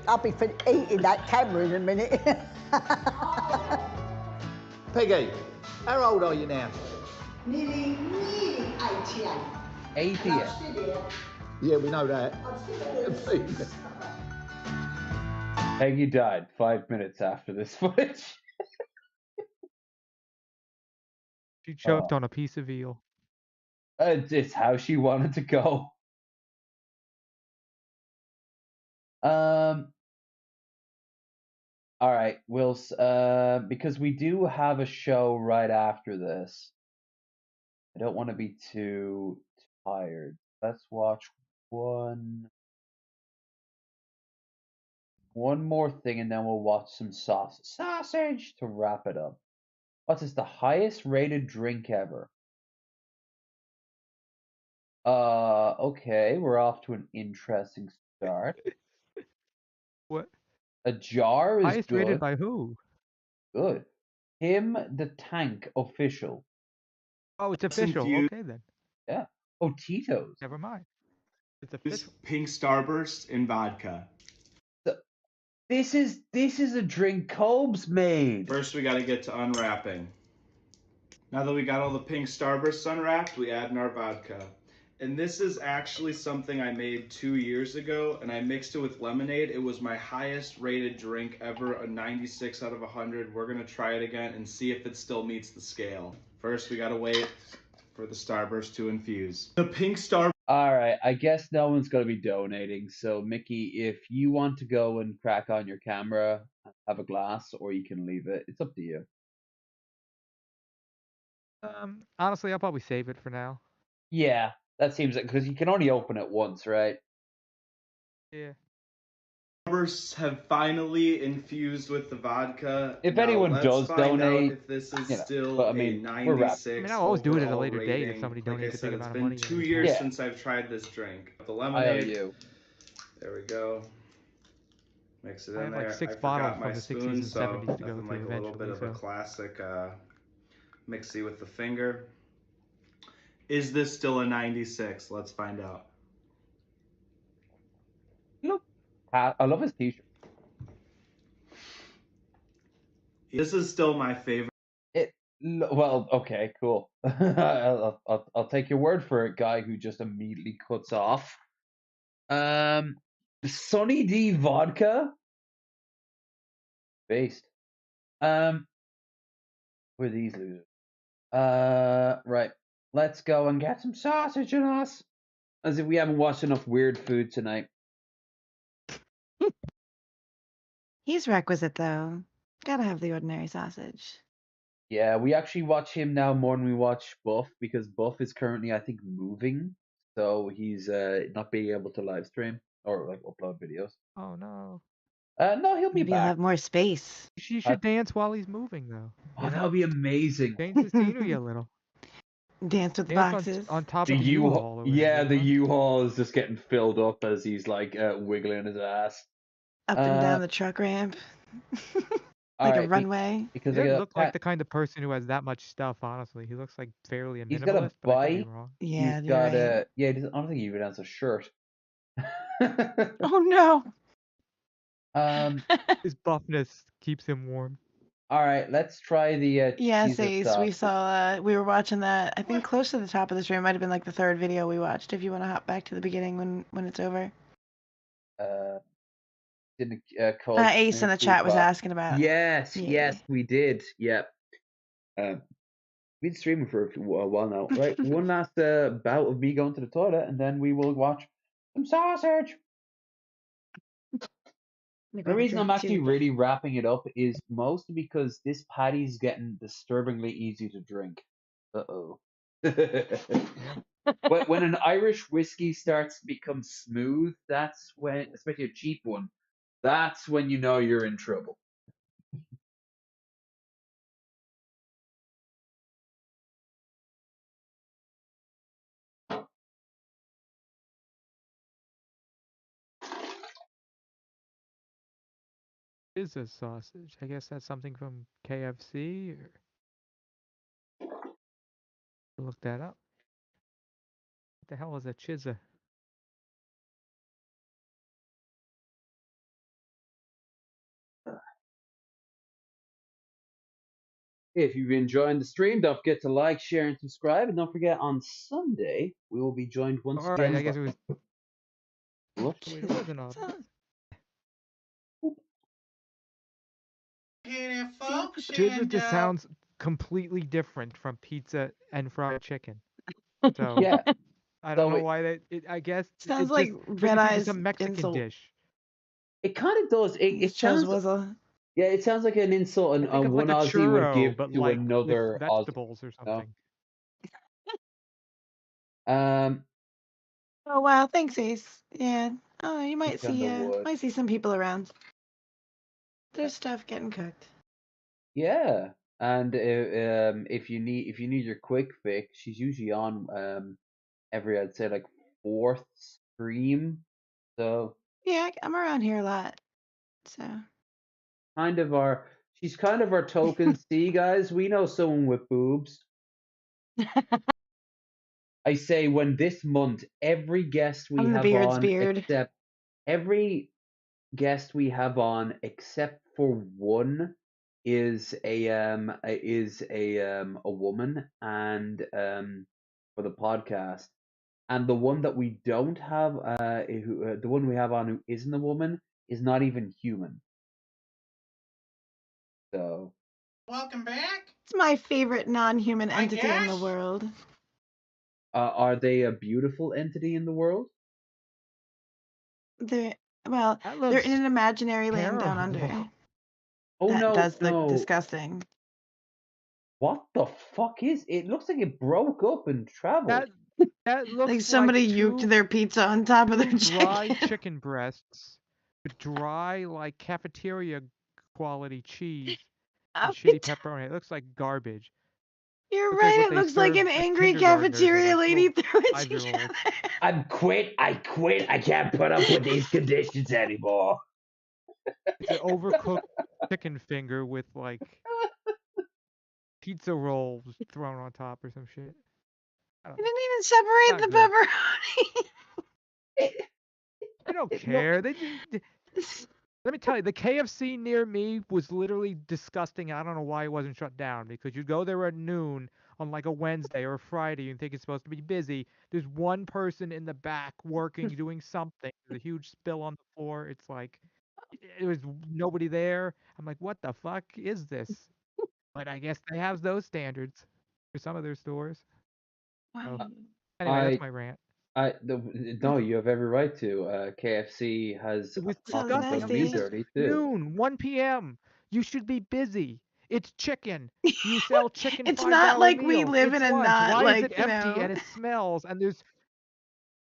H: I'll be eating that camera in a minute.
E: Peggy, how old are you now?
H: Nearly 88.
A: 88.
E: Yeah, we know that.
A: Peggy died 5 minutes after this footage.
G: She choked on a piece of veal.
A: It's how she wanted to go. All right, because we do have a show right after this. I don't want to be too tired. Let's watch one more thing, and then we'll watch some sausage to wrap it up. What's this? The highest rated drink ever. Okay, we're off to an interesting start.
G: What?
A: A jar is
G: Highest
A: good.
G: rated by who?
A: Good. Him the Tank official.
G: Oh, it's official. Okay then.
A: Yeah. Oh, Tito's.
G: Never mind. It's official.
I: Pink Starburst and vodka.
A: This is a drink Cobes made.
I: First, we got to get to unwrapping. Now that we got all the pink Starbursts unwrapped, we add in our vodka. And this is actually something I made 2 years ago, and I mixed it with lemonade. It was my highest rated drink ever, a 96 out of 100. We're gonna try it again and see if it still meets the scale. First, we gotta wait for the Starburst to infuse. The pink Starburst.
A: All right, I guess no one's gonna be donating. So Mickey, if you want to go and crack on your camera, have a glass, or you can leave it. It's up to you.
G: Honestly, I'll probably save it for now.
A: Yeah, that seems like because you can only open it once, right?
G: Yeah.
I: Starbursts have finally infused with the vodka.
A: If
I: Now,
A: anyone
I: let's
A: does
I: find out
A: donate,
I: if this is
A: you know,
I: still
A: but, I mean,
I: a
A: we're
I: 96
G: I mean, I'll always do it at a
I: overall
G: later date if
I: rating.
G: somebody
I: Like I
G: donates a
I: said,
G: big
I: it's
G: amount of money.
I: been 2 years
A: Yeah.
I: since I've tried this drink. The
A: I owe
I: lemonade.
A: you.
I: There we go. Mix it
G: I
I: in
G: have like
I: there.
G: 6
I: I
G: bottles
I: forgot
G: from
I: my
G: the 60s
I: spoon,
G: and
I: so
G: 70s to go
I: nothing
G: through
I: like a little bit
G: eventually,
I: of a
G: so.
I: classic mixy with the finger. Is this still a 96? Let's find out.
A: Look, I love his t-shirt.
I: This is still my favorite.
A: Well, okay, cool. I'll take your word for it, guy who just immediately cuts off. Sunny D vodka. Based. Who are these losers? Right. Let's go and get some sausage in us. As if we haven't watched enough weird food tonight.
B: He's requisite though. Gotta have the ordinary sausage.
A: Yeah, we actually watch him now more than we watch Buff because Buff is currently, I think, moving, so he's not being able to live stream or like upload videos.
G: Oh no.
A: No, he'll be
B: Maybe he'll
A: back.
B: have more space.
G: She should dance while he's moving though.
A: Oh, that would be amazing.
G: Change the scenery a little.
B: Dance with
G: Dance
B: boxes.
G: on top
A: The
G: of the U-Haul.
A: yeah, the U-Haul is just getting filled up as he's like wiggling his ass.
B: Up and down the truck ramp. Like a runway.
A: Because
G: He doesn't look like the kind of person who has that much stuff, honestly. He looks like fairly a
A: he's
G: minimalist,
A: got a
G: but I could be
A: bike.
G: wrong.
B: Yeah,
A: he's
B: you're
A: got
B: right.
A: yeah. I don't think he even has a shirt.
B: Oh no.
G: His buffness keeps him warm.
A: All right, let's try the
B: Yes,
A: Cheez-It
B: Ace.
A: sauce.
B: We saw. We were watching that. I think close to the top of the stream. Might have been like the third video we watched. If you want to hop back to the beginning when it's over.
A: Didn't call
B: Ace in the chat was asking about.
A: Yes,
B: Yeah.
A: yes, we did. Yep. We've been streaming for a while now. Right, one last bout of me going to the toilet, and then we will watch some sausage. The reason I'm actually really wrapping it up is mostly because this patty's getting disturbingly easy to drink. Uh-oh. When an Irish whiskey starts to become smooth, that's when, especially a cheap one, that's when you know you're in trouble.
G: Is a sausage? I guess that's something from KFC. Or... Look that up. What the hell is a chizza?
A: If you've been enjoying the stream, don't forget to like, share, and subscribe. And don't forget, on Sunday, we will be joined once
G: All
A: again.
G: right, I guess it was.
A: What?
G: Wait, it wasn't obvious. Chizza just sounds completely different from pizza and fried chicken. So
A: Yeah.
G: I don't know why that. I guess
B: Sounds
G: it's
B: like
G: just
B: Red
G: maybe
B: Eye's
G: it's a Mexican
B: insult.
G: dish.
A: It kind of does. It sounds. Yeah, it sounds like an insult and
G: Think of
A: one
G: like a
A: Aussie would
G: churro,
A: give
G: but
A: to
G: like
A: another
G: with
A: Aussie.
G: vegetables or something.
B: Oh wow, thanks, Ace. Yeah. Oh, you might
A: It's on
B: see.
A: the wood.
B: Might see some people around. There's stuff getting cooked.
A: Yeah, and if you need your quick fix, she's usually on every, I'd say, like fourth stream. So
B: Yeah, I'm around here a lot. So.
A: She's kind of our token C guys. We know someone with boobs. I say when this month every guest we have on except for one is a woman and for the podcast, and the one that we don't have the one we have on who isn't a woman is not even human. So
J: Welcome back.
B: It's my favorite non-human entity in the world.
A: are they a beautiful entity in the world?
B: They're they're in an imaginary land down under.
A: Oh
B: that
A: no,
B: does
A: no.
B: look disgusting.
A: What the fuck is it? Looks like it broke up and traveled.
G: That looks
B: like somebody
G: like
B: uked their pizza on top of their
G: dry
B: chicken.
G: chicken breasts with dry, like cafeteria quality cheese and shitty pepperoni. It looks like garbage.
B: You're
G: Looks
B: right.
G: like what
B: It
G: they
B: looks like
G: serve,
B: an
G: like,
B: angry
G: kindergartners or,
B: cafeteria
G: like,
B: lady
G: little
B: threw it
G: 5-year-olds.
B: together.
A: I quit. I can't put up with these conditions anymore.
G: It's an overcooked chicken finger with like pizza rolls thrown on top or some shit.
B: You didn't even separate the pepperoni.
G: I don't care. They Let me tell you, the KFC near me was literally disgusting. I don't know why it wasn't shut down, because you go there at noon on like a Wednesday or a Friday and think it's supposed to be busy. There's one person in the back working, doing something. There's a huge spill on the floor. It's like, it was nobody there. I'm like, what the fuck is this? But I guess they have those standards for some of their stores. So, anyway, that's my rant.
A: No, you have every right to. KFC has
G: It was
A: often done me
G: disgusting.
A: dirty too.
G: Noon, 1 p.m. You should be busy. It's chicken. You sell chicken.
B: It's
G: $5
B: not like we
G: meals.
B: live
G: It's
B: in a
G: lunch.
B: not
G: Why
B: like,
G: is it
B: you
G: empty
B: know.
G: and it smells? And there's.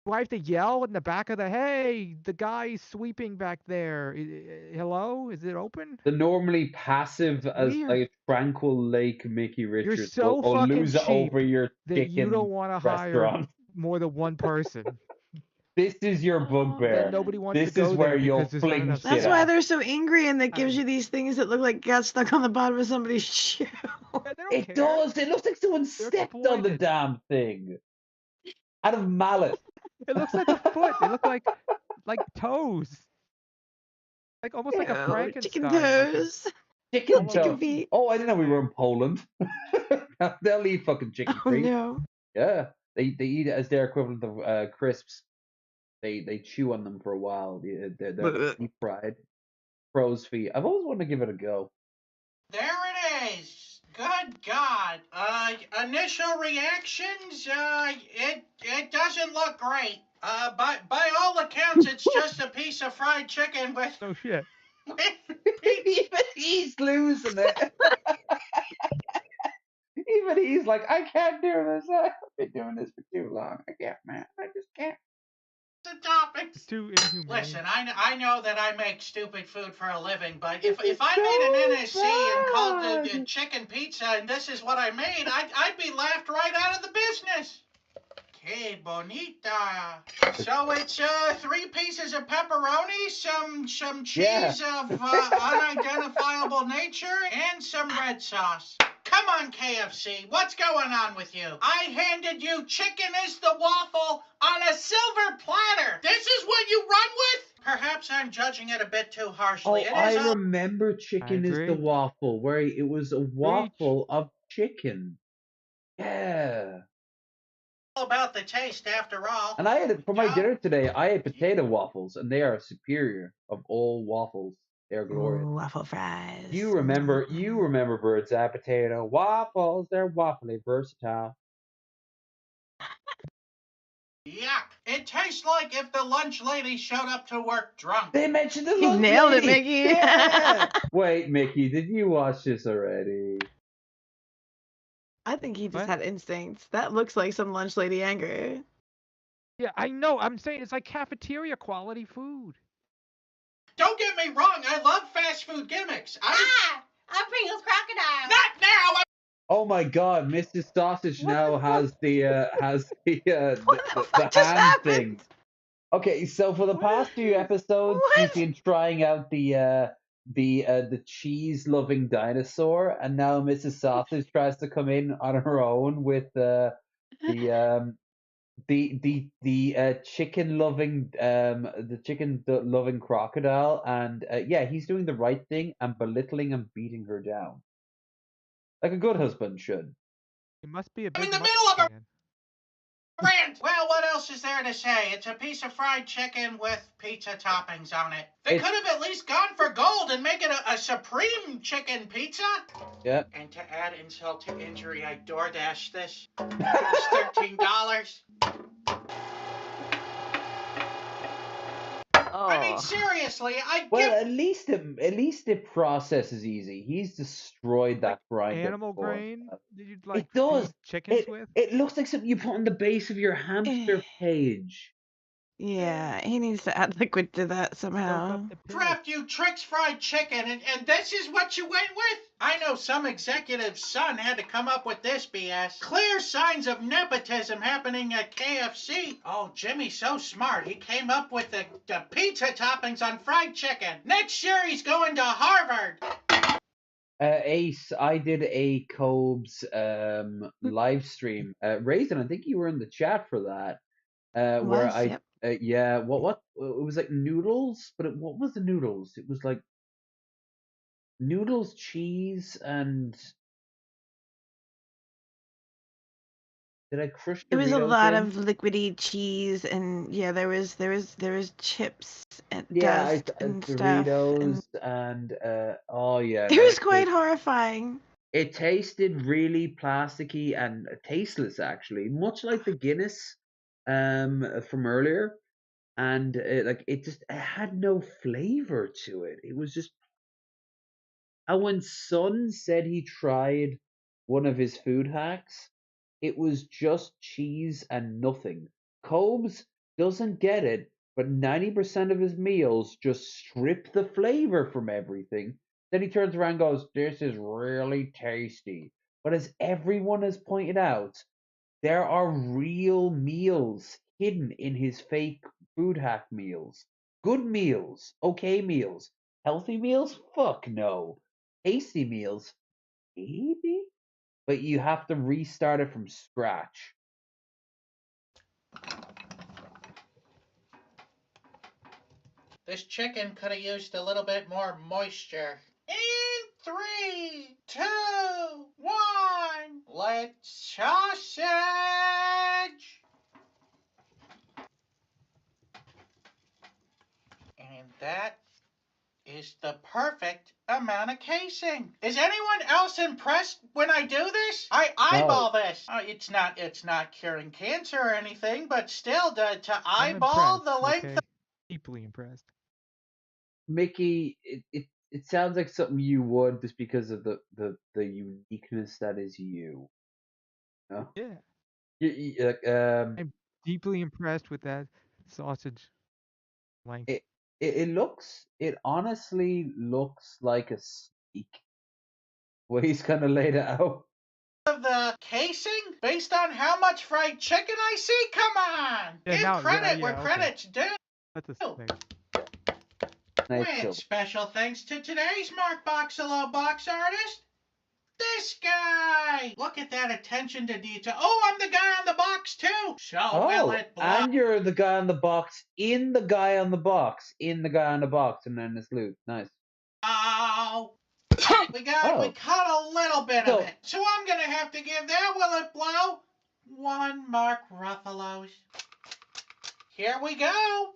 G: Do I have to yell in the back of the? Hey, the guy's sweeping back there. Hello, is it open?
A: The normally passive as
G: Weird.
A: like a tranquil lake Mickey
G: You're
A: Richards
G: so
A: will
G: fucking
A: lose it
G: cheap
A: over your
G: that you
A: chicken
G: don't want to hire
A: restaurant.
G: more than one person.
A: This is your bugbear.
G: Then nobody wants
A: This
G: to go
A: is where
G: there
A: you'll
G: because there's not
A: fling
G: enough
A: shit
B: That's why
A: at.
B: they're so angry, and that gives you these things that look like got stuck on the bottom of somebody's shoe.
A: It does. It looks like someone stepped on the damn thing. Out of malice.
G: It looks like a foot. They look like toes. Like almost like a
B: Ew,
G: Frankenstein.
B: chicken toes.
A: Chicken
B: Chicken
A: toe.
B: feet.
A: Oh, I didn't know we were in Poland. They'll eat fucking chicken feet.
B: No.
A: Yeah, they eat it as their equivalent of crisps. They chew on them for a while. They're deep fried. Crow's feet. I've always wanted to give it a go.
F: There it is. Good God. Initial reactions, it doesn't look great. By all accounts, it's just a piece of fried chicken with...
G: Oh, shit.
A: Even he's losing it. Even he's like, I can't do this. I've been doing this for too long. I can't, man. I just can't.
F: The topics.
G: It's too inhumane.
F: Listen, I know that I make stupid food for a living, but if I made an NSC and called the chicken pizza and this is what I made, I'd be laughed right out of the business. Que bonita. So it's 3 pieces of pepperoni, some cheese of unidentifiable nature, and some red sauce. Come on, KFC, what's going on with you? I handed you chicken is the waffle on a silver platter. This is what you run with? Perhaps I'm judging it a bit too harshly.
A: Oh, I remember chicken is the waffle, where it was a waffle of chicken. Yeah.
F: About the taste after all.
A: And I had it for my dinner today. I had potato waffles, and they are superior of all waffles. They're glorious.
B: Ooh, waffle fries.
A: You remember Bird's Eye potato waffles? They're waffly versatile.
F: Yuck! It tastes like if the lunch lady showed up to work drunk.
A: They mentioned the
B: You
A: lunch
B: nailed it,
A: lady.
B: Mickey.
A: Yeah. Wait, Mickey, did you watch this already?
B: I think he just had instincts. That looks like some lunch lady anger.
G: Yeah, I know. I'm saying it's like cafeteria quality food.
F: Don't get me wrong, I love fast food gimmicks.
S: I'm Pringles Crocodile.
F: Not now!
A: Oh my God, Mrs. Sausage now has the hand thing. Okay, so for the past few episodes, she's been trying out the cheese-loving dinosaur, and now Mrs. Sausage tries to come in on her own with the chicken-loving crocodile, and yeah, he's doing the right thing and belittling and beating her down, like a good husband should.
G: It must be a
F: I'm
G: big
F: in the middle of a rant. Well, what else is there to say? It's a piece of fried chicken with pizza toppings on it. They could have at least gone for gold and make it a supreme chicken pizza.
A: Yeah.
F: And to add insult to injury, I DoorDashed this. It's $13. I mean, seriously,
A: At least the process is easy. He's destroyed that grinder.
G: Animal
A: before.
G: grain? Did you like
A: It does.
G: feed chickens with?
A: It looks like something you put on the base of your hamster cage.
B: Yeah, he needs to add liquid to that somehow.
F: Crap, you tricks fried chicken, and this is what you went with? I know some executive's son had to come up with this BS. Clear signs of nepotism happening at KFC. Oh, Jimmy's so smart. He came up with the pizza toppings on fried chicken. Next year he's going to Harvard.
A: Ace, I did a Cobes live stream. Raisin, I think you were in the chat for that. where I
B: Yep.
A: yeah, what it was like noodles, but what was the noodles? It was like noodles, cheese, and did I crush
B: It was a
A: Doritos
B: lot
A: in?
B: of liquidy cheese, and yeah, there was chips and
A: Yeah,
B: dust and stuff, and
A: Doritos and oh yeah,
B: it
A: no,
B: was quite horrifying.
A: it tasted really plasticky and tasteless actually, much like the Guinness from earlier. And it had no flavor to it. It was just. And when Son said he tried one of his food hacks, it was just cheese and nothing. Cobes doesn't get it, but 90% of his meals just strip the flavor from everything. Then he turns around and goes, "This is really tasty." But as everyone has pointed out, there are real meals hidden in his fake food hack meals. Good meals, okay meals. Healthy meals? Fuck no. Tasty meals? Maybe? But you have to restart it from scratch.
J: This chicken could have used a little bit more moisture. In 3, 2, 1, let's sausage! And that is the perfect amount of casing. Is anyone else impressed when I do this? I eyeball this. It's not curing cancer or anything, but still to eyeball the length.
G: Okay. Deeply impressed.
A: Mickey, it sounds like something you would just because of the uniqueness that is you. No?
G: Yeah. I'm deeply impressed with that sausage length.
A: It honestly looks like a steak. Well, he's kind of laid it out.
J: Of the casing based on how much fried chicken I see? Come on! Give credit where credit's due.
G: That's a steak.
J: With special thanks to today's Mark Boxalo box artist, this guy. Look at that attention to detail. Oh, I'm the guy on the box too. So will it blow?
A: And you're the guy on the box in the guy on the box in the guy on the box, and then it's loot. Nice.
J: Oh. We cut a little bit of it. So I'm gonna have to give that Will It Blow 1 Mark Ruffalo's. Here we go.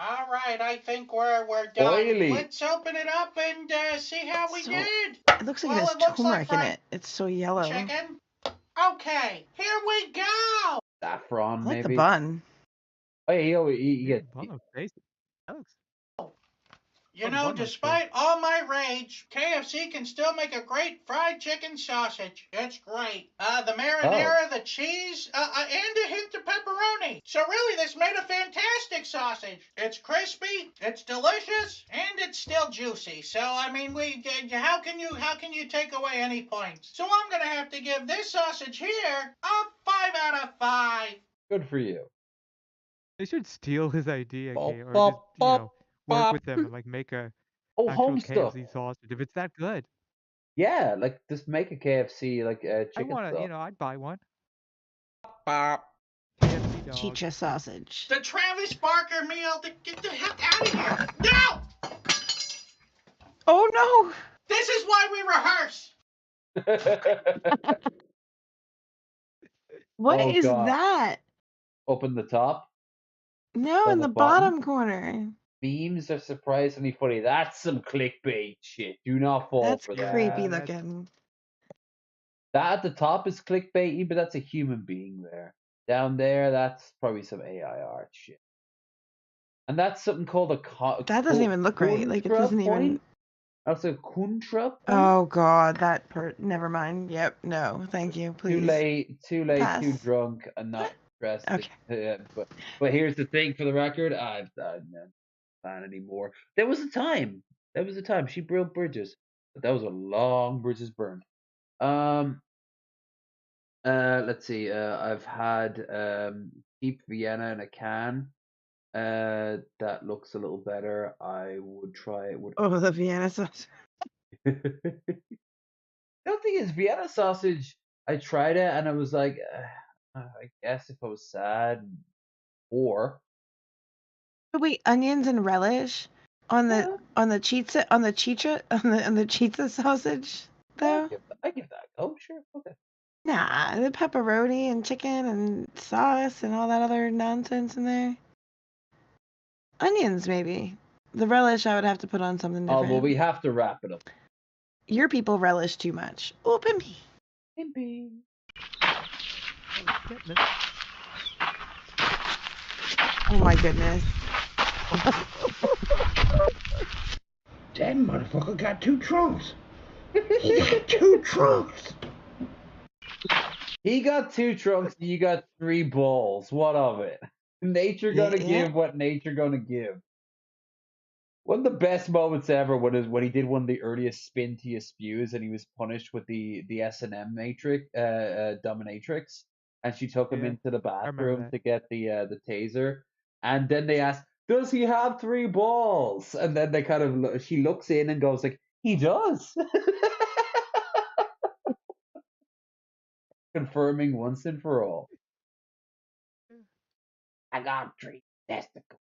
J: All right, I think we're done.
A: Oily.
J: Let's open it up and see how we did.
B: It looks like it has turmeric in it. It's so yellow.
J: Chicken. Okay, here we go.
A: Saffron,
B: I like
A: maybe.
B: the bun.
A: Oh yeah, you get.
J: You know, despite all my rage, KFC can still make a great fried chicken sausage. It's great. The marinara, the cheese, and a hint of pepperoni. So really, this made a fantastic sausage. It's crispy, it's delicious, and it's still juicy. So I mean, how can you take away any points? So I'm gonna have to give this sausage here a 5 out of 5.
A: Good for you.
G: They should steal his idea, okay? Or just, work with them and like make a actual
A: home
G: KFC
A: stuff.
G: sausage if it's that good.
A: Yeah, like just make a KFC
G: I
A: chicken
G: want to,
A: stuff.
G: I'd buy one.
B: KFC dog. Chicha sausage.
J: The Travis Barker meal. Get the heck out of here! No!
B: Oh no!
J: This is why we rehearse.
B: What is that?
A: Open the top.
B: No, in the bottom corner.
A: Memes are surprisingly funny. That's some clickbait shit. Do not fall
B: That's
A: for that.
B: creepy looking.
A: That at the top is clickbaity, but that's a human being there. Down there, that's probably some AI art shit. And that's something called a
B: That doesn't even look right. Like it doesn't even.
A: That's a kuntra point?
B: Oh god, that never mind. Yep, no, thank you, please.
A: Too late,
B: Pass.
A: too drunk, and not stressed.
B: Okay.
A: But here's the thing for the record, I'm not a fan anymore. There was a time. She built bridges, but that was a long bridges burned. Let's see. I've had cheap Vienna in a can. That looks a little better. I would try it with.
B: Oh, the Vienna sausage.
A: The other thing is Vienna sausage I tried it and I was like, I guess if I was sad, or
B: But wait, onions and relish on the chitza on the chitza sausage though?
A: I give that a go. Sure, okay.
B: Nah, the pepperoni and chicken and sauce and all that other nonsense in there. Onions, maybe. The relish I would have to put on something
A: Oh
B: different.
A: well, we have to wrap it up.
B: Your people relish too much. Oh, Pimpy.
A: Pimpy.
B: Oh my goodness.
F: That motherfucker got 2 trunks. He got 2 trunks.
A: He got 2 trunks, you got 3 balls. What of it? Nature gonna give what nature gonna give. One of the best moments ever was when he did one of the earliest spin to your spews, and he was punished with the S&M matrix, dominatrix, and she took him into the bathroom to get the taser, and then they asked, "Does he have 3 balls?" And then they kind of she looks in and goes like, "He does." Confirming once and for all. I got 3 testicles.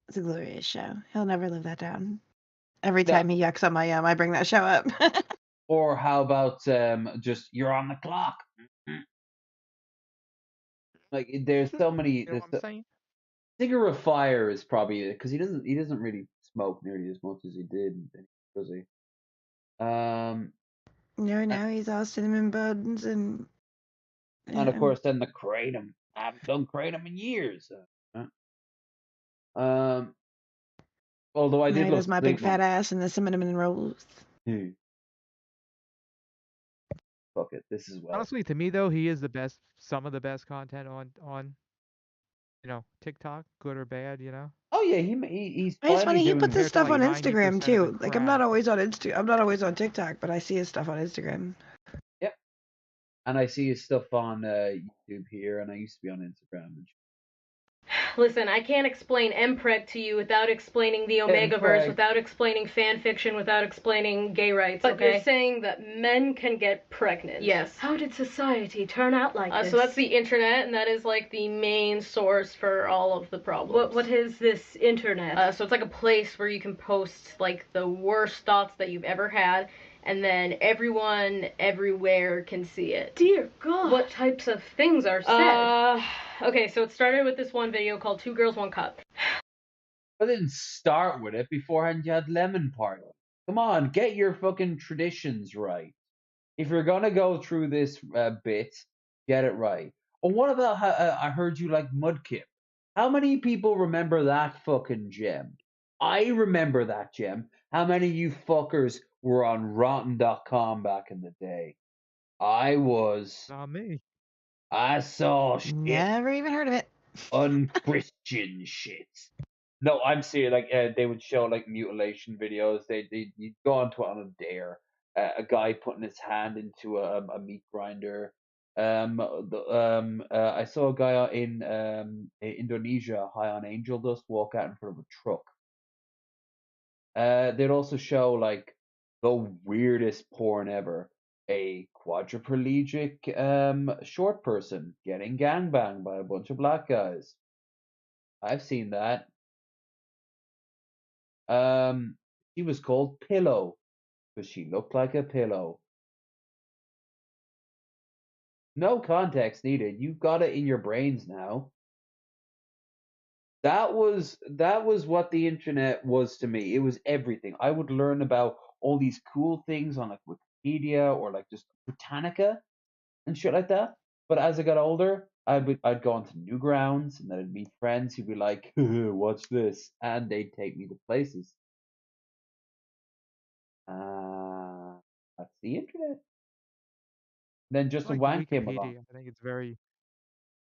B: It's a glorious show. He'll never live that down. Every time he yucks on my yum, I bring that show up.
A: Or how about just you're on the clock? Like there's so many. Cigar of Fire is probably because he doesn't really smoke nearly as much as he did, does he?
B: No, now he's all cinnamon buns and
A: of course then the kratom. I haven't done kratom in years. Although I
B: now
A: did
B: he
A: love
B: does my big fat ass and the cinnamon rolls.
A: Fuck it, this is well.
G: Honestly, to me though, he is the best. Some of the best content on TikTok, good or bad,
A: Oh yeah, he's.
B: It's funny. He puts his stuff on
G: like
B: Instagram too. Like I'm not always on I'm not always on TikTok, but I see his stuff on Instagram.
A: Yep. And I see his stuff on YouTube here, and I used to be on Instagram.
M: Listen, I can't explain MPreg to you without explaining the Omegaverse, without explaining fan fiction, without explaining gay rights,
S: But
M: okay?
S: you're saying that men can get pregnant.
M: Yes.
S: How did society turn out like this?
M: So that's the internet, and that is like the main source for all of the problems.
S: What is this internet?
M: So it's like a place where you can post like the worst thoughts that you've ever had, and then everyone everywhere can see it.
S: Dear God.
M: What types of things are said? Okay, so it started with this one video called 2 Girls, 1 Cup.
A: I didn't start with it. Beforehand, you had Lemon Party. Come on, get your fucking traditions right. If you're gonna go through this bit, get it right. Or what about how I heard you like Mudkip? How many people remember that fucking gem? I remember that gem. How many of you fuckers were on Rotten.com back in the day? I was.
G: Not me.
A: I saw shit.
B: Never even heard of it.
A: Unchristian shit. No, I'm serious. Like they would show like mutilation videos. You'd go onto it on a dare. A guy putting his hand into a meat grinder. I saw a guy in Indonesia high on angel dust walk out in front of a truck. They'd also show like the weirdest porn ever. A quadriplegic short person getting gangbanged by a bunch of black guys. I've seen that. She was called Pillow because she looked like a pillow. No context needed. You've got it in your brains now. That was what the internet was to me. It was everything. I would learn about all these cool things on like Wikipedia or like just Britannica and shit like that. But as I got older, I'd go on to Newgrounds, and then I'd meet friends who'd be like, "What's this?" and they'd take me to places. That's the internet. Then just a wank came along.
G: I think it's very,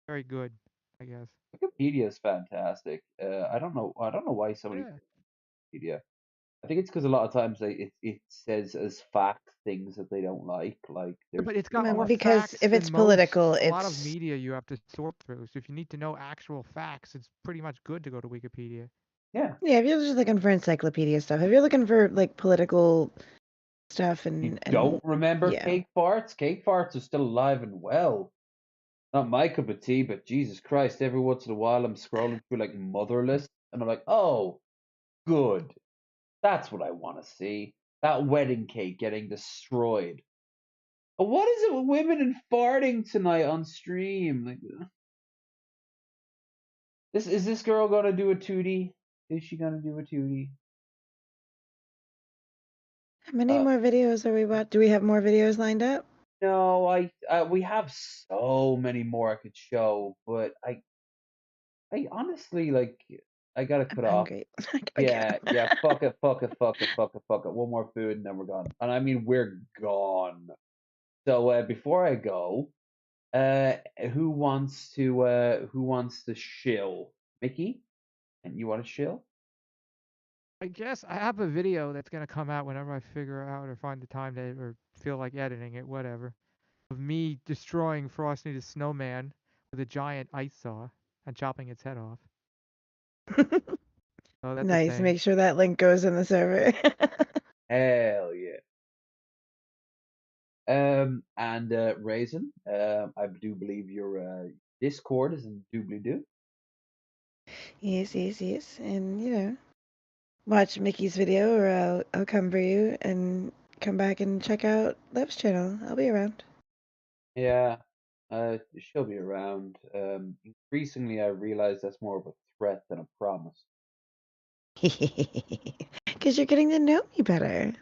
G: very good. I guess.
A: Wikipedia is fantastic. I don't know why so many Wikipedia. I think it's because a lot of times it says as fact things that they don't like. Like,
G: but it's got more
B: because
G: facts
B: if it's
G: than
B: political,
G: most.
B: it's
G: A lot of media you have to sort through. So if you need to know actual facts, it's pretty much good to go to Wikipedia.
A: Yeah.
B: Yeah, if you're just looking for encyclopedia stuff, if you're looking for like political stuff
A: You don't remember
B: yeah.
A: cake farts? Cake farts are still alive and well. Not my cup of tea, but Jesus Christ, every once in a while I'm scrolling through like Motherless, and I'm like, oh, good. That's what I want to see. That wedding cake getting destroyed. What is it with women and farting tonight on stream? Like, is this girl gonna do a 2D? Is she gonna do a 2D?
B: How many more videos are we about? Do we have more videos lined up?
A: No, we have so many more I could show, but I honestly like I gotta cut off.
B: Hungry.
A: Yeah, fuck it. One more food and then we're gone. And I mean we're gone. So before I go, who wants to shill? Mickey? And you want to shill?
G: I guess I have a video that's gonna come out whenever I figure out or find the time to or feel like editing it, whatever. Of me destroying Frosty the Snowman with a giant ice saw and chopping its head off. Oh, that's a
B: Nice.
G: thing.
B: Make sure that link goes in the server.
A: Hell yeah. And Raisin, I do believe your Discord is in doobly-doo.
B: Yes. And watch Mickey's video, or I'll come for you and come back and check out Lev's channel. I'll be around.
A: Yeah, she'll be around. Increasingly, I realize that's more of a threat than a promise.
B: Because you're getting to know me better.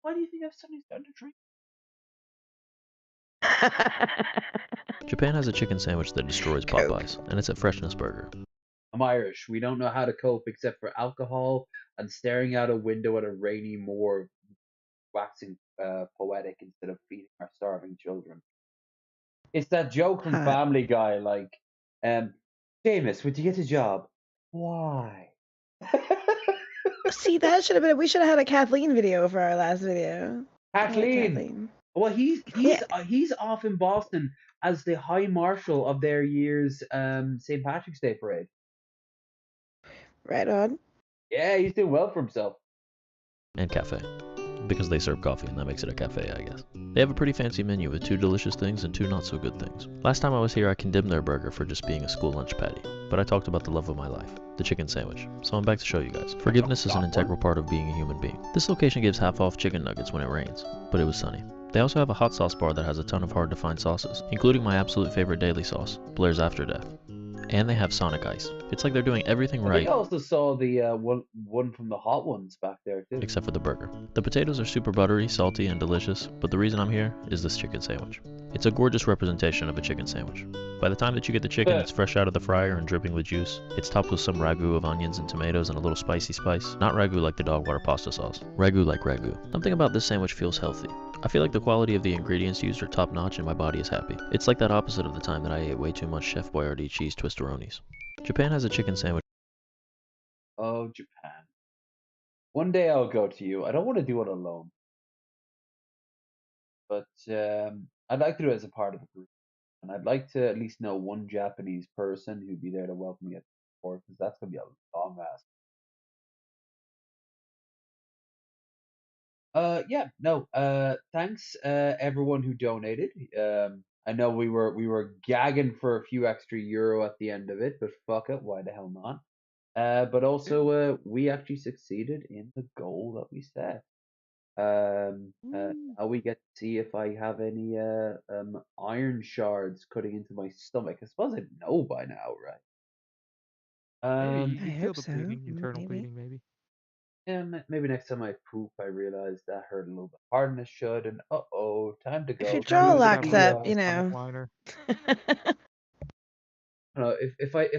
A: Why do you think I've suddenly started to drink?
N: Japan has a chicken sandwich that destroys Popeyes, and it's at Freshness Burger.
A: I'm Irish. We don't know how to cope except for alcohol and staring out a window at a rainy moor, waxing poetic instead of feeding our starving children. It's that joke from Family Guy, like, Seamus, would you get a job? Why?
B: See, that should have been. We should have had a Kathleen video for our last video.
A: Kathleen. Well, he's off in Boston as the High Marshal of their year's St. Patrick's Day parade.
B: Right on.
A: Yeah, he's doing well for himself.
N: And cafe. Because they serve coffee and that makes it a cafe, I guess. They have a pretty fancy menu with 2 delicious things and 2 not so good things. Last time I was here I condemned their burger for just being a school lunch patty, but I talked about the love of my life, the chicken sandwich, so I'm back to show you guys. Forgiveness is an integral part of being a human being. This location gives half off chicken nuggets when it rains, but it was sunny. They also have a hot sauce bar that has a ton of hard to find sauces, including my absolute favorite daily sauce, Blair's After Death. And they have Sonic Ice. It's like they're doing everything right.
A: I also saw the one from the hot ones back there too.
N: Except for the burger. The potatoes are super buttery, salty, and delicious, but the reason I'm here is this chicken sandwich. It's a gorgeous representation of a chicken sandwich. By the time that you get the chicken, it's fresh out of the fryer and dripping with juice. It's topped with some ragu of onions and tomatoes and a little spicy spice. Not ragu like the dog water pasta sauce. Ragu like ragu. Something about this sandwich feels healthy. I feel like the quality of the ingredients used are top notch and my body is happy. It's like that opposite of the time that I ate way too much Chef Boyardee cheese twisteronis. Japan has a chicken sandwich.
A: Oh, Japan. One day I'll go to you. I don't want to do it alone. But I'd like to do it as a part of a group. And I'd like to at least know one Japanese person who'd be there to welcome me at the airport, because that's going to be a long ass. Thanks everyone who donated. I know we were gagging for a few extra euro at the end of it, but fuck it, why the hell not? But also we actually succeeded in the goal that we set. Now we get to see if I have any iron shards cutting into my stomach. I suppose I know by now, right?
G: Maybe you feel the bleeding, internal bleeding, maybe.
A: Yeah, maybe next time I poop, I realize that hurt a little bit harder than it should, and time to go.
B: If your jaw locks up,
A: if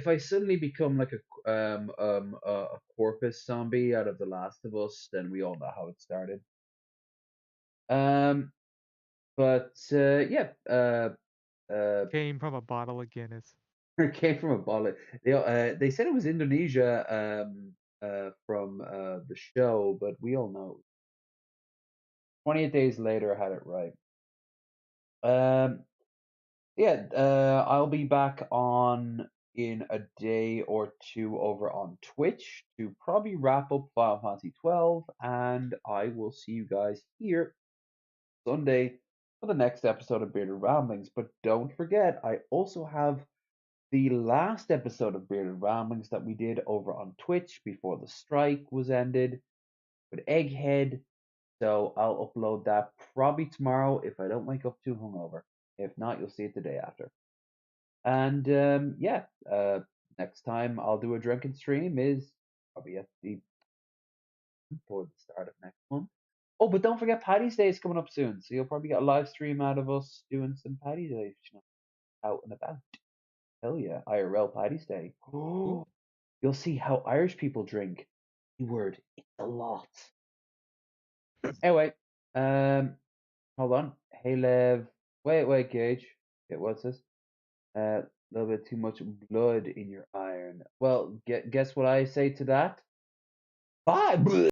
A: I suddenly become like a corpus zombie out of The Last of Us, then we all know how it started.
G: Came from a bottle of Guinness.
A: It came from a bottle. They said it was Indonesia from the show, but we all know. 28 days later, I had it right. I'll be back on in a day or two over on Twitch to probably wrap up Final Fantasy 12, and I will see you guys here Sunday for the next episode of Bearded Ramblings. But don't forget, I also have the last episode of Bearded Ramblings that we did over on Twitch before the strike was ended with Egghead. So I'll upload that probably tomorrow if I don't wake up too hungover. If not, you'll see it the day after. And next time I'll do a drinking stream is probably at the before the start of next month. Oh, but don't forget Paddy's Day is coming up soon, so you'll probably get a live stream out of us doing some Paddy's Day out and about. Hell yeah, IRL Paddy's Day. Oh, you'll see how Irish people drink. Keyword, it's a lot. Anyway, hold on. Hey Lev, wait, Gage. Okay, what's this? A little bit too much blood in your iron. Well, guess what I say to that? Bye.